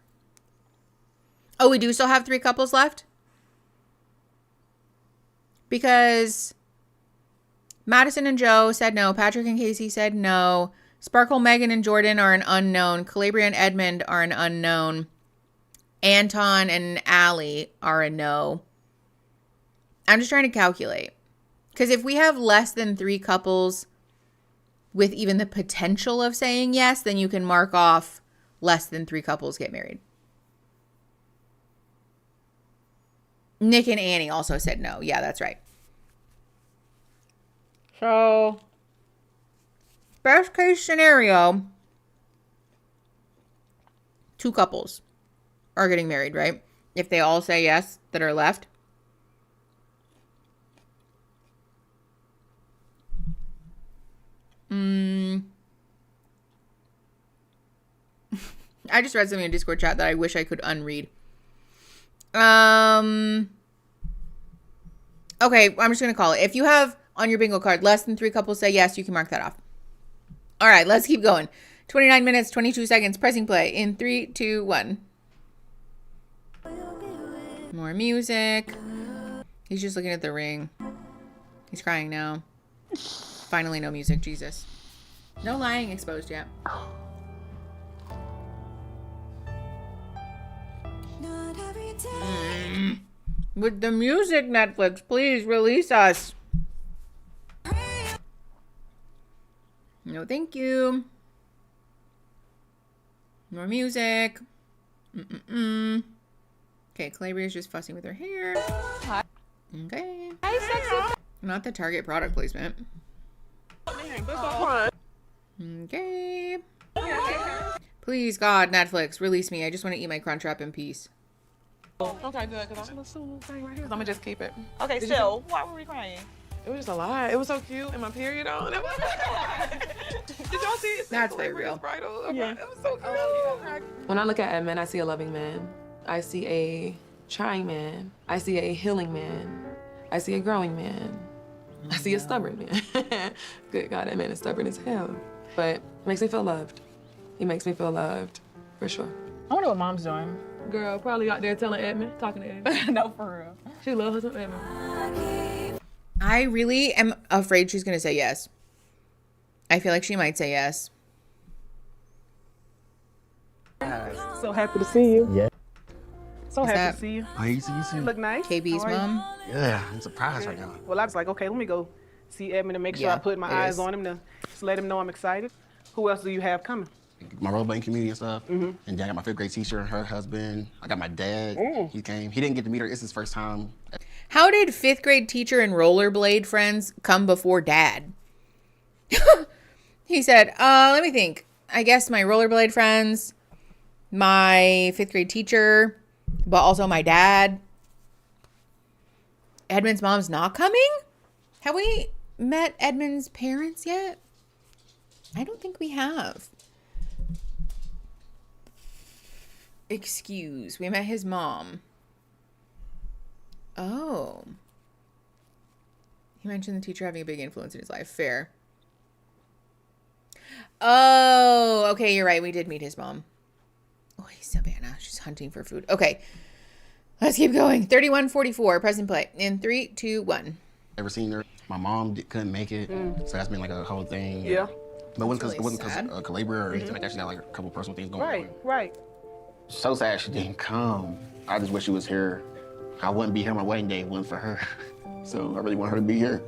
A: Oh, we do still have 3 couples left? Because Madison and Joe said no. Patrick and Casey said no. Sparkle, Megan, and Jordan are an unknown. Calabria and Edmund are an unknown. Anton and Allie are a no. I'm just trying to calculate. Because if we have less than 3 couples with even the potential of saying yes, then you can mark off less than 3 couples get married. Nick and Annie also said no. Yeah, that's right. So, best case scenario, 2 couples are getting married, right? If they all say yes that are left. I just read something in Discord chat that I wish I could unread. Okay, I'm just going to call it. If you have on your bingo card less than 3 couples say yes, you can mark that off. All right, let's keep going. 29 minutes, 22 seconds, pressing play in 3, 2, 1. More music. He's just looking at the ring. He's crying now. Finally, no music, Jesus. No lying exposed yet. With the music, Netflix, please release us. No, thank you. More music. Okay, Calabria's just fussing with her hair. Okay.
O: Hi, sexy.
A: Not the Target product placement. Okay. Please, God, Netflix, release me. I just want to eat my Crunchwrap in peace.
E: Okay, good, because I'm gonna thing right here. I'm gonna just keep it.
D: Okay,
E: Did you
D: so why were we crying?
E: It was just a lot. It was so cute, and my period on. Did y'all see it?
A: That's very real.
E: Yeah. It was so cute. When I look at Edmund, I see a loving man. I see a trying man. I see a healing man. I see a growing man. I see a stubborn man. Good God, that man is stubborn as hell. But it makes me feel loved. He makes me feel loved, for sure.
D: I wonder what mom's doing.
E: Girl, probably out there telling Edmund, talking to Edmund.
D: No, for real.
E: She loves her some Edmund.
A: I really am afraid she's going to say yes. I feel like she might say yes.
E: So happy to see you.
L: Yeah.
E: So
A: Is
E: happy
A: that-
E: to see you.
L: Oh, you see?
E: You look nice.
A: KB's
E: How are you?
A: mom?
L: Yeah, I'm surprised right now.
E: Well, I was like, okay, let me go see Edmund and make sure
A: Yeah,
E: I put my
A: it
E: eyes
A: is.
E: on him to just let him know I'm excited. Who else do you have coming?
L: My role playing community and stuff.
E: Mhm.
L: And then I got my 5th grade teacher and her husband. I got my dad.
E: Mm.
L: He came. He didn't get to meet her. It's his first time.
A: How did 5th grade teacher and rollerblade friends come before dad? He said, let me think. I guess my rollerblade friends, my 5th grade teacher, but also my dad. Edmund's mom's not coming? Have we met Edmund's parents yet? I don't think we have. Excuse. We met his mom. Oh. He mentioned the teacher having a big influence in his life. Fair. Oh, okay, you're right. We did meet his mom. Oh, Savannah. She's hunting for food. Okay. Let's keep going. 3144, present play. In 3, 2, 1.
L: Ever seen her? My mom couldn't make it, so that's been like a whole thing.
E: Yeah.
L: But it
A: That's
L: wasn't
A: really
L: because Calabria or anything like that. She got like a couple personal things going
E: Right,
L: on.
E: right.
L: So sad she didn't come. I just wish she was here. I wouldn't be here on my wedding day if it wasn't for her. So I really want her to be here.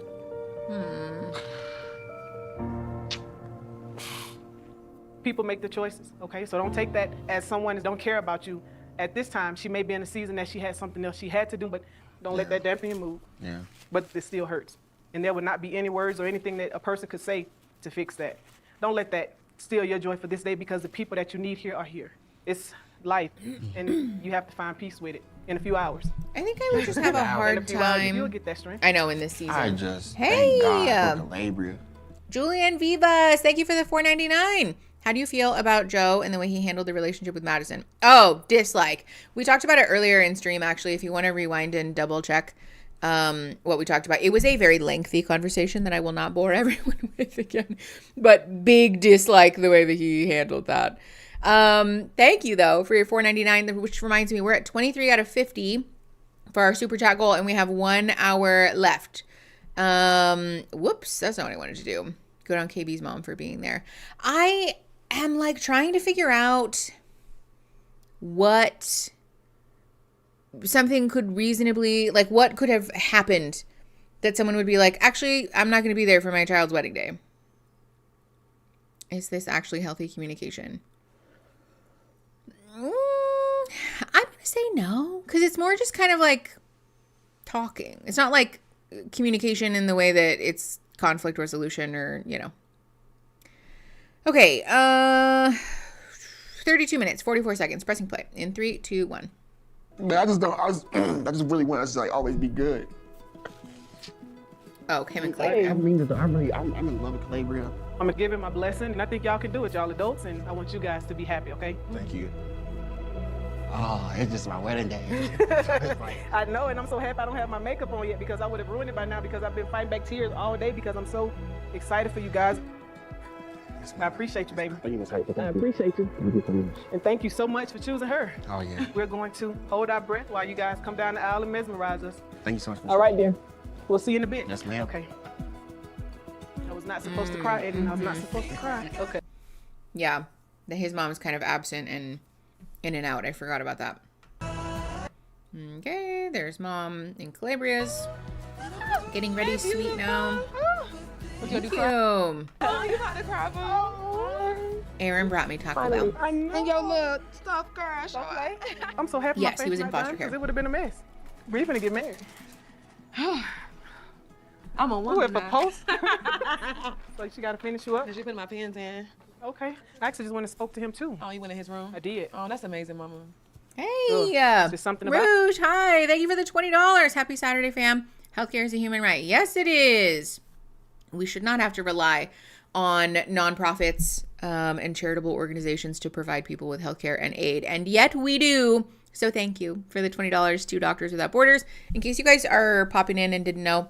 E: People make the choices, okay? So don't take that as someone that don't care about you. At this time, she may be in a season that she had something else she had to do, but don't let that dampen your mood.
L: Yeah.
E: But it still hurts. And there would not be any words or anything that a person could say to fix that. Don't let that steal your joy for this day, because the people that you need here are here. It's life, and you have to find peace with it in a few hours.
A: I think I would just have a
E: In a
A: hard
E: few hours,
A: time.
E: you'll get that strength.
A: I know, in this season.
L: I just
A: Hey,
L: thank God for Calabria.
A: Julian Vivas, thank you for the $4.99. How do you feel about Joe and the way he handled the relationship with Madison? Oh, dislike. We talked about it earlier in stream, actually. If you want to rewind and double check what we talked about. It was a very lengthy conversation that I will not bore everyone with again. But big dislike the way that he handled that. Thank you, though, for your $4.99, which reminds me, we're at 23 out of 50 for our super chat goal, and we have 1 hour left. Whoops, that's not what I wanted to do. Good on KB's mom for being there. I am like trying to figure out what something could reasonably, like what could have happened that someone would be like, actually, I'm not going to be there for my child's wedding day. Is this actually healthy communication? I'm going to say no, because it's more just kind of like talking. It's not like communication in the way that it's conflict resolution or, you know. Okay, 32 minutes, 44 seconds, pressing play in 3, 2, 1.
L: Man, I just really want us to like always be good.
A: Oh, him and Clay.
L: I'm in love with Calabria.
E: I'm gonna give him my blessing, and I think y'all can do it, y'all adults, and I want you guys to be happy, okay?
L: Thank you. Oh, it's just my wedding day.
E: I know, and I'm so happy I don't have my makeup on yet, because I would have ruined it by now, because I've been fighting back tears all day because I'm so excited for you guys. I appreciate you, baby. I appreciate you.
L: Thank you so much.
E: And thank you so much for choosing her.
L: Oh, yeah.
E: We're going to hold our breath while you guys come down the aisle and mesmerize us.
L: Thank you so much.
E: All right, dear. We'll see you in a bit.
L: Yes, ma'am.
E: Okay. I was not supposed to cry, Eddie. I was not supposed to cry. Okay.
A: Yeah, his mom's kind of absent and in and out. I forgot about that. Okay, there's mom in Calabria's. Getting ready sweet now.
E: What you
A: Thank you.
E: Oh, you about to cry, boo?
A: Aaron brought me Taco Bell.
E: And your little stuff, girl. Okay. I'm so happy.
A: Yes, he was in foster care.
E: It would have been a mess. We're gonna get married.
S: I'm on one.
E: Who proposed? So she got to finish you up.
S: Did you put my pens in?
E: Okay. I actually just went and spoke to him too.
S: Oh, you went in his room?
E: I did.
S: Oh, that's amazing, Mama.
A: Hey,
D: there's something about-
A: Rouge, hi. Thank you for the $20. Happy Saturday, fam. Healthcare is a human right. Yes, it is. We should not have to rely on nonprofits and charitable organizations to provide people with healthcare and aid. And yet we do. So thank you for the $20 to Doctors Without Borders. In case you guys are popping in and didn't know,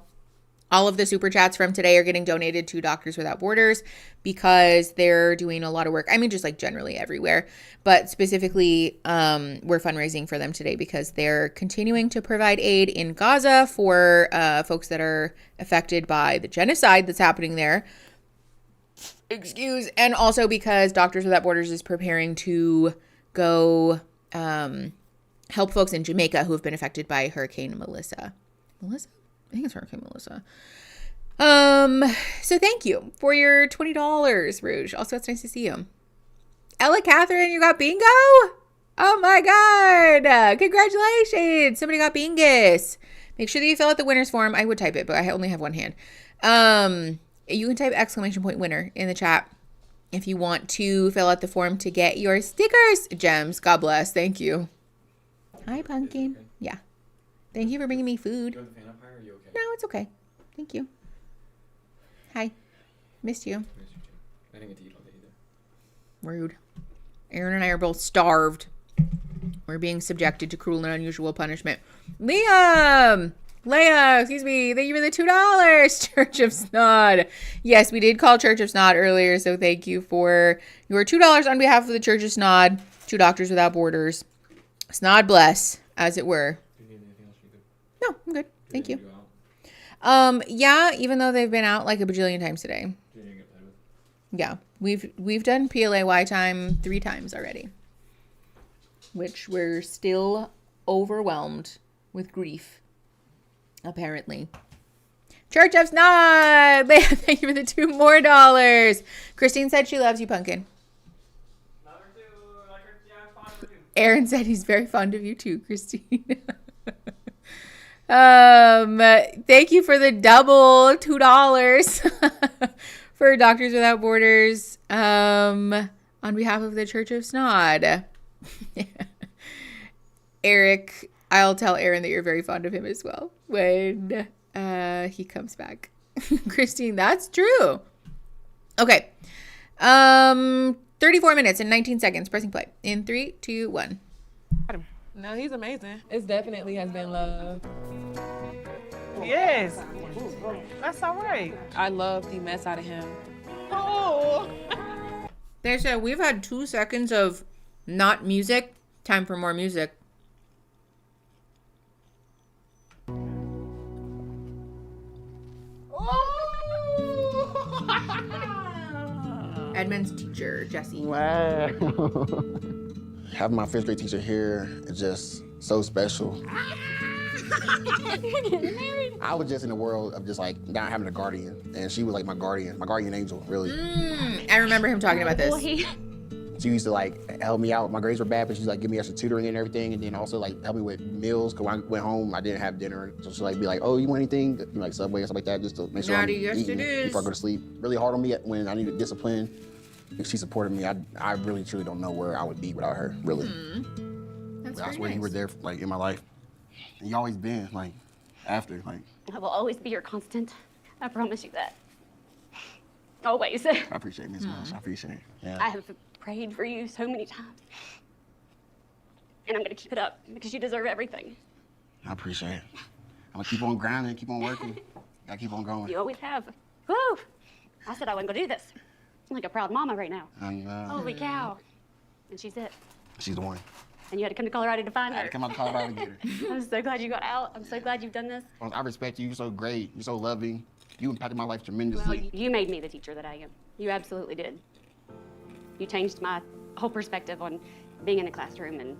A: all of the super chats from today are getting donated to Doctors Without Borders because they're doing a lot of work. I mean, just like generally everywhere, but specifically we're fundraising for them today because they're continuing to provide aid in Gaza for folks that are affected by the genocide that's happening there. And also because Doctors Without Borders is preparing to go help folks in Jamaica who have been affected by Hurricane Melissa. Melissa? I think it's Hurricane Melissa. So thank you for your $20, Rouge. Also, it's nice to see you. Ella Catherine, you got bingo? Oh my God. Congratulations. Somebody got bingus. Make sure that you fill out the winner's form. I would type it, but I only have one hand. You can type !winner in the chat if you want to fill out the form to get your stickers. Gems. God bless. Thank you. Hi, Pumpkin. Yeah. Thank you for bringing me food.
G: You want the fan up higher, or are you okay?
A: No, it's okay. Thank you. Hi. Missed you.
G: I didn't get to eat all day either.
A: Rude. Aaron and I are both starved. We're being subjected to cruel and unusual punishment. Leah, excuse me. Thank you for the $2. Church of Snod. Yes, we did call Church of Snod earlier, so thank you for your $2 on behalf of the Church of Snod, to Doctors Without Borders. Snod bless, as it were. No, I'm good. Thank you. Yeah, even though they've been out like a bajillion times today. Yeah, we've done PLAY time 3 times already, which we're still overwhelmed with grief, apparently. Church of Snod! Thank you for the $2 more. Christine said she loves you, Pumpkin. Aaron said he's very fond of you too, Christine. Thank you for the double $2 for Doctors Without Borders on behalf of the Church of Snod. Eric, I'll tell Aaron that you're very fond of him as well when he comes back. Christine, that's true. Okay. 34 minutes and 19 seconds. Pressing play. In 3, 2, 1.
E: No, he's amazing. It definitely has been love.
D: Yes. That's all right.
E: I love the mess out of him.
D: Oh.
A: They said we've had 2 seconds of not music. Time for more music. Edmund's teacher, Jesse.
L: Wow. Having my 5th grade teacher here is just so special. I was just in the world of just like not having a guardian, and she was like my guardian angel, really.
A: I remember him talking about this.
L: She used to like help me out. My grades were bad, but she's like give me extra tutoring and everything, and then also like help me with meals. Cause when I went home, I didn't have dinner, so she'd like be like, "Oh, you want anything?" Like Subway or something like that, just to make sure I'm eating before I go to sleep. Really hard on me when I needed discipline. If she supported me, I really truly don't know where I would be without her. Really.
A: That's
L: I swear you were there like in my life, and you always been like after like.
C: I will always be your constant. I promise you that. Always.
L: I appreciate it, Miss Welsh. I appreciate it. Yeah.
C: I have prayed for you so many times. And I'm going to keep it up because you deserve everything.
L: I appreciate it. I'm going to keep on grinding, keep on working. I keep on going.
C: You always have. Woo! I said I wasn't going to do this. I'm like a proud mama right now.
L: I know.
C: Holy cow. And she's it.
L: She's the one.
C: And you had to come to Colorado to find her.
L: I had to come out to Colorado to get her.
C: I'm so glad you got out. I'm so glad you've done this.
L: I respect you. You're so great. You're so loving. You impacted my life tremendously.
C: Well, you made me the teacher that I am. You absolutely did. You changed my whole perspective on being in a classroom and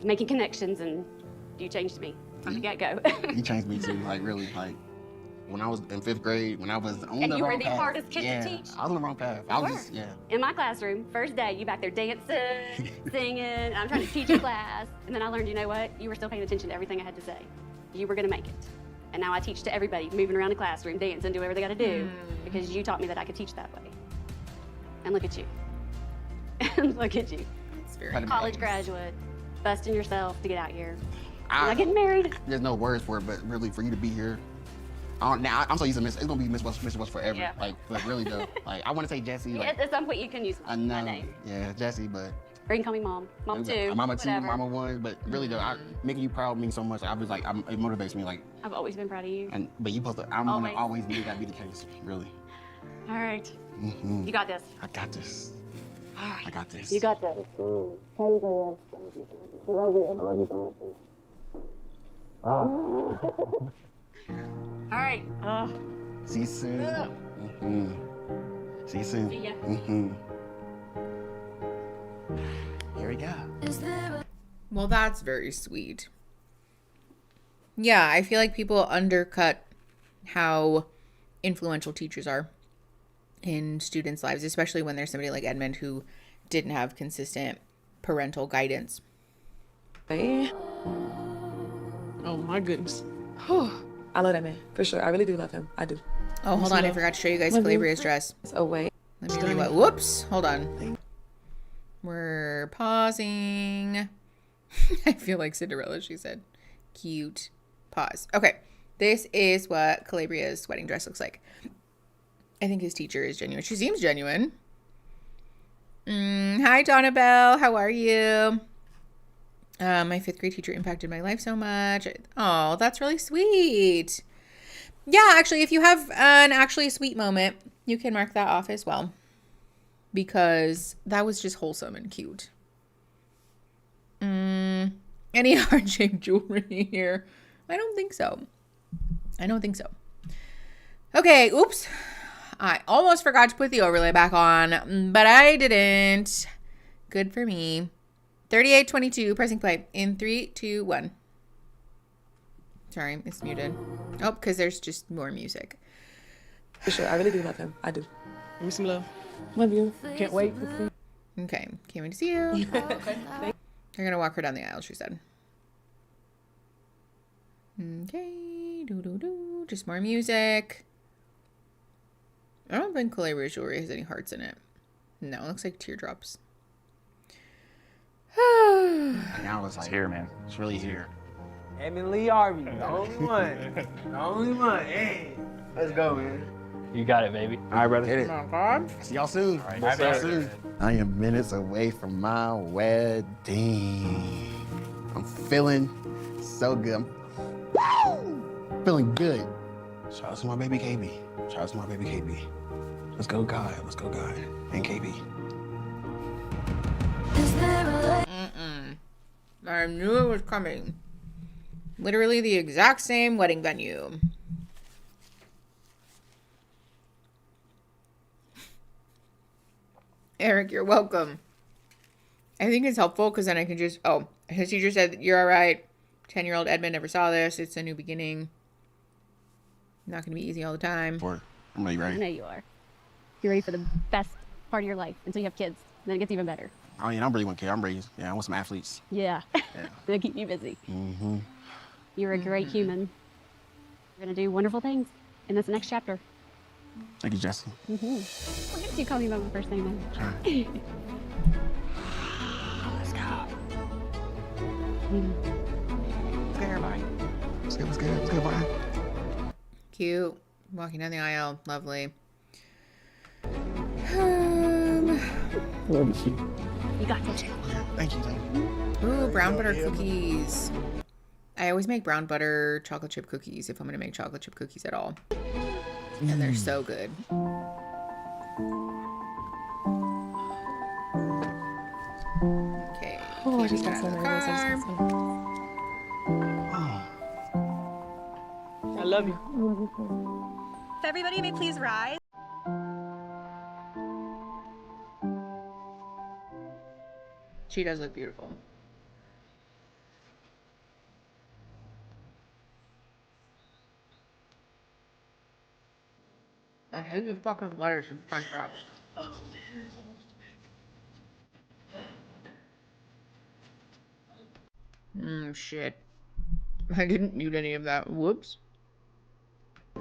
C: making connections, and you changed me from the get-go.
L: You changed me too, like really, like when I was in 5th grade, when I was on
C: and
L: the
C: you
L: wrong
C: were the
L: path.
C: hardest kid
L: Yeah,
C: to teach.
L: I was on the wrong path. I was just, yeah.
C: In my classroom, first day, you back there dancing, singing, and I'm trying to teach a class, and then I learned, you know what? You were still paying attention to everything I had to say. You were gonna make it. And now I teach to everybody, moving around the classroom, dancing, do whatever they gotta do, because you taught me that I could teach that way. And look at you. And look at you.
A: It's very
C: College graduate, busting yourself to get out here. You're
L: I-
C: not getting married.
L: There's no words for it, but really for you to be here. Now I'm so used to Miss. It's gonna be Miss West forever.
C: Yeah.
L: Like, but really though, like I want to say Jesse. Like,
C: At some point, you can use
L: I
C: my
L: know.
C: name.
L: Yeah, Jesse, but.
C: Or you can call me Mom. Mom too.
L: Mama too,
C: whatever.
L: Mama one, but really though, making you proud means so much. I was like, it motivates me, like.
C: I've always been proud of you.
L: But you supposed to. I'm gonna always need that be the case, really.
C: All right.
L: Mm-hmm.
C: You got this.
L: I got this.
C: All right.
L: I got this.
C: You got this. All right.
L: See you soon. Mm-hmm. See you soon.
C: See ya.
L: Mm-hmm. Here we go.
A: Well, that's very sweet. Yeah, I feel like people undercut how influential teachers are in students' lives, especially when there's somebody like Edmund who didn't have consistent parental guidance.
E: Hey.
D: Oh my goodness.
E: I love that man, for sure. I really do love him. I do.
A: Oh, hold on. I forgot to show you guys
E: Love you.
A: Calabria's dress.
E: Oh, wait.
A: Let me rewind. Whoops. Hold on. We're pausing. I feel like Cinderella, she said. Cute. Pause. Okay. This is what Calabria's wedding dress looks like. I think his teacher is genuine. She seems genuine. Hi, Donabelle. How are you? My 5th grade teacher impacted my life so much. Oh, that's really sweet. Yeah, actually, if you have an actually sweet moment, you can mark that off as well. Because that was just wholesome and cute. Any heart-shaped jewelry here? I don't think so. Okay, oops. I almost forgot to put the overlay back on, but I didn't. Good for me. 38:22, pressing play in 3, 2, 1. Sorry, it's muted. Oh, because there's just more music.
E: For sure. I really do love him. I do.
D: Give me some love.
E: Love you.
D: Can't wait.
A: Okay, can't wait to see you. You're gonna walk her down the aisle, she said. Okay, just more music. I don't think Calabria's jewelry has any hearts in it. No, it looks like teardrops.
L: Now it's like here, man. It's really here.
Q: Emily Harvey, the only one. The only one. Hey, let's go, man.
B: You got it, baby.
L: All right, brother. Hit it.
A: Oh, God.
L: See y'all soon.
B: All right,
L: See y'all
B: sir.
L: soon. I am minutes away from my wedding. I'm feeling so good. I'm feeling good. Shout out to my baby KB. Shout out to my baby KB. Let's go, God. Let's go, God. And KB.
A: I knew it was coming. Literally the exact same wedding venue. Eric, you're welcome. I think it's helpful because then I can just... Oh, his teacher said, you're all right. 10-year-old Edmund never saw this. It's a new beginning. Not going to be easy all the time.
L: I'm ready.
C: I know you are. You're ready for the best part of your life until you have kids. Then it gets even better.
L: Oh, yeah, I really want to care. I'm ready. Yeah, I want some athletes.
C: Yeah. They'll keep you busy.
L: Mm-hmm.
C: You're a great human. You're going to do wonderful things in this next chapter.
L: Thank you, Jesse.
C: Mm-hmm. Why did you call me by my first name then?
L: Let's go. Let's go, everybody. Let's go, Brian.
A: Cute. Walking down the aisle. Lovely.
C: You got this.
L: Thank you.
A: Ooh, brown butter cookies. I always make brown butter chocolate chip cookies if I'm going to make chocolate chip cookies at all. And they're so good. Okay.
E: Oh, I just got so nervous.
D: I love you.
V: If everybody may please rise.
A: She does look beautiful. I hate the fucking letters and front drops. Oh, man. Shit. I didn't mute any of that. Whoops. I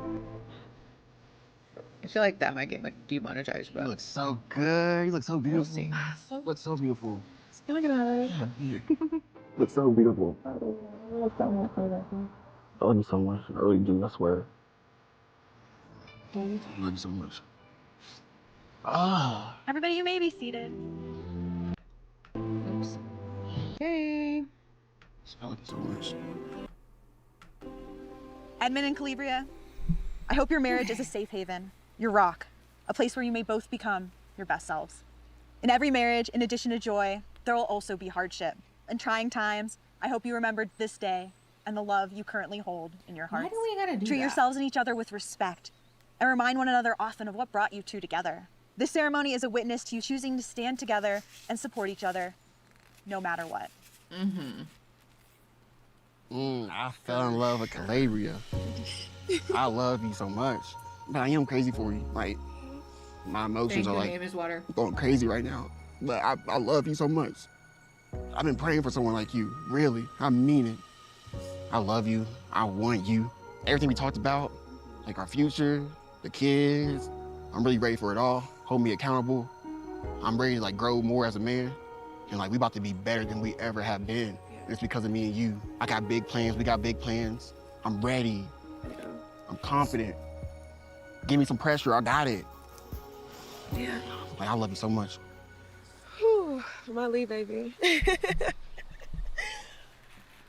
A: feel like that might get like demonetized, but
L: You look so good. You look so beautiful.
A: We'll see.
L: You look so beautiful.
E: Look at that.
L: It's so beautiful. I love you so much. I really do, I swear. I love you so much. Ah.
V: Everybody, you may be seated.
A: Oops. Okay.
L: I love you so much.
V: Edmund and Calibria, I hope your marriage is a safe haven, your rock, a place where you may both become your best selves. In every marriage, in addition to joy, there will also be hardship. In trying times, I hope you remember this day and the love you currently hold in your hearts.
A: Why do we gotta do
V: Treat
A: that?
V: yourselves and each other with respect and remind one another often of what brought you two together. This ceremony is a witness to you choosing to stand together and support each other, no matter what.
L: I fell in love with Calabria. I love you so much. But I am crazy for you. Like, my emotions are like
A: water.
L: going crazy right now. But I love you so much. I've been praying for someone like you, really. I mean it. I love you. I want you. Everything we talked about, like our future, the kids, I'm really ready for it all. Hold me accountable. I'm ready to like grow more as a man. And like we about to be better than we ever have been. And it's because of me and you. I got big plans, we got big plans. I'm ready. I'm confident. Give me some pressure, I got it.
E: Yeah.
L: Like I love you so much.
E: Whew, my lead, baby.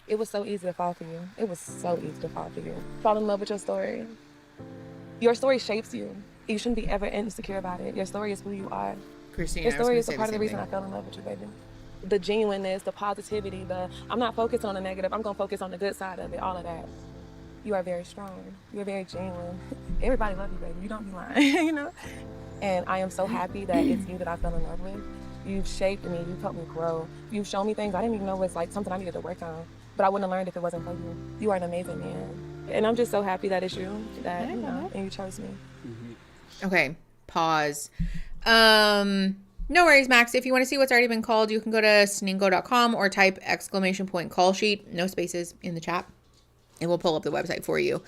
E: It was so easy to fall for you. It was so easy to fall for you. Fall in love with your story. Your story shapes you. You shouldn't be ever insecure about it. Your story is who you are.
A: Christina,
E: Your story
A: I was
E: is a
A: gonna
E: part
A: say
E: of the reason
A: same
E: I fell in love with you, baby. The genuineness, the positivity, I'm not focused on the negative. I'm gonna focus on the good side of it, all of that. You are very strong. You are very genuine. Everybody loves you, baby. You don't be lying, you know? And I am so happy that it's you that I fell in love with. You've shaped me, you've helped me grow. You've shown me things I didn't even know was like something I needed to work on. But I wouldn't have learned if it wasn't for you. You are an amazing man. And I'm just so happy that it's you, that, you know, and you chose me.
A: Okay, pause. No worries, Max. If you want to see what's already been called, you can go to sningo.com or type !call sheet, no spaces in the chat, and we'll pull up the website for you.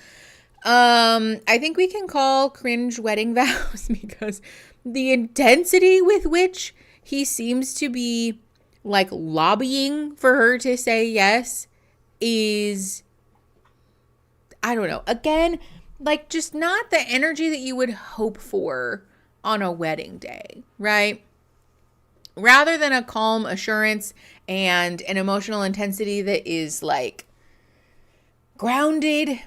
A: I think we can call cringe wedding vows because the intensity with which he seems to be like lobbying for her to say yes is, I don't know. Again, like just not the energy that you would hope for on a wedding day, right? Rather than a calm assurance and an emotional intensity that is like grounded.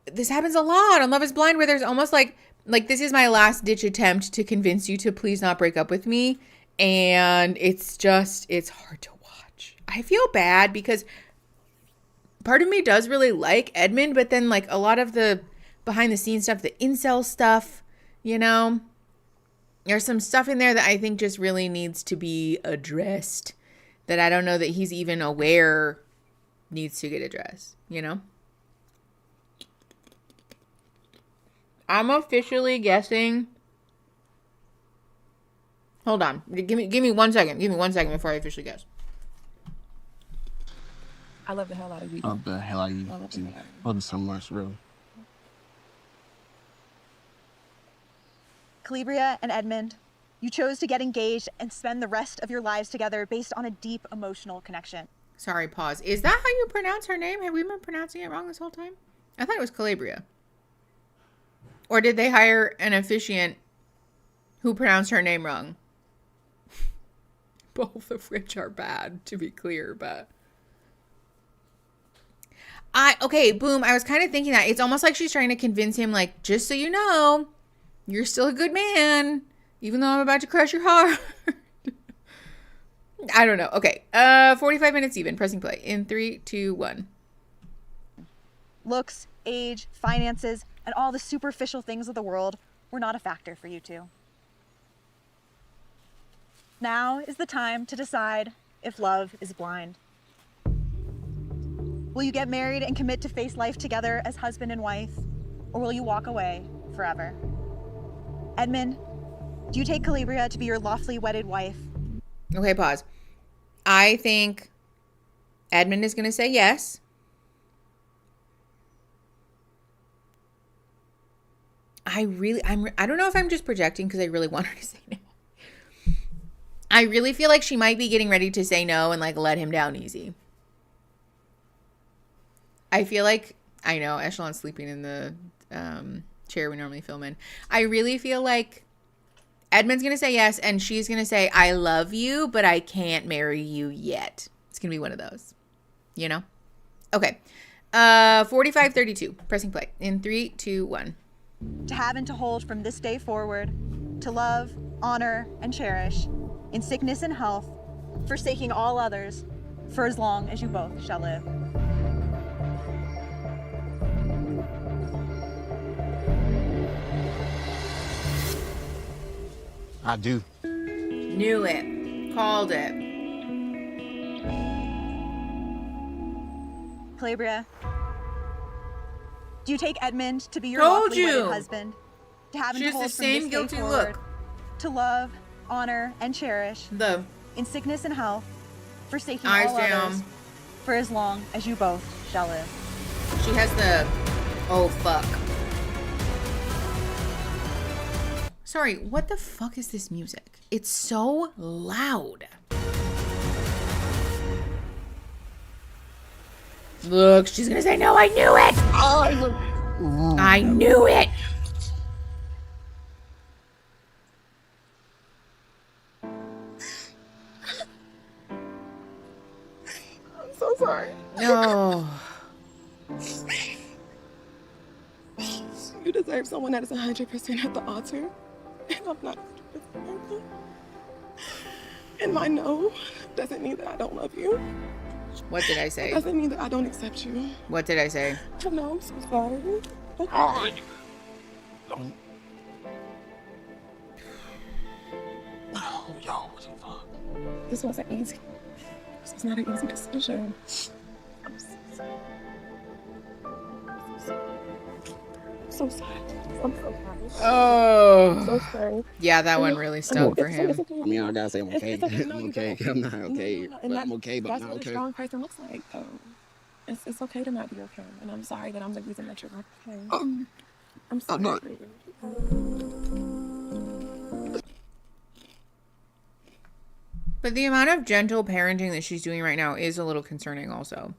A: This happens a lot on Love is Blind where there's almost like this is my last ditch attempt to convince you to please not break up with me. And it's hard to watch. I feel bad because part of me does really like Edmund, but then like a lot of the behind the scenes stuff, the incel stuff, you know, there's some stuff in there that I think just really needs to be addressed that I don't know that he's even aware needs to get addressed, you know? I'm officially guessing. Hold on. Give me 1 second. Give me 1 second before I officially guess.
E: I love the hell out of you.
L: I love the hell out of you. I love you so much, really.
V: Calibria and Edmund, you chose to get engaged and spend the rest of your lives together based on a deep emotional connection.
A: Sorry, pause. Is that how you pronounce her name? Have we been pronouncing it wrong this whole time? I thought it was Calabria. Or did they hire an officiant who pronounced her name wrong? Both of which are bad, to be clear, but... Okay, boom. I was kind of thinking that. It's almost like she's trying to convince him, like, just so you know, you're still a good man, even though I'm about to crush your heart. I don't know. Okay, 45 minutes even. Pressing play in 3, 2, 1.
V: Looks, age, finances, and all the superficial things of the world were not a factor for you two. Now is the time to decide if love is blind. Will you get married and commit to face life together as husband and wife, or will you walk away forever? Edmund, do you take Calibria to be your lawfully wedded wife?
A: Okay, pause. I think Edmund is going to say yes. I don't know if I'm just projecting because I really want her to say no. I really feel like she might be getting ready to say no and like let him down easy. I feel like, I know, Echelon's sleeping in the chair we normally film in. I really feel like Edmund's going to say yes, and she's going to say, I love you, but I can't marry you yet. It's going to be one of those, you know? Okay. 45-32. Pressing play. In 3, 2, 1.
V: To have and to hold from this day forward, to love, honor, and cherish, in sickness and health, forsaking all others, for as long as you both shall live.
L: I do.
A: Knew it. Called it.
V: Calabria, do you take Edmund to be your
A: Told
V: lawfully wedded
A: you.
V: husband? To have and
A: She
V: to
A: has the
V: hold from
A: same
V: this
A: guilty
V: day forward,
A: look.
V: to love, honor, and cherish, in sickness and health, forsaking
A: Eyes
V: all
A: down.
V: others, for as long as you both shall live.
A: She has the, oh, fuck. Sorry, what the fuck is this music? It's so loud. Look, she's gonna say, no, I knew it! I knew it!
E: I'm so sorry.
A: No.
E: You deserve someone that is 100% at the altar. And I'm not 100%. And my no doesn't mean that I don't love you.
A: What did I say?
E: It doesn't mean that I don't accept you.
A: What did I say?
E: No, I'm so sorry.
L: Yo, what the fuck?
E: This wasn't easy. This was not an easy decision. I'm so sorry. I'm so sorry.
A: Oh.
E: So sorry.
A: Yeah, that one really stung for him.
L: I mean, I gotta say I'm okay.
E: It's okay. No,
L: I'm
E: you
L: okay.
E: don't.
L: I'm not okay.
E: No,
L: But I'm okay, but I'm
E: that's
L: not
E: what
L: okay.
E: a strong person looks like, though. It's okay to not be okay. And I'm sorry that I'm the reason that you're not okay. I'm sorry.
L: I'm not.
A: But the amount of gentle parenting that she's doing right now is a little concerning also.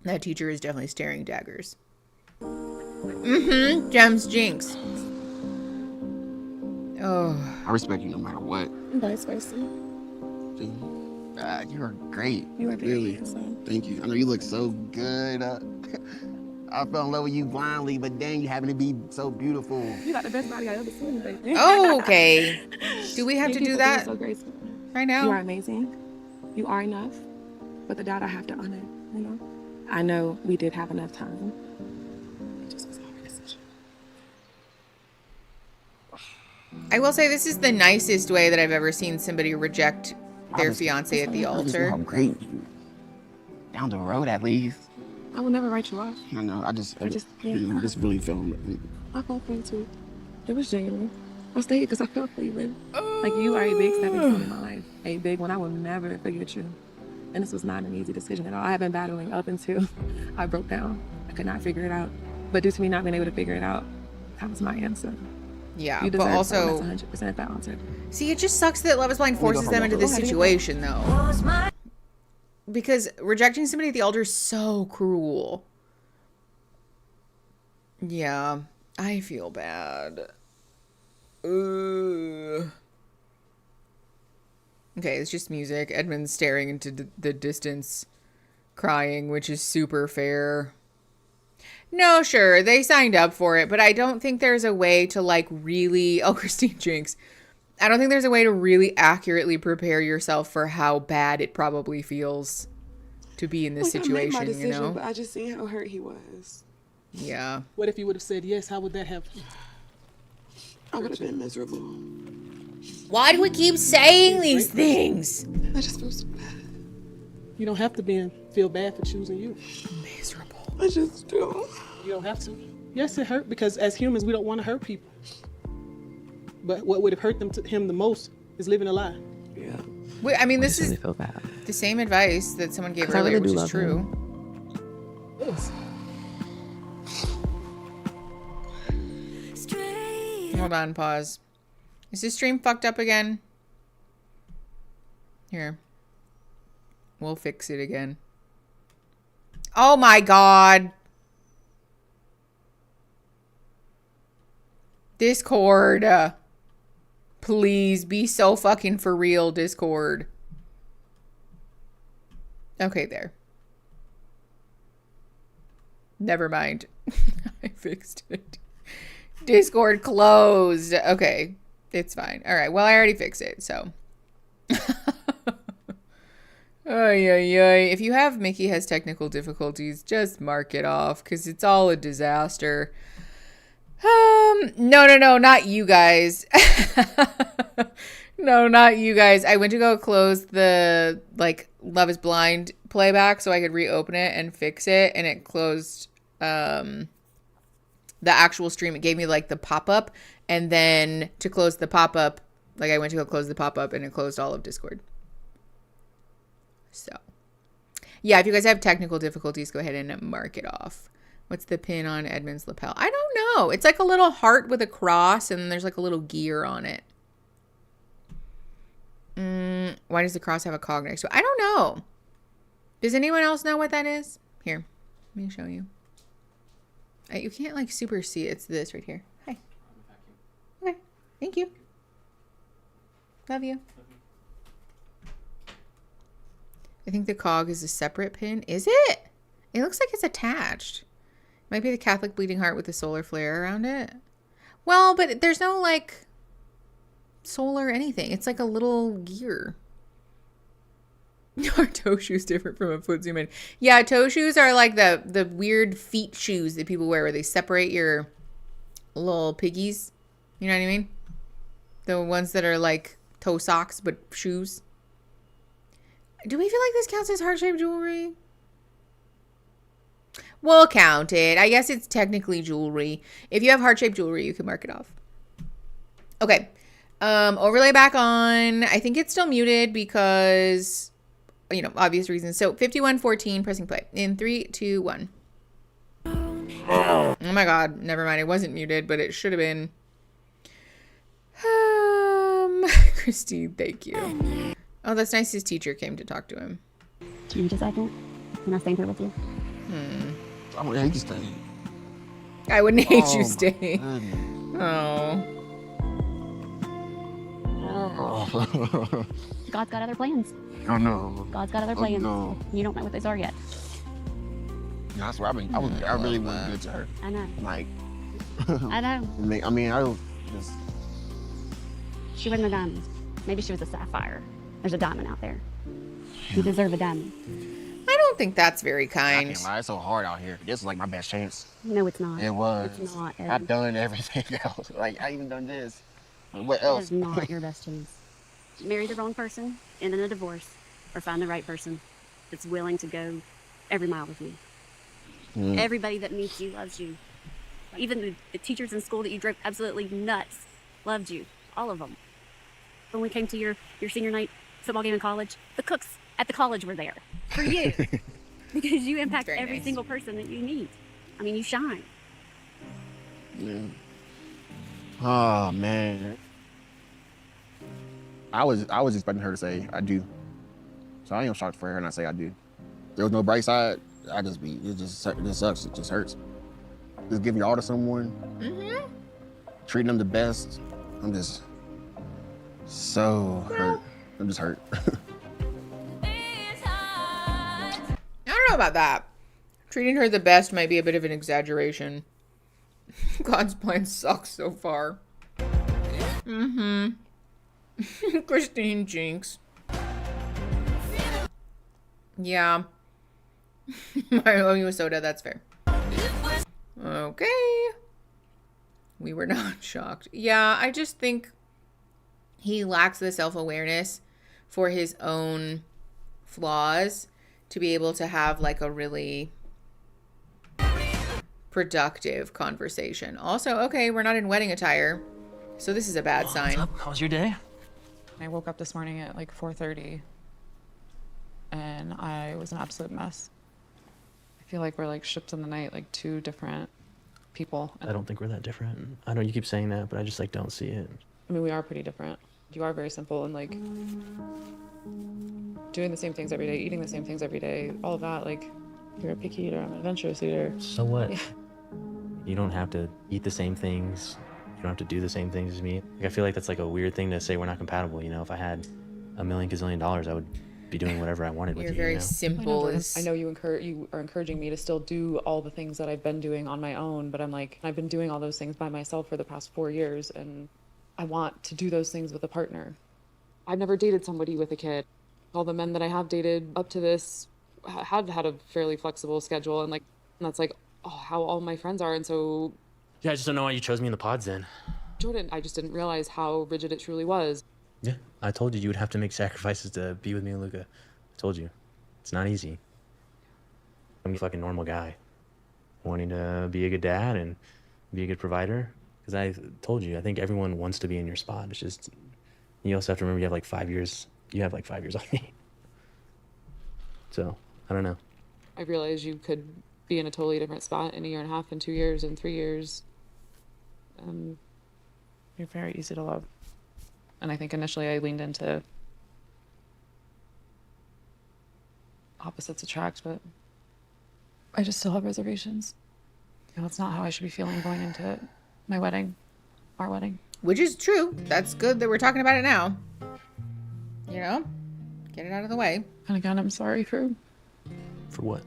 A: That teacher is definitely staring daggers. Mm-hmm. Gems Jinx. Oh.
L: I respect you no matter what.
E: Vice versa.
L: You are great.
E: You are very
L: really.
E: handsome.
L: Thank you. I know you look so good. I fell in love with you blindly, but dang, you happen to be so beautiful.
E: You got the best body I've ever seen, baby.
A: Oh, okay. Do we have to do that
E: So graceful.
A: right now?
E: You are amazing. You are enough. But the doubt I have to honor, you know? I know we did have enough time. It just was a hard decision.
A: I will say this is the nicest way that I've ever seen somebody reject their fiance at the altar.
L: I'm great. Down the road, at least.
E: I will never write you off.
L: I know. I just really feel.
E: I felt for you too. It was genuine. I stayed because I felt for you, man. Like, you are a big stepping stone in my life. A big one. I will never forget you. And this was not an easy decision at all. I have been battling up until I broke down. I could not figure it out. But due to me not being able to figure it out, that was my answer.
A: Yeah,
E: you
A: but
E: deserve
A: also,
E: someone that's 100% balanced.
A: see, it just sucks that Love is Blind forces them into this situation, though. Because rejecting somebody at the altar is so cruel. Yeah, I feel bad. Ugh. Okay, it's just music. Edmund's staring into the distance, crying, which is super fair. No, sure, they signed up for it, but I don't think there's a way to, like, really... Oh, Christine Jinx. I don't think there's a way to really accurately prepare yourself for how bad it probably feels to be in this situation,
E: I made my decision,
A: you know?
E: but I just see how hurt he was.
A: Yeah.
D: What if you would have said yes? How would that have?
E: I would have been miserable.
A: Why do we keep saying these things?
E: I just feel so bad.
D: You don't have to feel bad for choosing you.
A: Miserable.
E: I just do.
D: You don't have to. Yes, it hurt because as humans, we don't want to hurt people. But what would have hurt him the most is living a lie.
E: Yeah.
A: Wait, I mean, this is
E: really feel bad.
A: the same advice that someone gave
E: 'Cause I
A: earlier,
E: really do
A: which is
E: love
A: true.
E: him.
D: Yes.
A: Hold on, pause. Is this stream fucked up again? Here. We'll fix it again. Oh my God. Discord. Please be so fucking for real, Discord. Okay, there. Never mind. I fixed it. Discord closed. Okay. It's fine. All right. Well, I already fixed it, so. Ay, ay, ay. If you have Mickey has technical difficulties, just mark it off because it's all a disaster. No, not you guys. No, not you guys. I went to go close the, like, Love is Blind playback so I could reopen it and fix it, and it closed the actual stream. It gave me, like, the pop-up, and then to close the pop-up, like, I went to go close the pop-up, and it closed all of Discord. So, yeah, if you guys have technical difficulties, go ahead and mark it off. What's the pin on Edmund's lapel? I don't know. It's like a little heart with a cross, and there's like a little gear on it. Why does the cross have a cog next to it? I don't know. Does anyone else know what that is? Here, let me show you. You can't like super see it. It's this right here. Hi. Okay, thank you. Love you. I think the cog is a separate pin. Is it? It looks like it's attached. Might be the Catholic bleeding heart with the solar flare around it. Well, but there's no like solar anything. It's like a little gear. Are toe shoes different from a foot zoom in? Yeah, toe shoes are like the weird feet shoes that people wear where they separate your little piggies. You know what I mean? The ones that are like toe socks but shoes. Do we feel like this counts as heart-shaped jewelry? We'll count it. I guess it's technically jewelry. If you have heart-shaped jewelry, you can mark it off. Okay. Overlay back on. I think it's still muted because, you know, obvious reasons. So 51:14, pressing play. In 3, 2, 1. Oh my God. Never mind. It wasn't muted, but it should have been. Christine, thank you. Oh, that's nice. His teacher came to talk to him.
C: Can you just second? Can I stay here with you?
L: I would hate you stay.
A: I wouldn't hate you stay. Oh.
C: God's got other plans.
L: Oh no.
C: God's got other plans.
L: No.
C: You don't know what those are yet.
L: That's what I mean. I really was good to her.
C: I know.
L: Like.
C: I know.
L: I mean, I don't just.
C: She wasn't a diamond. Maybe she was a sapphire. There's a diamond out there. You deserve a diamond.
A: I don't think that's very kind.
L: I can't lie. It's so hard out here. This is like my best chance.
C: No, it's not.
L: It was.
C: It's not.
L: I've done everything else. Like, I even done this. What else?
C: It is not your best chance. Marry the wrong person, end in a divorce, or find the right person that's willing to go every mile with you. Everybody that meets you loves you. Even the teachers in school that you drove absolutely nuts loved you. All of them. When we came to your senior night football game in college, the cooks at the college were there for you. Because you impact every single person that you meet. I mean, you shine.
L: Yeah. Oh man. I was expecting her to say I do. So I am shocked for her not say I do. There was no bright side. It just sucks. It just hurts. Just giving your all to someone. Treating them the best. I'm just so hurt. I'm just hurt.
A: I don't know about that. Treating her the best might be a bit of an exaggeration. God's plan sucks so far. Christine Jinx. Yeah. I owe you a soda, that's fair. Okay. We were not shocked. Yeah, I just think he lacks the self-awareness for his own flaws to be able to have like a really productive conversation. Also, okay, we're not in wedding attire, so this is a bad sign.
H: What's up? How was your day? I woke up this morning at like 4:30 and I was an absolute mess. I feel like we're like ships in the night, like two different people.
K: I don't think we're that different. I know you keep saying that, but I just like don't see it.
H: I mean, we are pretty different. You are very simple and like doing the same things every day, eating the same things every day, all of that. Like, you're a picky eater, I'm an adventurous eater.
K: So what?
H: Yeah.
K: You don't have to eat the same things. You don't have to do the same things as me. Like, I feel like that's like a weird thing to say we're not compatible. You know, if I had $1 million gazillion, I would be doing whatever I wanted with
A: You're
K: you.
A: very
K: you know?
A: simple.
H: I know you are encouraging me to still do all the things that I've been doing on my own, but I'm like, I've been doing all those things by myself for the past 4 years, and I want to do those things with a partner. I've never dated somebody with a kid. All the men that I have dated up to this have had a fairly flexible schedule, and that's like how all my friends are. And so,
K: Yeah, I just don't know why you chose me in the pods then.
H: Jordan, I just didn't realize how rigid it truly was.
K: Yeah, I told you would have to make sacrifices to be with me and Luca. I told you. It's not easy. I'm a fucking normal guy. Wanting to be a good dad and be a good provider. Because I told you, I think everyone wants to be in your spot. It's just, you also have to remember you have like 5 years. You have like 5 years on me. So, I don't know.
H: I realized you could be in a totally different spot in 1.5 years, in 2 years, in 3 years. You're very easy to love. And I think initially I leaned into opposites attract, but I just still have reservations. You know, it's not how I should be feeling going into my wedding, our wedding.
A: Which is true. That's good that we're talking about it now. You know? Get it out of the way.
H: And again, I'm sorry for
K: what?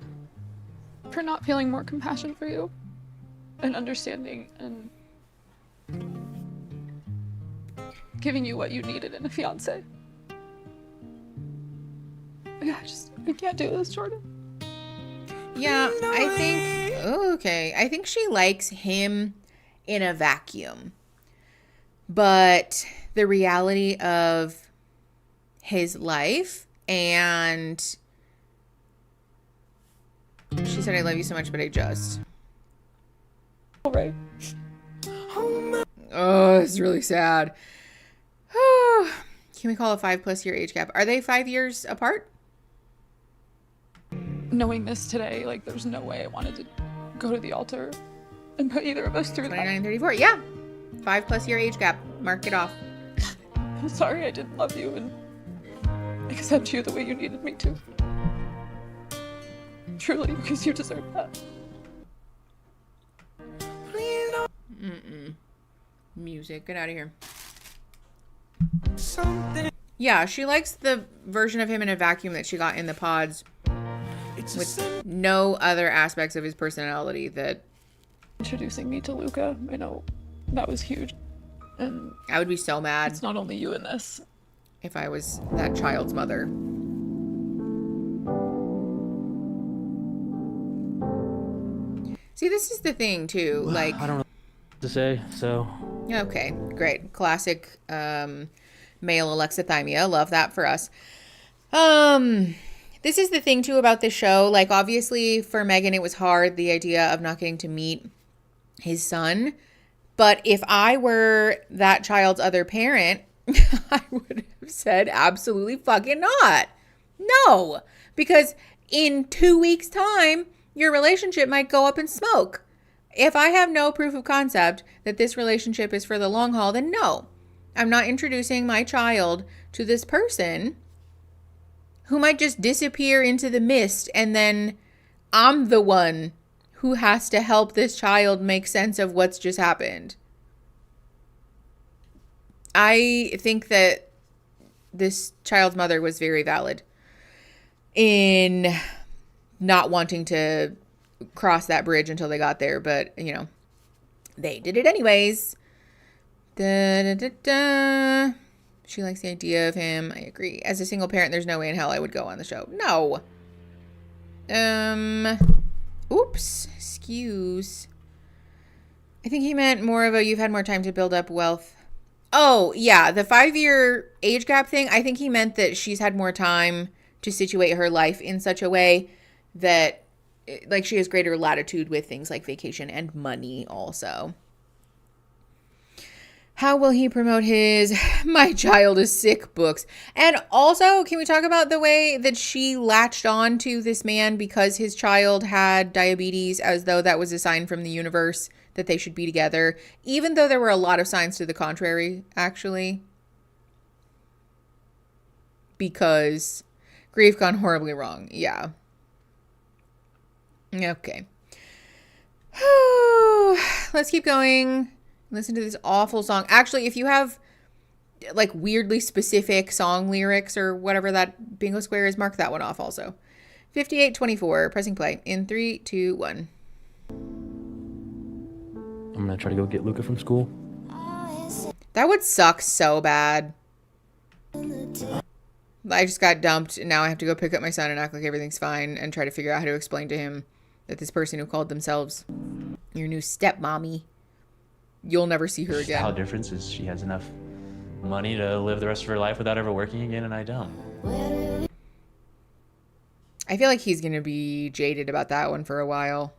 H: For not feeling more compassion for you and understanding and giving you what you needed in a fiance. Yeah, I can't do this, Jordan.
A: Yeah, I think, okay. I think she likes him in a vacuum. But the reality of his life and she said, I love you so much, but I just.
H: All right.
A: Oh, it's really sad. Can we call a 5+ year age gap? Are they 5 years apart?
H: Knowing this today, like, there's no way I wanted to go to the altar and put either of us through
A: 29, 34. Yeah. 5+ year age gap. Mark it off.
H: I'm sorry I didn't love you and accept you the way you needed me to. Truly, because you deserve that.
A: Music. Get out of here. Yeah, she likes the version of him in a vacuum that she got in the pods with no other aspects of his personality that...
H: Introducing me to Luca, I know that was huge. And
A: I would be so mad.
H: It's not only you in this.
A: If I was that child's mother. See, this is the thing too. Like,
K: I don't know what to say, so.
A: Okay, great. Classic male alexithymia. Love that for us. This is the thing too about this show. Like, obviously for Megan, it was hard, the idea of not getting to meet his son. But if I were that child's other parent, I would have said absolutely fucking not. No, because in 2 weeks' time, your relationship might go up in smoke. If I have no proof of concept that this relationship is for the long haul, then no. I'm not introducing my child to this person who might just disappear into the mist, and then I'm the one who has to help this child make sense of what's just happened. I think that this child's mother was very valid in not wanting to cross that bridge until they got there, but, you know, they did it anyways. She likes the idea of him. I agree. As a single parent, there's no way in hell I would go on the show. No. Oops. Excuse. I think he meant more of a, you've had more time to build up wealth. Oh, yeah. The 5-year age gap thing. I think he meant that she's had more time to situate her life in such a way that, like, she has greater latitude with things like vacation and money also. How will he promote his My Child is Sick books? And also, can we talk about the way that she latched on to this man because his child had diabetes, as though that was a sign from the universe that they should be together, even though there were a lot of signs to the contrary, actually. Because Grief gone horribly wrong. Yeah. Okay. Let's keep going. Listen to this awful song. Actually, if you have like weirdly specific song lyrics or whatever that bingo square is, mark that one off also. 58-24, pressing play in 3, 2, 1.
K: I'm gonna try to go get Luca from school.
A: That would suck so bad. I just got dumped and now I have to go pick up my son and act like everything's fine and try to figure out how to explain to him that this person who called themselves your new stepmommy, you'll never see her again.
K: How difference is she has enough money to live the rest of her life without ever working again, and I don't.
A: I feel like he's gonna be jaded about that one for a while.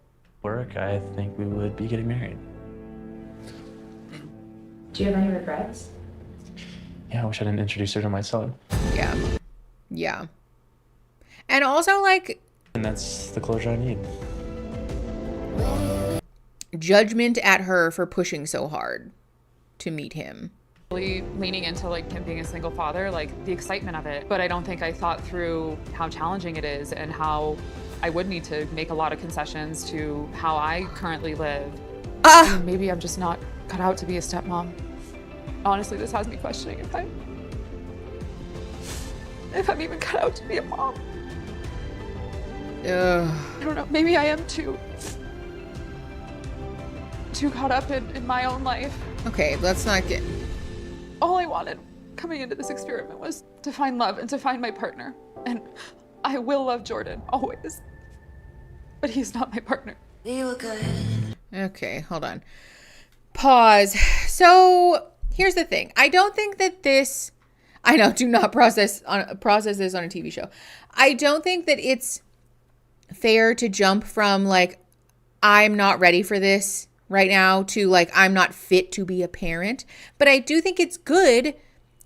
K: Work, I think we would be getting married.
F: Do you have any regrets?
K: Yeah, I wish I didn't introduce her to my son.
A: Yeah. Yeah. And also, like,
K: And that's the closure I need.
A: judgment at her for pushing so hard to meet him.
H: Really leaning into like him being a single father, like the excitement of it. But I don't think I thought through how challenging it is and how I would need to make a lot of concessions to how I currently live. I mean, maybe I'm just not cut out to be a stepmom. Honestly, this has me questioning if I'm even cut out to be a mom. I don't know. Maybe I am too caught up in my own life.
A: Okay, let's not get...
H: All I wanted coming into this experiment was to find love and to find my partner. And I will love Jordan, always. But he's not my partner.
A: You look good. Okay, hold on. Pause. So, here's the thing. I don't think that this... I know, do not process this on a TV show. I don't think that it's fair to jump from, like, I'm not ready for this right now to, like, I'm not fit to be a parent. But I do think it's good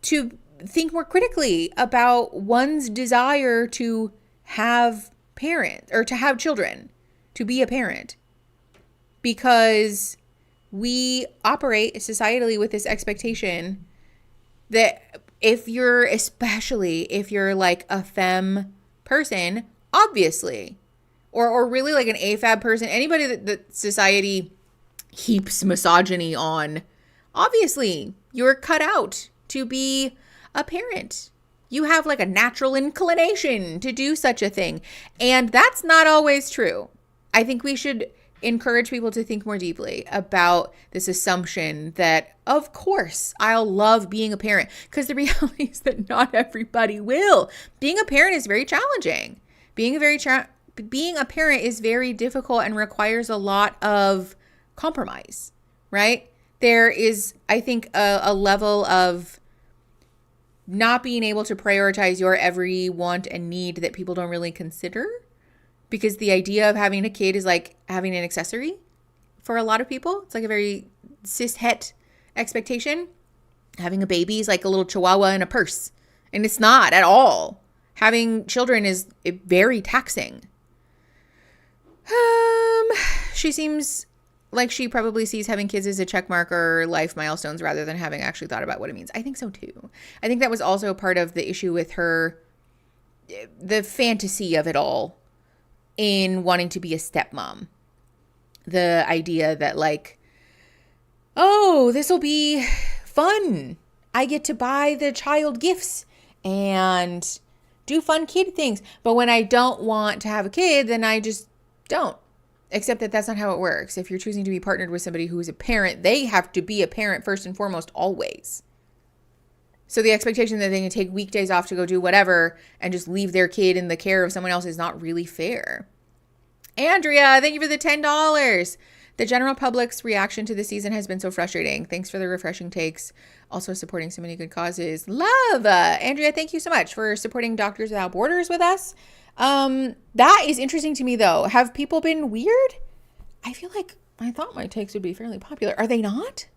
A: to think more critically about one's desire to have parents or to have children, to be a parent. Because we operate societally with this expectation that especially if you're like a femme person, obviously, or really like an AFAB person, anybody that society heaps misogyny on, obviously you're cut out to be a parent. You have like a natural inclination to do such a thing. And that's not always true. I think we should encourage people to think more deeply about this assumption that, of course, I'll love being a parent, because the reality is that not everybody will. Being a parent is very challenging. Being a parent is very difficult and requires a lot of compromise, right? There is, I think, a level of not being able to prioritize your every want and need that people don't really consider. Because the idea of having a kid is like having an accessory for a lot of people. It's like a very cis-het expectation. Having a baby is like a little chihuahua in a purse. And it's not at all. Having children is very taxing. She seems like she probably sees having kids as a check mark or life milestones rather than having actually thought about what it means. I think so too. I think that was also part of the issue with her, the fantasy of it all, in wanting to be a stepmom. The idea that like, oh, this will be fun. I get to buy the child gifts and do fun kid things. But when I don't want to have a kid, then I just don't. Except that that's not how it works. If you're choosing to be partnered with somebody who is a parent, they have to be a parent first and foremost, always. So the expectation that they can take weekdays off to go do whatever and just leave their kid in the care of someone else is not really fair. Andrea, thank you for the $10. The general public's reaction to the season has been so frustrating. Thanks for the refreshing takes. Also supporting so many good causes. Love! Andrea, thank you so much for supporting Doctors Without Borders with us. That is interesting to me, though. Have people been weird? I feel like I thought my takes would be fairly popular. Are they not?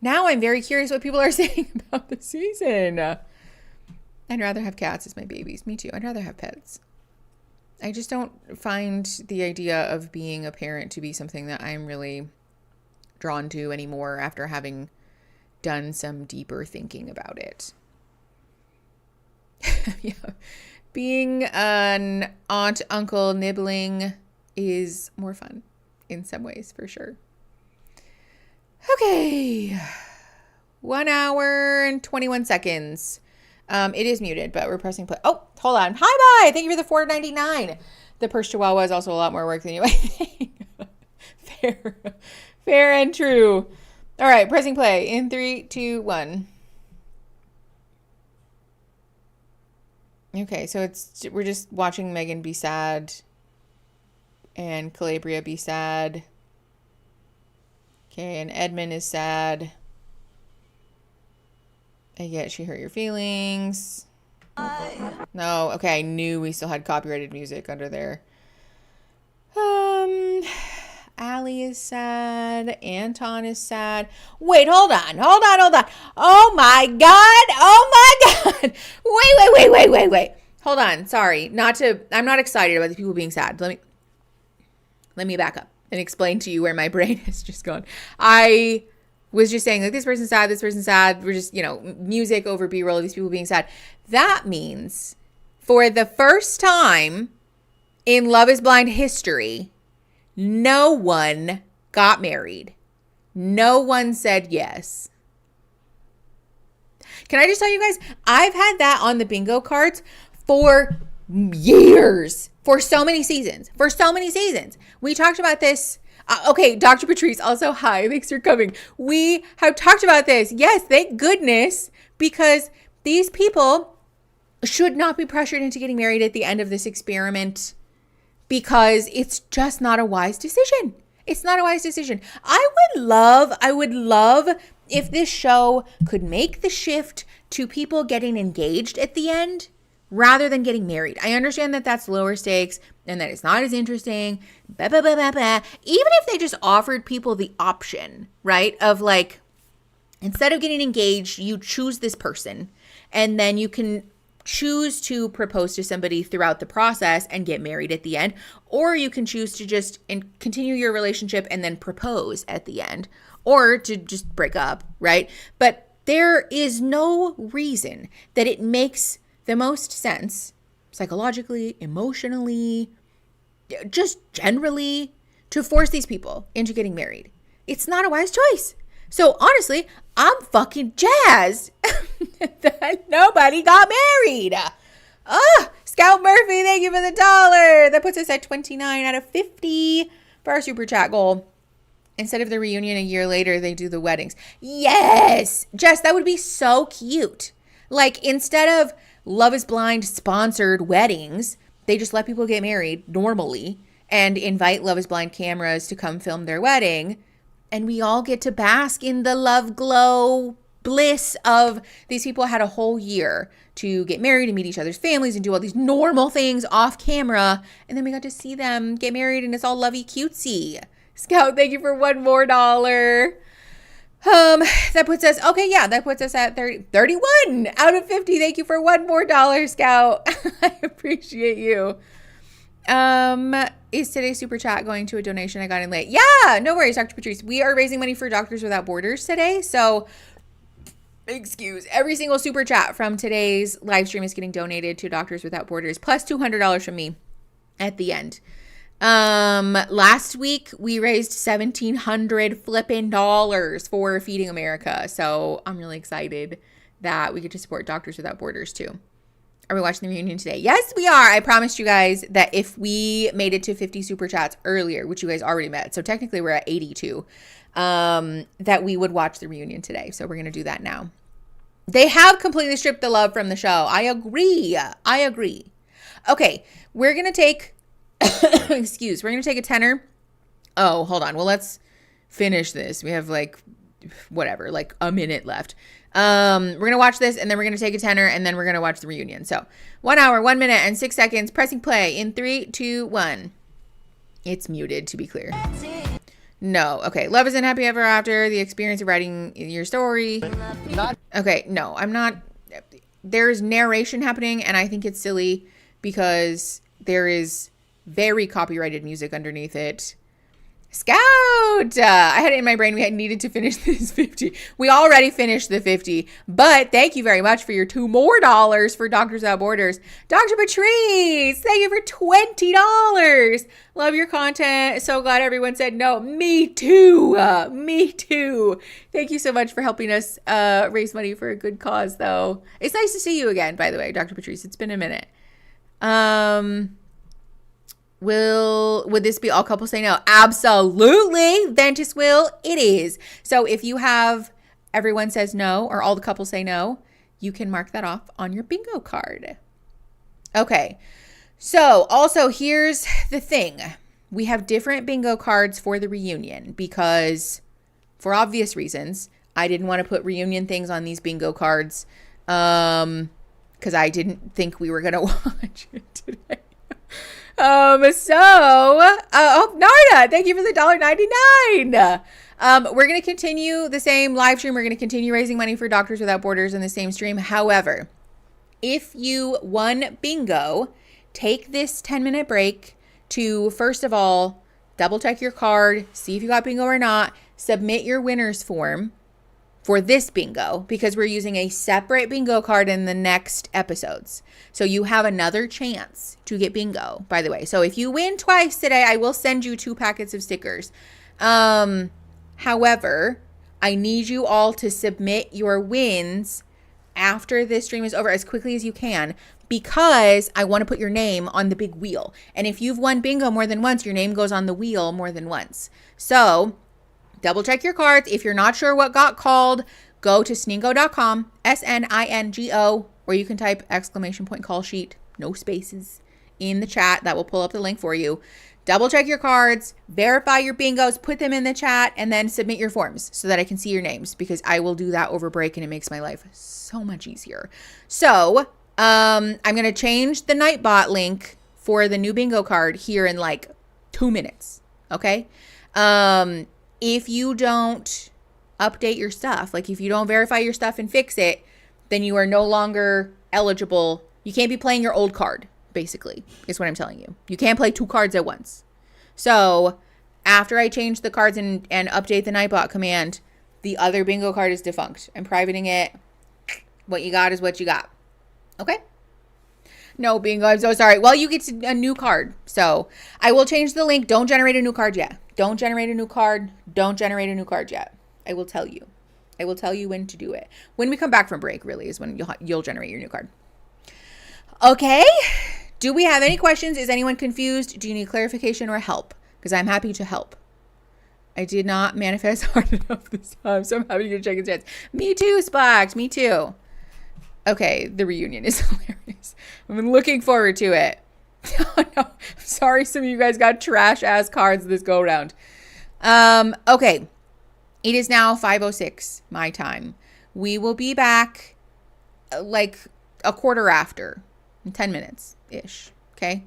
A: Now I'm very curious what people are saying about the season. I'd rather have cats as my babies. Me too. I'd rather have pets. I just don't find the idea of being a parent to be something that I'm really drawn to anymore after having done some deeper thinking about it. Yeah. Being an aunt, uncle, nibbling is more fun in some ways, for sure. Okay. 1 hour and 21 seconds. It is muted, but we're pressing play. Oh, hold on. Hi, bye. Thank you for the $4.99. The Purse Chihuahua is also a lot more work than you might think. Fair and true. All right, pressing play in 3, 2, 1. Okay, so we're just watching Megan be sad and Calabria be sad. Okay, and Edmund is sad. I get she hurt your feelings. No, okay, I knew we still had copyrighted music under there. Allie is sad. Anton is sad. Wait, hold on. Oh my God. Wait. Hold on. Sorry. I'm not excited about the people being sad. Let me back up and explain to you where my brain has just gone. I was just saying, like, this person's sad. We're just, music over B-roll of these people being sad. That means for the first time in Love is Blind history, no one got married. No one said yes. Can I just tell you guys, I've had that on the bingo cards for years, for so many seasons. We talked about this. Okay, Dr. Patrice, also hi, thanks for coming. We have talked about this. Yes, thank goodness, because these people should not be pressured into getting married at the end of this experiment, because it's just not a wise decision. It's not a wise decision. I would love if this show could make the shift to people getting engaged at the end rather than getting married. I understand that that's lower stakes and that it's not as interesting. Even if they just offered people the option, right, of like, instead of getting engaged, you choose this person and then you can choose to propose to somebody throughout the process and get married at the end, or you can choose to just continue your relationship and then propose at the end, or to just break up, right? But there is no reason that it makes the most sense psychologically, emotionally, just generally, to force these people into getting married. It's not a wise choice. So honestly, I'm fucking jazzed that nobody got married. Scout Murphy, thank you for the $1. That puts us at 29 out of 50 for our super chat goal. Instead of the reunion a year later, they do the weddings. Yes, Jess, that would be so cute. Like, instead of Love is Blind sponsored weddings, they just let people get married normally and invite Love is Blind cameras to come film their wedding. And we all get to bask in the love glow bliss of these people had a whole year to get married and meet each other's families and do all these normal things off camera. And then we got to see them get married and it's all lovey cutesy. Scout, thank you for $1 more. That puts us, that puts us at 31 out of 50. Thank you for $1 more, Scout. I appreciate you. Is today's super chat going to a donation I got in late? Yeah, no worries, Dr. Patrice. We are raising money for Doctors Without Borders today. So, every single super chat from today's live stream is getting donated to Doctors Without Borders, plus $200 from me at the end. Last week we raised $1,700 flipping dollars for Feeding America. So I'm really excited that we get to support Doctors Without Borders too. Are we watching the reunion today? Yes, we are. I promised you guys that if we made it to 50 super chats earlier, which you guys already met, so technically we're at 82, that we would watch the reunion today. So we're going to do that now. They have completely stripped the love from the show. I agree. Okay, we're going to take, we're going to take a tenner. Oh, hold on. Well, let's finish this. We have like a minute left. We're going to watch this and then we're going to take a tenner and then we're going to watch the reunion. So 1 hour, 1 minute and 6 seconds, pressing play in 3, 2, 1. It's muted, to be clear. No. Okay. Love isn't happy ever after the experience of writing your story. Okay. No, I'm not. There's narration happening and I think it's silly because there is very copyrighted music underneath it. Scout! I had it in my brain we had needed to finish this 50. We already finished the 50, but thank you very much for your $2 more for Doctors Without Borders. Dr. Patrice, thank you for $20. Love your content. So glad everyone said no. Me too. Me too. Thank you so much for helping us raise money for a good cause, though. It's nice to see you again, by the way, Dr. Patrice. It's been a minute. Would this be all couples say no? Absolutely. Ventus will. It is. So if you have everyone says no or all the couples say no, you can mark that off on your bingo card. Okay. So also here's the thing. We have different bingo cards for the reunion because for obvious reasons, I didn't want to put reunion things on these bingo cards because I didn't think we were going to watch it today. Narda, thank you for the $1.99. We're going to continue the same live stream. We're going to continue raising money for Doctors Without Borders in the same stream. However, if you won bingo, take this 10-minute break to, first of all, double check your card, see if you got bingo or not, submit your winner's form for this bingo because we're using a separate bingo card in the next episodes. So you have another chance to get bingo, by the way. So if you win twice today, I will send you 2 packets of stickers. However, I need you all to submit your wins after this stream is over as quickly as you can because I want to put your name on the big wheel. And if you've won bingo more than once, your name goes on the wheel more than once. So double check your cards. If you're not sure what got called, go to sningo.com, SNINGO, or you can type ! Call sheet, no spaces, in the chat. That will pull up the link for you. Double check your cards, verify your bingos, put them in the chat, and then submit your forms so that I can see your names because I will do that over break and it makes my life so much easier. So I'm going to change the Nightbot link for the new bingo card here in like 2 minutes. Okay. If you don't update your stuff, like if you don't verify your stuff and fix it, then you are no longer eligible. You can't be playing your old card, basically, is what I'm telling you. You can't play 2 cards at once. So after I change the cards and update the Nightbot command, the other bingo card is defunct. I'm privating it. What you got is what you got. Okay? No bingo. I'm so sorry. Well, you get a new card. So I will change the link. Don't generate a new card yet. Don't generate a new card. Don't generate a new card yet. I will tell you. I will tell you when to do it. When we come back from break, really, is when you'll generate your new card. Okay. Do we have any questions? Is anyone confused? Do you need clarification or help? Because I'm happy to help. I did not manifest hard enough this time, so I'm happy to get a check and chance. Me too, Splax. Me too. Okay, the reunion is hilarious. I've been looking forward to it. Oh, no. I'm sorry some of you guys got trash-ass cards this go-round. Okay. It is now 5:06 my time. We will be back like a quarter after, 10 minutes-ish, okay?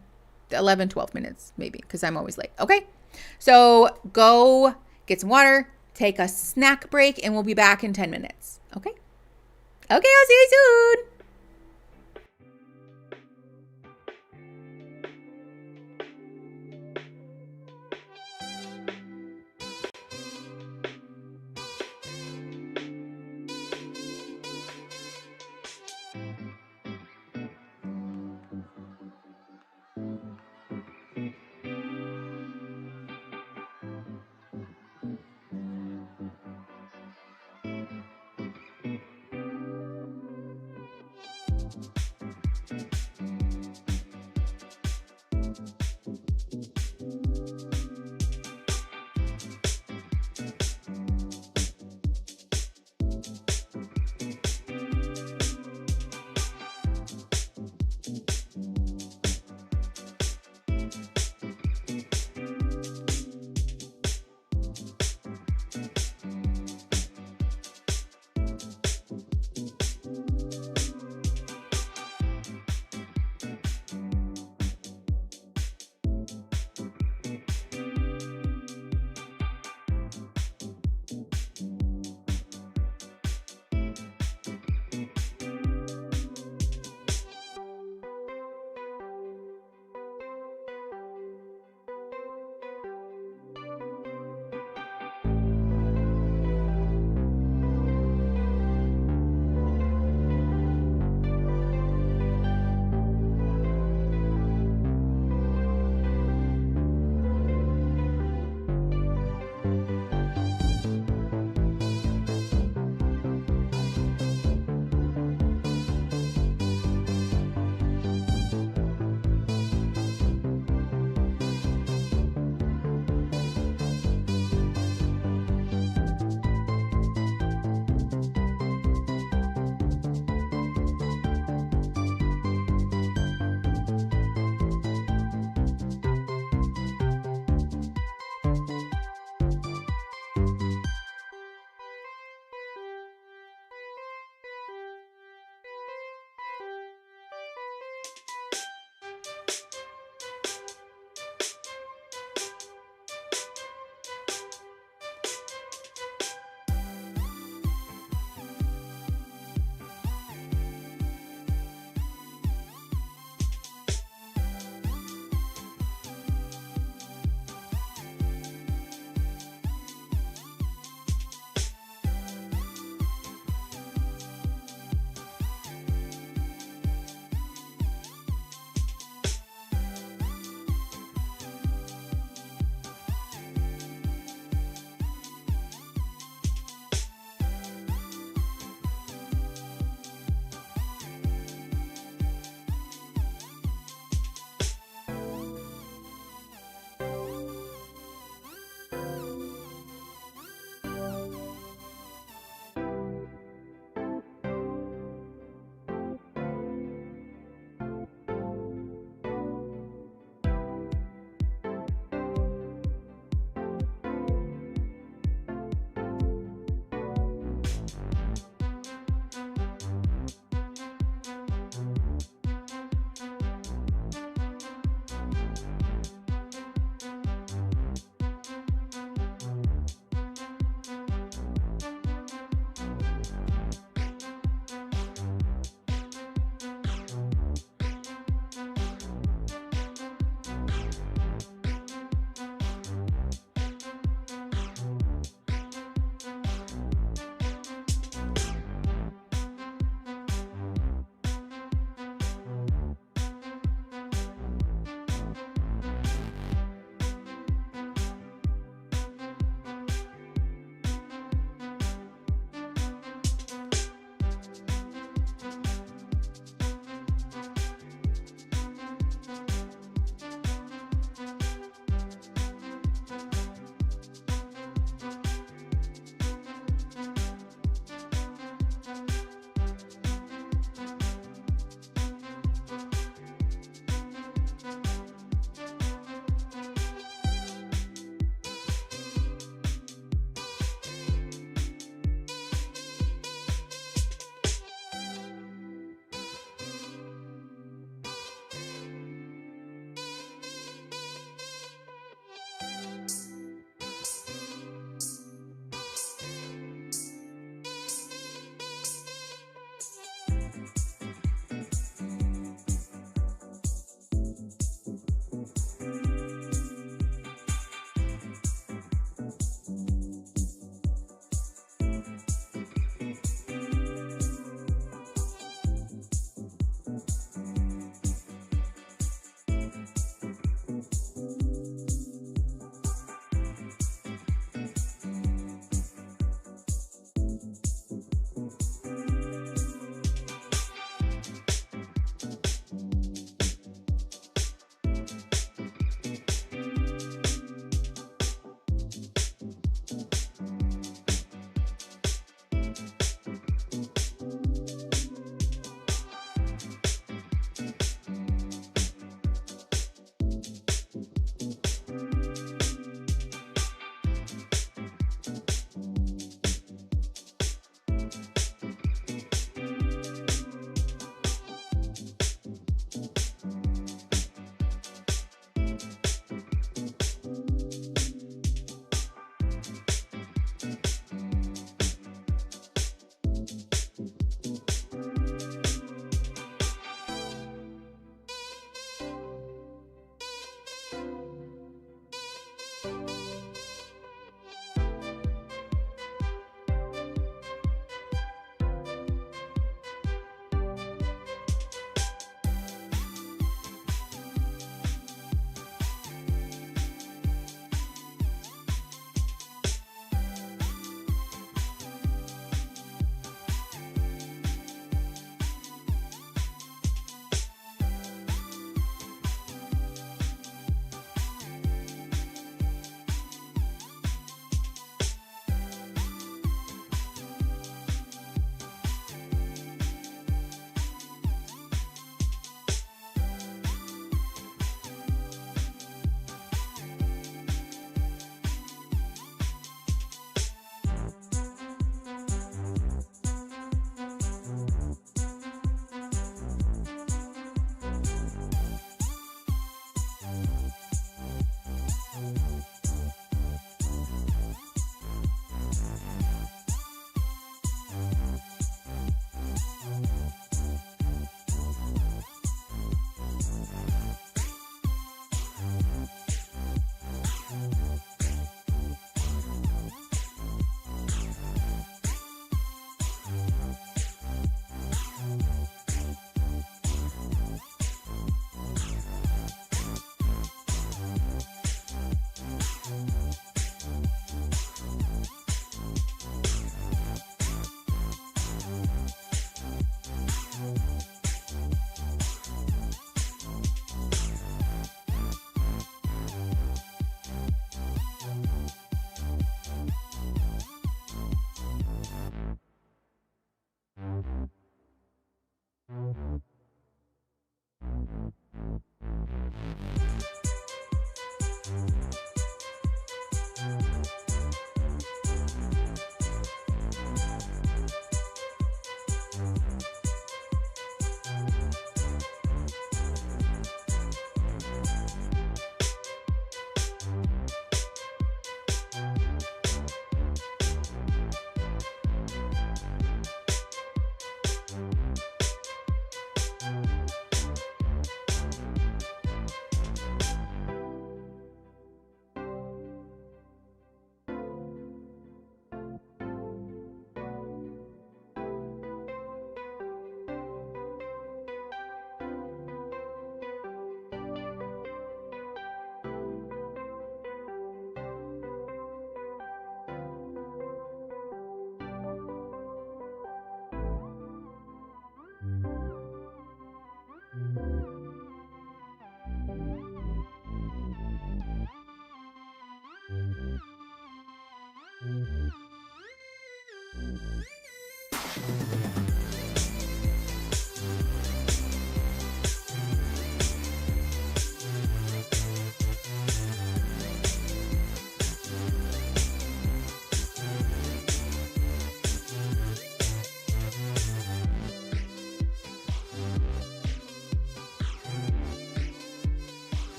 A: 11, 12 minutes maybe, because I'm always late, okay? So go get some water, take a snack break, and we'll be back in 10 minutes, okay? Okay, I'll see you soon.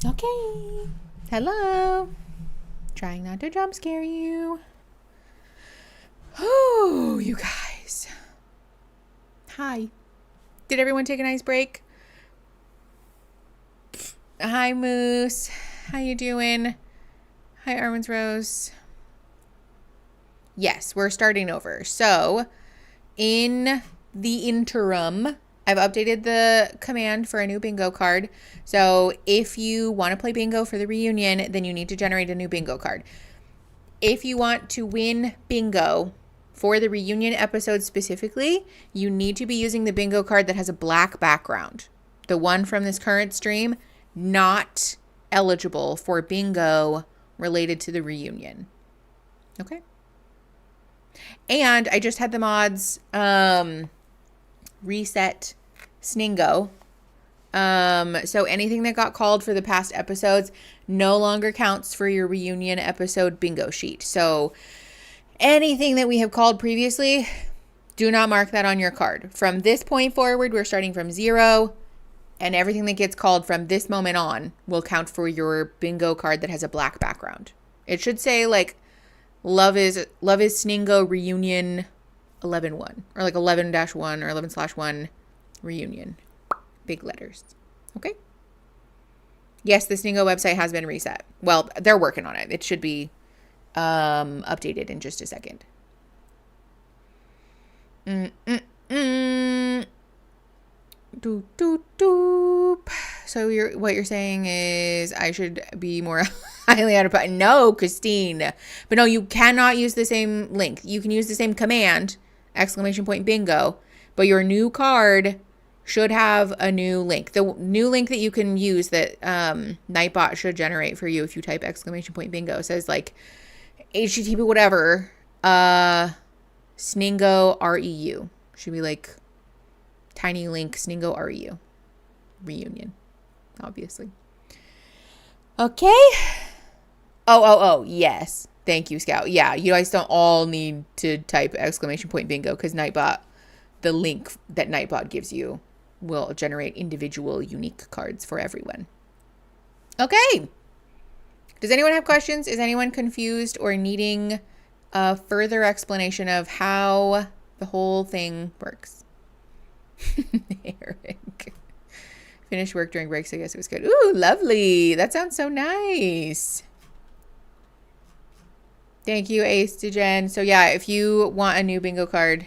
A: Okay. Hello. Trying not to jump scare you. Oh, you guys. Hi. Did everyone take a nice break? Hi, Moose. How you doing? Hi, Armin's Rose. Yes, we're starting over. So, in the interim, I've updated the command for a new bingo card. So, if you want to play bingo for the reunion, then you need to generate a new bingo card. If you want to win bingo for the reunion episode specifically, you need to be using the bingo card that has a black background. The one from this current stream, not eligible for bingo related to the reunion. Okay. And I just had the mods reset Sningo. So anything that got called for the past episodes no longer counts for your reunion episode bingo sheet. So anything that we have called previously, do not mark that on your card. From this point forward, we're starting from 0, and everything that gets called from this moment on will count for your bingo card that has a black background. It should say like Love is Sningo reunion 11-1 or like 11-1 or 11/1 reunion. Big letters. Okay. Yes, the Sningo website has been reset. Well, they're working on it. It should be updated in just a second. Doop, doop, doop. So what you're saying is I should be more highly out of practice. No, Christine. But no, you cannot use the same link. You can use the same command, ! Bingo, but your new card should have a new link. The new link that you can use that Nightbot should generate for you if you type ! Bingo says like HTTP whatever, Sningo REU. Should be like tiny link Sningo REU. Reunion, obviously. Okay. Oh, yes. Thank you, Scout. Yeah, you guys don't all need to type ! Bingo because Nightbot, the link that Nightbot gives you will generate individual unique cards for everyone. Okay. Does anyone have questions? Is anyone confused or needing a further explanation of how the whole thing works? Eric. Finished work during breaks. I guess it was good. Ooh, lovely. That sounds so nice. Thank you, Ace to Jen. So yeah, if you want a new bingo card.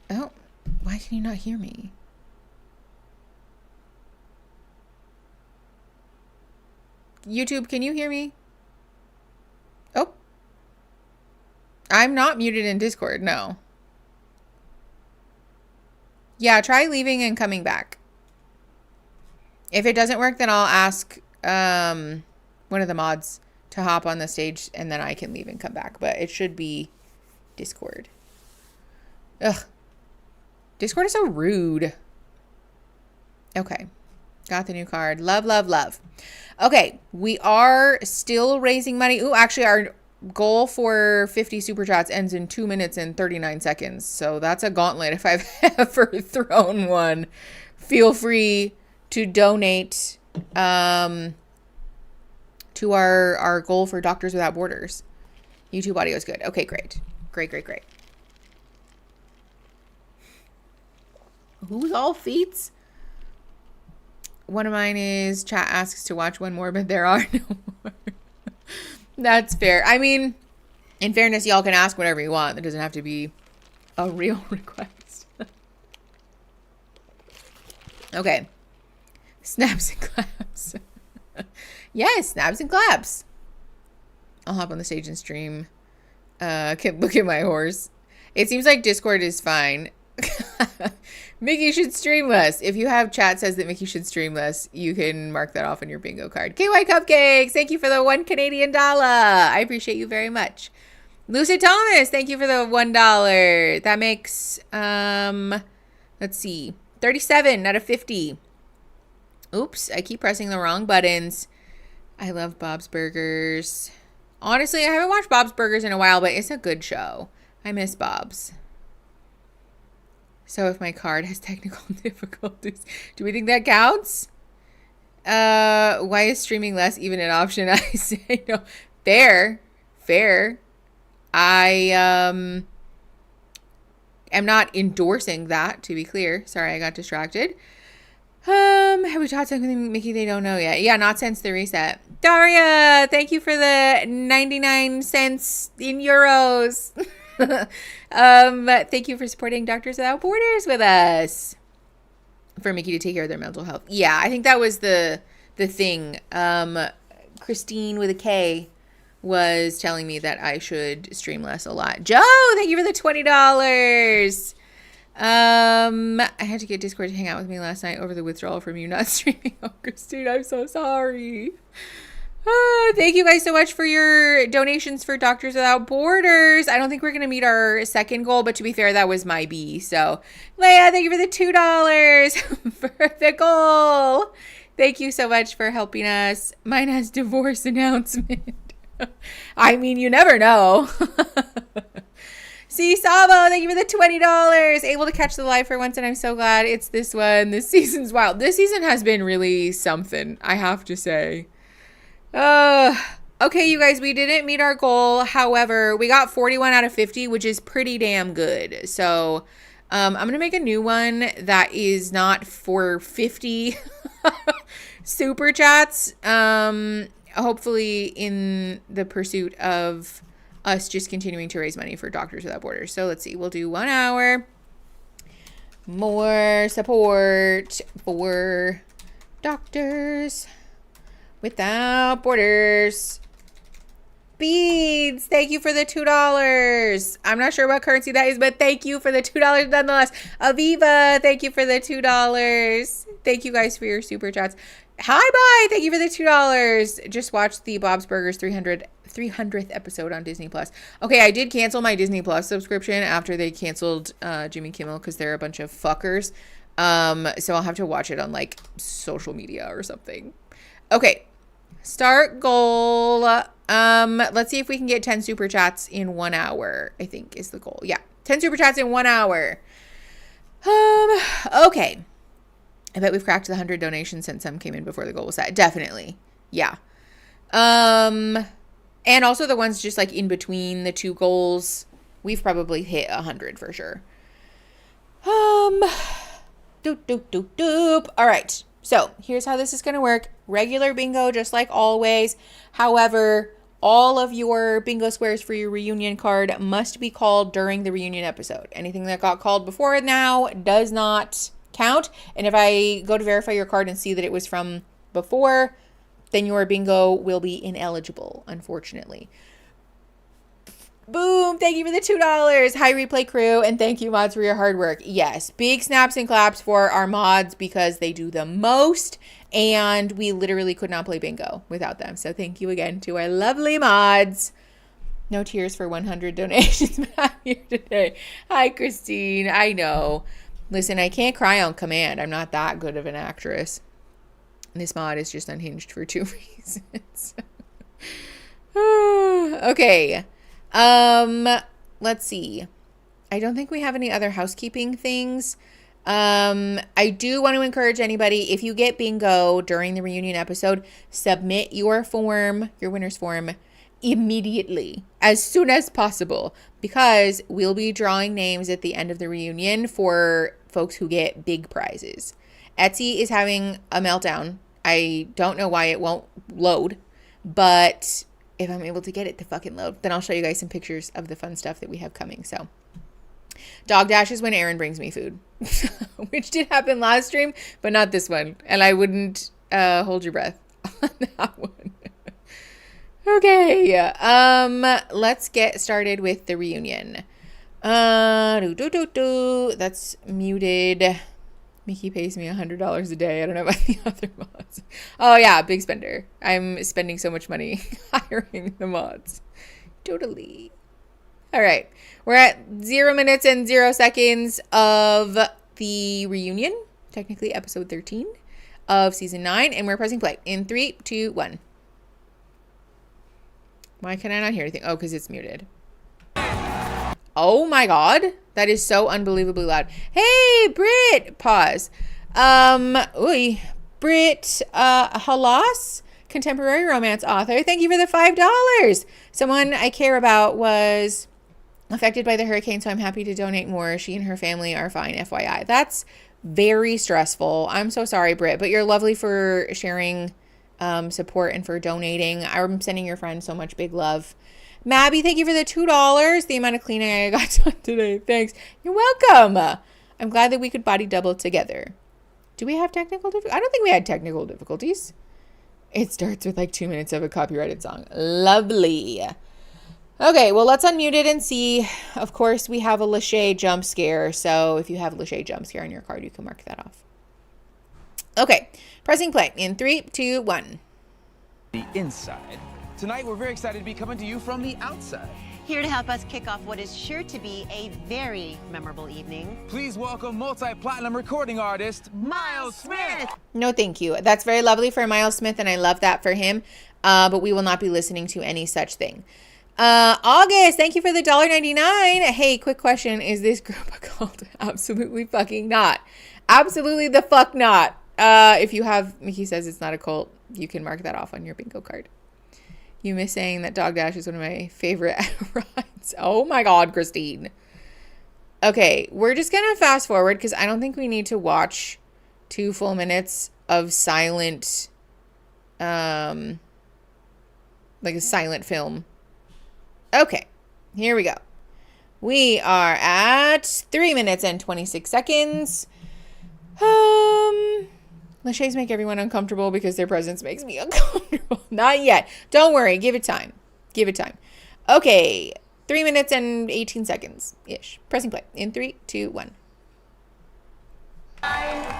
A: Oh, why can you not hear me? YouTube, can you hear me? Oh. I'm not muted in Discord, no. Yeah, try leaving and coming back. If it doesn't work, then I'll ask one of the mods to hop on the stage and then I can leave and come back. But it should be Discord. Ugh. Discord is so rude. Okay. Got the new card. Love, love, love. Okay. We are still raising money. Ooh, actually our goal for 50 super chats ends in 2 minutes and 39 seconds. So that's a gauntlet if I've ever thrown one. Feel free to donate to our goal for Doctors Without Borders. YouTube audio is good. Okay, great. Great. Who's all feats? One of mine is chat asks to watch one more, but there are no more. That's fair. I mean, in fairness, y'all can ask whatever you want. That doesn't have to be a real request. Okay. Snaps and claps. Yes, snaps and claps. I'll hop on the stage and stream. Look at my horse. It seems like Discord is fine. Mickey should stream less. If you have chat says that Mickey should stream less, you can mark that off on your bingo card. KY Cupcakes, thank you for the $1 Canadian. I appreciate you very much. Lucid Thomas, thank you for the $1. That makes, let's see, 37 out of 50. Oops, I keep pressing the wrong buttons. I love Bob's Burgers. Honestly, I haven't watched Bob's Burgers in a while, but it's a good show. I miss Bob's. So if my card has technical difficulties, do we think that counts? Why is streaming less even an option? I say no. Fair. I am not endorsing that, to be clear. Sorry, I got distracted. Have we taught something, Mickey, they don't know yet? Yeah, not since the reset. Daria, thank you for the 99 cents in euros. Thank you for supporting Doctors Without Borders with us. For Mickey to take care of their mental health. Yeah, I think that was the thing. Christine with a K was telling me that I should stream less a lot. Joe, thank you for the $20. I had to get Discord to hang out with me last night over the withdrawal from you not streaming. Oh, Christine, I'm so sorry. Thank you guys so much for your donations for Doctors Without Borders. I don't think we're going to meet our second goal, but to be fair, that was my B. So, Leia, thank you for the $2 for the goal. Thank you so much for helping us. Mine has divorce announcement. I mean, you never know. See, Sabo, thank you for the $20. Able to catch the live for once, and I'm so glad it's this one. This season's wild. This season has been really something, I have to say. Okay, you guys, we didn't meet our goal. However, we got 41 out of 50, which is pretty damn good. So, I'm going to make a new one that is not for 50 super chats. Hopefully in the pursuit of us just continuing to raise money for Doctors Without Borders. So let's see, we'll do 1 hour. More support for Doctors Without Borders. Beads, thank you for the $2. I'm not sure what currency that is, but thank you for the $2 nonetheless. Aviva, thank you for the $2. Thank you guys for your super chats. Hi, bye. Thank you for the $2. Just watched the Bob's Burgers 300th episode on Disney Plus. Okay, I did cancel my Disney Plus subscription after they canceled Jimmy Kimmel because they're a bunch of fuckers. So I'll have to watch it on like social media or something. Okay, start goal. Let's see if we can get 10 super chats in 1 hour, I think is the goal. Yeah, 10 super chats in 1 hour. Okay. I bet we've cracked the 100 donations since some came in before the goal was set. Definitely. Yeah. And also the ones just like in between the two goals, we've probably hit 100 for sure. Doop. All right. So here's how this is going to work. Regular bingo, just like always. However, all of your bingo squares for your reunion card must be called during the reunion episode. Anything that got called before now does not count. And if I go to verify your card and see that it was from before, then your bingo will be ineligible, unfortunately. Boom, thank you for the $2. Hi, replay crew, and thank you, mods, for your hard work. Yes, big snaps and claps for our mods because they do the most, and we literally could not play bingo without them. So thank you again to our lovely mods. No tears for 100 donations, but I'm here today. Hi, Christine. I know. Listen, I can't cry on command. I'm not that good of an actress. This mod is just unhinged for 2 reasons. Okay. Let's see. I don't think we have any other housekeeping things. I do want to encourage anybody, if you get bingo during the reunion episode, submit your form, your winner's form, immediately, as soon as possible, because we'll be drawing names at the end of the reunion for folks who get big prizes. Etsy is having a meltdown. I don't know why it won't load, but if I'm able to get it to fucking load, then I'll show you guys some pictures of the fun stuff that we have coming. So dog dash is when Aaron brings me food, which did happen last stream, but not this one. And I wouldn't hold your breath on that one. Okay, let's get started with the reunion. That's muted. Mickey pays me $100 a day. I don't know about the other mods. Oh yeah, big spender. I'm spending so much money hiring the mods. Totally. All right, we're at 0 minutes and 0 seconds of the reunion. Technically episode 13 of season 9, and we're pressing play in 3, 2, 1. Why can I not hear anything? Oh, because it's muted. Oh my god, that is so unbelievably loud. Hey, Britt! Pause. Britt Halas, contemporary romance author. Thank you for the $5. Someone I care about was affected by the hurricane, so I'm happy to donate more. She and her family are fine, FYI. That's very stressful. I'm so sorry, Britt, but you're lovely for sharing support and for donating. I'm sending your friend so much big love. Mabby, thank you for the $2. The amount of cleaning I got done today. Thanks. You're welcome. I'm glad that we could body double together. Do we have technical difficulties? I don't think we had technical difficulties. It starts with like 2 minutes of a copyrighted song. Lovely. Okay, well, let's unmute it and see. Of course, we have a Lachey jump scare. So if you have a Lachey jump scare on your card, you can mark that off. Okay, pressing play in 3, 2, 1.
M: The inside. Tonight, we're very excited to be coming to you from the outside.
N: Here to help us kick off what is sure to be a very memorable evening.
M: Please welcome multi-platinum recording artist, Miles Smith.
A: No, thank you. That's very lovely for Miles Smith, and I love that for him. But we will not be listening to any such thing. August, thank you for the $1.99. Hey, quick question. Is this group a cult? Absolutely fucking not. Absolutely the fuck not. If you have, Mickey says it's not a cult, you can mark that off on your bingo card. You miss saying that Dog Dash is one of my favorite rides. Oh my God, Christine. Okay, we're just going to fast forward because I don't think we need to watch 2 full minutes of silent, like a silent film. Okay, here we go. We are at 3 minutes and 26 seconds. Lachey's make everyone uncomfortable because their presence makes me uncomfortable. Not yet. Don't worry. Give it time. Give it time. Okay. 3 minutes and 18 seconds-ish. Pressing play. In 3, 2, 1.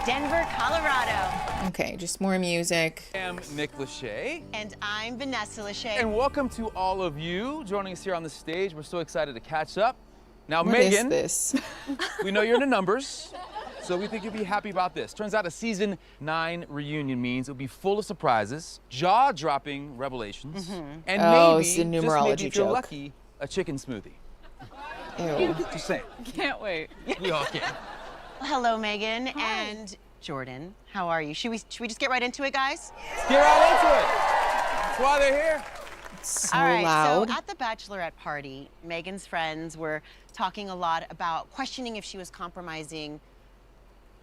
N: Denver, Colorado.
A: Okay, just more music.
M: I'm Nick Lachey.
N: And I'm Vanessa Lachey.
M: And welcome to all of you joining us here on the stage. We're so excited to catch up. Now,
A: What
M: Megan,
A: is this?
M: we know you're into numbers, so we think you'll be happy about this. Turns out a season 9 reunion means it'll be full of surprises, jaw-dropping revelations, and
A: Oh,
M: maybe,
A: it's a
M: just maybe
A: numerology
M: if you're
A: joke.
M: lucky, a chicken smoothie.
A: Ew.
M: Just saying.
H: Can't wait.
M: We all can.
N: Hello, Megan and Jordan. How are you? Should we just get right into it, guys?
M: Get right into it. That's why they're here.
A: So
N: All right,
A: loud.
N: so at the bachelorette party, Megan's friends were talking a lot about questioning if she was compromising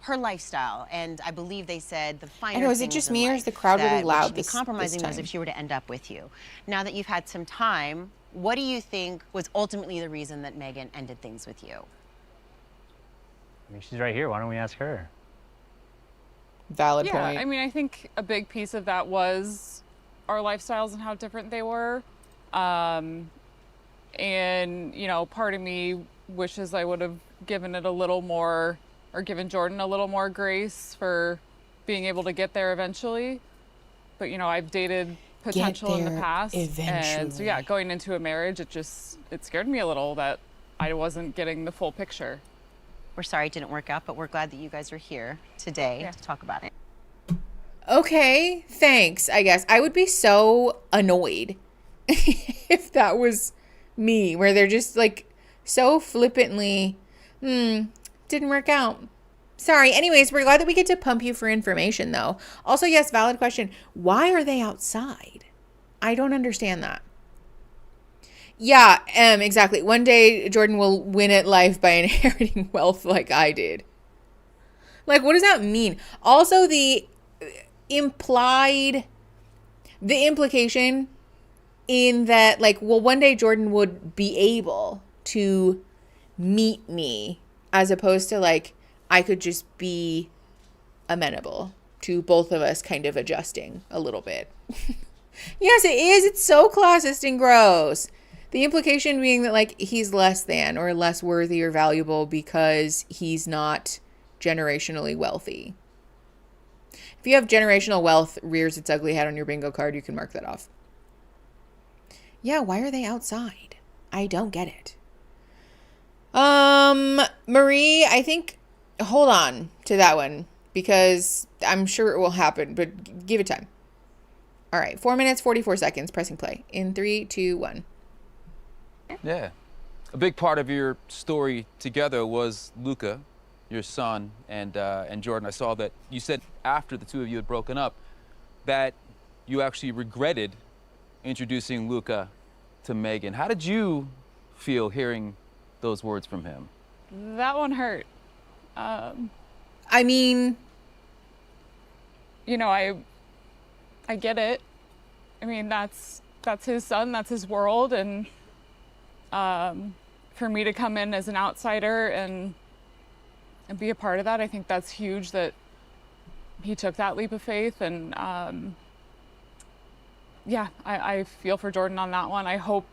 N: her lifestyle, and I believe they said the finer
A: know, is it
N: things
A: just
N: in
A: me or is
N: life
A: the crowd really
N: that what
A: loud
N: she'd be
A: this
N: compromising those
A: time?
N: if she were to end up with you. Now that you've had some time, what do you think was ultimately the reason that Megan ended things with you?
W: I mean, she's right here. Why don't we ask her?
A: Valid
H: Yeah,
A: point.
H: I mean, I think a big piece of that was our lifestyles and how different they were. And, you know, part of me wishes I would have given it a little more, or given Jordan a little more grace for being able to get there eventually. But, you know, I've dated potential in the
A: there
H: past. And so,
A: eventually.
H: yeah, going into a marriage, it scared me a little that I wasn't getting the full picture.
N: We're sorry it didn't work out, but we're glad that you guys are here today to talk about it.
A: Okay, thanks, I guess. I would be so annoyed if that was me, where they're just like so flippantly, didn't work out. Sorry. Anyways, we're glad that we get to pump you for information, though. Also, yes, valid question. Why are they outside? I don't understand that. Yeah, exactly. One day, Jordan will win at life by inheriting wealth like I did. Like, what does that mean? Also, the implication in that, like, well, one day Jordan would be able to meet me, as opposed to, like, I could just be amenable to both of us kind of adjusting a little bit. Yes, it is. It's so classist and gross. The implication being that, like, he's less than or less worthy or valuable because he's not generationally wealthy. If you have generational wealth rears its ugly head on your bingo card, you can mark that off. Yeah, why are they outside? I don't get it. Marie, I think, hold on to that one because I'm sure it will happen, but give it time. All right, 4 minutes, 44 seconds, pressing play. In 3, 2, 1.
M: Yeah. A big part of your story together was Luca. your son and Jordan, I saw that you said after the two of you had broken up that you actually regretted introducing Luca to Megan. How did you feel hearing those words from him?
H: That one hurt.
A: I mean,
H: you know, I get it. I mean, that's his son, that's his world, and for me to come in as an outsider and be a part of that, I think that's huge that he took that leap of faith. And yeah, I feel for Jordan on that one. I hope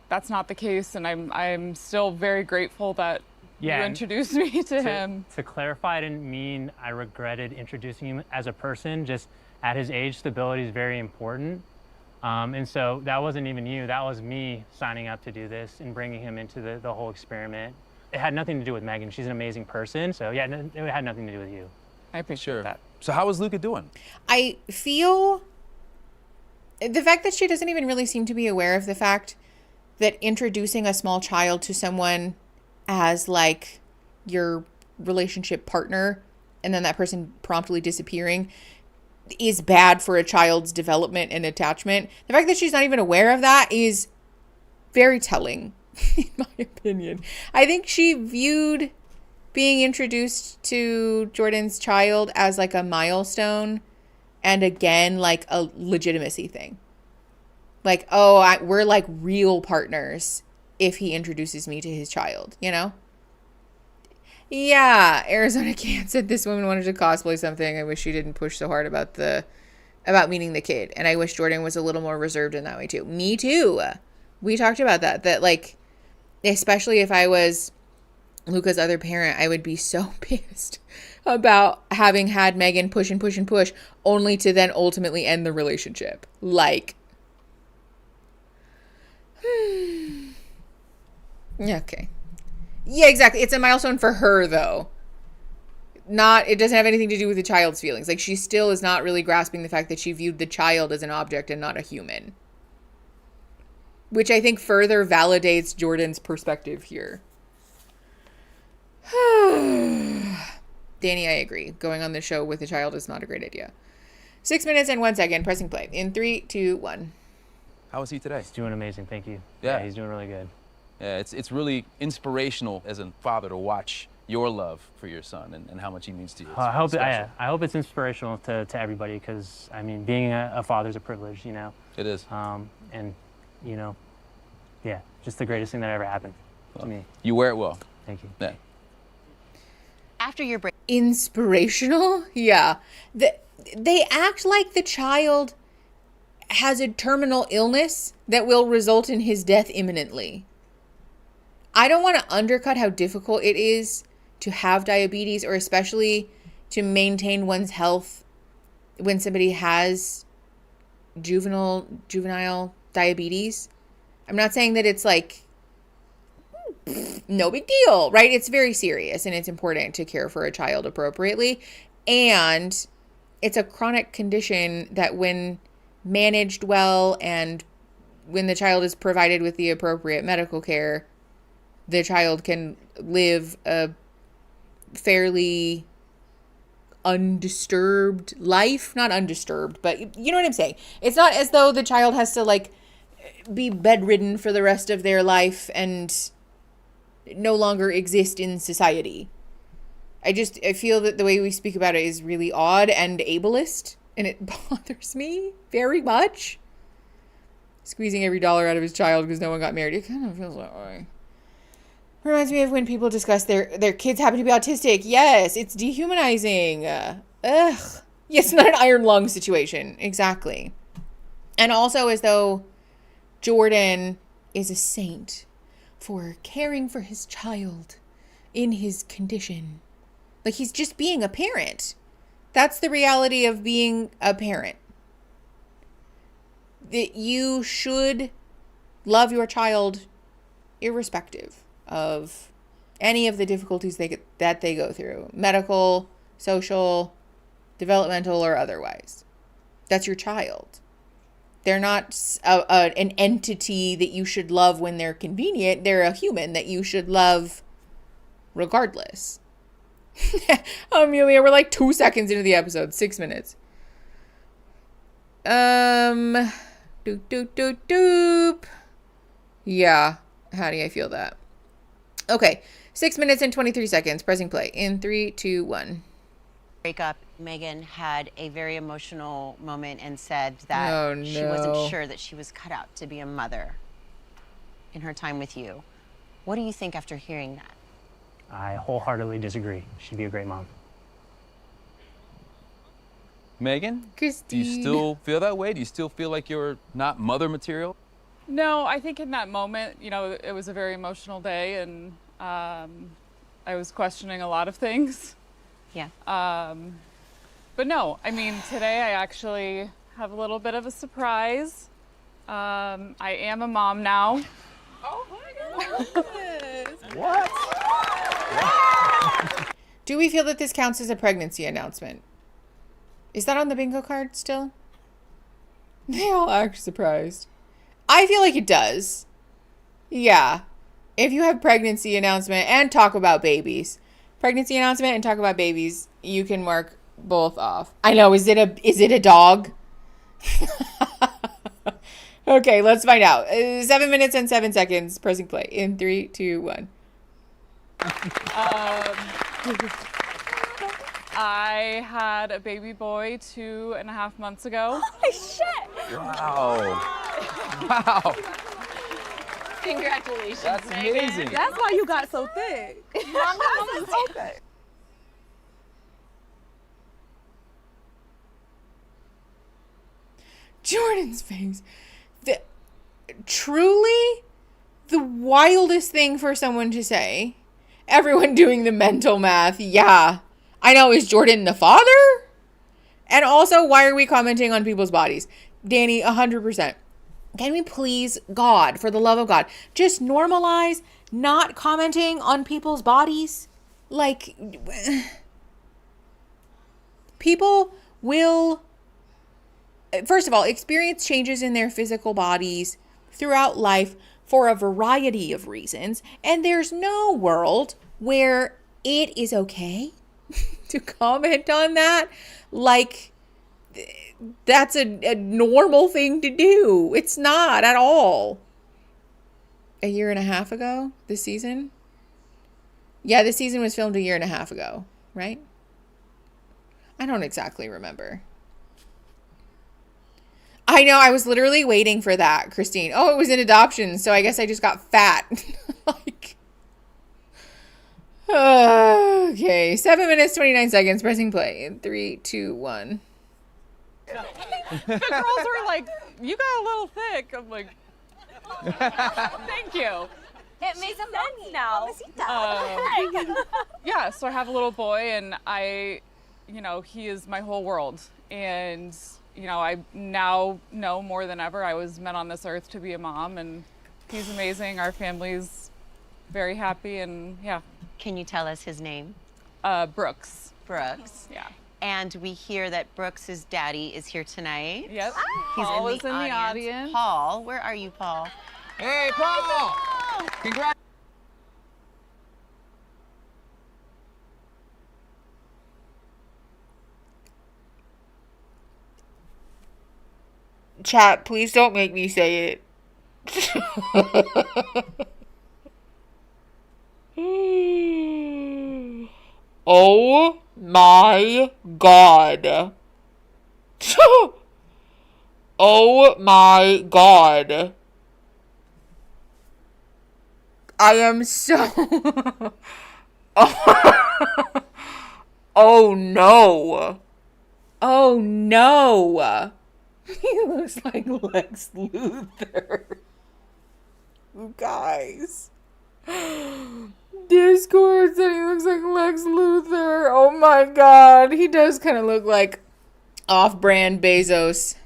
H: that's not the case, and I'm still very grateful that you introduced me to him.
W: To clarify, I didn't mean I regretted introducing him as a person. Just at his age, stability is very important. And so that wasn't even you. That was me signing up to do this and bringing him into the whole experiment. It had nothing to do with Megan. She's an amazing person. So yeah, it had nothing to do with you.
H: I appreciate that.
M: So how is Luca doing?
A: I feel the fact that she doesn't even really seem to be aware of the fact that introducing a small child to someone as like your relationship partner and then that person promptly disappearing is bad for a child's development and attachment. The fact that she's not even aware of that is very telling, in my opinion. I think she viewed being introduced to Jordan's child as like a milestone and again, like a legitimacy thing. Like, oh, we're like real partners if he introduces me to his child, you know? Yeah, Arizona Can said this woman wanted to cosplay something. I wish she didn't push so hard about meeting the kid. And I wish Jordan was a little more reserved in that way too. Me too. We talked about that like, especially if I was Luca's other parent, I would be so pissed about having had Megan push and push and push only to then ultimately end the relationship. Like, yeah, okay. Yeah, exactly. It's a milestone for her, though. It doesn't have anything to do with the child's feelings. Like, she still is not really grasping the fact that she viewed the child as an object and not a human. Which I think further validates Jordan's perspective here. Danny, I agree. Going on the show with a child is not a great idea. 6 minutes and 1 second. Pressing play. In 3, 2, 1.
M: How is he today?
W: He's doing amazing, thank you.
M: Yeah,
W: he's doing really good.
M: Yeah, it's really inspirational as a father to watch your love for your son and how much he means to you.
W: I hope it's inspirational to everybody because, I mean, being a father is a privilege, you know.
M: It is.
W: And, you know, yeah, just the greatest thing that ever happened to me.
M: You wear it well.
W: Thank you.
M: Yeah.
N: After your break.
A: Inspirational? Yeah. They act like the child has a terminal illness that will result in his death imminently. I don't want to undercut how difficult it is to have diabetes or especially to maintain one's health when somebody has juvenile diabetes. I'm not saying that it's like no big deal, right? It's very serious and it's important to care for a child appropriately. And it's a chronic condition that when managed well and when the child is provided with the appropriate medical care, the child can live a fairly undisturbed life. Not undisturbed, but you know what I'm saying? It's not as though the child has to like be bedridden for the rest of their life and no longer exist in society. I feel that the way we speak about it is really odd and ableist, and it bothers me very much. Squeezing every dollar out of his child because no one got married. It kind of feels that way. Reminds me of when people discuss their kids happen to be autistic. Yes, it's dehumanizing. Yes, not an iron lung situation. Exactly. And also as though Jordan is a saint for caring for his child in his condition. Like he's just being a parent. That's the reality of being a parent. That you should love your child irrespective of any of the difficulties that they go through, medical, social, developmental, or otherwise. That's your child. They're not an entity that you should love when they're convenient. They're a human that you should love regardless. Amelia, we're like 2 seconds into the episode. 6 minutes. Doop, doop, doop, doop. Yeah. How do I feel that? Okay. 6 minutes and 23 seconds. Pressing play. In 3, 2, 1.
N: Breakup, Megan had a very emotional moment and said that she wasn't sure that she was cut out to be a mother in her time with you. What do you think after hearing that?
W: I wholeheartedly disagree. She'd be a great mom.
M: Megan, do you still feel that way? Do you still feel like you're not mother material?
I: No, I think in that moment, you know, it was a very emotional day, and I was questioning a lot of things.
N: Yeah.
I: But no, I mean, today I actually have a little bit of a surprise. I am a mom now.
O: Oh my goodness.
I: What?
A: Do we feel that this counts as a pregnancy announcement? Is that on the bingo card still? They all act surprised. I feel like it does. Yeah. If you have pregnancy announcement and talk about babies. Pregnancy announcement and talk about babies, you can mark both off. I know, is it a dog? Okay, let's find out. 7 minutes and 7 seconds. Pressing play. In 3, 2, 1.
I: I had a baby boy 2.5 months ago.
O: Holy shit!
M: Wow. Wow.
O: Congratulations,
M: That's amazing.
O: That's why you got so thick. Mom is so thick.
A: Jordan's face. Truly the wildest thing for someone to say. Everyone doing the mental math. Yeah. I know. Is Jordan the father? And also, why are we commenting on people's bodies? Danny, 100%. Can we please, God, for the love of God, just normalize not commenting on people's bodies? Like, people will, first of all, experience changes in their physical bodies throughout life for a variety of reasons. And there's no world where it is okay to comment on that. Like, that's a normal thing to do. It's not at all. A year and a half ago, this season? Yeah, this season was filmed a year and a half ago, right? I don't exactly remember. I know, I was literally waiting for that, Christine. Oh, it was in adoption, so I guess I just got fat. Like, okay, 7 minutes, 29 seconds, pressing play in 3, 2, 1.
I: The girls were like, you got a little thick. I'm like, thank you.
O: It makes sense now.
I: Yeah, so I have a little boy, and he is my whole world. And, I now know more than ever I was meant on this earth to be a mom, and he's amazing. Our family's very happy, and yeah.
N: Can you tell us his name?
I: Brooks.
N: Brooks.
I: Yeah.
N: And we hear that Brooks's daddy is here tonight.
I: Yep.
N: He's
I: Paul
N: in
I: is
N: the
I: in the
N: audience.
I: audience.
N: Paul, where are you, Paul?
M: Hey, Paul! Congrats.
A: Chat, please don't make me say it. Oh my God. Oh my God. I am so... Oh no. Oh no. He looks like Lex Luthor. You guys. Discord said he looks like Lex Luthor. Oh my God. He does kind of look like off-brand Bezos.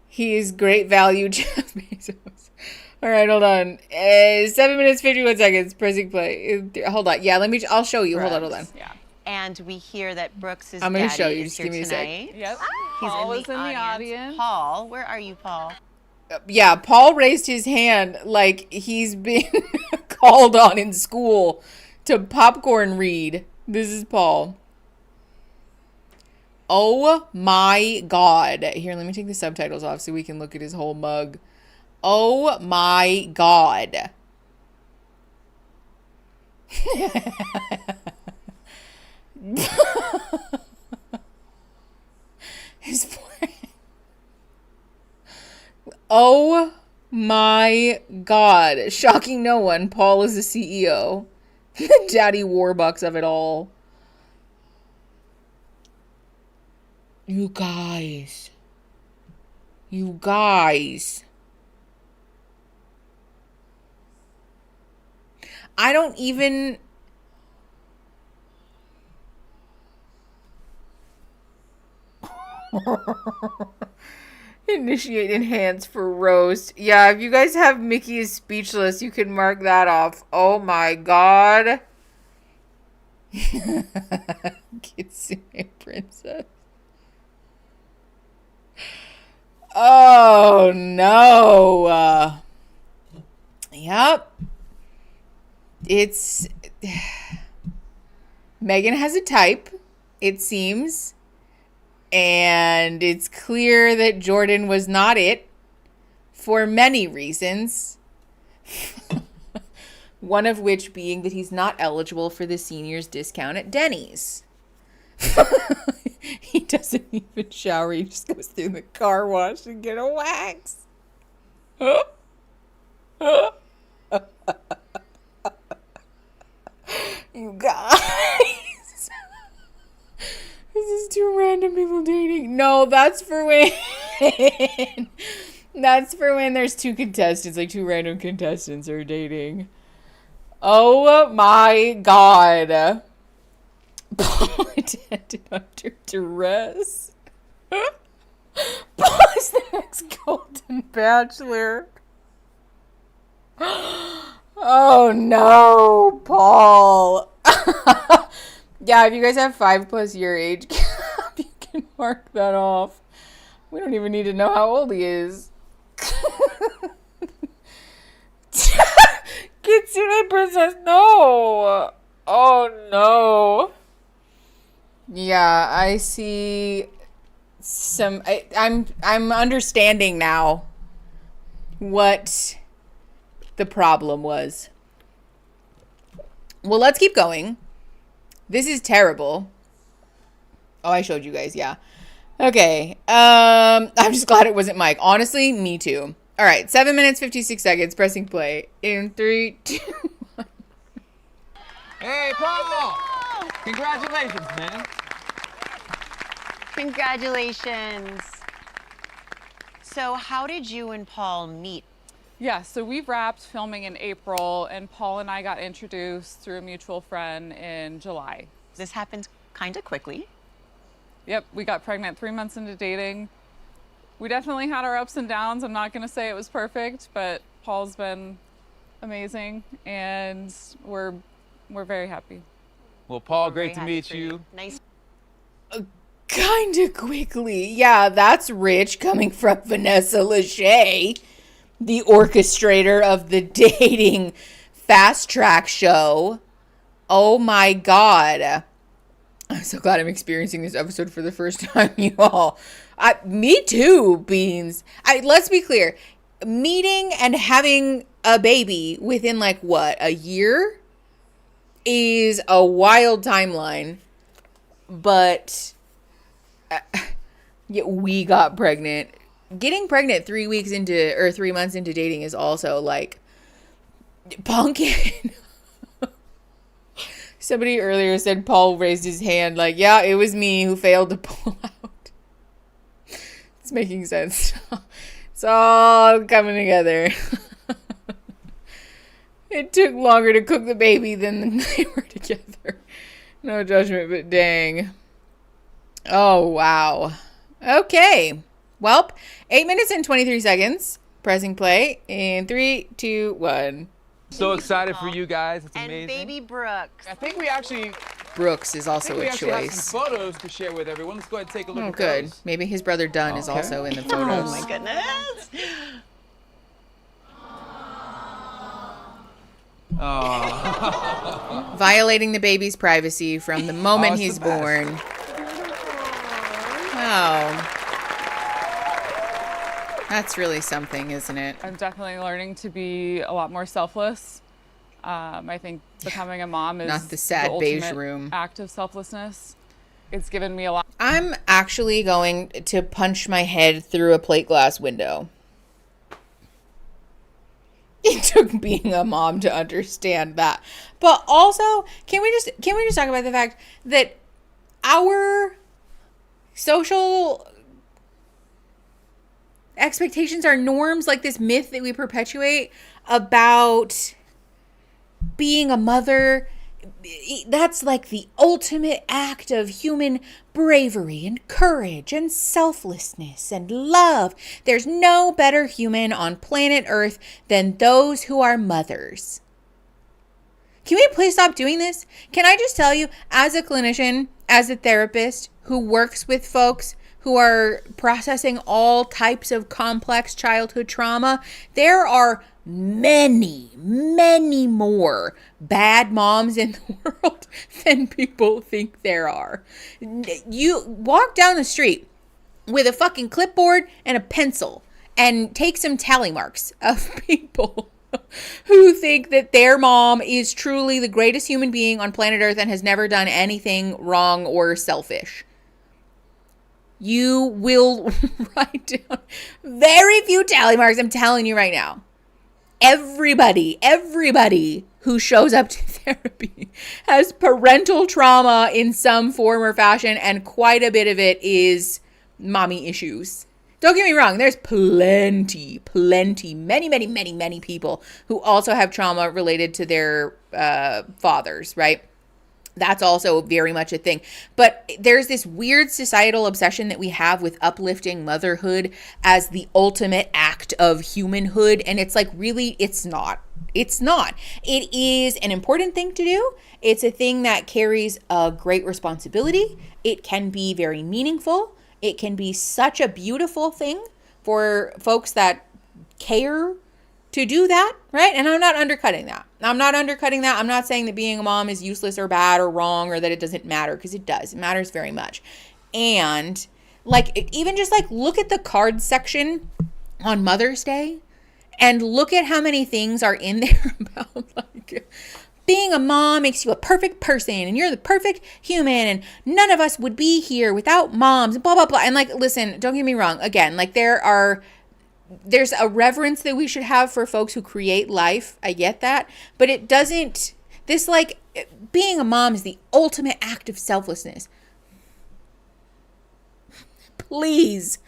A: He is great value, Jeff Bezos. All right, hold on. 7 minutes, 51 seconds. Pressing play. Hold on. Yeah, I'll show you.
N: Brooks.
A: Hold on.
N: Yeah. And we hear that Brooks's
A: I'm gonna
N: daddy
A: show you.
N: is
A: Just
N: here
A: give me a sec.
N: tonight.
I: Yep.
N: He's
I: Paul
N: in
I: is
N: the
I: in the
N: audience.
I: audience.
N: Paul, where are you, Paul?
A: Yeah, Paul raised his hand like he's been called on in school to popcorn read. This is Paul. Oh my God. Here, let me take the subtitles off so we can look at his whole mug. Oh my God. His friend. Oh my God. Shocking no one. Paul is the CEO. The daddy Warbucks of it all. You guys. You guys. I don't even... Initiate enhance for roast. Yeah, if you guys have Mickey is speechless, you can mark that off. Oh my God. Kitsune princess. Oh no. Yep. It's Megan has a type, it seems. And it's clear that Jordan was not it for many reasons. One of which being that he's not eligible for the seniors discount at Denny's. He doesn't even shower. He just goes through the car wash and get a wax. You guys. This is two random people dating. No, that's for when... That's for when there's two contestants, like two random contestants are dating. Oh my God. Paul attended under duress. Paul is the next Golden Bachelor. Oh no, Paul. Yeah, if you guys have 5+ year age gap, you can mark that off. We don't even need to know how old he is. Kitsune princess, no. Oh no. Yeah, I see some. I'm understanding now what the problem was. Well, let's keep going. This is terrible. Oh, I showed you guys, yeah. Okay. I'm just glad it wasn't Mike. Honestly, me too. All right, 7 minutes, 56 seconds. Pressing play in 3, 2, 1.
R: Hey, Paul! Congratulations, man.
N: Congratulations. So how did you and Paul meet?
I: Yeah, so we wrapped filming in April, and Paul and I got introduced through a mutual friend in July.
N: This happened kind of quickly.
I: Yep, we got pregnant 3 months into dating. We definitely had our ups and downs. I'm not going to say it was perfect, but Paul's been amazing, and we're very happy.
M: Well, Paul, great to meet you.
N: Nice.
A: Kind of quickly. Yeah, that's rich coming from Vanessa Lachey, the orchestrator of the dating fast track show. Oh my God. I'm so glad I'm experiencing this episode for the first time, you all. Me too, Beans. Let's be clear. Meeting and having a baby within like what, a year is a wild timeline. But yeah, we got pregnant. Getting pregnant 3 weeks into, or 3 months into dating is also like punkin'. Somebody earlier said Paul raised his hand like, yeah, it was me who failed to pull out. It's making sense. It's all coming together. It took longer to cook the baby than they were together. No judgment, but dang. Oh, wow. Okay. Welp, 8 minutes and 23 seconds. Pressing play in 3, 2, 1.
M: So excited for you guys. It's amazing.
N: And baby Brooks.
M: I think we actually...
A: Brooks is also a
M: have
A: choice.
M: some photos to share with everyone. Let's go ahead and take a look
A: Oh,
M: at
A: good.
M: those.
A: Maybe his brother Dunn is also in the photos.
N: Oh, my goodness.
M: Oh.
A: Violating the baby's privacy from the moment
I: it's
A: he's
I: the best.
A: born. Oh. That's really something, isn't it?
I: I'm definitely learning to be a lot more selfless. I think becoming a mom is
A: Not the sad
I: ultimate
A: beige room.
I: act of selflessness. It's given me a lot.
A: I'm actually going to punch my head through a plate glass window. It took being a mom to understand that. But also, can we just talk about the fact that our social expectations, our norms, like this myth that we perpetuate about being a mother, that's like the ultimate act of human bravery and courage and selflessness and love. There's no better human on planet Earth than those who are mothers. Can we please stop doing this? Can I just tell you, as a clinician, as a therapist who works with folks who are processing all types of complex childhood trauma, there are many, many more bad moms in the world than people think there are. You walk down the street with a fucking clipboard and a pencil and take some tally marks of people who think that their mom is truly the greatest human being on planet Earth and has never done anything wrong or selfish. You will write down very few tally marks. I'm telling you right now. Everybody who shows up to therapy has parental trauma in some form or fashion, and quite a bit of it is mommy issues. Don't get me wrong, there's plenty, many people who also have trauma related to their fathers, right? That's also very much a thing. But there's this weird societal obsession that we have with uplifting motherhood as the ultimate act of humanhood. And it's like, really, it's not. It's not. It is an important thing to do. It's a thing that carries a great responsibility. It can be very meaningful. It can be such a beautiful thing for folks that care to do that, right? And I'm not undercutting that. I'm not saying that being a mom is useless or bad or wrong or that it doesn't matter, because it does. It matters very much. And like, even just like look at the card section on Mother's Day and look at how many things are in there about like being a mom makes you a perfect person and you're the perfect human and none of us would be here without moms and blah, blah, blah. And like, listen, don't get me wrong. Again, like there's a reverence that we should have for folks who create life. I get that. But it doesn't, this like being a mom is the ultimate act of selflessness. Please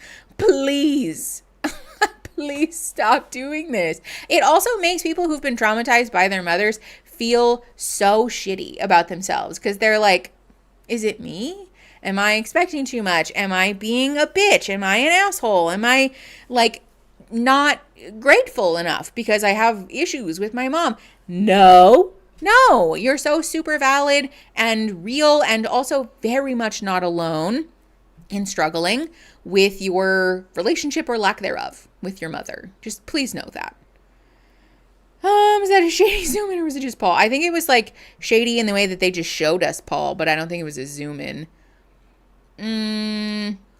A: stop doing this. It also makes people who've been traumatized by their mothers feel so shitty about themselves, because they're like, is it me? Am I expecting too much? Am I being a bitch? Am I an asshole? Am I like not grateful enough because I have issues with my mom? No, you're so super valid and real, and also very much not alone in struggling with your relationship or lack thereof with your mother. Just please know that. Is that a shady zoom in or was it just Paul? I think it was like shady in the way that they just showed us Paul, but I don't think it was a zoom in.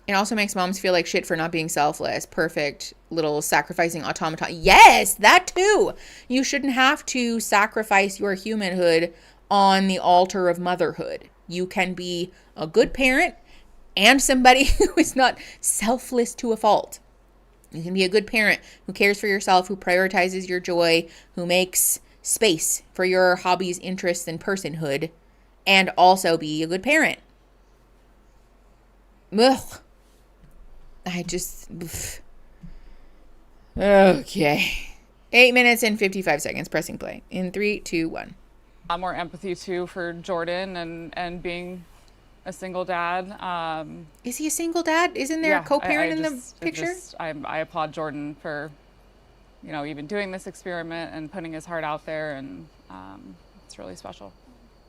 A: It also makes moms feel like shit for not being selfless. Perfect little sacrificing automaton. Yes, that too. You shouldn't have to sacrifice your humanhood on the altar of motherhood. You can be a good parent and somebody who is not selfless to a fault. You can be a good parent who cares for yourself, who prioritizes your joy, who makes space for your hobbies, interests, and personhood, and also be a good parent. Ugh. Okay. 8 minutes and 55 seconds pressing play. In 3, 2, 1.
I: A lot more empathy too for Jordan and being a single dad.
A: Is he a single dad? Isn't there a co-parent in the picture?
I: I applaud Jordan for, even doing this experiment and putting his heart out there, and it's really special.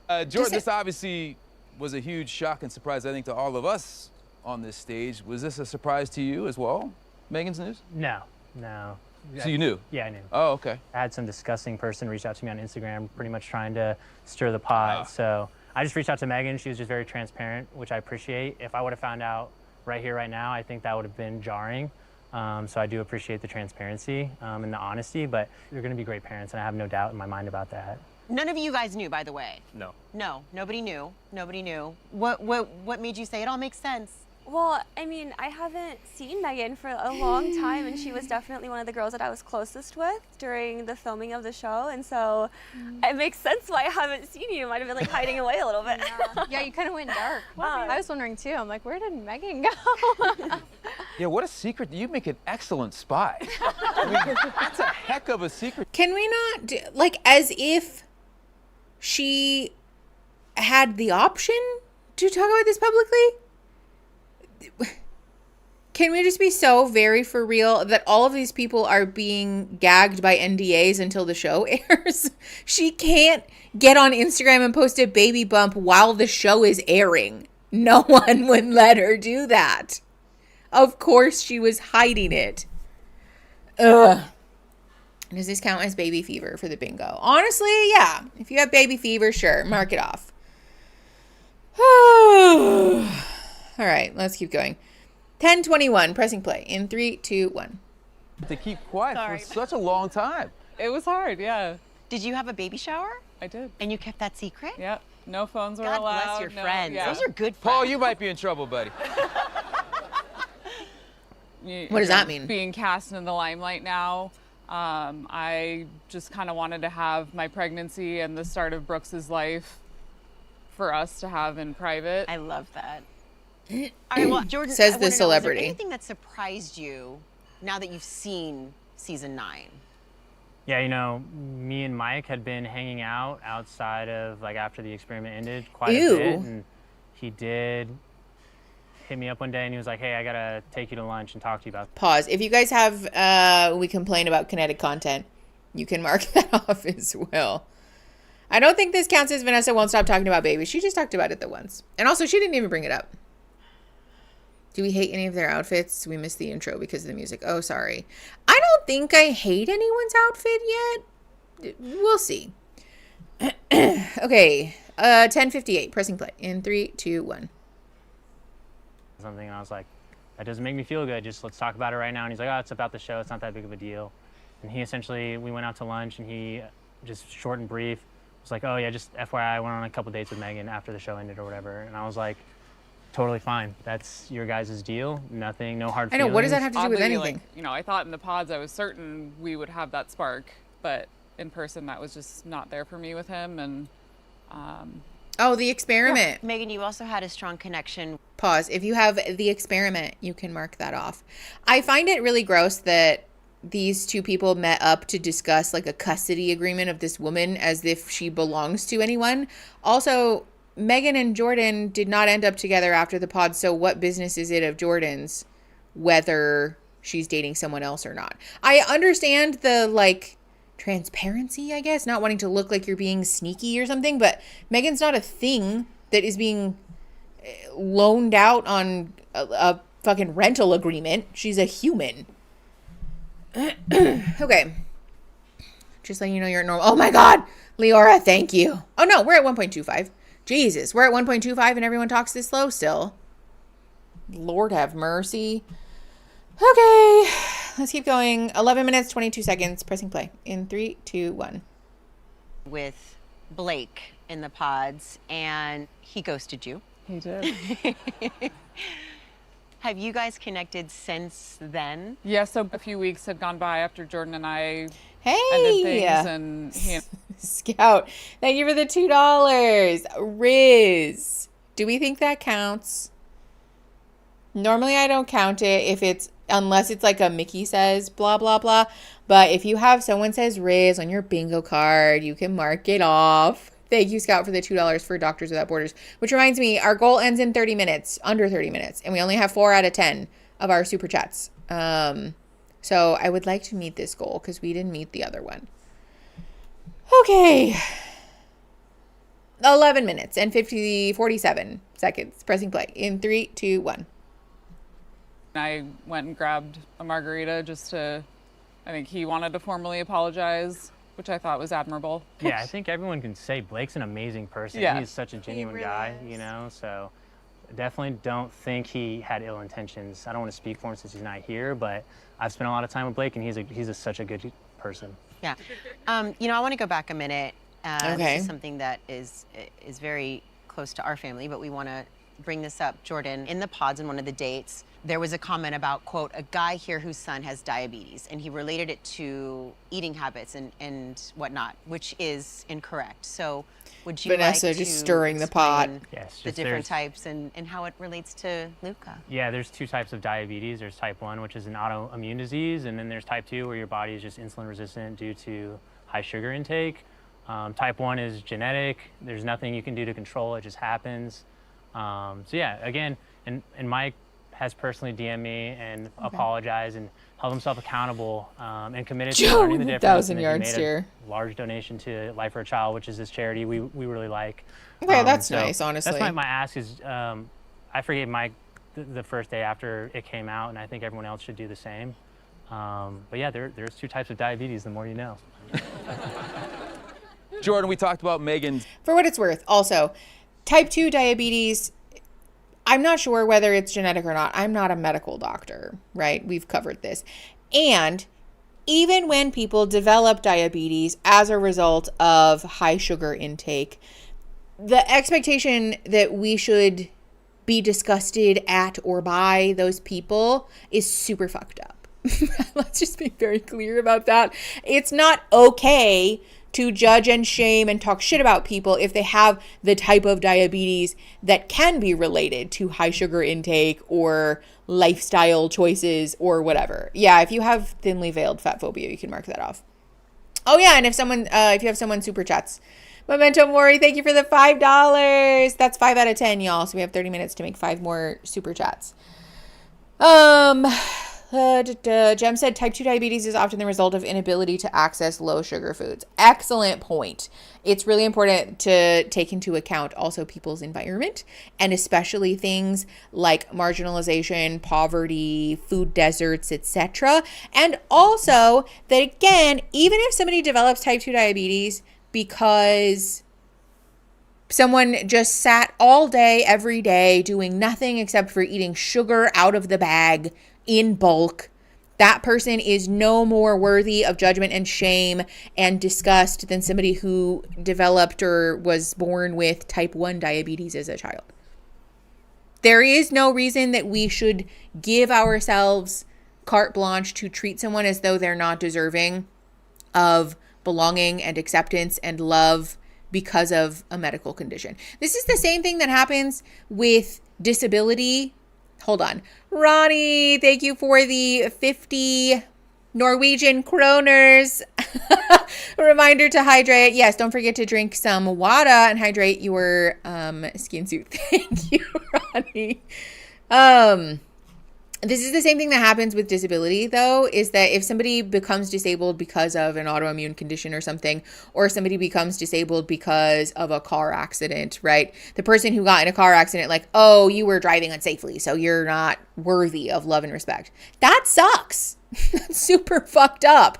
M: Jordan, this obviously was a huge shock and surprise, I think, to all of us on this stage. Was this a surprise to you as well, Megan's news?
W: No.
M: So you knew?
W: Yeah, I knew.
M: Oh, okay.
W: I had some disgusting person reach out to me on Instagram, pretty much trying to stir the pot. So I just reached out to Megan. She was just very transparent, which I appreciate. If I would have found out right here, right now, I think that would have been jarring. So I do appreciate the transparency and the honesty, but you're going to be great parents, and I have no doubt in my mind about that.
N: None of you guys knew, by the way.
W: No.
N: No, nobody knew. Nobody knew. What made you say it all makes sense?
J: Well, I mean, I haven't seen Megan for a long time, and she was definitely one of the girls that I was closest with during the filming of the show, and so it makes sense why I haven't seen you. Might have been like hiding away a little bit.
T: Yeah, you kind of went dark. I was wondering too. I'm like, where did Megan go?
M: Yeah, what a secret. You make an excellent spy. I mean, that's a heck of a secret.
A: Can we not do, like, as if she had the option to talk about this publicly? Can we just be so very for real that all of these people are being gagged by NDAs until the show airs? She can't get on Instagram and post a baby bump while the show is airing. No one would let her do that. Of course she was hiding it. Ugh. Does this count as baby fever for the bingo? Honestly, yeah. If you have baby fever, sure, mark it off. All right, let's keep going. 10:21, pressing play in 3, 2, 1.
M: To keep quiet for such a long time.
I: It was hard, yeah.
N: Did you have a baby shower?
I: I did.
N: And you kept that secret?
I: Yeah. No phones were
N: God
I: allowed.
N: bless your
I: no,
N: friends.
I: Yeah.
N: Those are good friends.
M: Paul, you might be in trouble, buddy.
A: What does that mean?
I: Being cast in the limelight now, I just kind of wanted to have my pregnancy and the start of Brooks's life for us to have in private.
N: I love that. All right, well, Jordan,
A: Says
N: I
A: the
N: wanna know,
A: celebrity.
N: Is there anything that surprised you now that you've seen season 9?
W: Yeah, you know, me and Mike had been hanging out outside of, like, after the experiment ended quite
A: Ew.
W: a bit. And he did hit me up one day and he was like, hey, I gotta take you to lunch and talk to you about
A: Pause. If you guys have, we complain about kinetic content, you can mark that off as well. I don't think this counts as Vanessa won't stop talking about babies. She just talked about it the once. And also, she didn't even bring it up. Do we hate any of their outfits? We missed the intro because of the music. Oh, sorry. I don't think I hate anyone's outfit yet. We'll see. Okay. 10:58, pressing play in 3, 2, 1.
W: something. And I was like, that doesn't make me feel good. Just let's talk about it right now. And he's like, oh, it's about the show. It's not that big of a deal. And he essentially, we went out to lunch and he just short and brief was like, oh yeah, just FYI, I went on a couple dates with Megan after the show ended or whatever. And I was like, totally fine. That's your guys' deal. Nothing, no hard feelings.
A: I know, what does that have to do with
I: Oddly,
A: anything?
I: like, you know, I thought in the pods I was certain we would have that spark, but in person that was just not there for me with him. And
A: oh, the experiment.
N: Yeah. Megan, you also had a strong connection.
A: Pause. If you have the experiment, you can mark that off. I find it really gross that these two people met up to discuss like a custody agreement of this woman as if she belongs to anyone. Also, Megan and Jordan did not end up together after the pod, so what business is it of Jordan's whether she's dating someone else or not? I understand the like transparency, I guess, not wanting to look like you're being sneaky or something, but Megan's not a thing that is being loaned out on a fucking rental agreement. She's a human. Okay. Just letting you know you're normal. Oh my God, Leora, thank you. Oh no, we're at 1.25. Jesus, we're at 1.25 and everyone talks this slow still. Lord have mercy. Okay, let's keep going. 11 minutes, 22 seconds. Pressing play in 3, 2, 1.
N: With Blake in the pods, and he ghosted you.
I: He did.
N: Have you guys connected since then?
I: Yeah, so a few weeks had gone by after Jordan and I
A: Hey,
I: ended things, and he
A: Scout, thank you for the $2. Riz, do we think that counts? Normally I don't count it if it's, unless it's like a Mickey says blah, blah, blah. But if you have someone says Riz on your bingo card, you can mark it off. Thank you, Scout, for the $2 for Doctors Without Borders. Which reminds me, our goal ends in 30 minutes, under 30 minutes. And we only have 4 out of 10 of our super chats. So I would like to meet this goal because we didn't meet the other one. Okay. 11 minutes and 47 seconds. Pressing play in 3, 2, 1.
I: I went and grabbed a margarita I think he wanted to formally apologize, which I thought was admirable.
W: Yeah, I think everyone can say Blake's an amazing person.
I: Yeah.
W: He's such a genuine guy, you know, so definitely don't think he had ill intentions. I don't want to speak for him since he's not here, but I've spent a lot of time with Blake, and he's such a good person.
N: Yeah. You know, I want to go back a minute.
A: Okay.
N: This is something that is very close to our family, but we want to bring this up. Jordan, in the pods in one of the dates, there was a comment about, quote, a guy here whose son has diabetes, and he related it to eating habits and whatnot, which is incorrect. So would you
A: Vanessa
N: like
A: just
N: to
A: stirring the pot.
N: explain
W: Yes,
N: the
W: just
N: different types and how it relates to Luca?
W: Yeah, there's two types of diabetes. There's type 1, which is an autoimmune disease, and then there's type 2, where your body is just insulin resistant due to high sugar intake. Type 1 is genetic. There's nothing you can do to control it, just happens. So yeah, again, and Mike has personally DM'd me and apologized and held himself accountable and committed to
A: Joe
W: learning the
A: with a
W: difference.
A: 1,000
W: and
A: yard
W: he made
A: stare.
W: a large donation to Life for a Child, which is this charity we really like.
A: Okay, that's
W: so
A: nice, honestly.
W: That's my ask is, I forgave Mike the first day after it came out, and I think everyone else should do the same. But yeah, there's two types of diabetes, the more you know.
M: Jordan, we talked about Megan's.
A: For what it's worth, also, type 2 diabetes, I'm not sure whether it's genetic or not. I'm not a medical doctor, right? We've covered this. And even when people develop diabetes as a result of high sugar intake, the expectation that we should be disgusted at or by those people is super fucked up. Let's just be very clear about that. It's not okay to judge and shame and talk shit about people if they have the type of diabetes that can be related to high sugar intake or lifestyle choices or whatever. Yeah, if you have thinly veiled fat phobia, you can mark that off. Oh yeah, and if you have someone super chats. Memento Mori, thank you for the $5. That's 5 out of 10, y'all. So we have 30 minutes to make 5 more super chats. Jem said type 2 diabetes is often the result of inability to access low sugar foods. Excellent point. It's really important to take into account also people's environment, and especially things like marginalization, poverty, food deserts, etc. And also that, again, even if somebody develops type 2 diabetes because someone just sat all day, every day, doing nothing except for eating sugar out of the bag in bulk, that person is no more worthy of judgment and shame and disgust than somebody who developed or was born with type 1 diabetes as a child. There is no reason that we should give ourselves carte blanche to treat someone as though they're not deserving of belonging and acceptance and love because of a medical condition. This is the same thing that happens with disability. Hold on. Ronnie, thank you for the 50 Norwegian kroners. A reminder to hydrate. Yes, don't forget to drink some water and hydrate your skin suit. Thank you, Ronnie. This is the same thing that happens with disability, though, is that if somebody becomes disabled because of an autoimmune condition or something, or somebody becomes disabled because of a car accident, right? The person who got in a car accident, like, oh, you were driving unsafely, so you're not worthy of love and respect. That sucks. That's super fucked up.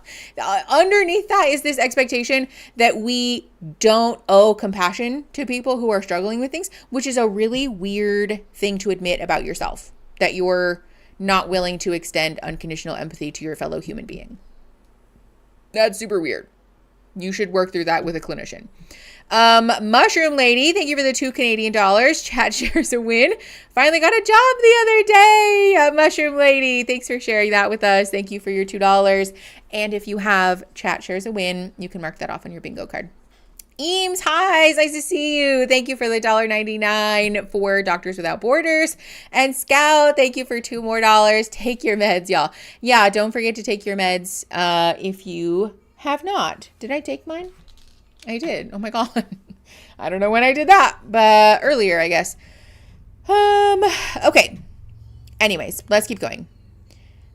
A: Underneath that is this expectation that we don't owe compassion to people who are struggling with things, which is a really weird thing to admit about yourself, that you're not willing to extend unconditional empathy to your fellow human being. That's super weird. You should work through that with a clinician. Mushroom Lady, thank you for the $2 Canadian. Chat shares a win. Finally got a job the other day. Mushroom Lady, thanks for sharing that with us. Thank you for your $2. And if you have chat shares a win, you can mark that off on your bingo card. Eames, hi, it's nice to see you. Thank you for the $1.99 for Doctors Without Borders. And Scout, thank you for $2 more. Take your meds, y'all. Yeah, don't forget to take your meds if you have not. Did I take mine? I did. Oh my God. I don't know when I did that, but earlier, I guess. Okay. Anyways, let's keep going.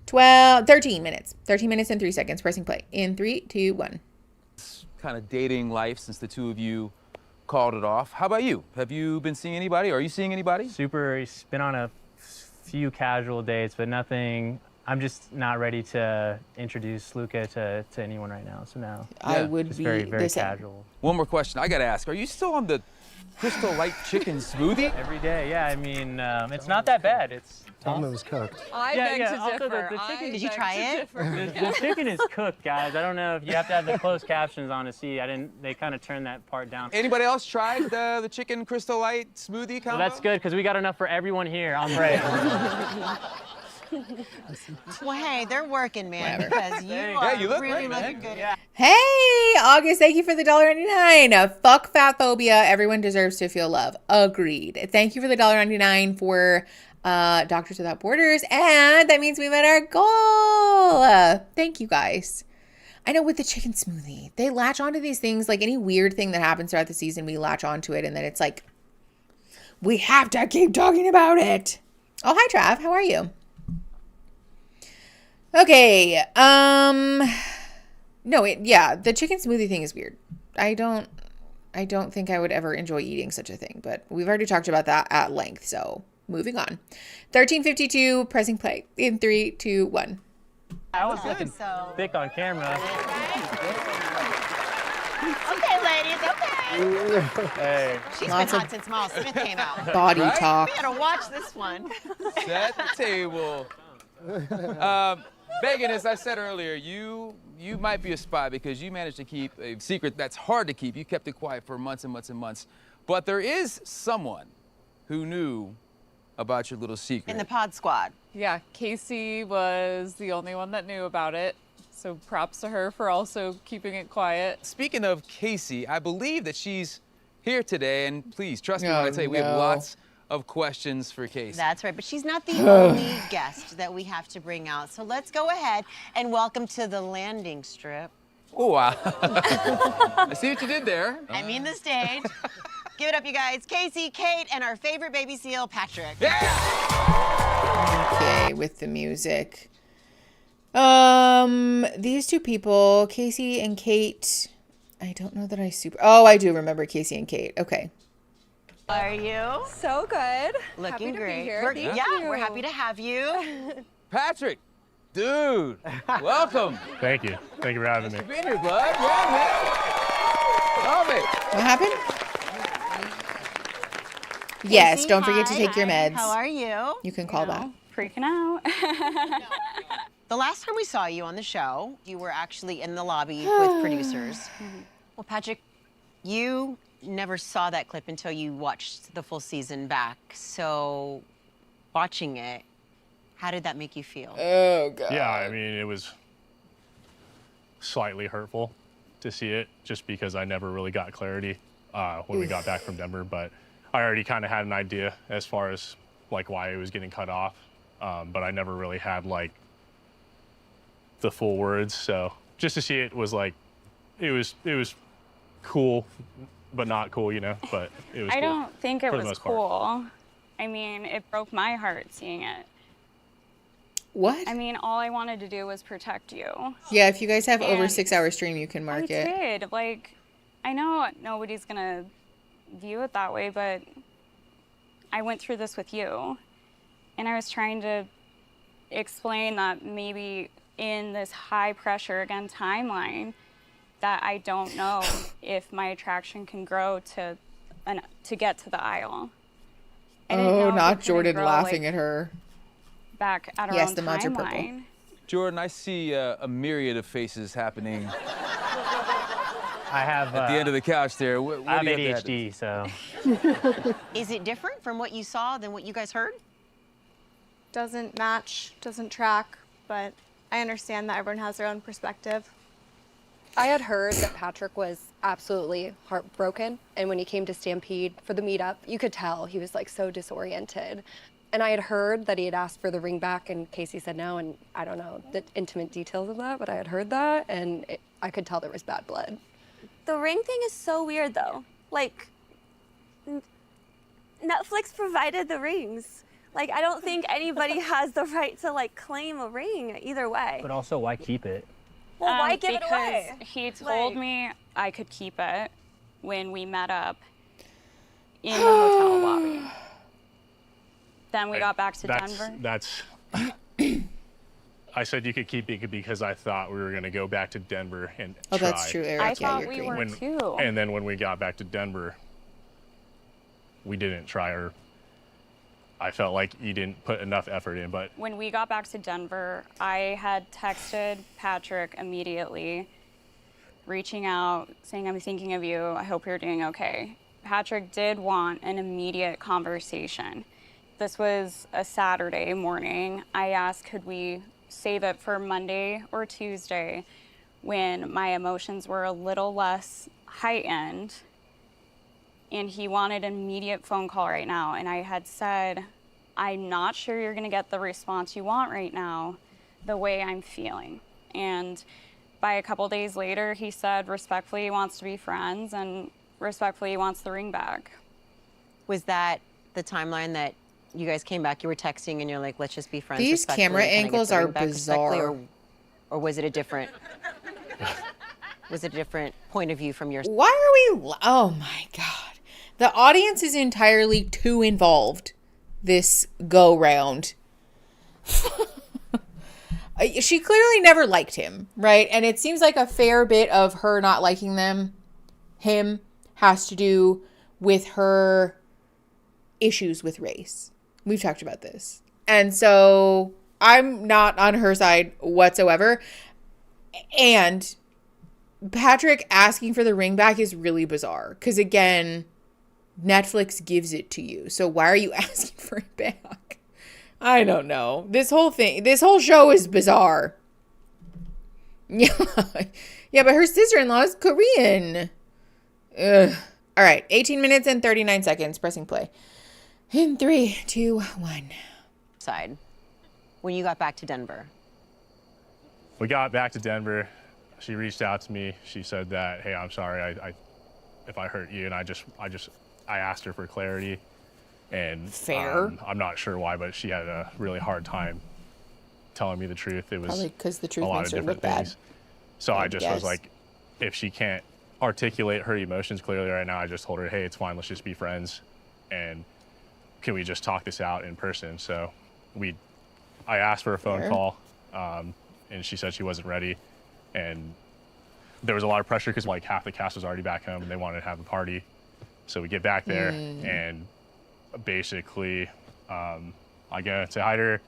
A: 13 minutes. 13 minutes and 3 seconds. Pressing play. In 3, 2, 1.
M: Kind of dating life since the two of you called it off. How about you? Have you been seeing anybody? Are you seeing anybody?
W: Been on a few casual dates, but nothing I'm just not ready to introduce Luca to anyone right now. So no,
A: I would
W: just
A: be
W: very, very
A: the same.
W: casual.
M: One more question I gotta ask. Are you still on the Crystal Light chicken smoothie?
W: Every day, yeah. I mean, it's not that bad. It's
P: Tell them it was cooked.
I: I beg to
W: Also,
I: differ.
W: the chicken,
N: Did you try it?
W: The chicken is cooked, guys. I don't know if you have to have the closed captions on to see. They kind of turned that part down.
M: Anybody else tried the chicken Crystal Light smoothie combo?
W: Well, that's good because we got enough for everyone here. I'm ready.
N: Well, hey, they're working, man, because you look really looking good. Yeah.
A: Hey, August, thank you for the $1.99. Fuck fat phobia. Everyone deserves to feel love. Agreed. Thank you for the $1.99 for Doctors Without Borders. And that means we met our goal. Thank you, guys. I know with the chicken smoothie, they latch onto these things. Like any weird thing that happens throughout the season, we latch onto it. And then it's like, we have to keep talking about it. Oh, hi, Trav. How are you? Okay, the chicken smoothie thing is weird. I don't think I would ever enjoy eating such a thing, but we've already talked about that at length, so moving on. 1352, pressing play in 3, 2, 1.
W: I was looking thick on camera.
N: Okay, ladies, okay.
W: Hey.
N: She's been hot since Miles Smith came out.
A: Body talk.
N: We gotta watch this one.
M: Set the table. Megan, as I said earlier, you might be a spy because you managed to keep a secret that's hard to keep. You kept it quiet for months and months and months. But there is someone who knew about your little secret.
N: In the pod squad.
I: Yeah, Casey was the only one that knew about it. So props to her for also keeping it quiet.
M: Speaking of Casey, I believe that she's here today, and please trust me when I tell you, we have lots of questions for Casey.
N: That's right, but she's not the only guest that we have to bring out. So let's go ahead and welcome to the landing strip.
M: Oh, wow. I see what you did there.
N: I mean the stage. Give it up, you guys. Casey, Kate, and our favorite baby seal, Patrick.
M: Yeah!
A: Okay, with the music. These two people, Casey and Kate, I don't know that I do remember Casey and Kate. Okay.
N: How are you?
T: So good.
N: Looking
T: happy
N: great.
T: To be here.
N: We're happy to have you.
M: Patrick, dude, welcome.
P: Thank you. Thank you for having me.
M: Nice to be here, bud. Yeah, man. Love it.
A: What happened? Yes, don't forget to take your meds.
N: How are you?
A: You can call back.
C: Freaking out.
N: The last time we saw you on the show, you were actually in the lobby with producers. Well, Patrick, you never saw that clip until you watched the full season back. So, watching it, how did that make you feel?
A: Oh, God.
P: Yeah, I mean, it was slightly hurtful to see it just because I never really got clarity when we got back from Denver. But I already kind of had an idea as far as, like, why it was getting cut off. But I never really had, like, the full words. So, just to see it was, like, it was cool. But not cool, you know, but it was
C: I
P: cool.
C: don't think it
P: for the
C: was
P: most part.
C: cool. I mean, it broke my heart seeing it.
A: What?
C: I mean, all I wanted to do was protect you.
A: Yeah, if you guys have over
C: And
A: 6 hour stream, you can mark
C: I
A: it.
C: did. Like, I know nobody's gonna view it that way, but I went through this with you. And I was trying to explain that maybe in this high pressure, again, timeline, that I don't know if my attraction can grow to get to the aisle. I didn't know
A: Oh,
C: if it
A: not
C: could
A: Jordan
C: grow,
A: laughing
C: like,
A: at her.
C: back at our
A: Yes,
C: own
A: the mods are purple.
C: timeline.
M: Jordan, I see a myriad of faces happening
W: I have
M: at the end of the couch there. What
W: I have
M: do you have to
W: ADHD, so.
N: Is it different from what you saw than what you guys heard?
T: Doesn't match, doesn't track, but I understand that everyone has their own perspective.
O: I had heard that Patrick was absolutely heartbroken, and when he came to Stampede for the meetup, you could tell he was like so disoriented. And I had heard that he had asked for the ring back, and Casey said no, and I don't know the intimate details of that, but I had heard that, and I could tell there was bad blood.
J: The ring thing is so weird, though. Like, Netflix provided the rings. Like, I don't think anybody has the right to, like, claim a ring either way.
W: But also, why keep it?
J: Well, why give it away?
C: Because he told me I could keep it when we met up in the hotel lobby. Then we got back to Denver.
P: That's I said you could keep it because I thought we were going to go back to Denver and
A: Oh,
P: try.
A: that's true, Eric.
C: I
A: Yeah,
C: thought
A: you're
C: we
A: great.
C: were too.
P: And then when we got back to Denver, we didn't try her. I felt like you didn't put enough effort in, but
C: When we got back to Denver, I had texted Patrick immediately, reaching out, saying, I'm thinking of you. I hope you're doing okay. Patrick did want an immediate conversation. This was a Saturday morning. I asked, could we save it for Monday or Tuesday when my emotions were a little less heightened? And he wanted an immediate phone call right now. And I had said, I'm not sure you're gonna get the response you want right now, the way I'm feeling. And by a couple days later, he said respectfully he wants to be friends and respectfully he wants the ring back.
N: Was that the timeline that you guys came back? You were texting and you're like, let's just be friends.
A: These
N: respectfully,
A: camera
N: can I get
A: angles
N: the ring
A: are
N: back respectfully,
A: bizarre.
N: Or was it a different? Was it a different point of view from your?
A: Why are we? Oh my God. The audience is entirely too involved this go round. She clearly never liked him, right? And it seems like a fair bit of her not liking him has to do with her issues with race. We've talked about this. And so I'm not on her side whatsoever. And Patrick asking for the ring back is really bizarre. Because again, Netflix gives it to you. So why are you asking for it back? I don't know. This whole show is bizarre. Yeah. Yeah, but her sister-in-law is Korean. Ugh. All right. 18 minutes and 39 seconds. Pressing play. In 3, 2, 1.
N: Side. When you got back to Denver.
P: we got back to Denver. She reached out to me. She said that, hey, I'm sorry if I hurt you. And I asked her for clarity. And
A: fair.
P: I'm not sure why, but she had a really hard time telling me the truth. It was
A: probably because the truth
P: a lot
A: makes
P: of
A: her look
P: different
A: bad.
P: things. So I just was like, if she can't articulate her emotions clearly right now, I just told her, hey, it's fine. Let's just be friends. And can we just talk this out in person? So I asked for a phone call, and she said she wasn't ready. And there was a lot of pressure because like half the cast was already back home and they wanted to have a party. So we get back there and basically I go and say hi to her.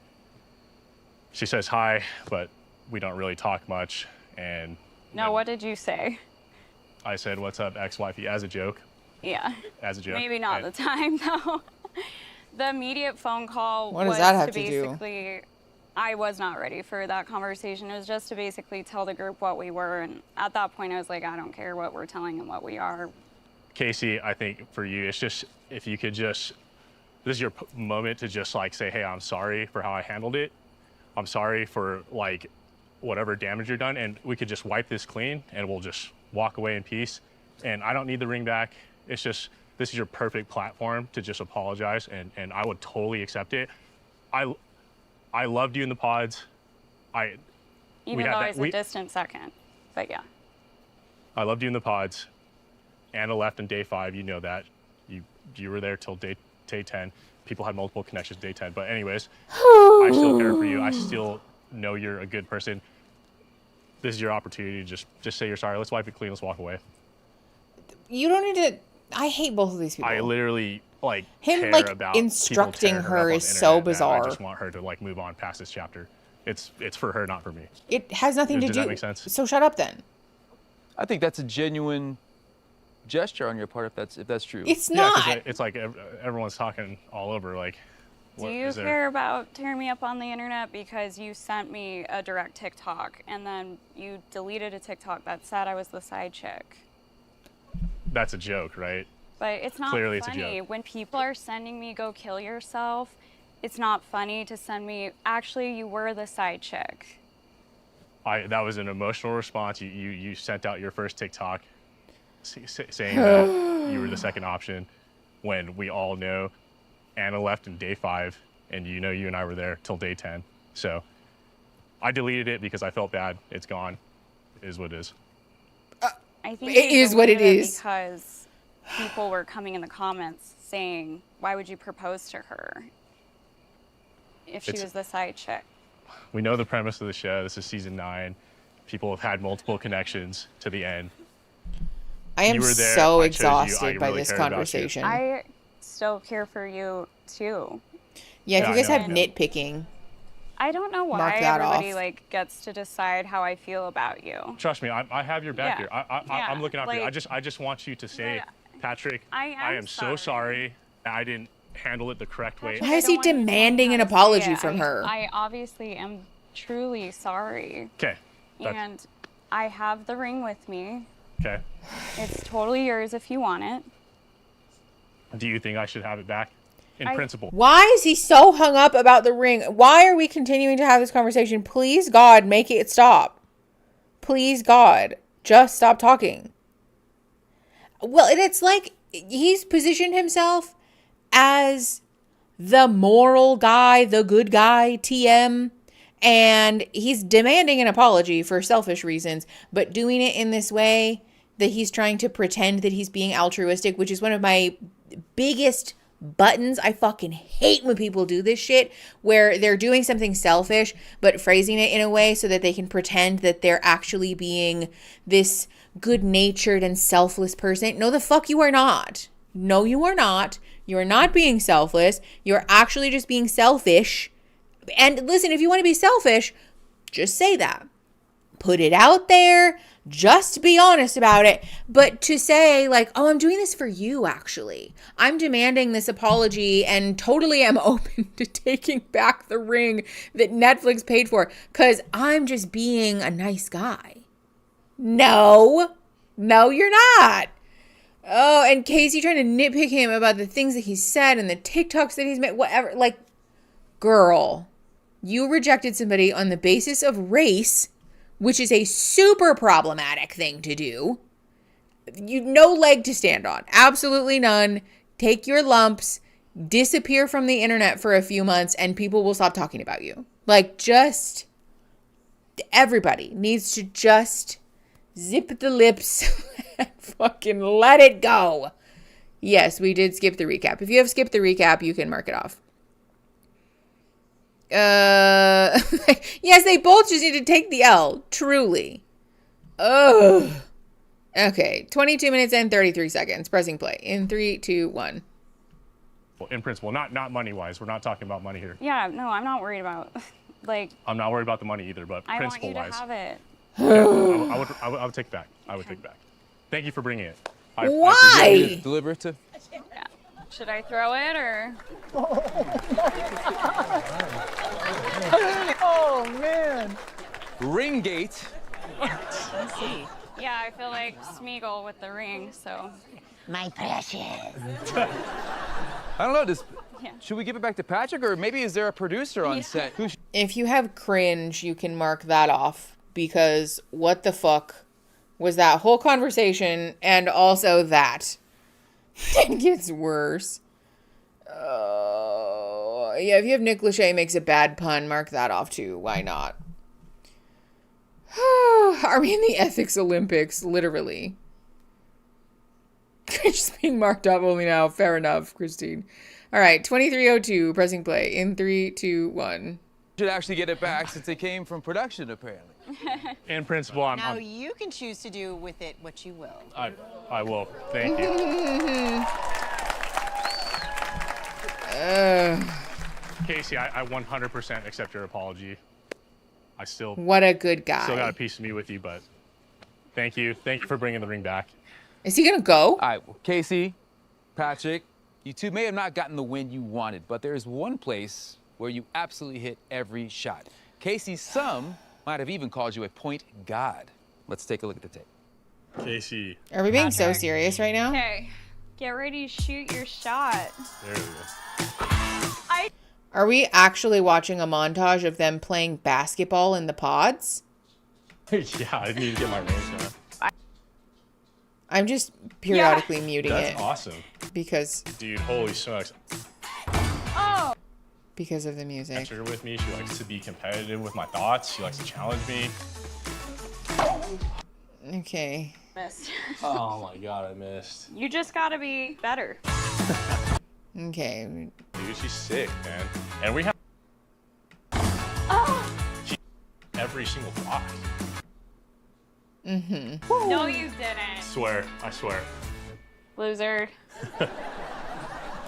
P: She says hi, but we don't really talk much. And
C: No, what did you say?
P: I said, what's up, ex-wifey, as a joke.
C: Yeah.
P: As a joke.
C: Maybe not the time, though. The immediate phone call
A: What does
C: was
A: that have
C: to
A: to do?
C: basically, I was not ready for that conversation. It was just to basically tell the group what we were. And at that point, I was like, I don't care what we're telling them what we are.
P: Casey, I think for you, it's just, if you could just, this is your moment to just like say, hey, I'm sorry for how I handled it. I'm sorry for like whatever damage you've done. And we could just wipe this clean and we'll just walk away in peace. And I don't need the ring back. It's just, this is your perfect platform to just apologize. And I would totally accept it. I loved you in the pods.
C: Even though I was a distant second, but yeah.
P: I loved you in the pods. Anna left on day 5, you know that. You were there till day 10. People had multiple connections day 10. But anyways, I still care for you. I still know you're a good person. This is your opportunity to just say you're sorry. Let's wipe it clean. Let's walk away.
A: You don't need to. I hate both of these people.
P: I literally like
A: him
P: care
A: like
P: about
A: instructing
P: people tearing
A: her
P: up on
A: is
P: the
A: so
P: internet, that
A: bizarre.
P: I just want her to like move on past this chapter. It's for her, not for me.
A: It has nothing to
P: Does
A: do.
P: that make sense?
A: So shut up then.
M: I think that's a genuine gesture on your part, if that's true.
A: It's
P: Yeah, 'cause
A: not.
P: it's like everyone's talking all over. Like,
C: Do
P: what
C: you
P: is there?
C: care about tearing me up on the internet because you sent me a direct TikTok and then you deleted a TikTok that said I was the side chick?
P: That's a joke, right?
C: But it's not
P: Clearly it's a
C: funny.
P: joke.
C: When people are sending me go kill yourself, it's not funny to send me, actually, you were the side chick.
P: That was an emotional response. You sent out your first TikTok saying that you were the second option when we all know Anna left in day 5 and you know you and I were there till day 10. So I deleted it because I felt bad. It's gone. It is what it is.
C: I think
A: It
C: you
A: is what it
C: deleted
A: is.
C: Because people were coming in the comments saying, why would you propose to her if she
P: It's-
C: was the side chick?
P: we know the premise of the show. This is season 9. People have had multiple connections to the end.
A: I am
P: You were there,
A: so
P: I chose you, I
A: exhausted by
P: really
A: this
P: cared about you.
A: conversation.
G: I still care for you too.
A: Yeah, if
P: Yeah,
A: you guys
P: I know,
A: have
P: I know.
A: nitpicking,
G: I don't know why
A: Mark that
G: everybody
A: off.
G: like gets to decide how I feel about you.
P: Trust me, I have your back
G: Yeah.
P: here. I'm looking out for you.
G: like-
P: I just want you to say, Patrick,
G: I am
P: so sorry. I didn't handle it the correct way.
A: why is he demanding an apology from her?
G: I obviously am truly sorry.
P: Okay.
G: And I have the ring with me.
P: Okay.
G: It's totally yours if you want it.
P: Do you think I should have it back? In principle.
A: Why is he so hung up about the ring? Why are we continuing to have this conversation? Please, God, make it stop. Please, God, just stop talking. Well, and it's like he's positioned himself as the moral guy, the good guy, TM, and he's demanding an apology for selfish reasons, but doing it in this way that he's trying to pretend that he's being altruistic, which is one of my biggest buttons. I fucking hate when people do this shit where they're doing something selfish but phrasing it in a way so that they can pretend that they're actually being this good-natured and selfless person. No, the fuck you are not. No, you are not. You are not being selfless. You're actually just being selfish. And listen, if you want to be selfish, just say that. Put it out there. Just be honest about it. But to say like, oh, I'm doing this for you, actually. I'm demanding this apology and totally am open to taking back the ring that Netflix paid for because I'm just being a nice guy. No, you're not. Oh, and Casey trying to nitpick him about the things that he said and the TikToks that he's made, whatever. Like, girl, you rejected somebody on the basis of race, which is a super problematic thing to do. You no leg to stand on. Absolutely none. Take your lumps, disappear from the internet for a few months, and people will stop talking about you. Like, just everybody needs to just zip the lips and fucking let it go. Yes, we did skip the recap. If you have skipped the recap, you can mark it off. Yes, they both just need to take the L. Truly. Ugh. Okay, 22 minutes and 33 seconds. Pressing play in 3, 2, 1.
P: Well, in principle, not money-wise. We're not talking about money here.
G: Yeah, no, I'm not worried about like.
P: I'm not worried about the money either, but
G: I want you to
P: principle-wise.
G: have it.
P: Yeah, I would take it back. I would take it back. Thank you for bringing it.
A: Why?
M: Deliver it to.
G: Yeah. Should I throw it or?
Q: Oh man.
M: Ringgate.
G: Let's see. Yeah, I feel like Smeagol with the ring, so.
N: My precious.
M: I don't know. Should we give it back to Patrick, or maybe is there a producer on set who?
A: If you have cringe, you can mark that off because what the fuck was that whole conversation and also that. It gets worse. Yeah, if you have Nick Lachey makes a bad pun, mark that off too. Why not? Are we in the ethics Olympics? Literally. Cringe being marked off only now. Fair enough, Christine. All right, 23:02, pressing play in 3, 2, 1.
M: Should actually get it back since it came from production, apparently.
P: In principle,
N: Now you can choose to do with it what you will.
P: I will. Thank you. Casey, I 100% accept your apology. I still.
A: What a good guy.
P: Still got a piece of me with you, but thank you. Thank you for bringing the ring back.
A: Is he gonna go?
M: All right, well, Casey, Patrick, you two may have not gotten the win you wanted, but there is one place where you absolutely hit every shot. Casey, some might have even called you a point god. Let's take a look at the tape.
P: Casey.
A: Are we being so serious right now?
G: Okay, get ready to shoot your shot.
P: There we go.
A: Are we actually watching a montage of them playing basketball in the pods?
P: Yeah, I need to get my range done.
A: I'm just periodically muting it.
P: That's awesome.
A: Because.
P: Dude, holy smokes.
G: Oh.
A: Because of the music.
P: Her with me. She likes to be competitive with my thoughts. She likes to challenge me.
A: Okay.
G: Missed.
P: Oh my god, I missed.
G: You just gotta be better.
A: Okay.
P: Dude, she's sick, man. And we have.
G: Oh.
P: every single class.
A: Mm-hmm.
G: No, you didn't.
P: Swear, I swear.
G: Loser.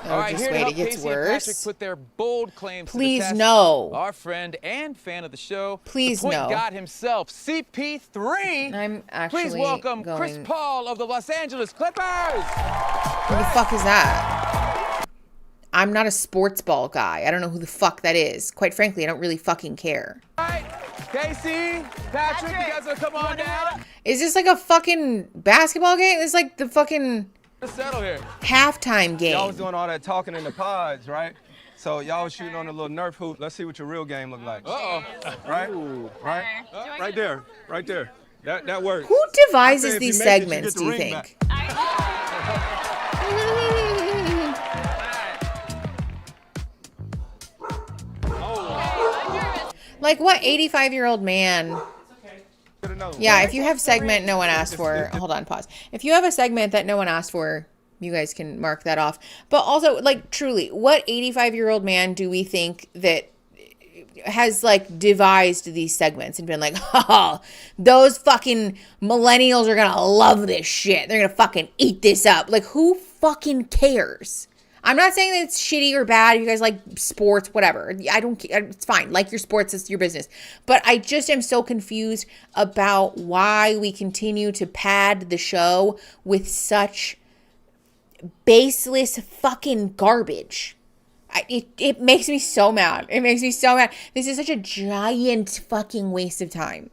A: Oh,
M: All right,
A: just
M: here to
A: wait,
M: help
A: it gets
M: Casey and Patrick
A: worse.
M: put their bold claims
A: Please,
M: to the test.
A: no.
M: Our friend and fan of the show,
A: Please,
M: the point
A: no.
M: god himself, CP3.
A: I'm actually
M: Please welcome Chris
A: going-
M: Paul of the Los Angeles Clippers.
A: Who the fuck is that? I'm not a sports ball guy. I don't know who the fuck that is. Quite frankly, I don't really fucking care.
M: All right, Casey, Patrick, you guys want to come on down?
A: Is this like a fucking basketball game? It's like the fucking
M: Let's settle here.
A: halftime game.
B: Y'all was doing all that talking in the pods, right? So y'all was shooting on the little Nerf hoop. Let's see what your real game look like.
M: Uh-oh.
B: Right? Right? Right there. Right there. That works.
A: Who
B: I say
A: devises
B: if
A: these
B: you make it,
A: segments,
B: get the
A: do you
B: ring
A: think?
B: back.
A: Like what 85-year-old man? Yeah, if you have segment no one asked for, hold on, pause. If you have a segment that no one asked for, you guys can mark that off. But also, like, truly, what 85-year-old man do we think that has like devised these segments and been like, oh, those fucking millennials are gonna love this shit. They're gonna fucking eat this up. Like, who fucking cares? I'm not saying that it's shitty or bad. If you guys like sports, whatever. I don't care. It's fine. Like your sports, it's your business. But I just am so confused about why we continue to pad the show with such baseless fucking garbage. It makes me so mad. It makes me so mad. This is such a giant fucking waste of time.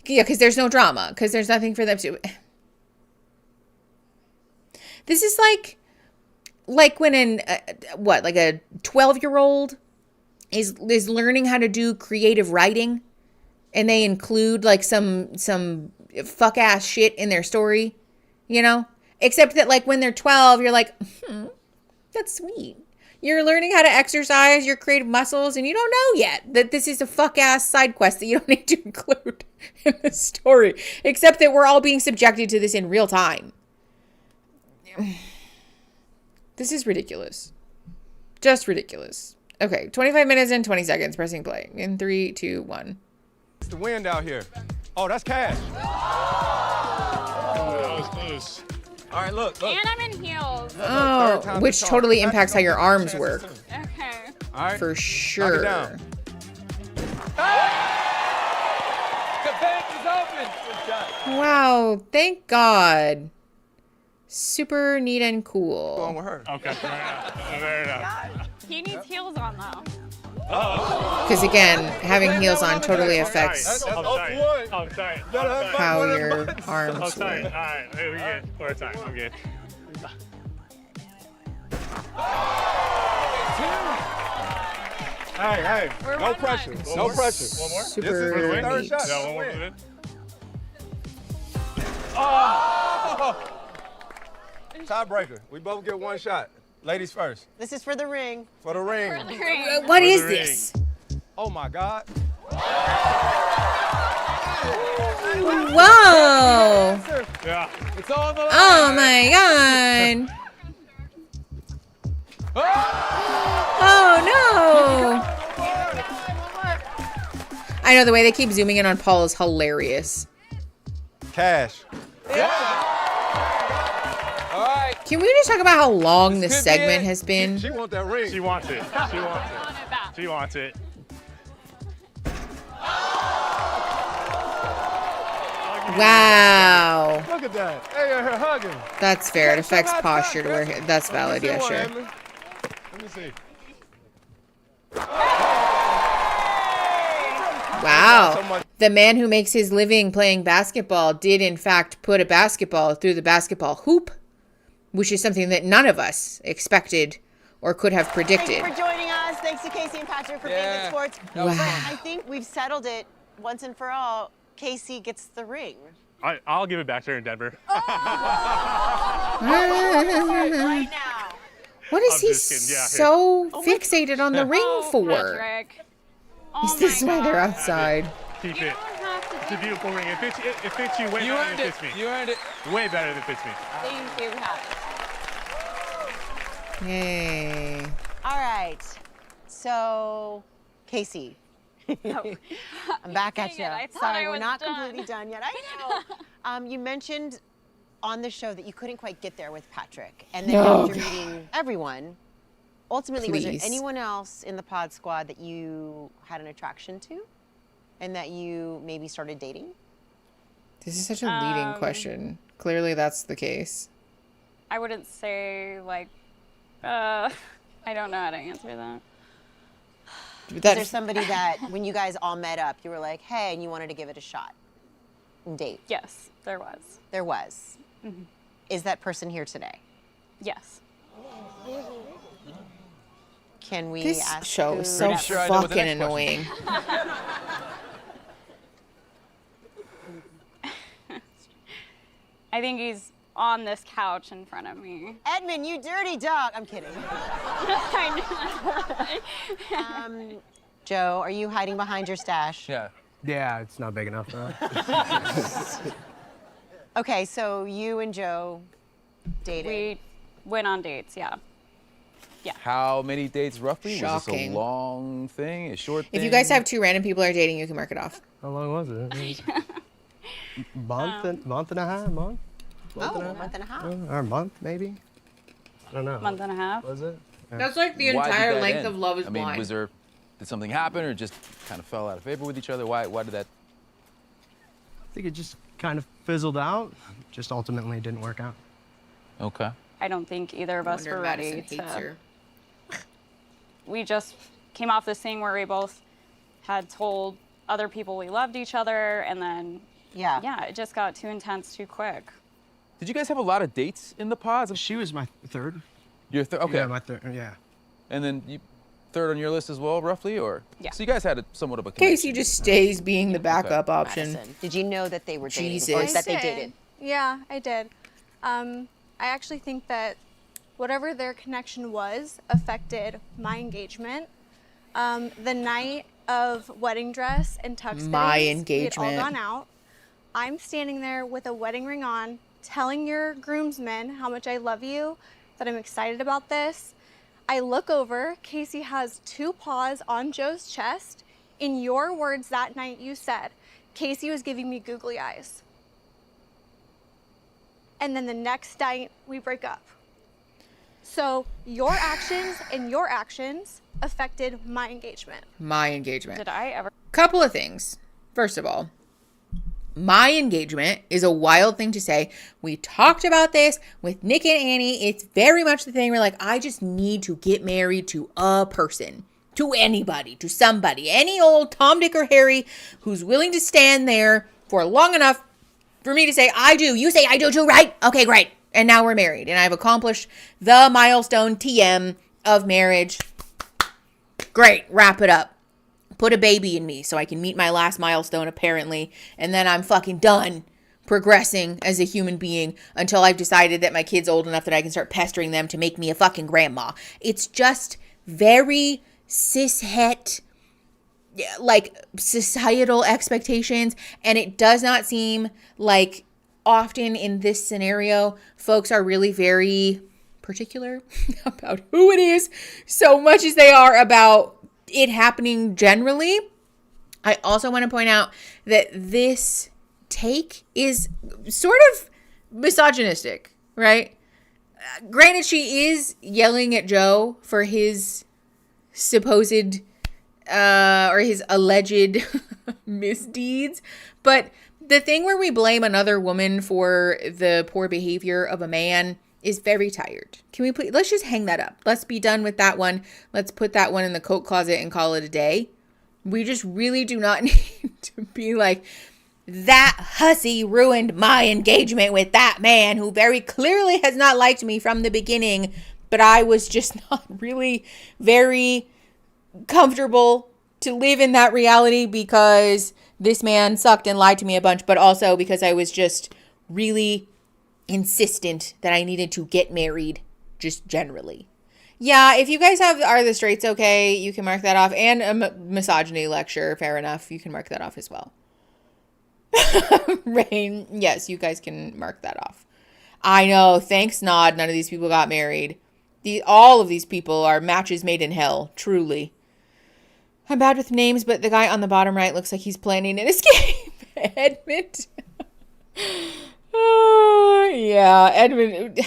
A: Yeah, because there's no drama. Because there's nothing for them to... This is like when like a 12-year-old is learning how to do creative writing, and they include like some fuck ass shit in their story, you know? Except that like when they're 12, you're like, that's sweet. You're learning how to exercise your creative muscles, and you don't know yet that this is a fuck ass side quest that you don't need to include in the story. Except that we're all being subjected to this in real time. This is ridiculous. Just ridiculous. Okay, 25 minutes and 20 seconds pressing play. In 3, 2, 1.
B: It's the wind out here. Oh, that's cash.
P: Oh, that was close.
B: All right, look.
G: And I'm in heels.
A: Oh, which totally impacts how your arms work.
G: Okay.
B: All right.
A: For sure.
B: Knock it down.
M: The bank is open. Good shot.
A: Wow, thank God. Super neat and cool.
B: Going with her.
P: Okay, fair enough.
G: He needs heels on though.
A: Because again, having heels on totally affects
P: I'm sorry.
A: how your arms
P: I'm sorry.
A: work.
P: All right, we're good. One time. I'm good.
B: Hey,
G: We're
B: no
G: 1-1.
B: pressure. No pressure.
P: One more?
A: Super
B: This is the third
A: neat.
B: shot.
P: No, one more for it.
B: Oh! Tiebreaker. We both get one shot. Ladies first.
N: This is for the ring.
B: For the ring.
A: What is this?
B: Oh my God.
A: Whoa!
P: Yeah.
M: It's on the line.
A: Oh my God! Oh no! I know the way they keep zooming in on Paul is hilarious.
B: Cash.
M: All right.
A: Can we just talk about how long this
M: could be
A: segment
M: it.
A: has been?
B: She wants that ring.
P: She wants it. She wants it. She wants it.
A: Wow.
B: Look at that. Hey, her hugging.
A: That's fair. It affects posture to where that's valid. Yeah, sure.
B: Let me see.
A: Wow. The man who makes his living playing basketball did in fact put a basketball through the basketball hoop, which is something that none of us expected or could have predicted.
N: Thank you for joining us. Thanks to Casey and Patrick for being in sports.
A: Wow.
N: But I think we've settled it once and for all. Casey gets the ring.
P: I'll give it back to her in Denver.
N: Right now.
A: What is
P: I'm
A: he
P: just kidding. Yeah, here.
A: so fixated on the ring for?
G: Patrick.
A: Is this why they're outside?
P: Keep it. It's a beautiful ring. It fits you way
M: You
P: better
M: earned
P: than
M: it.
P: it fits me.
M: You earned it.
P: Way better than it fits me.
G: Thank you, Pat.
A: Yay.
N: All right. So, Casey, I'm back at
G: Dang
N: you.
G: it, I thought
N: Sorry,
G: I
N: we're
G: was
N: not
G: done.
N: completely done yet. I know. You mentioned on the show that you couldn't quite get there with Patrick. And then
A: Oh,
N: after meeting everyone, ultimately, was there
A: Please.
N: anyone else in the pod squad that you had an attraction to and that you maybe started dating?
A: This is such a leading question. Clearly that's the case.
G: I wouldn't say like, I don't know how to answer that.
N: Was there somebody that, when you guys all met up, you were like, hey, and you wanted to give it a shot and date?
G: Yes, there was.
N: There was.
G: Mhm.
N: Is that person here today?
G: Yes.
N: Can we
A: This
N: ask
A: show
N: who
A: is so
N: that
A: fucking annoying.
G: I think he's on this couch in front of me.
N: Edmund, you dirty dog. I'm kidding. Joe, are you hiding behind your stash?
R: Yeah.
Q: Yeah, it's not big enough though.
N: Okay, so you and Joe dated.
G: We went on dates, yeah.
M: How many dates roughly? Was this
A: Shocking.
M: a long thing, a short thing?
A: If you guys have two random people are dating, you can mark it off.
Q: How long was it? Month and a half, month?
N: Oh, a month and a half.
Q: Or a month, maybe? I don't know.
G: Month and a half.
Q: Was it?
A: That's like the
M: Why did
A: entire
M: that
A: length
M: end?
A: of Love is
M: I mean,
A: Blind.
M: did something happen or just kind of fell out of favor with each other? Why did that?
Q: I think it just kind of fizzled out. Just ultimately didn't work out.
M: Okay.
G: I don't think either of us
A: Wonder
G: were
A: Madison
G: ready
A: hates
G: to.
A: her.
G: We just came off this thing where we both had told other people we loved each other, and then yeah, it just got too intense too quick.
M: Did you guys have a lot of dates in the pods?
Q: She was my third.
M: Your third? Okay.
Q: Yeah, my third. Yeah.
M: And then you third on your list as well, roughly, or?
G: Yeah.
M: So you guys had somewhat of a connection.
A: Casey just stays being the backup option.
N: Madison, did you know that they were dating or
A: Jesus.
N: that they
T: I did.
N: dated?
T: Yeah, I did. I actually think that whatever their connection was affected my engagement. The night of wedding dress and tux
A: My
T: fittings,
A: engagement.
T: we had all gone out. I'm standing there with a wedding ring on, telling your groomsmen how much I love you, that I'm excited about this. I look over, Casey has two paws on Joe's chest. In your words that night, you said, Casey was giving me googly eyes. And then the next night, we break up. So your actions and your actions affected my engagement.
A: My engagement.
G: Did I ever?
A: Couple of things. First of all, my engagement is a wild thing to say. We talked about this with Nick and Annie. It's very much the thing where like, I just need to get married to a person, to anybody, to somebody, any old Tom, Dick, or Harry who's willing to stand there for long enough for me to say, I do. You say I do too, right? Okay, great. And now we're married. And I've accomplished the milestone TM of marriage. Great. Wrap it up. Put a baby in me so I can meet my last milestone, apparently. And then I'm fucking done progressing as a human being until I've decided that my kid's old enough that I can start pestering them to make me a fucking grandma. It's just very cishet, like societal expectations. And it does not seem like often in this scenario, folks are really very particular about who it is so much as they are about it happening generally. I also want to point out that this take is sort of misogynistic, right? Granted, she is yelling at Joe for his supposed or his alleged misdeeds, but the thing where we blame another woman for the poor behavior of a man is very tired. Can we please, let's just hang that up. Let's be done with that one. Let's put that one in the coat closet and call it a day. We just really do not need to be like, that hussy ruined my engagement with that man who very clearly has not liked me from the beginning, but I was just not really very comfortable to live in that reality because this man sucked and lied to me a bunch, but also because I was just really insistent that I needed to get married just generally. Yeah, if you guys are the straights okay, you can mark that off. And a misogyny lecture, fair enough. You can mark that off as well. Rain, yes, you guys can mark that off. I know, thanks Nod, none of these people got married. All of these people are matches made in hell, truly. I'm bad with names, but the guy on the bottom right looks like he's planning an escape. Edmund. Yeah, Edmund.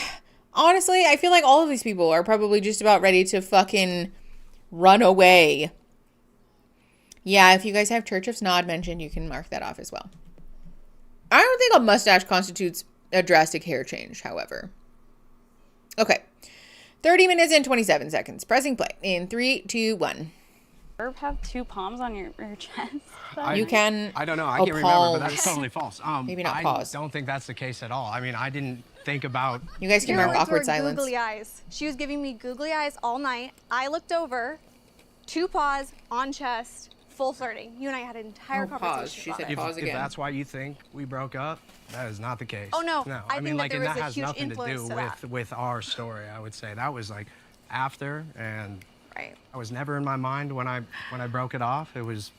A: Honestly, I feel like all of these people are probably just about ready to fucking run away. Yeah, if you guys have Church of Snod mentioned, you can mark that off as well. I don't think a mustache constitutes a drastic hair change, however. Okay. 30 minutes and 27 seconds. Pressing play in 3, 2, 1.
G: Herb have 2 palms on your chest?
A: You can.
S: I don't know. I can't remember, but that's totally false.
A: Maybe not pause.
S: I don't think that's the case at all. I mean, I didn't think about.
A: You guys can
T: Your
A: mark
T: words
A: awkward
T: were
A: silence.
T: Googly eyes. She was giving me googly eyes all night. I looked over, 2 paws on chest, full flirting. You and I had an entire conversation.
A: Pause. She
T: about
A: said
T: it.
A: pause again.
S: If that's why you think we broke up, that is not the case.
T: Oh, no.
S: No,
T: I
S: mean,
T: think
S: like,
T: that
S: and
T: there
S: that
T: was a
S: has
T: huge
S: nothing to do
T: influence to that.
S: with our story. I would say that was like after, and
T: right.
S: I was never in my mind when I broke it off. It was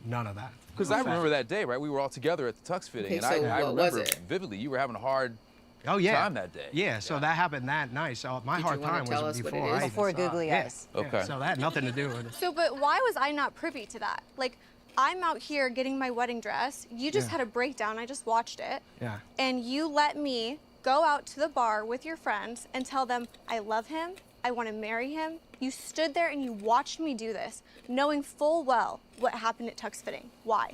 S: none of that.
M: Because I remember that day, right? We were all together at the tux fitting,
A: Okay,
M: and
A: so
M: I
A: what was
M: remember
A: it?
M: vividly you were having a hard
S: yeah.
M: time that day.
S: Yeah, so that happened that night. So my
A: Did
S: hard
A: you wanna
S: time
A: tell
S: was
A: us what it
S: before
A: is?
S: I even
N: Before
S: saw
N: googly
S: it. Yeah,
N: eyes.
S: yeah,
M: Okay.
S: so that had nothing to do with it.
T: So, but why was I not privy to that? Like, I'm out here getting my wedding dress. You just had a breakdown. I just watched it.
S: Yeah.
T: And you let me go out to the bar with your friends and tell them, I love him. I want to marry him. You stood there and you watched me do this, knowing full well what happened at Tux Fitting. Why?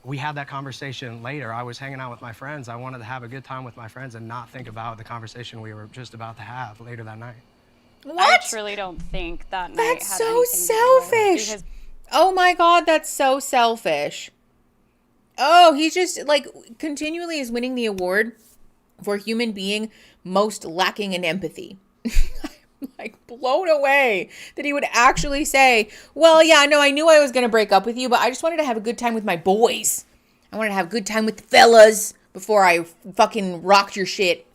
S: We had that conversation later. I was hanging out with my friends. I wanted to have a good time with my friends and not think about the conversation we were just about to have later that night.
A: What?
G: I truly don't think that night
A: That's
G: had
A: so
G: anything to do with it,
A: selfish.
G: because
A: Oh my God, that's so selfish. Oh, he's just like continually is winning the award for human being most lacking in empathy. I'm like blown away that he would actually say, well, yeah, no, I knew I was going to break up with you, but I just wanted to have a good time with my boys. I wanted to have a good time with the fellas before I fucking rocked your shit.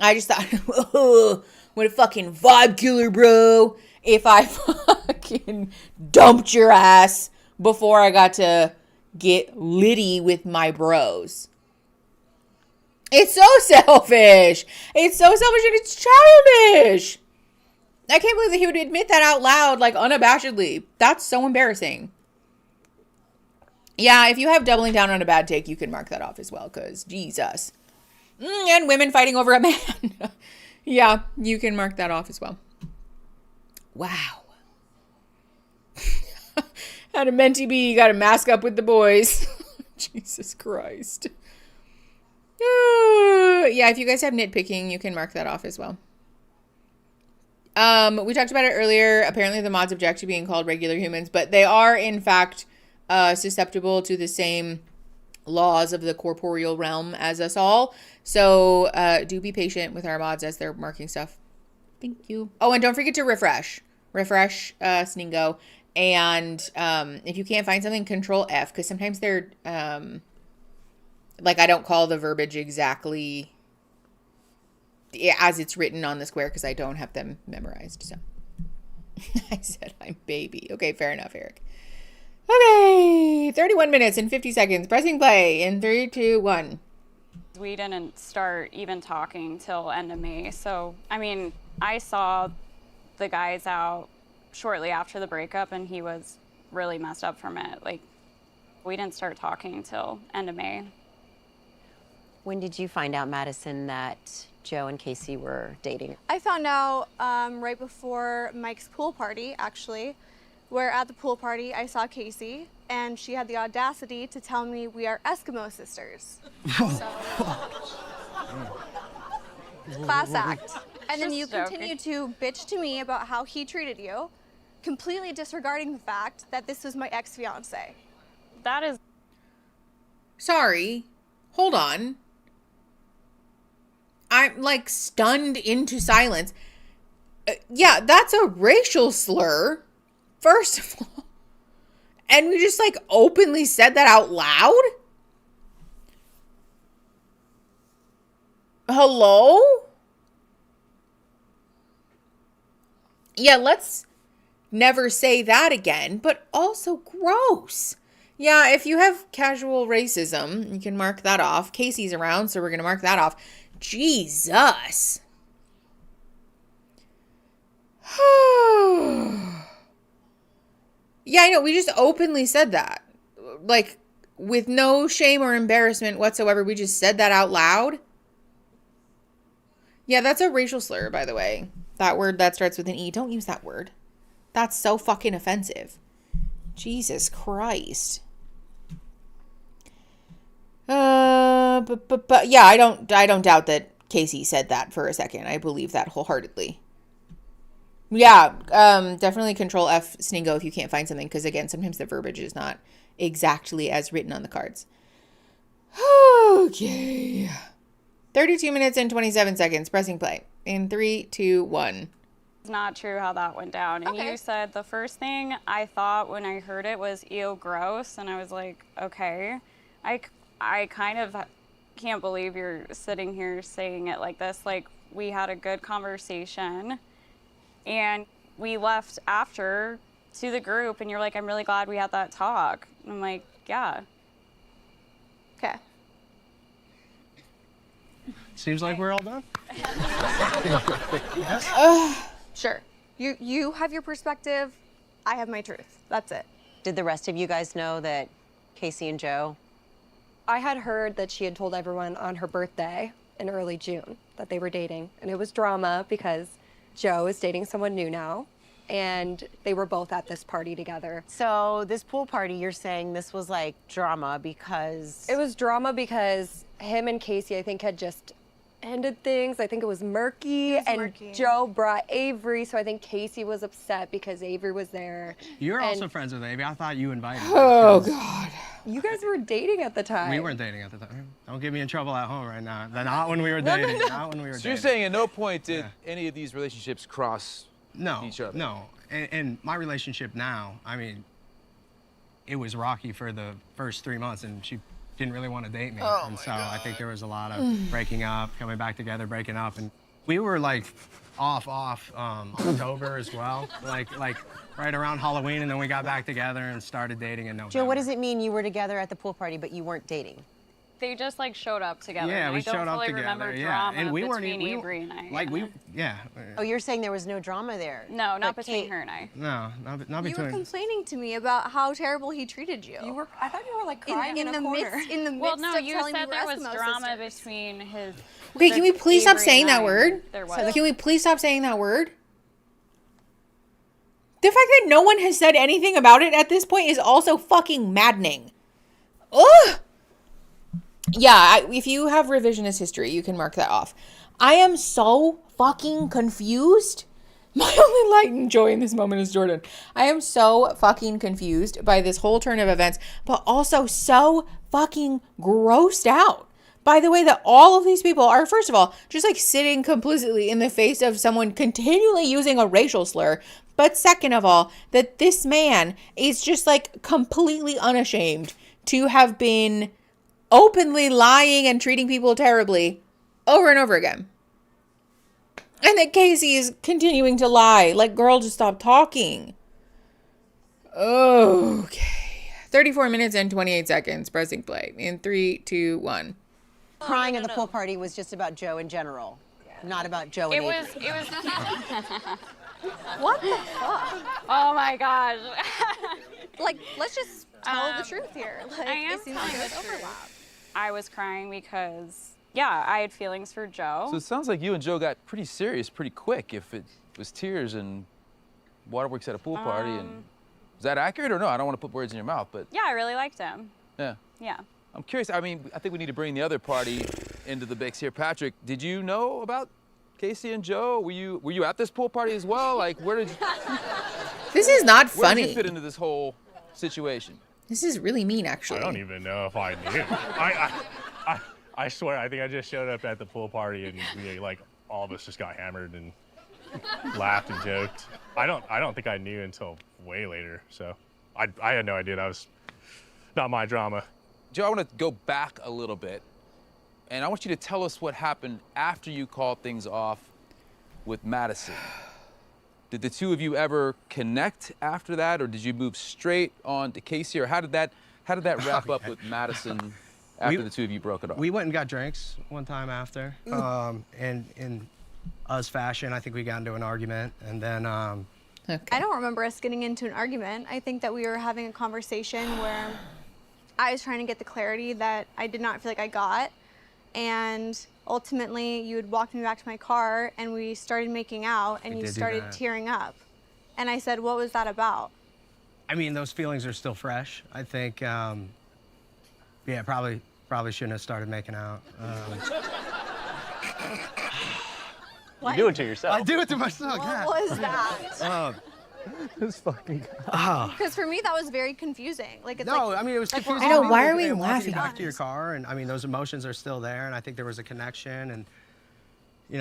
A: I just thought, oh, what a fucking vibe killer, bro. If I fucking dumped your ass before I got to get litty with my bros. It's so selfish. It's so selfish and it's childish. I can't believe that he would admit that out loud, like unabashedly. That's so embarrassing. Yeah, if you have doubling down on a bad take, you can mark that off as well, because Jesus. And women fighting over a man. Yeah, you can mark that off as well. Wow. Had a mentee be, you got to mask up with the boys. Jesus Christ. Yeah, if you guys have nitpicking, you can mark that off as well. We talked about it earlier. Apparently the mods object to being called regular humans, but they are in fact susceptible to the same laws of the corporeal realm as us all. So do be patient with our mods as they're marking stuff. Thank you. Oh, and don't forget to refresh. Refresh Sningo. And if you can't find something, Control F, because sometimes they're like I don't call the verbiage exactly as it's written on the square because I don't have them memorized. So I said I'm baby. Okay, fair enough, Eric. Okay, 31 minutes and 50 seconds. Pressing play in 3, 2, 1.
G: we didn't start even talking till end of May. So, I mean, I saw the guys out shortly after the breakup and he was really messed up from it. Like, we didn't start talking till end of May.
N: When did you find out, Madison, that Joe and Casey were dating?
T: I found out right before Mike's pool party, actually, where at the pool party I saw Casey and she had the audacity to tell me we are Eskimo sisters. Class act. And then you continue to bitch to me about how he treated you, completely disregarding the fact that this was my ex-fiance.
G: That is...
A: Sorry. Hold on. I'm like stunned into silence. Yeah, that's a racial slur, first of all. And we just like openly said that out loud? Hello? Yeah, let's never say that again, but also gross. Yeah, if you have casual racism, you can mark that off. Casey's around, so we're going to mark that off. Jesus. Yeah, I know. We just openly said that. Like, with no shame or embarrassment whatsoever. We just said that out loud. Yeah, that's a racial slur, by the way. That word that starts with an E. Don't use that word. That's so fucking offensive. Jesus Christ. But yeah, I don't doubt that Casey said that for a second. I believe that wholeheartedly. Yeah, definitely control F Sningo if you can't find something, because again, sometimes the verbiage is not exactly as written on the cards. Okay. 32 minutes and 27 seconds. Pressing play. In 3, 2, 1.
G: It's not true how that went down. And you said the first thing I thought when I heard it was, ew, gross. And I was like, okay. I kind of can't believe you're sitting here saying it like this. Like, we had a good conversation and we left after to the group and you're like, I'm really glad we had that talk. And I'm like, yeah.
T: Okay.
S: Seems like we're all done.
T: Sure. You have your perspective. I have my truth. That's it.
N: Did the rest of you guys know that Casey and Joe?
O: I had heard that she had told everyone on her birthday in early June that they were dating. And it was drama because Joe is dating someone new now. And they were both at this party together.
N: So this pool party, you're saying this was like drama because...
O: It was drama because him and Casey, I think, had just ended things. I think it was murky. Joe brought Avery, so I think Casey was upset because Avery was there.
S: You're also friends with Avery. I thought you invited her.
A: Oh, God.
O: You guys were dating at the time.
S: We weren't dating at the time. Don't get me in trouble at home right now. Not when we were dating. Not when we were dating.
M: So you're saying at no point did any of these relationships cross each other?
S: No. And my relationship now, I mean, it was rocky for the first 3 months, and she didn't really want to date me. And so I think there was a lot of breaking up, coming back together, breaking up. And we were like off October as well, like right around Halloween, and then we got back together and started dating in November.
N: Joe, what does it mean you were together at the pool party, but you weren't dating?
G: They just like showed up together.
S: Yeah,
G: and
S: we
G: I don't
S: showed up
G: fully
S: together.
G: remember
S: Yeah,
G: drama
S: and we weren't
G: between
S: even
G: Avery and I.
S: like
N: Oh, you're saying there was no drama there?
G: No, not between her and I.
S: No, not
T: You
S: between.
T: were complaining to me about how terrible he treated you.
O: I thought you were like crying in
T: the
O: a corner.
T: midst. In the midst
G: Well, no,
T: of
G: you
T: telling me
G: said
T: we're
G: there was
T: Eskimo
G: drama
T: sisters.
G: between his.
A: Okay, can we please stop
G: Avery
A: saying
G: and
A: that
G: I.
A: word?
G: There was.
A: Can we please stop saying that word? The fact that no one has said anything about it at this point is also fucking maddening. Ugh! Yeah, if you have revisionist history, you can mark that off. I am so fucking confused. My only light and joy in this moment is Jordan. I am so fucking confused by this whole turn of events, but also so fucking grossed out by the way that all of these people are, first of all, just like sitting complicitly in the face of someone continually using a racial slur. But second of all, that this man is just like completely unashamed to have been openly lying and treating people terribly over and over again. And that Casey is continuing to lie. Like, girl, just stop talking. Okay. 34 minutes and 28 seconds. Pressing play. In 3, 2, 1.
N: Crying at the pool party was just about Joe in general, not about Joe and Avery.
G: It was.
T: What the fuck?
G: Oh my gosh.
T: Like, let's just tell the truth here. Like,
G: I am
T: it seems
G: telling
T: like
G: the
T: there's
G: truth.
T: overlap.
G: I was crying because, yeah, I had feelings for Joe.
M: So it sounds like you and Joe got pretty serious pretty quick if it was tears and waterworks at a pool party. And is that accurate or no? I don't want to put words in your mouth, but
G: Yeah, I really liked him.
M: yeah.
G: Yeah.
M: I'm curious. I mean, I think we need to bring the other party into the mix here. Patrick, did you know about Casey and Joe? Were you at this pool party as well? Like, where did you...
A: This is not
M: Where
A: funny.
M: did you fit into this whole situation?
A: This is really mean, actually.
P: I don't even know if I knew. I swear, I think I just showed up at the pool party and we, like, all of us just got hammered and laughed and joked. I don't think I knew until way later. So I had no idea. That was not my drama.
M: Joe, I want to go back a little bit, and I want you to tell us what happened after you called things off with Madison. Did the two of you ever connect after that, or did you move straight on to Casey, or how did that wrap up with Madison after the two of you broke it off?
S: We went and got drinks one time after, and in us fashion, I think we got into an argument, and then
A: Okay.
T: I don't remember us getting into an argument. I think that we were having a conversation where I was trying to get the clarity that I did not feel like I got. And ultimately, you had walked me back to my car and we started making out and
S: We
T: you
S: did do
T: started
S: that.
T: tearing up. And I said, what was that about?
S: I mean, those feelings are still fresh. I think, yeah, probably shouldn't have started making out.
K: You do it to yourself.
S: I do it to myself.
T: What was that?
K: This fucking
T: Because for me, that was very confusing. Like, it's
S: No,
T: like,
S: I mean, it was
T: like
S: confusing.
T: we're all
S: to me,
A: why are
S: like,
A: we
S: walking
A: laughing?
S: back to your car, and I mean, those emotions are still there, and I think there was a connection, and we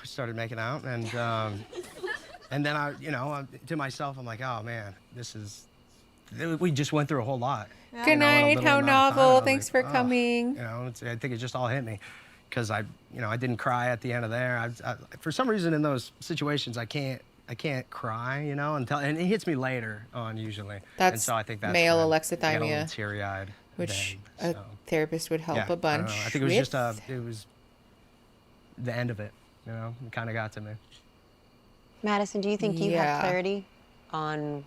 S: started making out, and then I, to myself, I'm like, oh man, we just went through a whole lot.
T: Yeah.
A: Good
S: in a
A: night.
S: little
A: How
S: amount of time, and I
A: novel.
S: was
A: Thanks
S: like,
A: for
S: oh,
A: coming.
S: I think it just all hit me, because I didn't cry at the end of there. I, for some reason, in those situations, I can't cry, and it hits me later on usually.
A: That's
S: and so I think that's
A: male
S: when I get a
A: alexithymia,
S: little teary-eyed.
A: which
S: then,
A: a therapist would help
S: yeah,
A: a bunch.
S: I think it was
A: with.
S: just it was the end of it. It kind of got to me.
N: Madison, do you think you
A: Yeah.
N: have clarity on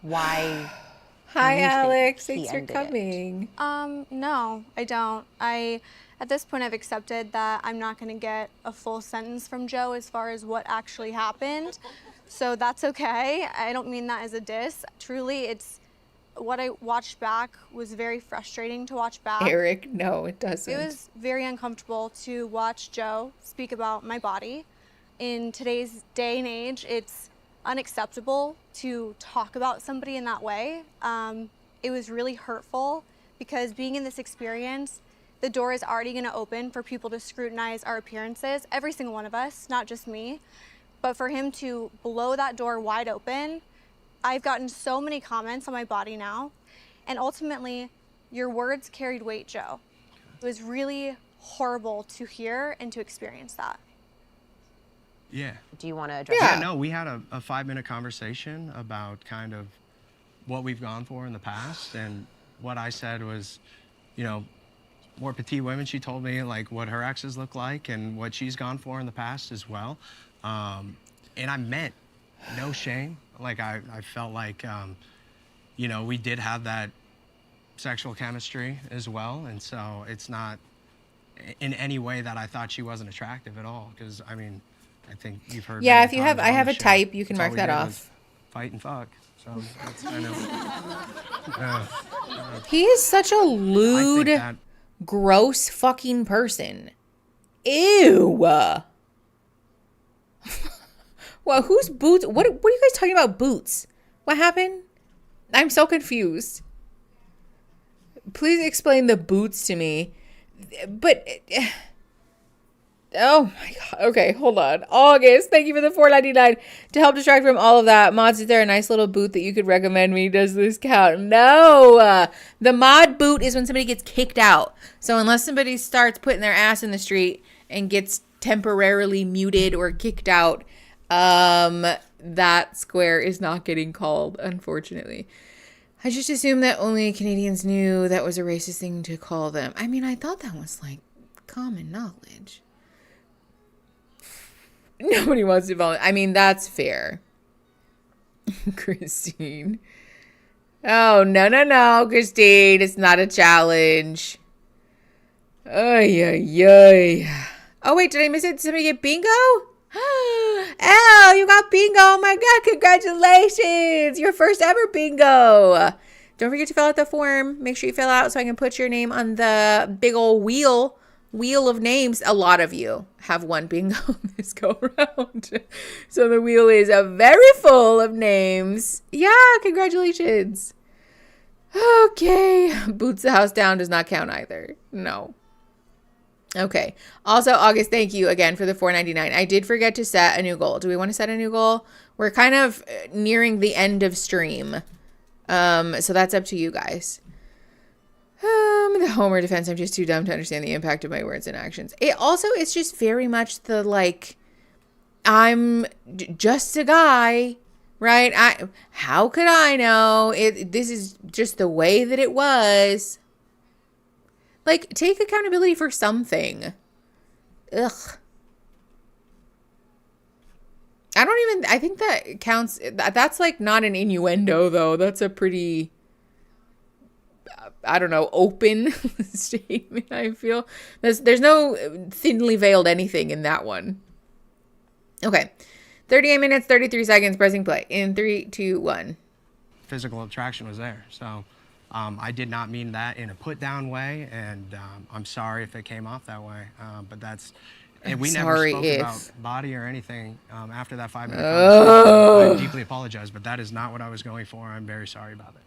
N: why?
A: Hi,
N: you think
A: Alex.
N: he
A: Thanks for
N: ended it?
A: coming.
T: No, I don't. At this point, I've accepted that I'm not going to get a full sentence from Joe as far as what actually happened. So that's okay. I don't mean that as a diss. Truly, it's what I watched back was very frustrating to watch back.
A: Eric, no, it doesn't.
T: It was very uncomfortable to watch Joe speak about my body. In today's day and age, it's unacceptable to talk about somebody in that way. It was really hurtful because being in this experience, the door is already going to open for people to scrutinize our appearances, every single one of us, not just me. But for him to blow that door wide open, I've gotten so many comments on my body now. And ultimately, your words carried weight, Joe. It was really horrible to hear and to experience that.
S: Yeah.
N: Do you want to address
S: Yeah,
N: that?
S: no, we had a 5-minute conversation about kind of what we've gone for in the past, and what I said was, more petite women, she told me like what her exes look like and what she's gone for in the past as well. And I meant no shame. Like I felt like, we did have that sexual chemistry as well. And so it's not in any way that I thought she wasn't attractive at all. Because I mean, I think you've heard.
A: Yeah,
S: many
A: if you have,
S: times
A: I
S: on
A: have
S: the
A: a
S: show,
A: type, you can
S: that's all
A: mark
S: we
A: that
S: did was
A: off.
S: Fight and fuck. So that's kind of.
A: He is such a lewd,
S: that-
A: gross fucking person. Ew. Well, whose boots? What are you guys talking about? Boots? What happened? I'm so confused. Please explain the boots to me. But oh my god. Okay, hold on. August, thank you for the $4.99 to help distract from all of that. Mods, is there a nice little boot that you could recommend me? Does this count? No. The mod boot is when somebody gets kicked out. So unless somebody starts putting their ass in the street and gets temporarily muted or kicked out, that square is not getting called, unfortunately. I just assumed that only Canadians knew that was a racist thing to call them. I mean, I thought that was like common knowledge. Nobody wants to volunteer. I mean, that's fair. Christine. Oh, no, Christine. It's not a challenge. Ay, ay, ay. Oh, wait, did I miss it? Did somebody get bingo? Elle, you got bingo. Oh, my God. Congratulations. Your first ever bingo. Don't forget to fill out the form. Make sure you fill out so I can put your name on the big old wheel of names. A lot of you have won bingo this go around. So the wheel is very full of names. Yeah, congratulations. Okay. Boots the house down does not count either. No. Okay. Also, August, thank you again for the $4.99. I did forget to set a new goal. Do we want to set a new goal? We're kind of nearing the end of stream. So that's up to you guys. The Homer defense, I'm just too dumb to understand the impact of my words and actions. It's just very much the, like, I'm just a guy, right? How could I know? This is just the way that it was. Like, take accountability for something. Ugh. I think that counts. That's like not an innuendo though. That's a pretty, I don't know, open statement, I feel. There's no thinly veiled anything in that one. Okay. 38 minutes, 33 seconds, pressing play. In 3, 2, 1.
S: Physical attraction was there. So I did not mean that in a put down way. And I'm sorry if it came off that way. But that's, and we never spoke about body or anything after that 5-minute conversation. I deeply apologize, but that is not what I was going for. I'm very sorry about it.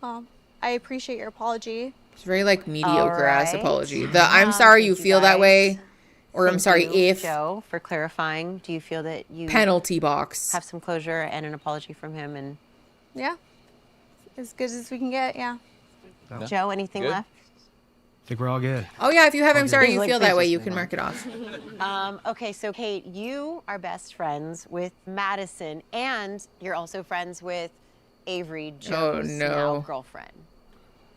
T: Well, I appreciate your apology.
A: It's very like mediocre ass apology. I'm sorry you feel that way. Or I'm sorry if.
N: Joe, for clarifying, do you feel that you
A: penalty box
N: have some closure and an apology from him? And
T: yeah, as good as we can get. Yeah.
N: Joe, anything left?
S: I think we're all good.
A: Oh yeah, if you have I'm sorry you feel that way, you can mark it off.
N: Okay, so Kate, you are best friends with Madison, and you're also friends with Avery, Joe's now girlfriend.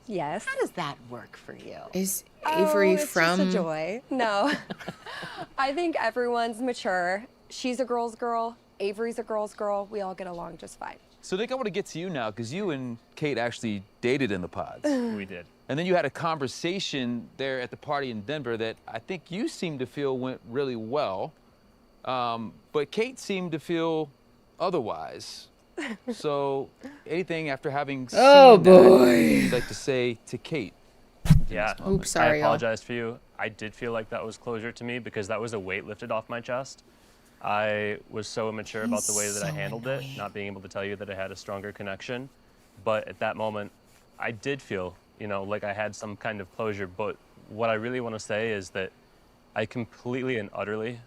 O: Yes.
N: How does that work for you?
A: Is Avery from?
O: Just a joy. No. I think everyone's mature. She's a girl's girl. Avery's a girl's girl. We all get along just fine.
M: So Nick, I want to get to you now because you and Kate actually dated in the pods.
W: We did.
M: And then you had a conversation there at the party in Denver that I think you seemed to feel went really well, but Kate seemed to feel otherwise. So, anything after having seen that you'd like to say to Kate?
W: Yeah.
A: Oops, sorry.
W: I apologize for you. I did feel like that was closure to me because that was a weight lifted off my chest. I was so immature about the way that I handled it, not being able to tell you that I had a stronger connection. But at that moment, I did feel, like I had some kind of closure. But what I really want to say is that I completely and utterly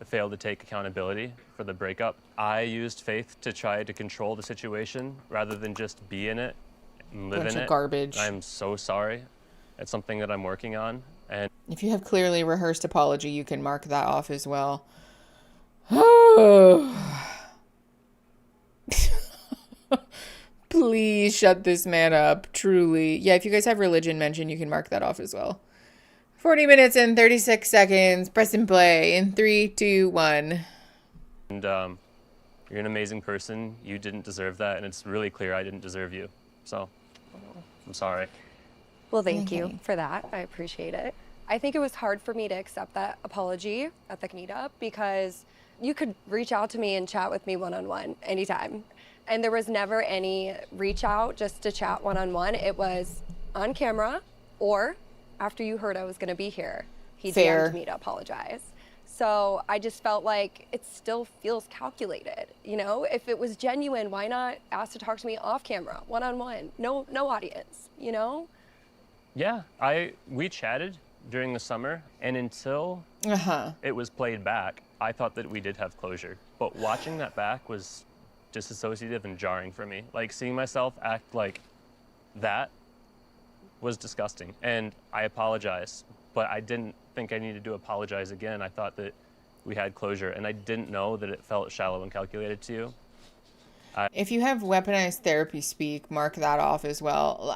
W: failed to take accountability for the breakup. I used faith to try to control the situation rather than just be in it and live
A: Bunch
W: in
A: of
W: it.
A: garbage.
W: I'm so sorry. It's something that I'm working on. And
A: if you have clearly rehearsed apology, you can mark that off as well. Please shut this man up, truly. Yeah, if you guys have religion mentioned, you can mark that off as well. 40 minutes and 36 seconds. Press and play in 3, 2, 1.
W: And you're an amazing person. You didn't deserve that, and it's really clear I didn't deserve you. So, I'm sorry.
O: Well, thank you for that. I appreciate it. I think it was hard for me to accept that apology at the meetup because you could reach out to me and chat with me one-on-one anytime. And there was never any reach out just to chat one-on-one. It was on camera or after you heard I was going to be here, he DM'd me to apologize. So I just felt like it still feels calculated. If it was genuine, why not ask to talk to me off camera, one-on-one, no audience,
W: Yeah, we chatted during the summer, and until it was played back, I thought that we did have closure. But watching that back was disassociative and jarring for me. Like seeing myself act like that was disgusting, and I apologize, but I didn't think I needed to apologize again. I thought that we had closure, and I didn't know that it felt shallow and calculated to you.
A: If you have weaponized therapy speak, mark that off as well.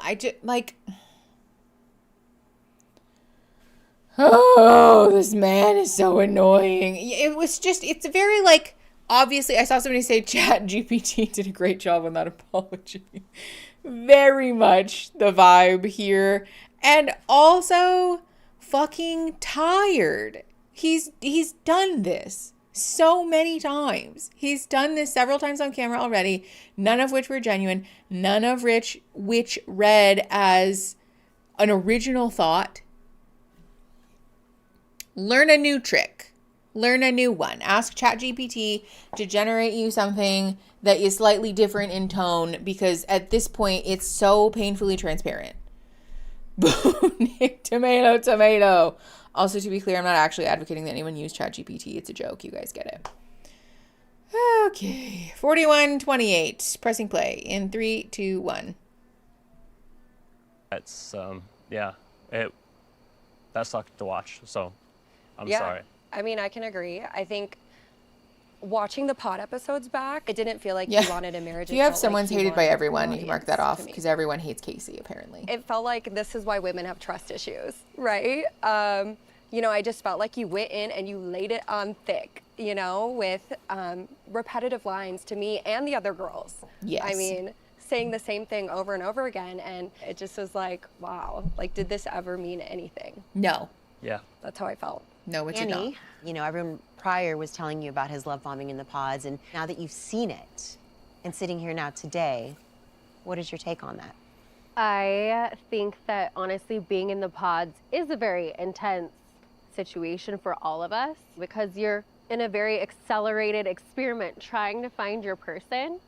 A: This man is so annoying. It's very obviously I saw somebody say ChatGPT did a great job on that apology. Very much the vibe here. And also fucking tired. He's done this so many times. He's done this several times on camera already, none of which were genuine, none of which read as an original thought. Learn a new trick. Learn a new one. Ask ChatGPT to generate you something that is slightly different in tone, because at this point it's so painfully transparent. Nick, tomato. Also, to be clear, I'm not actually advocating that anyone use ChatGPT. It's a joke. You guys get it. Okay. 41-28. Pressing play in 3, 2, 1.
W: It's, that sucked to watch, so I'm sorry.
O: I mean, I can agree. I think watching the pod episodes back, it didn't feel like he wanted a marriage.
A: If you have someone's hated by everyone, you can mark that off, because everyone hates Casey, apparently.
O: It felt like this is why women have trust issues, right? You know, I just felt like you went in and you laid it on thick, you know, with repetitive lines to me and the other girls.
A: Yes.
O: I mean, saying the same thing over and over again. And it just was like, wow, like, did this ever mean anything?
A: No.
E: Yeah.
O: That's how I felt.
A: No, it did not.
N: Annie, you know, everyone prior was telling you about his love bombing in the pods, and now that you've seen it and sitting here now today, what is your take on that?
F: I think that honestly being in the pods is a very intense situation for all of us because you're in a very accelerated experiment trying to find your person.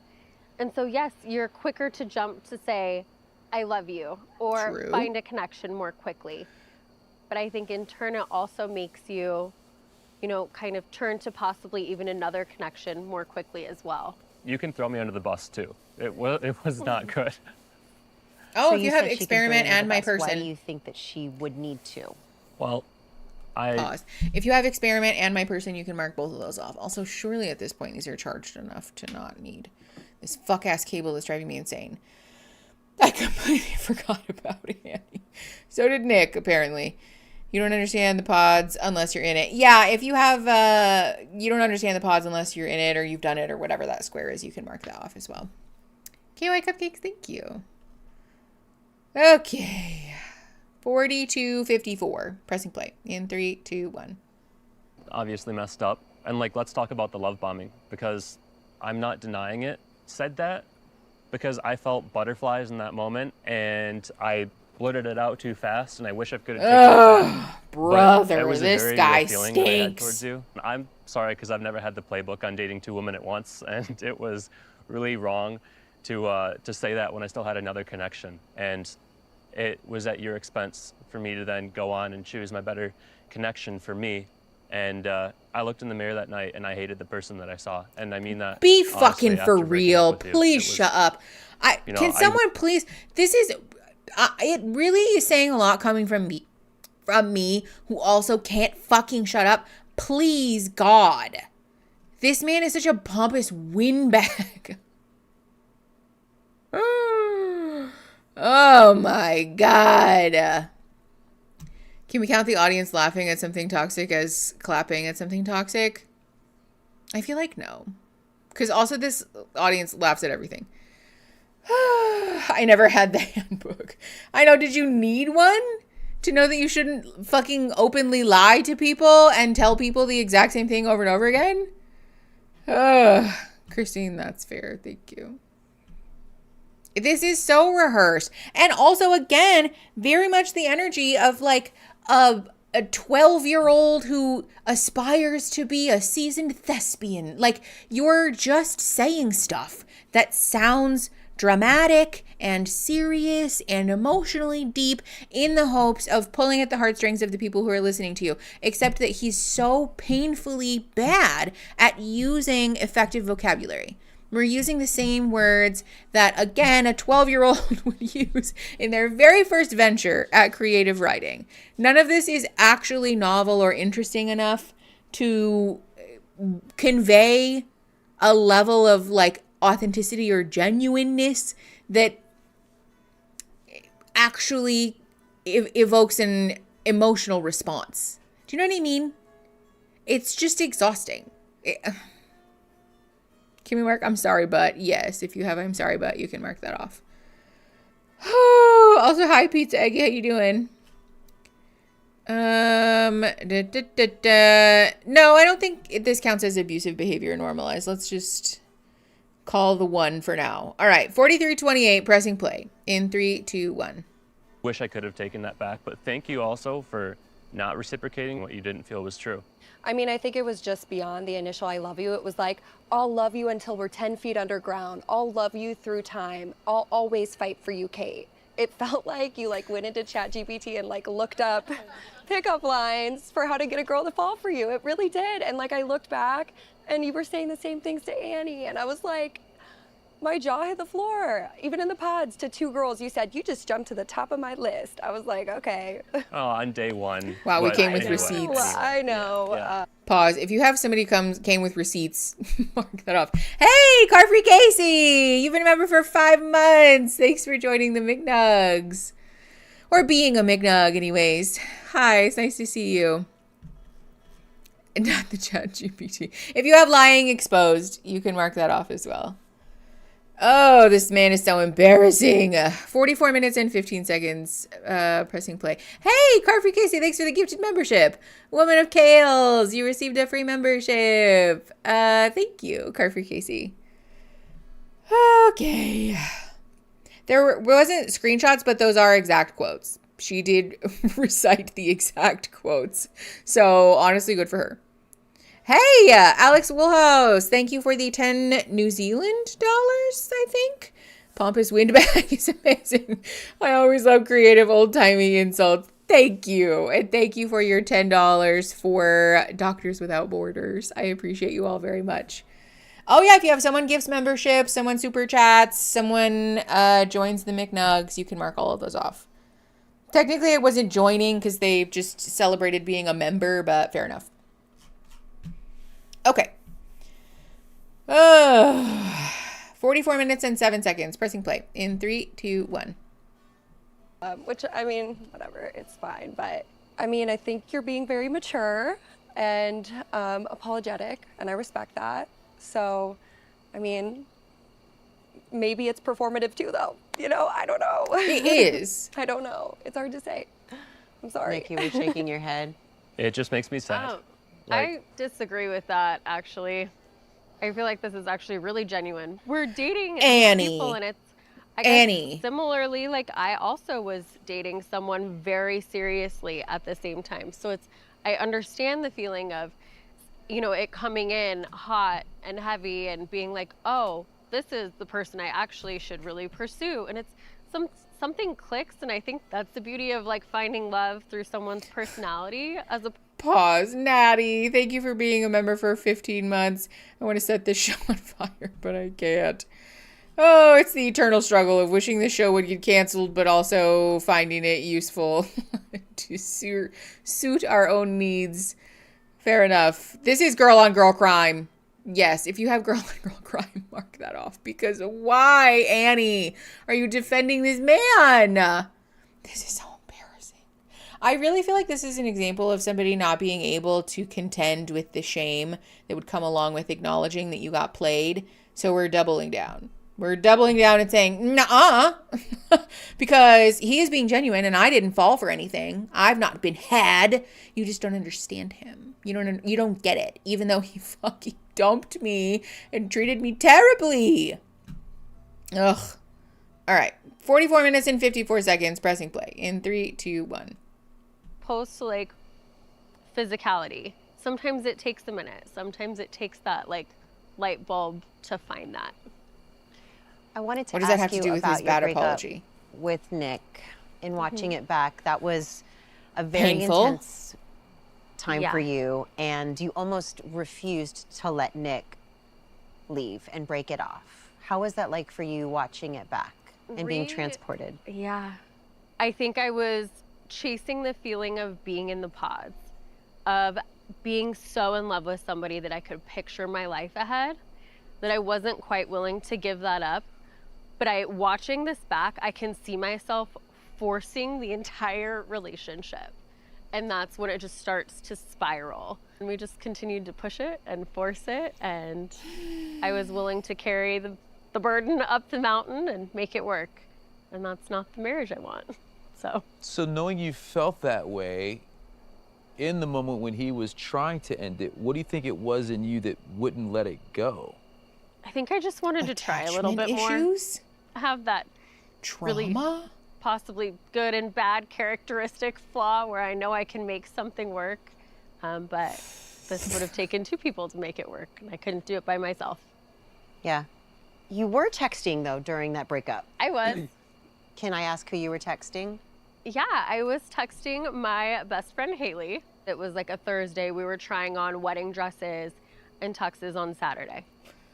F: And so yes, you're quicker to jump to say, I love you, or
A: True.
F: find a connection more quickly. But I think in turn it also makes you, you know, kind of turn to possibly even another connection more quickly as well.
E: You can throw me under the bus too. It was not good.
A: Oh,
N: So
A: if you have
N: said she can throw
A: experiment
N: you under
A: and
N: the
A: my
N: bus. Why
A: person.
N: do you think that she would need to?
E: Well,
A: Pause. If you have experiment and my person, you can mark both of those off. Also, surely at this point, these are charged enough to not need this fuck-ass cable that's driving me insane. I completely forgot about it, Annie. So did Nick, apparently. You don't understand the pods unless you're in it. Yeah, if you have, you don't understand the pods unless you're in it or you've done it or whatever that square is, you can mark that off as well. KY Cupcakes, thank you. Okay. 42:54. Pressing play in 3, 2, 1.
E: obviously messed up. And like, let's talk about the love bombing, because I'm not denying it. Said that because I felt butterflies in that moment and I blurted it out too fast, and I wish I could have taken it back.
A: Brother,
E: it was a
A: this
E: very
A: guy
E: real feeling that I had
A: stinks.
E: towards you. I'm sorry, because I've never had the playbook on dating 2 women at once, and it was really wrong to say that when I still had another connection. And it was at your expense for me to then go on and choose my better connection for me. And I looked in the mirror that night and I hated the person that I saw. And I mean that.
A: Be
E: honestly,
A: fucking for
E: after breaking up
A: real.
E: with you.
A: Please
E: It was-
A: shut up. Can someone please? This is. It really is saying a lot coming from me, who also can't fucking shut up. Please, God. This man is such a pompous windbag. Oh my God. Can we count the audience laughing at something toxic as clapping at something toxic? I feel like no. Because also this audience laughs at everything. I never had the handbook. I know, did you need one? To know that you shouldn't fucking openly lie to people and tell people the exact same thing over and over again? Christine, that's fair. Thank you. This is so rehearsed. And also, again, very much the energy of like a 12-year-old who aspires to be a seasoned thespian. Like, you're just saying stuff that sounds dramatic and serious and emotionally deep in the hopes of pulling at the heartstrings of the people who are listening to you, except that he's so painfully bad at using effective vocabulary. We're using the same words that, again, a 12-year-old would use in their very first venture at creative writing. None of this is actually novel or interesting enough to convey a level of like authenticity or genuineness that actually evokes an emotional response. Do you know what I mean? It's just exhausting. Can we mark I'm sorry, but? Yes, if you have I'm sorry, but, you can mark that off. Also, hi, Pizza Eggy. How you doing? No, I don't think this counts as abusive behavior normalized. Let's just call the 1 for now. All right, 43:28, pressing play in 3, 2, 1.
E: Wish I could have taken that back, but thank you also for not reciprocating what you didn't feel was true.
O: I mean, I think it was just beyond the initial I love you. It was like, I'll love you until we're 10 feet underground. I'll love you through time. I'll always fight for you, Kate. It felt like you like went into ChatGPT and like looked up pickup lines for how to get a girl to fall for you. It really did. And like I looked back and you were saying the same things to Annie. And I was like, my jaw hit the floor. Even in the pods to 2 girls, you said, you just jumped to the top of my list. I was like, okay.
E: Oh, on day 1.
A: Wow, we
E: but
A: came with
E: anyway.
A: receipts.
O: I know.
E: Yeah.
A: Pause. If you have somebody came with receipts, mark that off. Hey, Car Free Casey! You've been a member for 5 months. Thanks for joining the McNugs. Or being a McNug, anyways. Hi, it's nice to see you. Not the ChatGPT. If you have lying exposed, you can mark that off as well. Oh, this man is so embarrassing. 44 minutes and 15 seconds. Pressing play. Hey, Carfree Casey, thanks for the gifted membership. Woman of Kales, you received a free membership. Thank you, Carfree Casey. Okay. There wasn't screenshots, but those are exact quotes. She did recite the exact quotes. So, honestly, good for her. Hey, Alex Woolhouse, thank you for the 10 New Zealand dollars, I think. Pompous windbag is amazing. I always love creative old-timey insults. Thank you. And thank you for your $10 for Doctors Without Borders. I appreciate you all very much. Oh, yeah, if you have someone gives membership, someone super chats, someone joins the McNugs, you can mark all of those off. Technically, it wasn't joining because they just celebrated being a member, but fair enough. Okay. 44 minutes and 7 seconds. Pressing play in 3, 2, 1.
O: Which, I mean, whatever, it's fine. But, I mean, I think you're being very mature and apologetic, and I respect that. So, I mean, maybe it's performative too, though. You know, I don't know.
A: It is.
O: I don't know. It's hard to say. I'm sorry.
N: Nick, you were shaking your head.
E: It just makes me sad.
F: I disagree with that, actually. I feel like this is actually really genuine. We're dating
A: Annie.
F: people, and it's, I guess,
A: Annie.
F: similarly, like, I also was dating someone very seriously at the same time. So it's, I understand the feeling of, you know, it coming in hot and heavy and being like, oh, this is the person I actually should really pursue. And it's something clicks, and I think that's the beauty of, like, finding love through someone's personality as a
A: Pause. Natty, thank you for being a member for 15 months. I want to set this show on fire, but I can't. Oh, it's the eternal struggle of wishing the show would get canceled, but also finding it useful to suit our own needs. Fair enough. This is girl on girl crime. Yes, if you have girl on girl crime, mark that off. Because why, Annie, are you defending this man? This is so embarrassing. I really feel like this is an example of somebody not being able to contend with the shame that would come along with acknowledging that you got played. So we're doubling down. We're doubling down and saying, nuh-uh, because he is being genuine and I didn't fall for anything. I've not been had. You just don't understand him. You don't get it, even though he fucking dumped me and treated me terribly. Ugh. All right. 44 minutes and 54 seconds. Pressing play in 3, 2, 1.
F: Opposed to, like, physicality. Sometimes it takes a minute. Sometimes it takes that, like, light bulb to find that.
N: I wanted to
A: What does that have
N: ask
A: to
N: you
A: do with
N: about
A: his
N: your
A: bad
N: breakup
A: apology?
N: with Nick. In watching it back, that was a very
A: Painful.
N: intense time for you, and you almost refused to let Nick leave and break it off. How was that like for you watching it back and being transported?
F: Yeah. I think I was chasing the feeling of being in the pods, of being so in love with somebody that I could picture my life ahead, that I wasn't quite willing to give that up. But watching this back, I can see myself forcing the entire relationship. And that's when it just starts to spiral. And we just continued to push it and force it. And I was willing to carry the burden up the mountain and make it work. And that's not the marriage I want.
M: So knowing you felt that way in the moment when he was trying to end it, what do you think it was in you that wouldn't let it go?
F: I think I just wanted to try a little bit
A: issues?
F: more. Have that really
A: Trauma?
F: possibly good and bad characteristic flaw where I know I can make something work. But this would have taken 2 people to make it work. And I couldn't do it by myself.
N: Yeah. You were texting, though, during that breakup.
F: I was.
N: Can I ask who you were texting?
F: Yeah, I was texting my best friend, Haley. It was like a Thursday. We were trying on wedding dresses and tuxes on Saturday.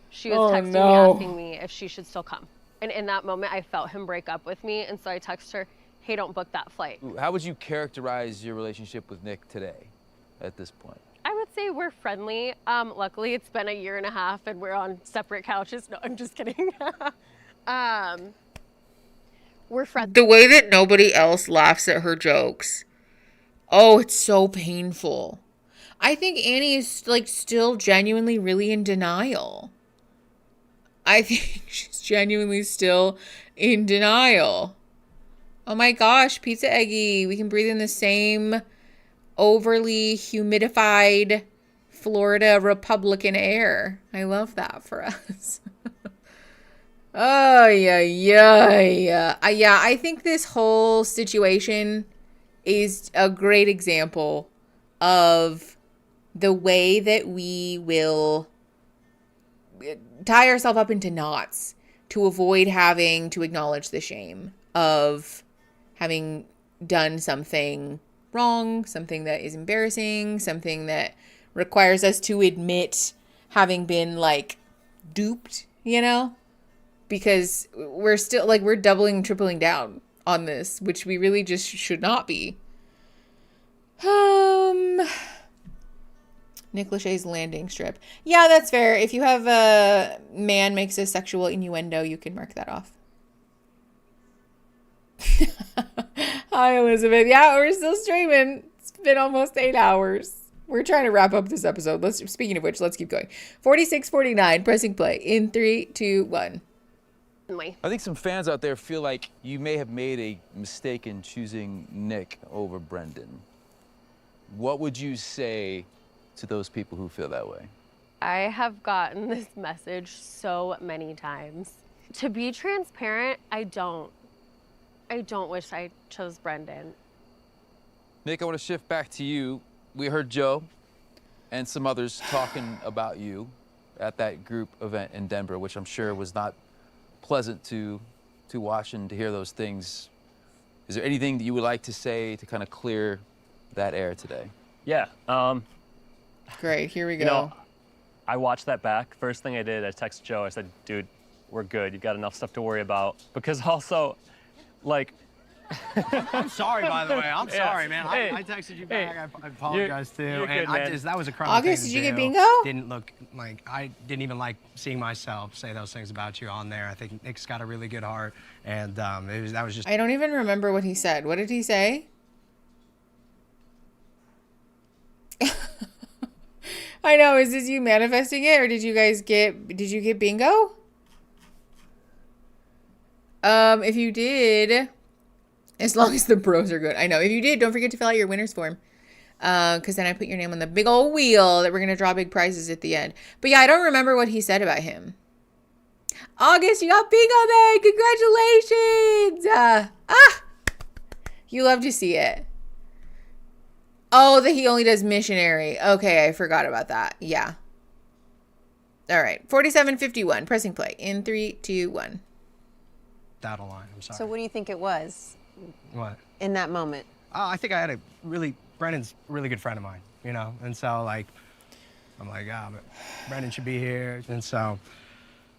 F: She was texting me asking me if she should still come. And in that moment, I felt him break up with me. And so I texted her, hey, don't book that flight.
M: How would you characterize your relationship with Nick today at this point?
F: I would say we're friendly. Luckily, it's been a year and a half and we're on separate couches. No, I'm just kidding. We're friends.
A: The way that nobody else laughs at her jokes. Oh, it's so painful. I think Annie is like still genuinely really in denial. I think she's genuinely still in denial. Oh my gosh, Pizza Eggy. We can breathe in the same overly humidified Florida Republican air. I love that for us. Oh, yeah. I think this whole situation is a great example of the way that we will tie ourselves up into knots to avoid having to acknowledge the shame of having done something wrong, something that is embarrassing, something that requires us to admit having been like duped, you know? Because we're still like, we're doubling, tripling down on this, which we really just should not be. Nick Lachey's landing strip. Yeah, that's fair. If you have a man makes a sexual innuendo, you can mark that off. Hi, Elizabeth. Yeah, we're still streaming. It's been almost 8 hours. We're trying to wrap up this episode. Speaking of which, let's keep going. 46:49, pressing play in 3, 2, 1.
M: I think some fans out there feel like you may have made a mistake in choosing Nick over Brendan. What would you say to those people who feel that way?
F: I have gotten this message so many times. To be transparent, I don't wish I chose Brendan.
M: Nick, I want to shift back to you. We heard Joe and some others talking about you at that group event in Denver, which I'm sure was not pleasant to watch and to hear those things. Is there anything that you would like to say to kind of clear that air today?
E: Yeah.
A: Great, here we go.
E: You know, I watched that back. First thing I did, I texted Joe. I said, dude, we're good. You've got enough stuff to worry about. Because also, like...
S: I'm sorry, by the way. I'm
E: Yeah.
S: sorry, man.
E: Hey.
S: I texted you back. I apologize, too.
E: you're
S: And
E: good, man.
S: that was a crummy
A: August,
S: thing
A: did
S: to
A: you get
S: do.
A: bingo?
S: Didn't look like, I didn't even like seeing myself say those things about you on there. I think Nick's got a really good heart. And that was just...
A: I don't even remember what he said. What did he say? I know. Is this you manifesting it, or did you get bingo? If you did, as long as the bros are good. I know. If you did, don't forget to fill out your winner's form. Because then I put your name on the big old wheel that we're going to draw big prizes at the end. But yeah, I don't remember what he said about him. August, you got bingo day! Congratulations! You love to see it. Oh, that he only does missionary. Okay, I forgot about that. Yeah. All right. 47:51. Pressing play in 3, 2, 1.
S: Out of line. I'm sorry.
N: So what do you think it was?
S: What?
N: In that moment?
S: I think I had Brendan's a really good friend of mine, you know? And so, like, I'm like, but Brendan should be here. And so,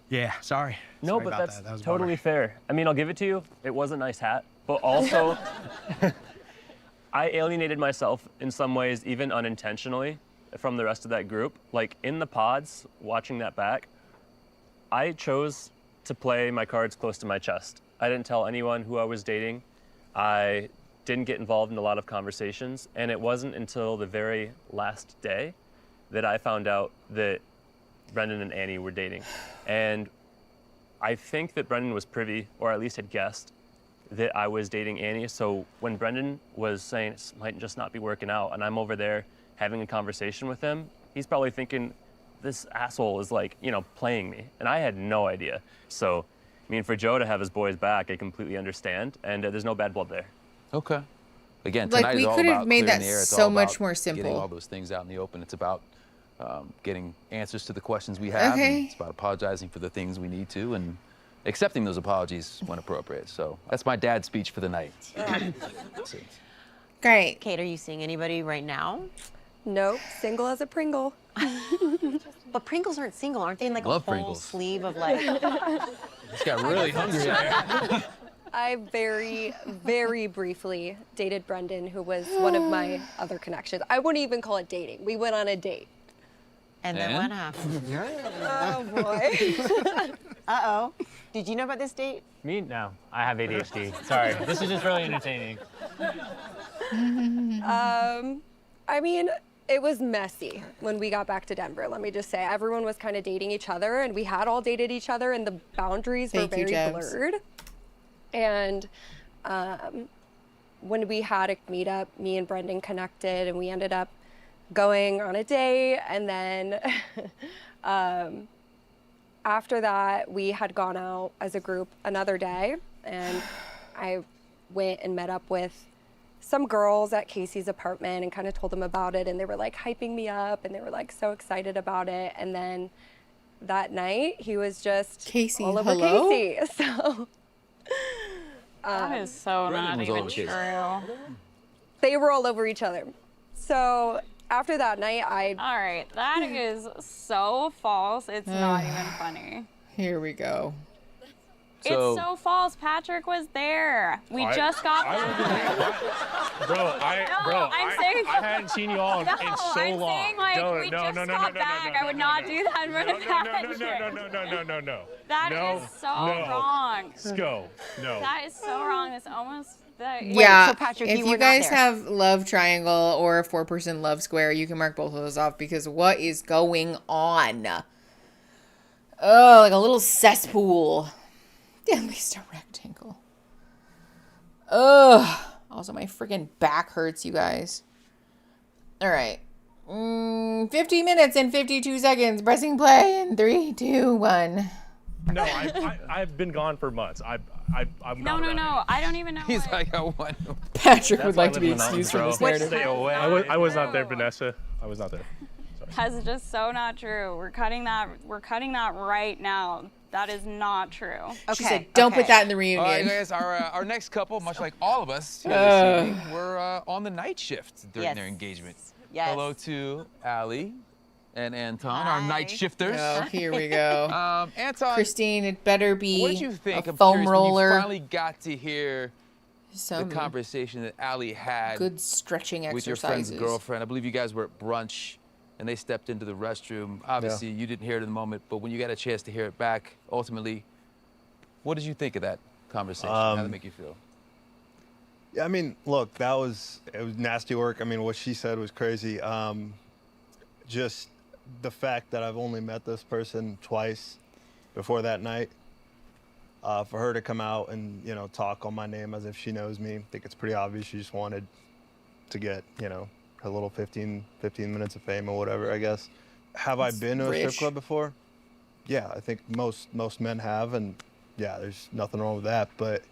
S: yeah, sorry.
E: No,
S: Sorry
E: but
S: about
E: that's
S: that was a
E: totally fair. I mean, I'll give it to you. It was a nice hat, but also I alienated myself in some ways, even unintentionally, from the rest of that group. Like in the pods, watching that back, I chose to play my cards close to my chest. I didn't tell anyone who I was dating. I didn't get involved in a lot of conversations, and it wasn't until the very last day that I found out that Brendan and Annie were dating. And I think that Brendan was privy, or at least had guessed, that I was dating Annie. So when Brendan was saying it might just not be working out, and I'm over there having a conversation with him, he's probably thinking, this asshole is like, you know, playing me. And I had no idea. So, I mean, for Joe to have his boys back, I completely understand. And there's no bad blood there.
M: Okay. Again,
A: Like,
M: tonight
A: we
M: is all
A: could have
M: about
A: made
M: clearing
A: that
M: the air. It's
A: so
M: all
A: much
M: about
A: more
M: Getting
A: simple.
M: all those things out in the open. It's about getting answers to the questions we have.
A: Okay.
M: And it's about apologizing for the things we need to and accepting those apologies when appropriate. So that's my dad's speech for the night. Let's see.
A: Great.
N: Kate, are you seeing anybody right now?
O: Nope, single as a Pringle.
N: But Pringles aren't single, aren't they? In like
M: Love
N: a whole
M: Pringles.
N: sleeve of like...
M: Just got really hungry.
O: I very, very briefly dated Brendan, who was one of my other connections. I wouldn't even call it dating. We went on a date.
N: And then what happened?
O: Oh, boy.
N: Uh-oh. Did you know about this date?
W: Me? No. I have ADHD. Sorry. This is just really entertaining.
O: I mean, It was messy when we got back to Denver, let me just say. Everyone was kind of dating each other, and we had all dated each other, and the boundaries were very blurred. And when we had a meetup, me and Brendan connected, and we ended up going on a date. And then after that, we had gone out as a group another day, and I went and met up with some girls at Casey's apartment and kind of told them about it, and they were like hyping me up, and they were like so excited about it. And then that night, he was just
A: Casey,
O: all over
A: hello?
O: Casey. So
G: That is so not even true.
O: they were all over each other. So after that night,
G: All right, that is so false. It's not even funny.
A: Here we go.
G: It's so false. Patrick was there. We just got back.
P: Bro,
G: I'm saying,
P: I hadn't seen you all in so
G: I'm
P: long.
G: saying like we just got back. I would not do that in front of Patrick.
P: No.
G: That is so wrong.
P: Let's go. No.
G: That is so wrong. It's almost that.
A: Yeah, if you guys have love triangle or a 4-person love square, you can mark both of those off, because what is going on? Oh, like a little cesspool. At least a rectangle. Ugh. Also, my freaking back hurts, you guys. All right. 50 minutes and 52 seconds. Pressing play in 3, 2, 1.
P: No, I've been gone for months. I'm
G: No. I don't even know.
M: He's like, I want.
A: Patrick would like to be excused from this narrative.
P: Stay away. I was not there, Vanessa. I was not there.
G: That's just so not true. We're cutting that right now. That is not true.
A: She said, don't put that in the reunion.
M: All right, guys, our next couple, much like all of us here this evening, were on the night shift during their engagement.
N: Yes.
M: Hello to Allie and Anton, our night shifters.
A: Oh, here we go.
M: Anton,
A: Christine, it better be
M: what did you think
A: a
M: of
A: foam roller.
M: When you finally got to hear
A: Some
M: the conversation that Allie had
A: good stretching
M: with your
A: exercises.
M: friend's girlfriend. I believe you guys were at brunch and they stepped into the restroom. Obviously, you didn't hear it in the moment, but when you got a chance to hear it back, ultimately, what did you think of that conversation? How did it make you feel?
D: Yeah, I mean, look, it was nasty work. I mean, what she said was crazy. Just the fact that I've only met this person twice before that night, for her to come out and, talk on my name as if she knows me, I think it's pretty obvious she just wanted to get, her little 15 minutes of fame or whatever, I guess. Have I been to a strip club before? Yeah, I think most men have, and yeah, there's nothing wrong with that, but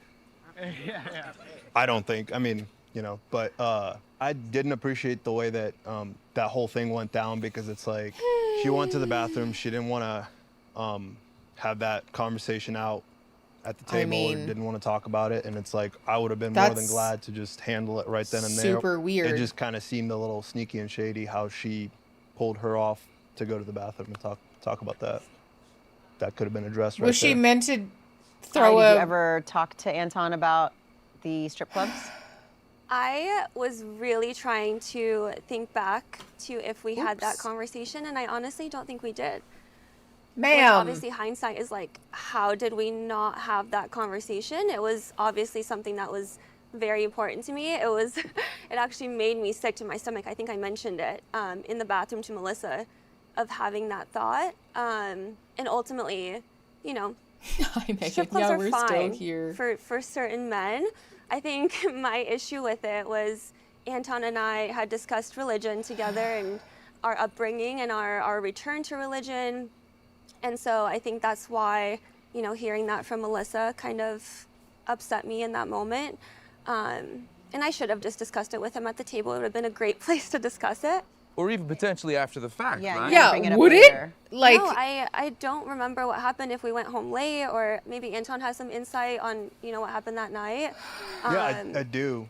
D: I don't think, but I didn't appreciate the way that that whole thing went down, because it's like she went to the bathroom, she didn't want to have that conversation out at the table, or didn't want to talk about it, and it's like I would have been more than glad to just handle it right then and there.
A: Super weird.
D: It just kind of seemed a little sneaky and shady how she pulled her off to go to the bathroom and talk about that. That could have been addressed right there.
A: Was she meant to throw
N: Did you ever talk to Anton about the strip clubs?
J: I was really trying to think back to if we had that conversation, and I honestly don't think we did.
A: Ma'am.
J: Obviously, hindsight is like, how did we not have that conversation? It was obviously something that was very important to me. It actually made me sick to my stomach. I think I mentioned it in the bathroom to Melissa, of having that thought. And ultimately, strip clubs are fine for certain men. I think my issue with it was Anton and I had discussed religion together and our upbringing and our return to religion. And so I think that's why, hearing that from Melissa kind of upset me in that moment. And I should have just discussed it with him at the table. It would have been a great place to discuss it.
M: Or even potentially after the fact, right?
A: Yeah, would it? Like,
J: no, I don't remember what happened, if we went home late, or maybe Anton has some insight on, what happened that night.
D: Yeah, I do.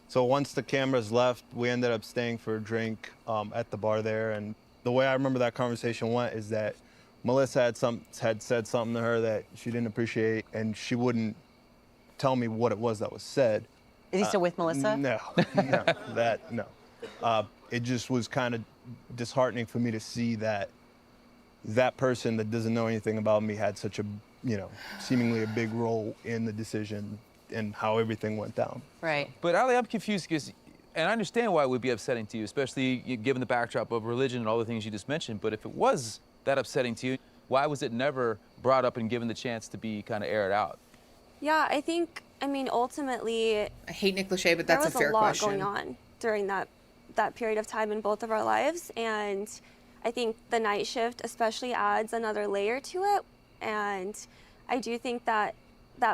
D: So once the cameras left, we ended up staying for a drink at the bar there. And the way I remember that conversation went is that Melissa had said something to her that she didn't appreciate, and she wouldn't tell me what it was that was said.
N: Is he still with Melissa?
D: No. It just was kind of disheartening for me to see that that person that doesn't know anything about me had such a, seemingly a big role in the decision and how everything went down.
N: Right.
M: But Ali, I'm confused because And I understand why it would be upsetting to you, especially given the backdrop of religion and all the things you just mentioned. But if it was that upsetting to you, why was it never brought up and given the chance to be kind of aired out?
J: Yeah, I mean, ultimately,
A: I hate Nick Lachey, but that's a fair question.
J: There was a lot going on during that period of time in both of our lives, and I think the night shift especially adds another layer to it. And I do think that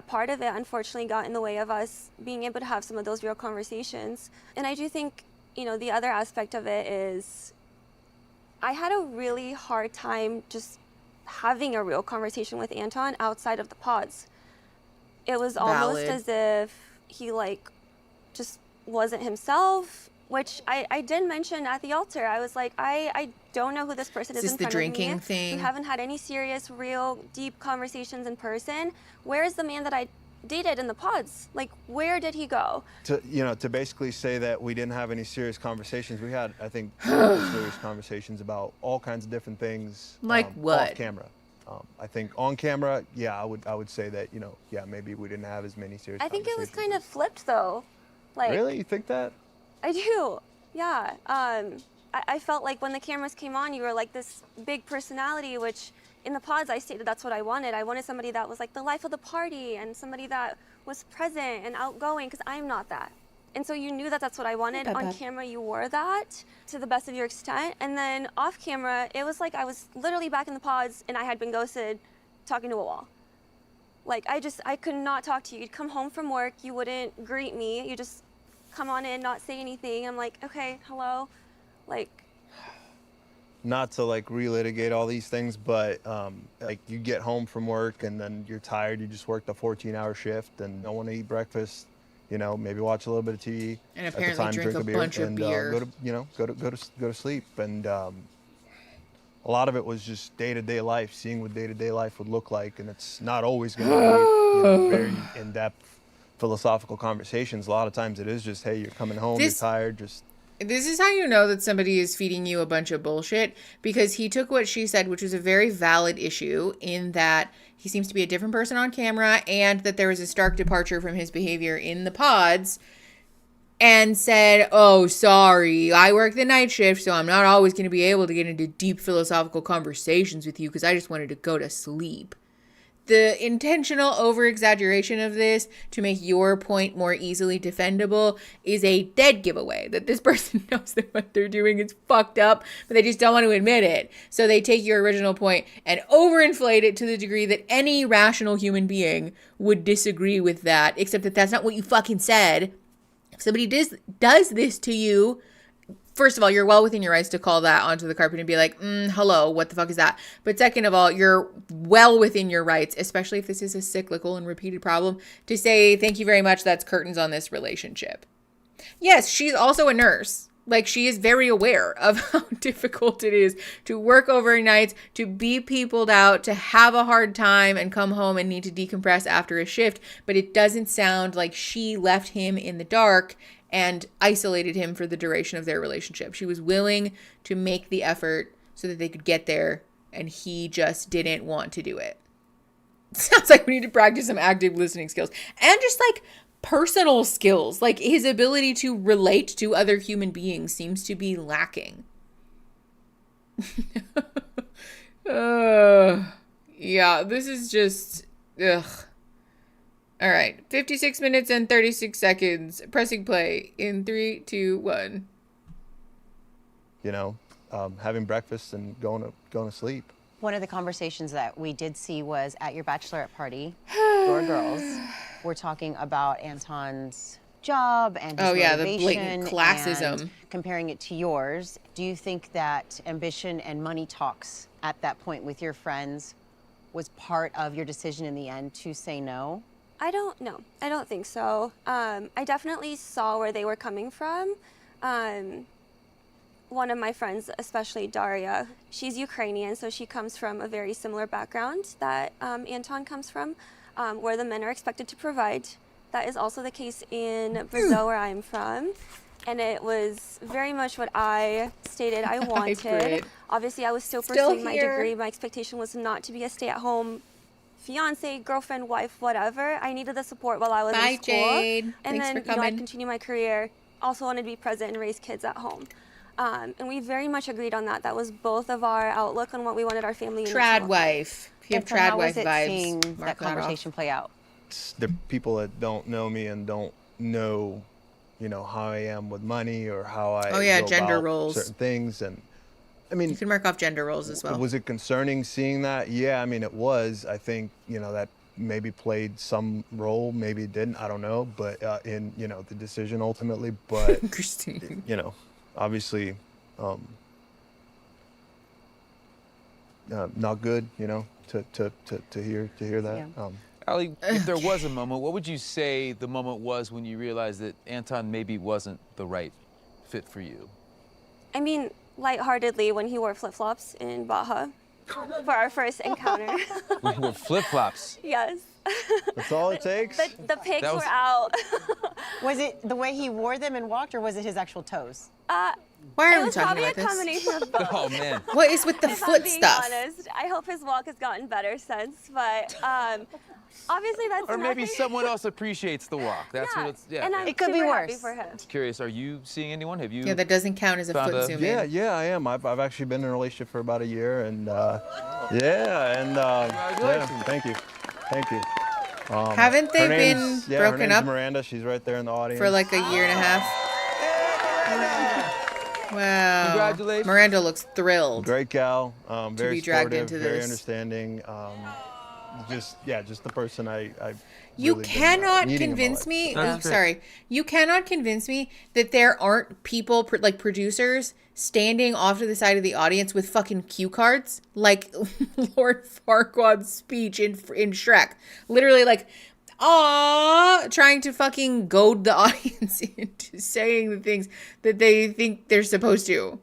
J: part of it unfortunately got in the way of us being able to have some of those real conversations. And I do think, you know, the other aspect of it is I had a really hard time just having a real conversation with Anton outside of the pods. It was almost as if he like just wasn't himself, which I did mention at the altar. I was like, I don't know who this person is in front of me. Is this the drinking thing? We haven't had any serious, real, deep conversations in person. Where is the man that I dated in the pods? Like, where did he go?
D: To basically say that we didn't have any serious conversations, we had, I think, serious conversations about all kinds of different things.
A: Like what?
D: Off camera. I think on camera, yeah, I would say that, maybe we didn't have as many serious
J: I think
D: conversations.
J: it was kind of flipped though. Like,
D: really? You think that?
J: I do. Yeah. I felt like when the cameras came on, you were like this big personality, which in the pods I stated that's what I wanted. I wanted somebody that was like the life of the party and somebody that was present and outgoing, because I'm not that. And so you knew that that's what I wanted. On camera, you were that to the best of your extent. And then off camera, it was like I was literally back in the pods and I had been ghosted talking to a wall. Like, I could not talk to you. You'd come home from work, you wouldn't greet me. You just come on in, not say anything. I'm like, okay, hello. Like,
D: not to like relitigate all these things, but like you get home from work and then you're tired. You just worked a 14-hour shift and don't want to eat breakfast. Maybe watch a little bit of TV.
A: And apparently drink a bunch of beer.
D: Go to sleep. And a lot of it was just day-to-day life, seeing what day-to-day life would look like. And it's not always going to be very in-depth philosophical conversations. A lot of times it is just, hey, you're coming home, you're tired, just...
A: This is how you know that somebody is feeding you a bunch of bullshit, because he took what she said, which was a very valid issue, in that he seems to be a different person on camera and that there was a stark departure from his behavior in the pods, and said, oh, sorry, I work the night shift, so I'm not always going to be able to get into deep philosophical conversations with you because I just wanted to go to sleep. The intentional over-exaggeration of this to make your point more easily defendable is a dead giveaway that this person knows that what they're doing is fucked up, but they just don't want to admit it. So they take your original point and overinflate it to the degree that any rational human being would disagree with that, except that that's not what you fucking said. If somebody does this to you, first of all, you're well within your rights to call that onto the carpet and be like, hello, what the fuck is that? But second of all, you're well within your rights, especially if this is a cyclical and repeated problem, to say, thank you very much, that's curtains on this relationship. Yes, she's also a nurse. Like, she is very aware of how difficult it is to work overnights, to be peopled out, to have a hard time and come home and need to decompress after a shift. But it doesn't sound like she left him in the dark and isolated him for the duration of their relationship. She was willing to make the effort so that they could get there, and he just didn't want to do it. Sounds like we need to practice some active listening skills. And just like personal skills. Like his ability to relate to other human beings seems to be lacking. Yeah, this is just... Ugh. All right, 56 minutes and 36 seconds. Pressing play in 3, 2, 1.
D: Having breakfast and going to sleep.
N: One of the conversations that we did see was at your bachelorette party. Your girls were talking about Anton's job and his motivation,
A: the blatant classism,
N: and comparing it to yours. Do you think that ambition and money talks at that point with your friends was part of your decision in the end to say no?
J: I don't think so. I definitely saw where they were coming from. One of my friends, especially Daria, she's Ukrainian, so she comes from a very similar background that Anton comes from, where the men are expected to provide. That is also the case in Brazil, where I'm from. And it was very much what I stated I wanted. Obviously, I was still pursuing my degree. My expectation was not to be a stay-at-home fiance, girlfriend, wife, whatever. I needed the support while I was in school.
A: Jade.
J: And
A: Thanks
J: then
A: for coming.
J: I'd continue my career also wanted to be present and raise kids at home. And we very much agreed on that. That was both of our outlook on what we wanted our family unit to
A: Trad
J: look
A: wife. If you have
N: And so
A: trad
N: how
A: wife
N: was it
A: vibes,
N: seeing
A: mark
N: that
A: that off.
N: conversation play out?
D: The people that don't know me and don't know, you know, how I am with money or how I
A: Oh, yeah,
D: go
A: gender
D: about
A: roles.
D: certain things. And I mean,
A: You can mark off gender roles as well.
D: was it concerning seeing that? Yeah, I mean, it was. I think, you know, that maybe played some role, maybe it didn't, I don't know, but in, you know, the decision ultimately. But
A: Christine,
D: you know, obviously not good, you know, to hear that.
N: Yeah.
M: Ali, if there was a moment, what would you say the moment was when you realized that Anton maybe wasn't the right fit for you?
J: I mean, lightheartedly when he wore flip-flops in Baja for our first encounter.
M: When you wore flip-flops.
J: Yes.
D: That's all it takes?
J: The pics
M: That was-
J: were out.
N: Was it the way he wore them and walked, or was it his actual toes?
A: Why are
J: it
A: we
J: was
A: talking
J: probably
A: about
J: a
A: this?
J: combination of both.
M: Oh, man.
A: What is with the
J: If
A: foot
J: I'm being
A: stuff?
J: honest, I hope his walk has gotten better since, but obviously that's
M: Or maybe
J: nothing.
M: someone else appreciates the walk. That's what it's, yeah.
J: And I'm
N: It could be
J: super happy
N: worse.
J: for him.
M: Curious, are you seeing anyone? Have you?
A: Yeah, that doesn't count as a
M: found
A: foot zoom
D: Yeah,
A: in.
D: yeah, I am. I've actually been in a relationship for about a year, and yeah, thank you.
A: Haven't they
D: her
A: been
D: name's- her
A: broken
D: name's
A: up
D: Miranda. She's right there in the audience.
A: for like a year and a half? Wow.
M: Congratulations.
A: Miranda looks thrilled.
D: Great gal, very
A: be dragged
D: supportive,
A: into
D: very
A: this.
D: understanding. Just the person I
A: You
D: really been,
A: cannot
D: needing in my
A: convince
D: life.
A: me.
M: That's
A: Oh,
M: great.
A: sorry. You cannot convince me that there aren't people like producers standing off to the side of the audience with fucking cue cards, like Lord Farquaad's speech in Shrek. Literally, like, trying to fucking goad the audience into saying the things that they think they're supposed to.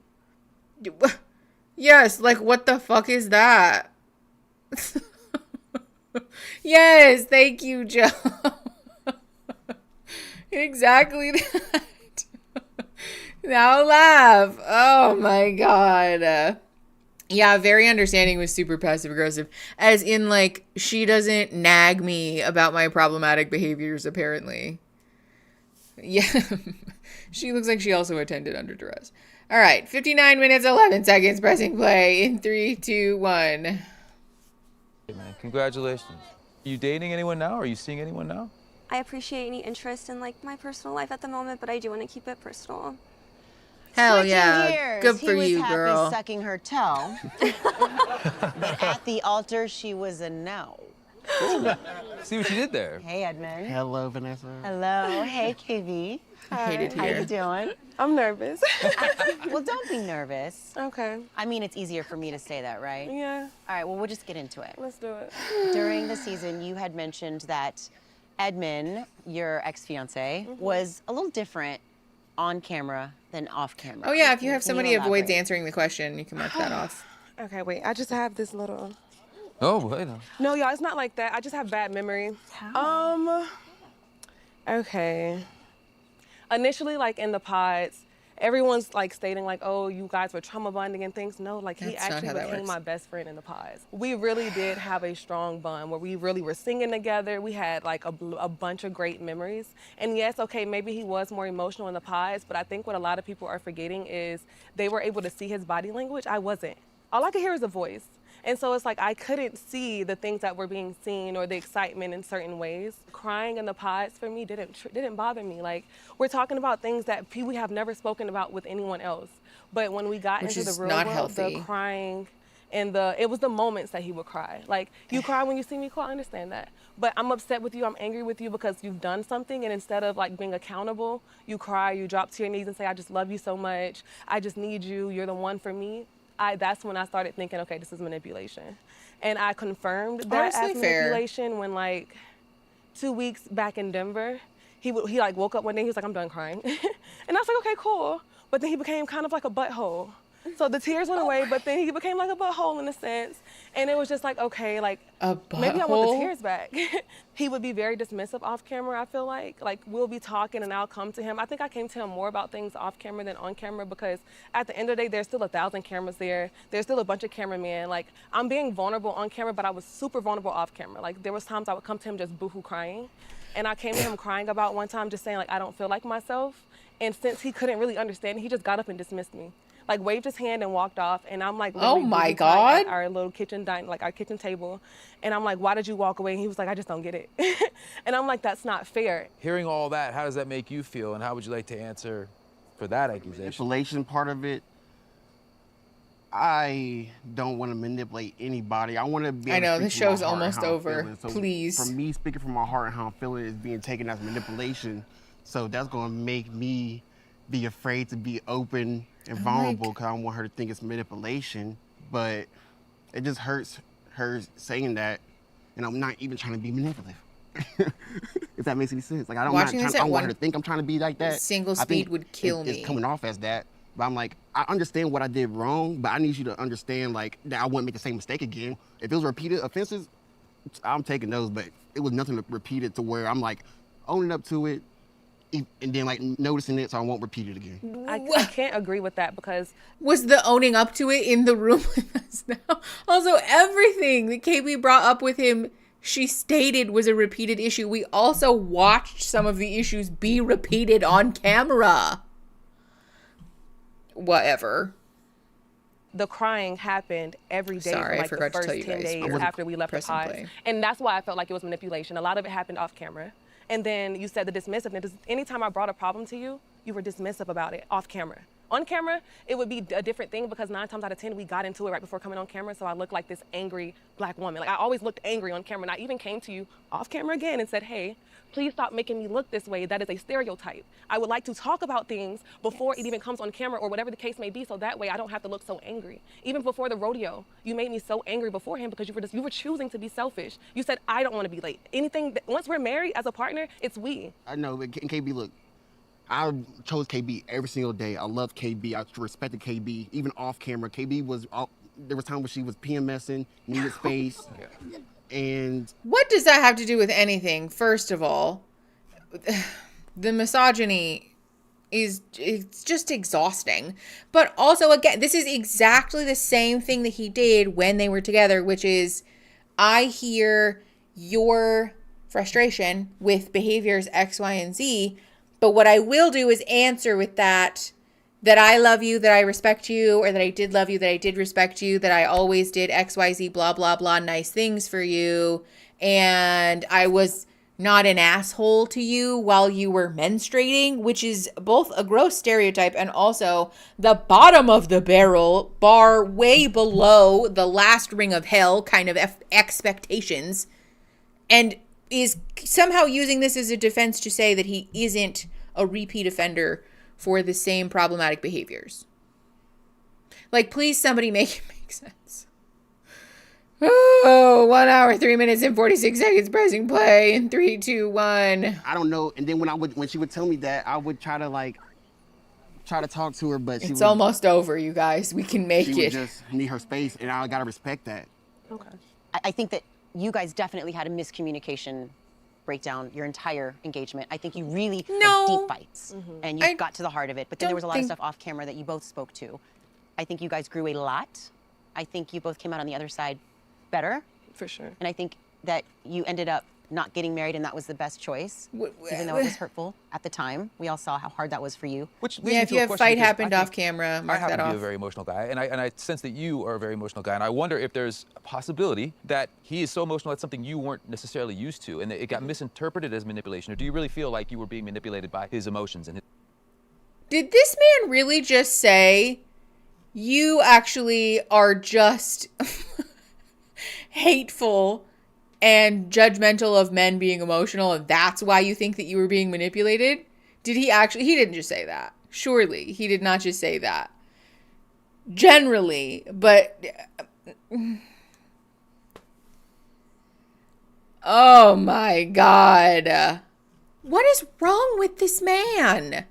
A: Yes, like, what the fuck is that? Yes, thank you, Joe. Exactly that. Now laugh. Oh my god. Yeah, very understanding was super passive aggressive. As in, like, she doesn't nag me about my problematic behaviors, apparently. Yeah. She looks like she also attended under duress. All right, 59 minutes, 11 seconds, pressing play in 3, 2, 1.
M: Hey, man, congratulations. Are you dating anyone now? Are you seeing anyone now?
J: I appreciate any interest in like my personal life at the moment, but I do want to keep it personal.
A: Hell
N: Switching
A: yeah.
N: gears,
A: Good for
N: he was
A: you,
N: happy
A: girl.
N: sucking her toe. But at the altar, she was a no.
M: See what you did there.
N: Hey, Edmund.
Q: Hello, Vanessa.
N: Hello. Hey, KV.
A: Hate it
N: How
A: here.
N: you doing?
L: I'm nervous.
N: Well, don't be nervous.
L: Okay.
N: I mean, it's easier for me to say that, right?
L: Yeah.
N: All right, well, we'll just get into it.
L: Let's do it.
N: During the season, you had mentioned that Edmund, your ex-fiance, was a little different on camera than off camera.
A: Oh, yeah, if you have
N: Can
A: somebody avoids
N: elaborate?
A: answering the question, you can mark that off.
L: Okay, wait. I just have this little.
M: Oh, wait.
L: No, y'all, it's not like that. I just have bad memory. Okay. Initially, like in the pods, everyone's like stating like, oh, you guys were trauma bonding and things. No, like he
A: That's not
L: actually
A: how that
L: became
A: works.
L: my best friend in the pods. We really did have a strong bond where we really were singing together. We had like a bunch of great memories. And yes, okay, maybe he was more emotional in the pods, but I think what a lot of people are forgetting is they were able to see his body language. I wasn't. All I could hear is a voice. And so it's like I couldn't see the things that were being seen or the excitement in certain ways. Crying in the pods for me didn't bother me. Like, we're talking about things that we have never spoken about with anyone else. But when we got
A: Which
L: into the
A: is
L: real
A: not
L: world,
A: healthy.
L: the crying and it was the moments that he would cry. Like, you cry when you see me cry, I understand that. But I'm upset with you, I'm angry with you because you've done something, and instead of like being accountable, you cry, you drop to your knees and say, I just love you so much, I just need you, you're the one for me. That's when I started thinking, okay, this is manipulation. And I confirmed that
A: Honestly,
L: as
A: fair.
L: manipulation when like 2 weeks back in Denver, he like woke up one day, he was like, I'm done crying. And I was like, okay, cool. But then he became kind of like a butthole. So the tears went away, but then he became like a butthole in a sense. And it was just like, okay, like maybe I want the
A: butthole?
L: tears back. He would be very dismissive off camera, I feel like. Like, we'll be talking and I'll come to him. I think I came to him more about things off camera than on camera because at the end of the day, there's still 1,000 cameras there. There's still a bunch of cameramen. Like, I'm being vulnerable on camera, but I was super vulnerable off camera. Like, there was times I would come to him just boohoo crying. And I came to him crying about one time just saying, like, I don't feel like myself. And since he couldn't really understand, he just got up and dismissed me. Like waved his hand and walked off, and I'm like,
A: oh
L: literally
A: my
L: busy crying
A: God,
L: at our little kitchen like our kitchen table, and I'm like, why did you walk away? And he was like, I just don't get it. And I'm like, that's not fair.
M: Hearing all that, how does that make you feel, and how would you like to answer for that accusation?
H: Manipulation part of it, I don't want to manipulate anybody. I want to be able
A: I know,
H: to
A: this
H: speak from my
A: show's
H: heart and
A: almost
H: how I'm
A: over.
H: feeling. So
A: Please.
H: For me, speaking from my heart and how I'm feeling is being taken as manipulation. So that's going to make me be afraid to be open and vulnerable because I don't want her to think it's manipulation. But it just hurts her saying that, and I'm not even trying to be manipulative. If that makes any sense. Like I don't want her to think I'm trying to be like that.
A: Single speed would kill me.
H: It's coming off as that. But I'm like, I understand what I did wrong, but I need you to understand like that I wouldn't make the same mistake again. If it was repeated offenses, I'm taking those, but it was nothing repeated to where I'm like owning up to it and then like noticing it so I won't repeat it again.
L: I can't agree with that because
A: was the owning up to it in the room with us now? Also, everything that KB brought up with him, she stated was a repeated issue. We also watched some of the issues be repeated on camera. Whatever.
L: The crying happened every day for like the first 10 days after we left the pods. And that's why I felt like it was manipulation. A lot of it happened off camera. And then you said the dismissiveness. Anytime I brought a problem to you, you were dismissive about it off camera. On camera, it would be a different thing because 9 times out of 10, we got into it right before coming on camera. So I looked like this angry Black woman. Like I always looked angry on camera. And I even came to you off camera again and said, hey, please stop making me look this way. That is a stereotype. I would like to talk about things before it even comes on camera or whatever the case may be. So that way I don't have to look so angry. Even before the rodeo, you made me so angry beforehand because you were choosing to be selfish. You said, I don't want to be late. Once we're married as a partner, it's we.
H: I know, but KB, look, I chose KB every single day. I loved KB. I respected KB, even off camera. KB was, there was times when she was PMSing, needed space. And
A: what does that have to do with anything? First of all, the misogyny it's just exhausting. But also, again, this is exactly the same thing that he did when they were together, which is I hear your frustration with behaviors X, Y, and Z. But what I will do is answer with that I love you, that I respect you, or that I did love you, that I did respect you, that I always did X, Y, Z, blah, blah, blah, nice things for you. And I was not an asshole to you while you were menstruating, which is both a gross stereotype and also the bottom of the barrel, bar way below the last ring of hell kind of expectations. And is somehow using this as a defense to say that he isn't a repeat offender for the same problematic behaviors. Like, please, somebody make it make sense. Oh, 1 hour, 3 minutes, and 46 seconds pressing play in 3, 2, 1.
H: I don't know. And then when she would tell me that, I would try to talk to her, but
A: it's almost over, you guys. We can make it.
H: She would just need her space, and I gotta respect that.
N: Okay. I think that you guys definitely had a miscommunication breakdown your entire engagement. I think you really had deep fights and you got to the heart of it. But then there was a lot of stuff off camera that you both spoke to. I think you guys grew a lot. I think you both came out on the other side better.
L: For sure.
N: And I think that you ended up not getting married, and that was the best choice, even though it was hurtful at the time. We all saw how hard that was for you.
A: If you have fight happened off camera, mark that off.
M: I happen to be a very emotional guy, and I sense that you are a very emotional guy, and I wonder if there's a possibility that he is so emotional that's something you weren't necessarily used to, and that it got misinterpreted as manipulation, or do you really feel like you were being manipulated by his emotions?
A: Did this man really just say, you actually are just hateful and judgmental of men being emotional, and that's why you think that you were being manipulated? Did he actually? He didn't just say that. Surely he did not just say that. Generally, but oh my God. What is wrong with this man?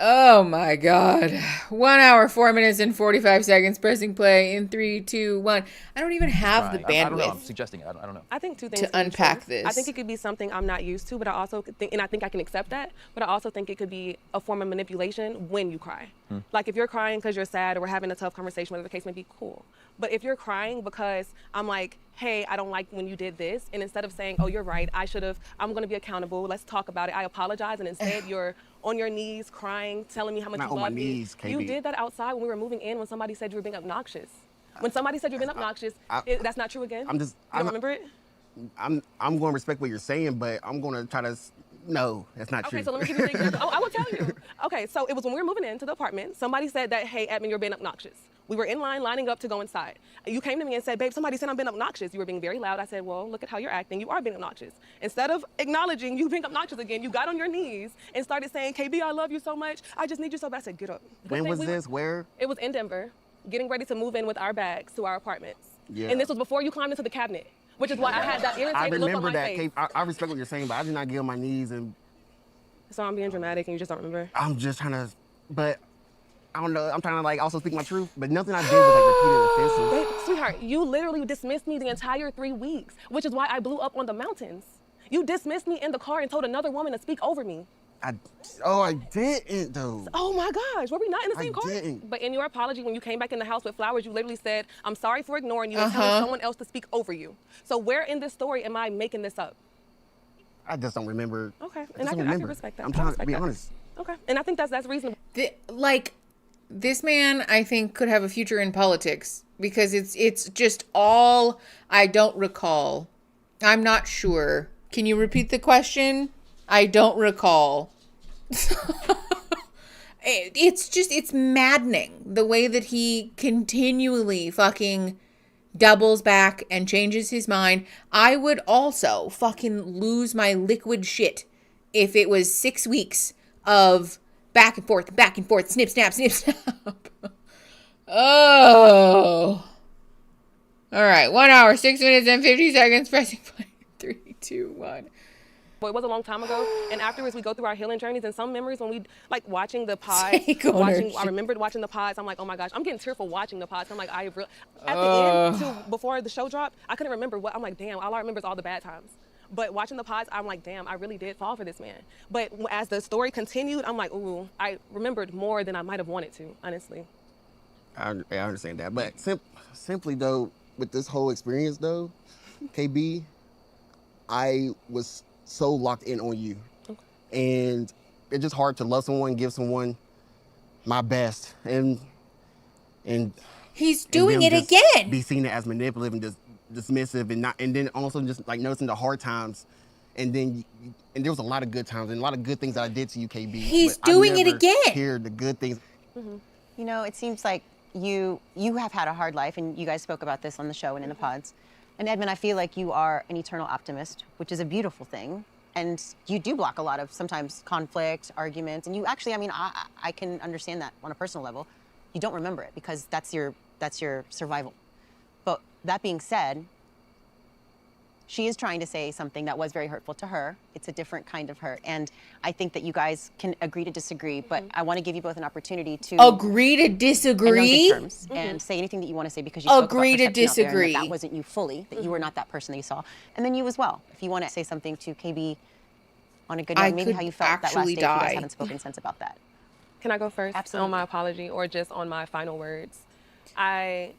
A: Oh my God. 1 hour, 4 minutes, and 45 seconds pressing play in 3, 2, 1. I don't even have the bandwidth.
M: I don't know. I'm suggesting it. I don't know.
L: I think two things
A: to unpack this.
L: I think it could be something I'm not used to, but I also think, and I think I can accept that, but I also think it could be a form of manipulation when you cry. Like if you're crying because you're sad or we're having a tough conversation, whatever the case may be, cool. But if you're crying because I'm like, hey, I don't like when you did this, and instead of saying, oh, you're right, I'm gonna be accountable, let's talk about it, I apologize, and instead you're on your knees crying, telling me how much
H: Not
L: you
H: on my
L: love me.
H: knees, KB.
L: You did that outside when we were moving in when somebody said you were being obnoxious. When somebody said you're being obnoxious, that's not true again? You don't remember it?
H: I'm going to respect what you're saying, but I'm going to try to, no, that's not true.
L: Okay, so let me give you the example. Oh, I will tell you. Okay, so it was when we were moving into the apartment. Somebody said that, hey, Edmund, you're being obnoxious. We were in line, lining up to go inside. You came to me and said, babe, somebody said I'm being obnoxious. You were being very loud. I said, well, look at how you're acting. You are being obnoxious. Instead of acknowledging you being obnoxious again, you got on your knees and started saying, KB, I love you so much. I just need you so bad. I said, get up.
H: When was this? Where?
L: It was in Denver, getting ready to move in with our bags to our apartments.
H: Yeah.
L: And this was before you climbed into the cabinet, which is why I had that irritated look on my face.
H: I respect what you're saying, but I did not get on my knees and.
L: So I'm being dramatic and you just don't remember?
H: I'm just trying to, but I don't know. I'm trying to like also speak my truth, but nothing I did was like repeated offenses.
L: Babe, sweetheart, you literally dismissed me the entire 3 weeks, which is why I blew up on the mountains. You dismissed me in the car and told another woman to speak over me.
H: I didn't though.
L: Oh my gosh, were we not in the same car?
H: Didn't.
L: But in your apology, when you came back in the house with flowers, you literally said, I'm sorry for ignoring you and telling someone else to speak over you. So where in this story am I making this up?
H: I just don't remember.
L: Okay, and I can respect that.
H: I'm trying to be honest.
L: Okay, and I think that's reasonable.
A: This man, I think, could have a future in politics because it's just all I don't recall. I'm not sure. Can you repeat the question? I don't recall. It's maddening the way that he continually fucking doubles back and changes his mind. I would also fucking lose my liquid shit if it was 6 weeks of back and forth, snip, snap, snip, snap. Oh. All right, 1 hour, 6 minutes, and 50 seconds. Pressing play. 3, 2, 1.
L: Well, it was a long time ago, and afterwards we go through our healing journeys, and some memories when we, like watching the pods, I remembered watching the pods, I'm like, oh my gosh, I'm getting tearful watching the pods. I'm like, at the end, before the show dropped, I couldn't remember what, I'm like, damn, all I remember is all the bad times. But watching the pods, I'm like, damn, I really did fall for this man. But as the story continued, I'm like, ooh, I remembered more than I might have wanted to, honestly.
H: I understand that, but simply though, with this whole experience though, KB, I was so locked in on you. And it's just hard to love someone, give someone my best, and
A: he's doing it again.
H: Be seen as manipulative and just dismissive, and then also just like noticing the hard times, and there was a lot of good times and a lot of good things that I did to you, KB.
A: He's doing it again.
H: Hear the good things.
N: You know, it seems like you have had a hard life, and you guys spoke about this on the show and in the pods. And Edmund, I feel like you are an eternal optimist, which is a beautiful thing. And you do block a lot of sometimes conflict, arguments, and you actually, I mean, I can understand that on a personal level. You don't remember it because that's your survival. But that being said, she is trying to say something that was very hurtful to her. It's a different kind of hurt. And I think that you guys can agree to disagree, but I want to give you both an opportunity to
A: agree to disagree
N: terms and say anything that you want to say because you spoke
A: agree
N: about
A: to disagree.
N: That wasn't you fully, that you were not that person that you saw. And then you as well. If you want to say something to KB on a good note, maybe how you felt that last day if you guys haven't spoken since about that.
L: Can I go first?
N: Absolutely.
L: On my apology or just on my final words? I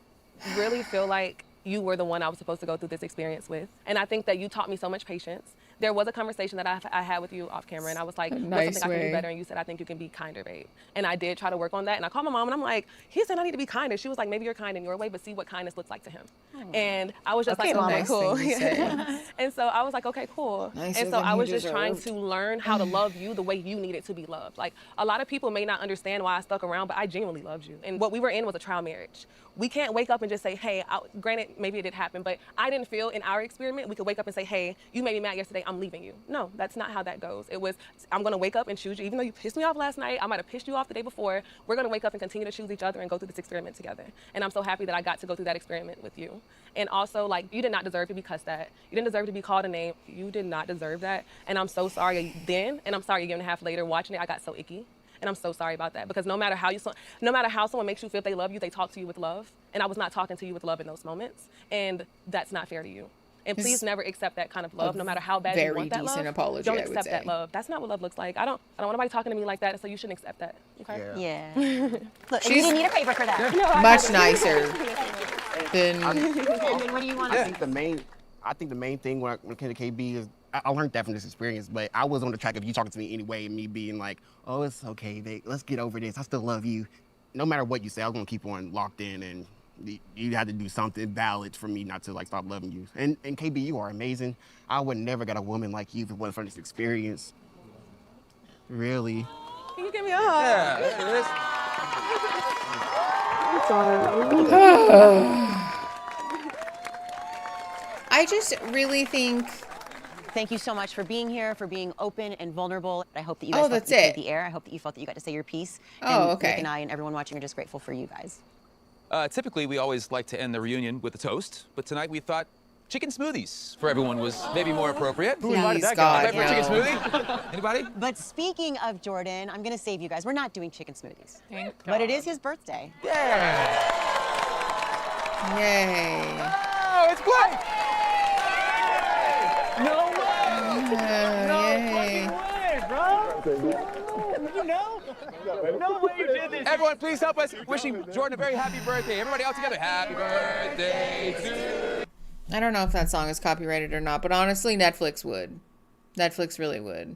L: really feel like you were the one I was supposed to go through this experience with. And I think that you taught me so much patience. There was a conversation that I had with you off camera, and I was like, what's something I can do better? And you said, I think you can be kinder, babe. And I did try to work on that. And I called my mom, and I'm like, he said I need to be kinder. She was like, maybe you're kind in your way, but see what kindness looks like to him. And I was just like, okay, cool. And so I was like, okay, cool. And so I was just trying to learn how to love you the way you needed to be loved. Like, a lot of people may not understand why I stuck around, but I genuinely loved you. And what we were in was a trial marriage. We can't wake up and just say, hey, granted, maybe it did happen, but I didn't feel in our experiment we could wake up and say, hey, you made me mad yesterday, I'm leaving you. No, that's not how that goes. It was, I'm gonna wake up and choose you. Even though you pissed me off last night, I might have pissed you off the day before, we're gonna wake up and continue to choose each other and go through this experiment together. And I'm so happy that I got to go through that experiment with you. And also, like, you did not deserve to be cussed at. You didn't deserve to be called a name. You did not deserve that. And I'm so sorry then, and I'm sorry a year and a half later watching it, I got so icky. And I'm so sorry about that, because no matter how someone makes you feel they love you, they talk to you with love. And I was not talking to you with love in those moments. And that's not fair to you. And please never accept that kind of love, no matter how bad you want that love.
A: Very decent apology,
L: Don't
A: I would
L: accept that
A: say.
L: love. That's not what love looks like. I don't want nobody talking to me like that, so you shouldn't accept that. Okay?
N: Yeah.
J: Look,
A: She's
J: you didn't need a favor for that.
L: No, I
A: much
L: haven't.
A: nicer than.
N: What do you want to
H: I think the main thing when it came to KB is I learned that from this experience, but I was on the track of you talking to me anyway and me being like, oh, it's okay, babe. Let's get over this. I still love you. No matter what you say, I was gonna keep on locked in, and you had to do something valid for me not to like stop loving you. And KB, you are amazing. I would never got a woman like you if it wasn't for this experience. Really.
L: Can you give me a hug?
A: I just really think.
N: Thank you so much for being here, for being open and vulnerable. I hope that you
A: Oh,
N: guys felt
A: that's
N: that you
A: it.
N: cleared the air. I hope that you felt that you got to say your piece.
A: Oh,
N: and
A: okay.
N: Nick and I and everyone watching are just grateful for you guys.
M: Typically, we always like to end the reunion with a toast, but tonight we thought chicken smoothies for everyone was maybe more appropriate.
N: Who invited that guy?
M: Anybody for a chicken smoothie? Anybody?
N: But speaking of Jordan, I'm going to save you guys. We're not doing chicken smoothies.
L: Thank
N: But it is his birthday.
M: Yeah.
A: Yay.
M: Oh, it's Blake!
R: No way!
A: Yay.
R: way, bro! You know? No way you did this.
M: Everyone, please help us wishing Jordan a very happy birthday. Everybody all together, happy birthday to you.
A: I don't know if that song is copyrighted or not, but honestly, Netflix would. Netflix really would.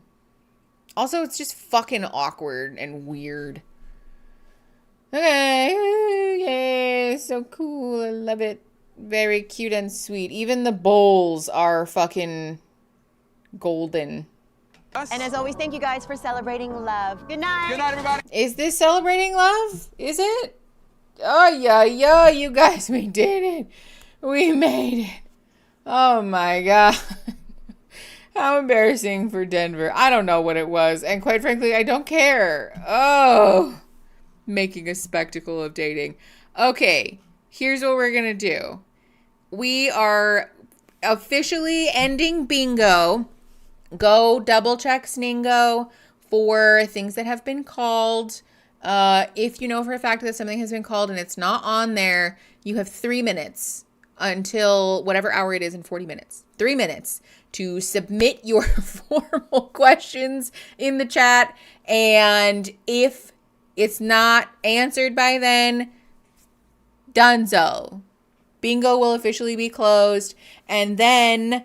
A: Also, it's just fucking awkward and weird. Okay, yay, so cool. I love it. Very cute and sweet. Even the bowls are fucking golden.
N: And as always, thank you guys for celebrating love. Good night.
M: Good night, everybody.
A: Is this celebrating love? Is it? Oh, yeah, you guys, we did it. We made it. Oh, my God. How embarrassing for Denver. I don't know what it was. And quite frankly, I don't care. Oh, making a spectacle of dating. Okay, here's what we're going to do. We are officially ending bingo. Go double check Sningo for things that have been called. If you know for a fact that something has been called and it's not on there, you have 3 minutes until whatever hour it is in 40 minutes. 3 minutes to submit your formal questions in the chat. And if it's not answered by then, donezo. Bingo will officially be closed. And then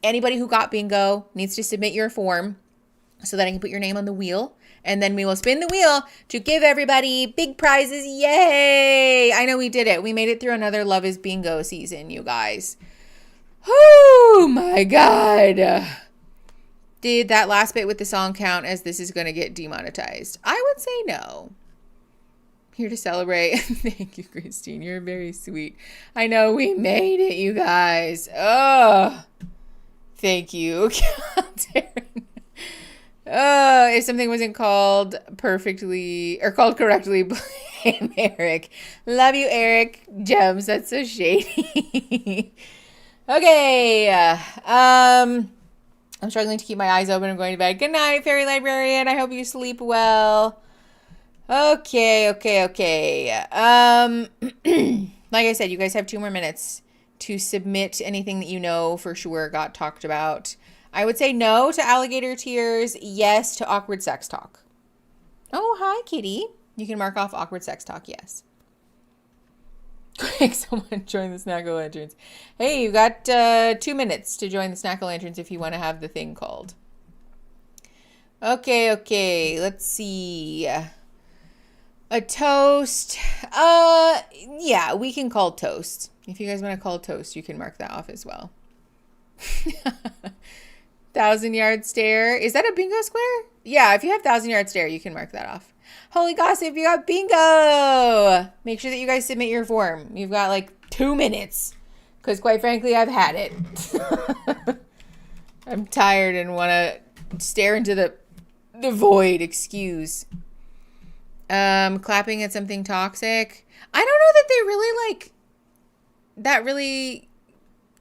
A: anybody who got bingo needs to submit your form so that I can put your name on the wheel. And then we will spin the wheel to give everybody big prizes. Yay! I know we did it. We made it through another Love is Bingo season, you guys. Oh my God. Did that last bit with the song count as this is going to get demonetized? I would say no. Here to celebrate. Thank you, Christine. You're very sweet. I know we made it, you guys. Oh, thank you. If something wasn't called perfectly or called correctly, blame Eric. Love you, Eric. Gems. That's so shady. Okay. I'm struggling to keep my eyes open. I'm going to bed. Good night, Fairy Librarian. I hope you sleep well. Okay. Like I said, you guys have 2 more minutes to submit anything that you know for sure got talked about. I would say no to alligator tears, yes to awkward sex talk. Oh, hi, kitty. You can mark off awkward sex talk, yes. Quick, someone join the Snack-O-Lanterns. Hey, you got 2 minutes to join the Snack-O-Lanterns if you want to have the thing called. Okay, let's see. A toast. Yeah, we can call toast. If you guys want to call toast, you can mark that off as well. 1,000-yard stare. Is that a bingo square? Yeah, if you have 1,000-yard stare, you can mark that off. Holy gossip, you got bingo! Make sure that you guys submit your form. You've got like 2 minutes. Because quite frankly, I've had it. I'm tired and want to stare into the void. Excuse. Clapping at something toxic. I don't know that they really like, that really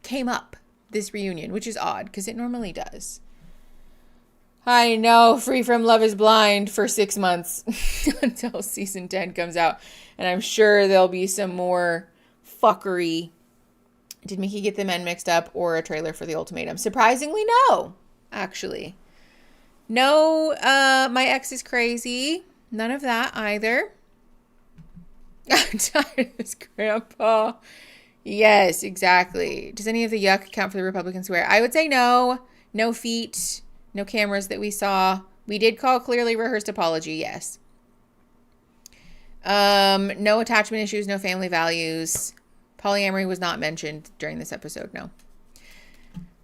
A: came up this reunion, which is odd because it normally does. I know, free from Love is Blind for 6 months until season 10 comes out. And I'm sure there'll be some more fuckery Did Mickey get the men mixed up or a trailer for the ultimatum? Surprisingly, no, actually. No, my ex is crazy. None of that either. I'm tired of this grandpa. Yes, exactly. Does any of the yuck count for the Republican swear? I would say no. No feet. No cameras that we saw. We did call clearly rehearsed apology, yes. No attachment issues, no family values. Polyamory was not mentioned during this episode, no.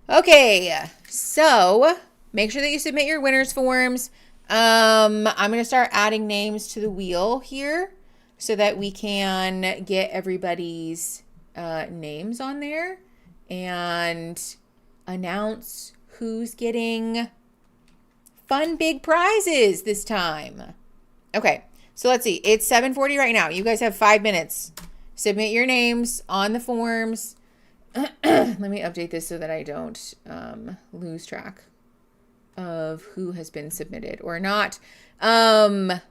A: Okay, so make sure that you submit your winners forms. I'm going to start adding names to the wheel here so that we can get everybody's names on there and announce who's getting fun big prizes this time. Okay, so let's see. It's 7:40 right now. You guys have 5 minutes. Submit your names on the forms. Let me update this so that I don't lose track of who has been submitted or not. And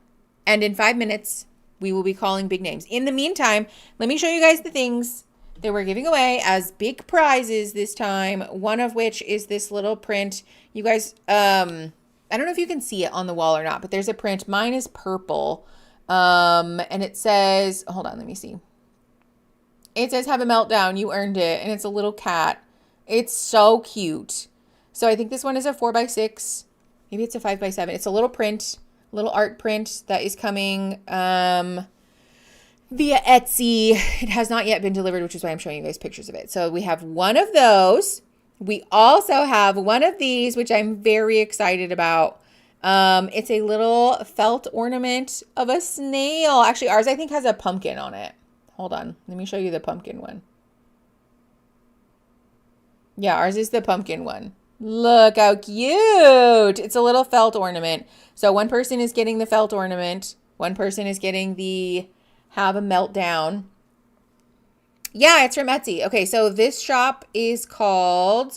A: in 5 minutes, we will be calling big names. In the meantime, let me show you guys the things that we're giving away as big prizes this time. One of which is this little print. You guys, I don't know if you can see it on the wall or not, but there's a print. Mine is purple. And it says, hold on, let me see. It says, have a meltdown, you earned it. And it's a little cat. It's so cute. So I think this one is a 4x6. Maybe it's a 5x7. It's a little print, little art print that is coming via Etsy. It has not yet been delivered, which is why I'm showing you guys pictures of it. So we have one of those. We also have one of these, which I'm very excited about. It's a little felt ornament of a snail. Actually, ours I think has a pumpkin on it. Hold on. Let me show you the pumpkin one. Yeah, ours is the pumpkin one. Look how cute. It's a little felt ornament. So one person is getting the felt ornament. One person is getting the have a meltdown. Yeah, it's from Etsy. Okay, so this shop is called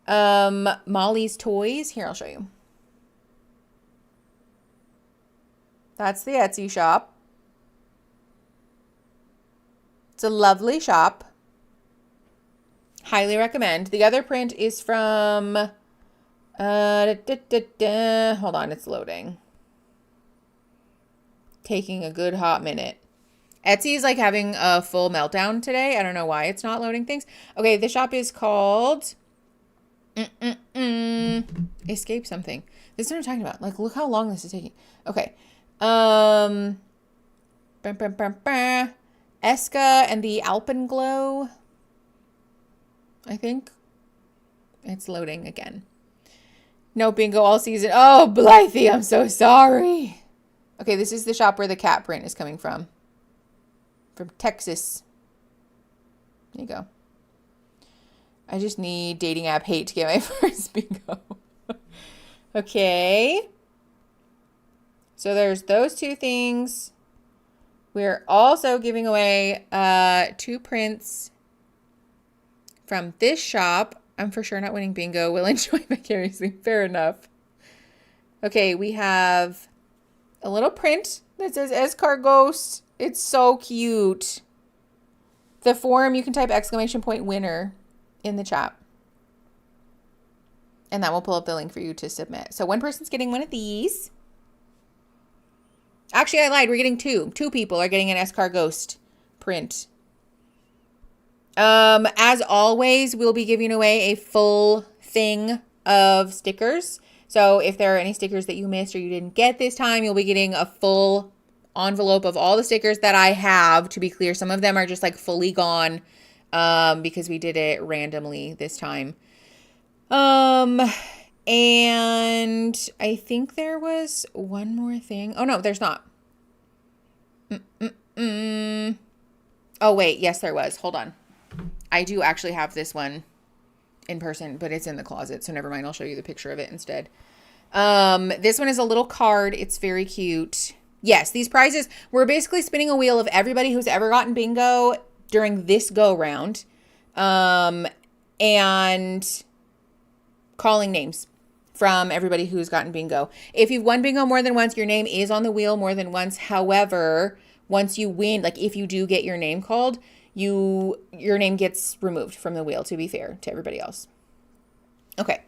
A: Molly's Toys. Here, I'll show you. That's the Etsy shop. It's a lovely shop. Highly recommend. The other print is from, hold on, it's loading. Taking a good hot minute. Etsy is like having a full meltdown today. I don't know why it's not loading things. Okay, the shop is called Escape something. This is what I'm talking about. Like, look how long this is taking. Okay. Eska and the Alpenglow. I think it's loading again. No bingo all season. Oh, Blythe, I'm so sorry. Okay, this is the shop where the cat print is coming from. From Texas. There you go. I just need dating app hate to get my first bingo. Okay. So there's those two things. We're also giving away 2 prints from this shop. I'm for sure not winning bingo. Will enjoy vicariously. Fair enough. Okay, we have a little print that says Escargot. It's so cute. The form, you can type !winner in the chat. And that will pull up the link for you to submit. So one person's getting one of these. Actually, I lied. We're getting 2. 2 people are getting an Escargot print. As always, we'll be giving away a full thing of stickers. So if there are any stickers that you missed or you didn't get this time, you'll be getting a full envelope of all the stickers that I have. To be clear, some of them are just like fully gone because we did it randomly this time. And I think there was one more thing. Oh, no, there's not. Oh, wait. Yes, there was. Hold on. I do actually have this one in person, but it's in the closet. So never mind. I'll show you the picture of it instead. This one is a little card. It's very cute. Yes, these prizes, we're basically spinning a wheel of everybody who's ever gotten bingo during this go round. And calling names from everybody who's gotten bingo. If you've won bingo more than once, your name is on the wheel more than once. However, once you win, like if you do get your name called, your name gets removed from the wheel, to be fair to everybody else. Okay.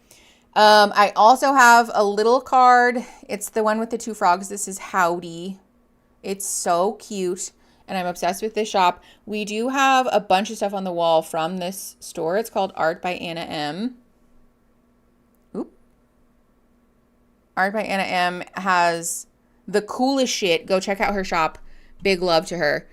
A: I also have a little card. It's the one with the 2 frogs. This is Howdy. It's so cute, and I'm obsessed with this shop. We do have a bunch of stuff on the wall from this store. It's called Art by Anna M. Art by Anna M has the coolest shit. Go check out her shop. Big love to her.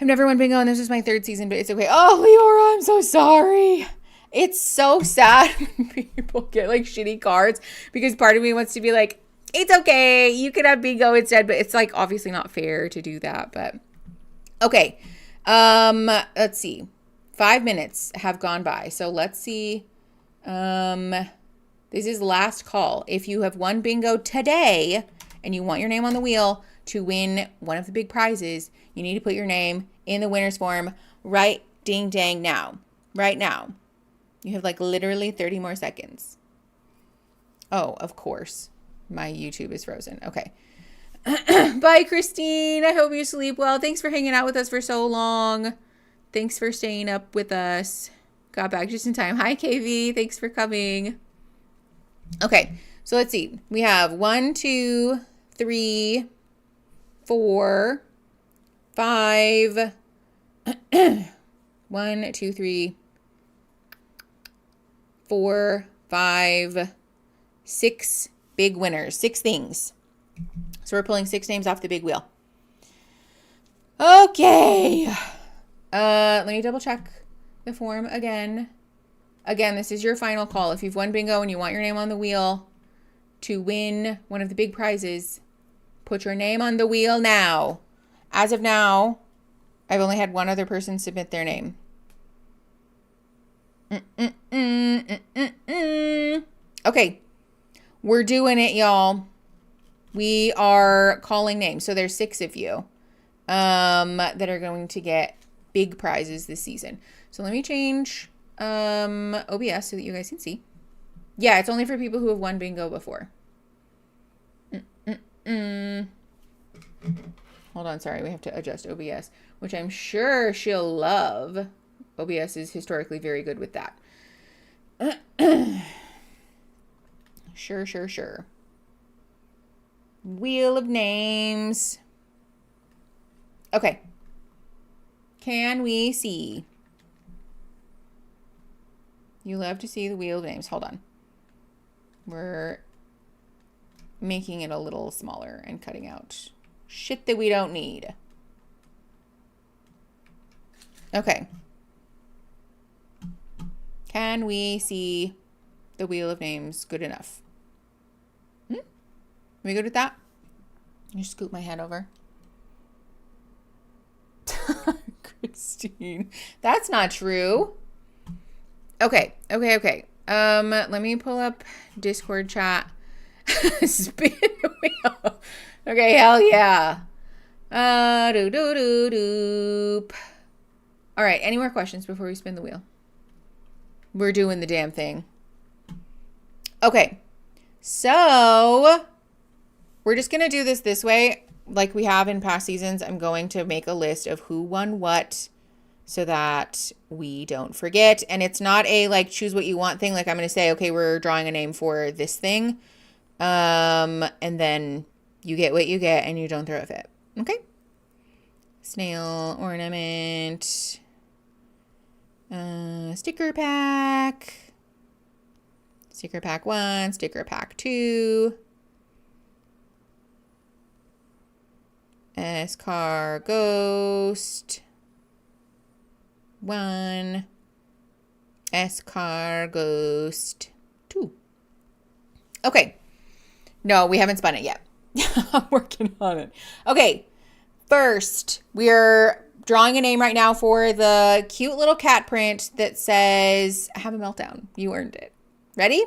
A: I've never won bingo, and this is my 3rd season, but it's okay. Oh, Leora, I'm so sorry. It's so sad when people get like shitty cards, because part of me wants to be like, it's okay, you could have bingo instead, but it's like obviously not fair to do that. But okay. Let's see. 5 minutes have gone by. So let's see. This is last call. If you have won bingo today and you want your name on the wheel to win one of the big prizes, you need to put your name in the winner's form right ding dang now. Right now. You have like literally 30 more seconds. Oh, of course. My YouTube is frozen. Okay. Bye, Christine. I hope you sleep well. Thanks for hanging out with us for so long. Thanks for staying up with us. Got back just in time. Hi, KV. Thanks for coming. Okay, so let's see. We have 1, 2, 3, 4, 5. 1, 2, 3, 4, 5, 6 big winners. 6 things. So we're pulling 6 names off the big wheel. Okay. Let me double check the form again. Again, this is your final call. If you've won bingo and you want your name on the wheel to win one of the big prizes, put your name on the wheel now. As of now, I've only had one other person submit their name. Okay. We're doing it, y'all. We are calling names. So there's 6 of you that are going to get big prizes this season. So let me change OBS so that you guys can see. Yeah, it's only for people who have won bingo before. Hold on, sorry. We have to adjust OBS, which I'm sure she'll love. OBS is historically very good with that. Sure. Wheel of names. Okay. Can we see? You love to see the wheel of names. Hold on. We're making it a little smaller and cutting out shit that we don't need. Okay. Can we see the wheel of names good enough? Are we good with that? You scoop my head over. Christine. That's not true. Okay. Let me pull up Discord chat. Spin the wheel. Okay, hell yeah. Doop. All right, any more questions before we spin the wheel? We're doing the damn thing. Okay. So, we're just going to do this way like we have in past seasons. I'm going to make a list of who won what so that we don't forget. And it's not a like choose what you want thing. Like I'm going to say, okay, we're drawing a name for this thing. And then you get what you get and you don't throw a fit. Okay. Snail ornament. Sticker pack. Sticker pack 1, sticker pack 2. S-Car Ghost 1. S-Car Ghost 2. Okay. No, we haven't spun it yet. I'm working on it. Okay. First, we're drawing a name right now for the cute little cat print that says, have a meltdown. You earned it. Ready?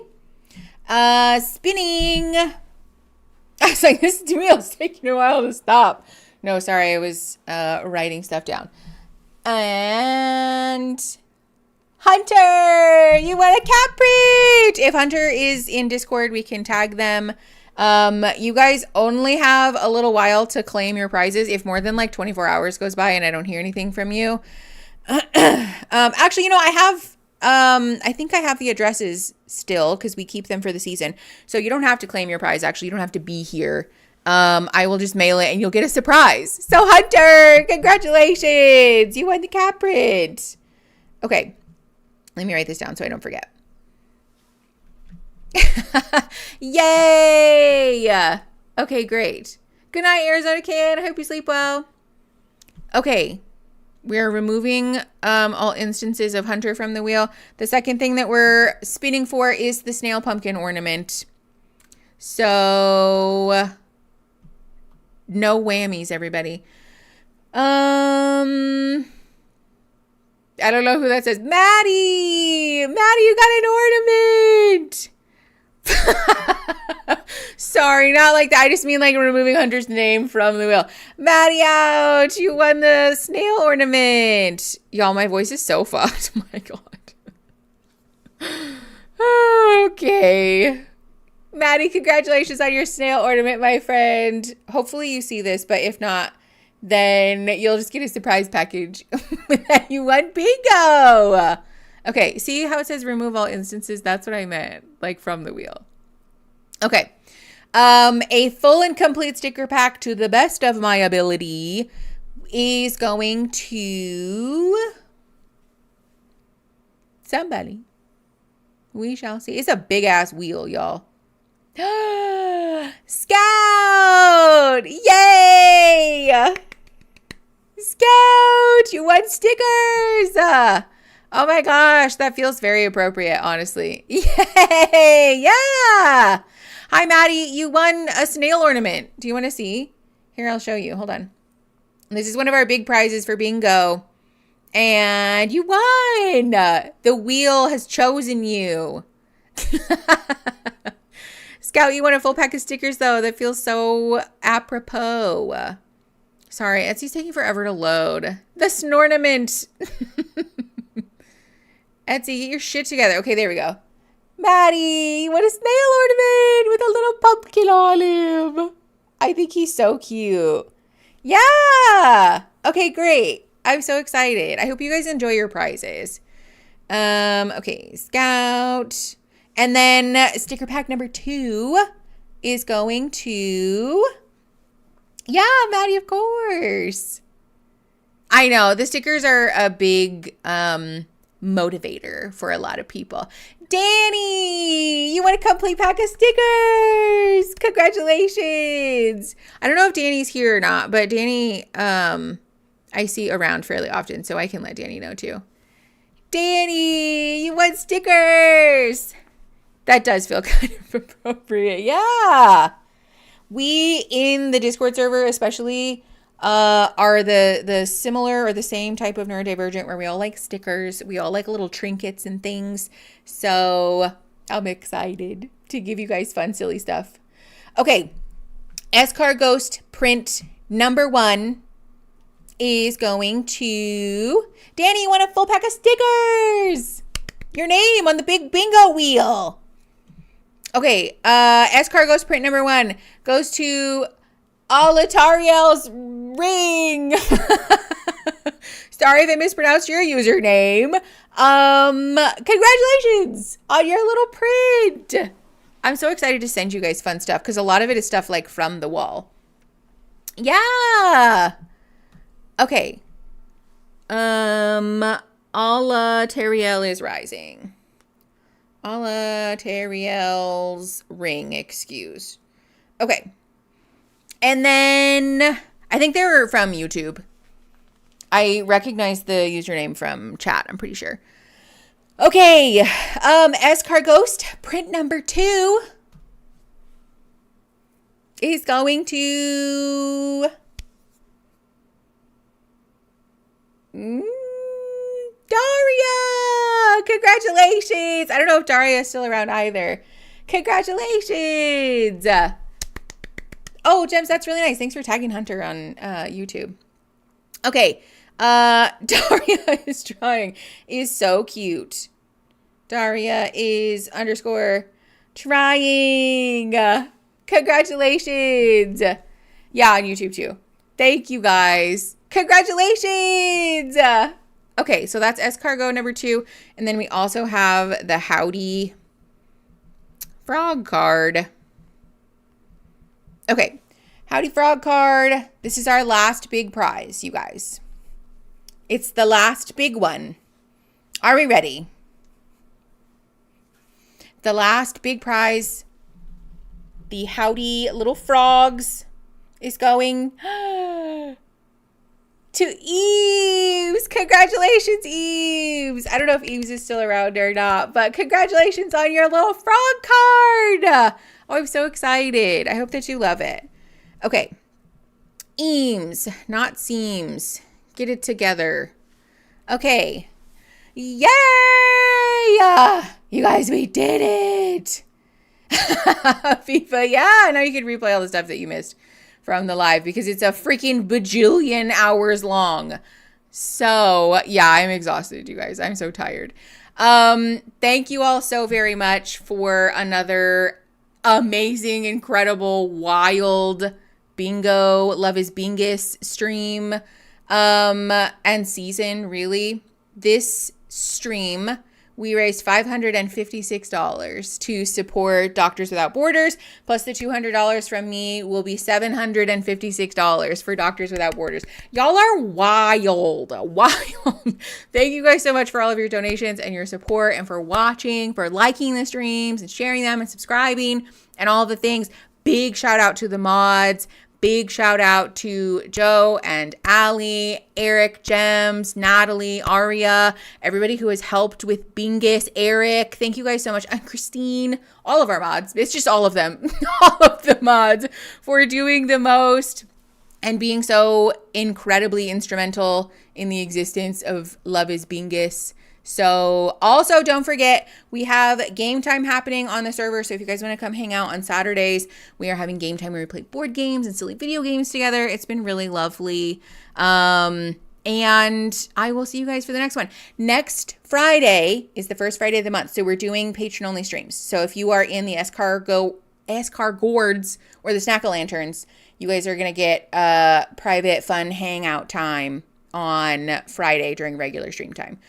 A: Spinning. I was like, this wheel's taking a while to stop. No, sorry, I was writing stuff down. And Hunter, you want a cat print. If Hunter is in Discord, we can tag them. You guys only have a little while to claim your prizes. If more than like 24 hours goes by and I don't hear anything from you, Actually, I have, I think I have the addresses still because we keep them for the season. So you don't have to claim your prize. Actually, you don't have to be here. I will just mail it and you'll get a surprise. So Hunter, congratulations. You won the cat print. Okay. Let me write this down so I don't forget. Yay. Okay, great. Good night, Arizona Kid. I hope you sleep well. Okay. We're removing all instances of Hunter from the wheel. The second thing that we're spinning for is the snail pumpkin ornament. So no whammies, everybody. I don't know who that says. Maddie! Maddie, you got an ornament! Sorry, not like that. I just mean like removing Hunter's name from the wheel. Maddie out! You won the snail ornament. Y'all, my voice is so fucked. Oh my god. Okay. Maddie, congratulations on your snail ornament, my friend. Hopefully you see this, but if not, then you'll just get a surprise package that you won bingo. Okay, see how it says remove all instances? That's what I meant, like from the wheel. Okay. A full and complete sticker pack to the best of my ability is going to somebody. We shall see. It's a big ass wheel, y'all. Scout! Yay! Scout! You won stickers! Oh my gosh, that feels very appropriate, honestly. Yay! Yeah! Hi, Maddie. You won a snail ornament. Do you want to see? Here, I'll show you. Hold on. This is one of our big prizes for bingo. And you won! The wheel has chosen you. Scout, you want a full pack of stickers, though. That feels so apropos. Sorry, Etsy's taking forever to load. The snornament. Etsy, get your shit together. Okay, there we go. Maddie, what a snail ornament with a little pumpkin on him. I think he's so cute. Yeah. Okay, great. I'm so excited. I hope you guys enjoy your prizes. Okay, Scout. And then sticker pack number 2 is going to... Yeah, Maddie, of course. I know, the stickers are a big motivator for a lot of people. Danny, you want a complete pack of stickers? Congratulations. I don't know if Danny's here or not, but Danny, I see around fairly often, so I can let Danny know too. Danny, you want stickers? That does feel kind of appropriate. Yeah. We in the Discord server especially are the similar or the same type of neurodivergent where we all like stickers. We all like little trinkets and things. So I'm excited to give you guys fun, silly stuff. Okay. S-Car Ghost print number 1 is going to... Danny, you want a full pack of stickers? Your name on the big bingo wheel. Okay, S-Car Ghost print number 1 goes to Alatariel's ring. Sorry if I mispronounced your username. Congratulations on your little print. I'm so excited to send you guys fun stuff because a lot of it is stuff like from the wall. Yeah. Okay. Alatariel is rising. Alatariel's ring, excuse. Okay. And then I think they were from YouTube. I recognize the username from chat, I'm pretty sure. Okay. S-Car Ghost, print number 2 is going to Daria! Congratulations! I don't know if Daria is still around either. Congratulations! Oh, Gems, that's really nice. Thanks for tagging Hunter on YouTube. Okay. Daria is trying. Is so cute. Daria is _ trying. Congratulations. Yeah, on YouTube too. Thank you guys. Congratulations. Okay, so that's escargot number 2. And then we also have the Howdy Frog card. Okay, Howdy Frog card. This is our last big prize, you guys. It's the last big one. Are we ready? The last big prize, the Howdy Little Frogs, is going to Eves. Congratulations, Eves. I don't know if Eves is still around or not, but congratulations on your little frog card. Oh, I'm so excited. I hope that you love it. Okay. Eames, not seems. Get it together. Okay. Yay! You guys, we did it. FIFA, yeah. Now you can replay all the stuff that you missed from the live because it's a freaking bajillion hours long. So yeah, I'm exhausted, you guys. I'm so tired. Thank you all so very much for another amazing, incredible, wild bingo, Love is Bingus stream, and season, really. This stream, we raised $556 to support Doctors Without Borders, plus the $200 from me will be $756 for Doctors Without Borders. Y'all are wild. Thank you guys so much for all of your donations and your support and for watching, for liking the streams and sharing them and subscribing and all the things. Big shout out to the mods. Big shout out to Joe and Allie, Eric, Gems, Natalie, Aria, everybody who has helped with Bingus, Eric. Thank you guys so much. And Christine, all of our mods. It's just all of them. All of the mods for doing the most and being so incredibly instrumental in the existence of Love is Bingus. So also don't forget, we have game time happening on the server. So if you guys want to come hang out on Saturdays, we are having game time where we play board games and silly video games together. It's been really lovely. And I will see you guys for the next one. Next Friday is the first Friday of the month. So we're doing patron only streams. So if you are in the escargots or the Snack-a-lanterns, you guys are going to get a private fun hangout time on Friday during regular stream time.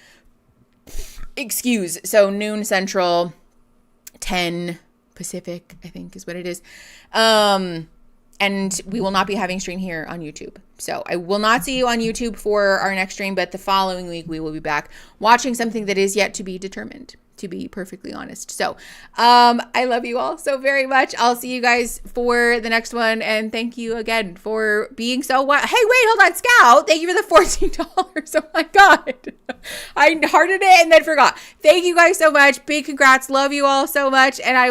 A: So noon Central, 10 Pacific, I think is what it is. And we will not be having stream here on YouTube. So I will not see you on YouTube for our next stream, but the following week we will be back watching something that is yet to be determined, to be perfectly honest. So I love you all so very much. I'll see you guys for the next one. And thank you again for being so wild. Hey, wait, hold on. Scout, thank you for the $14. Oh my God. I hearted it and then forgot. Thank you guys so much. Big congrats. Love you all so much. And I will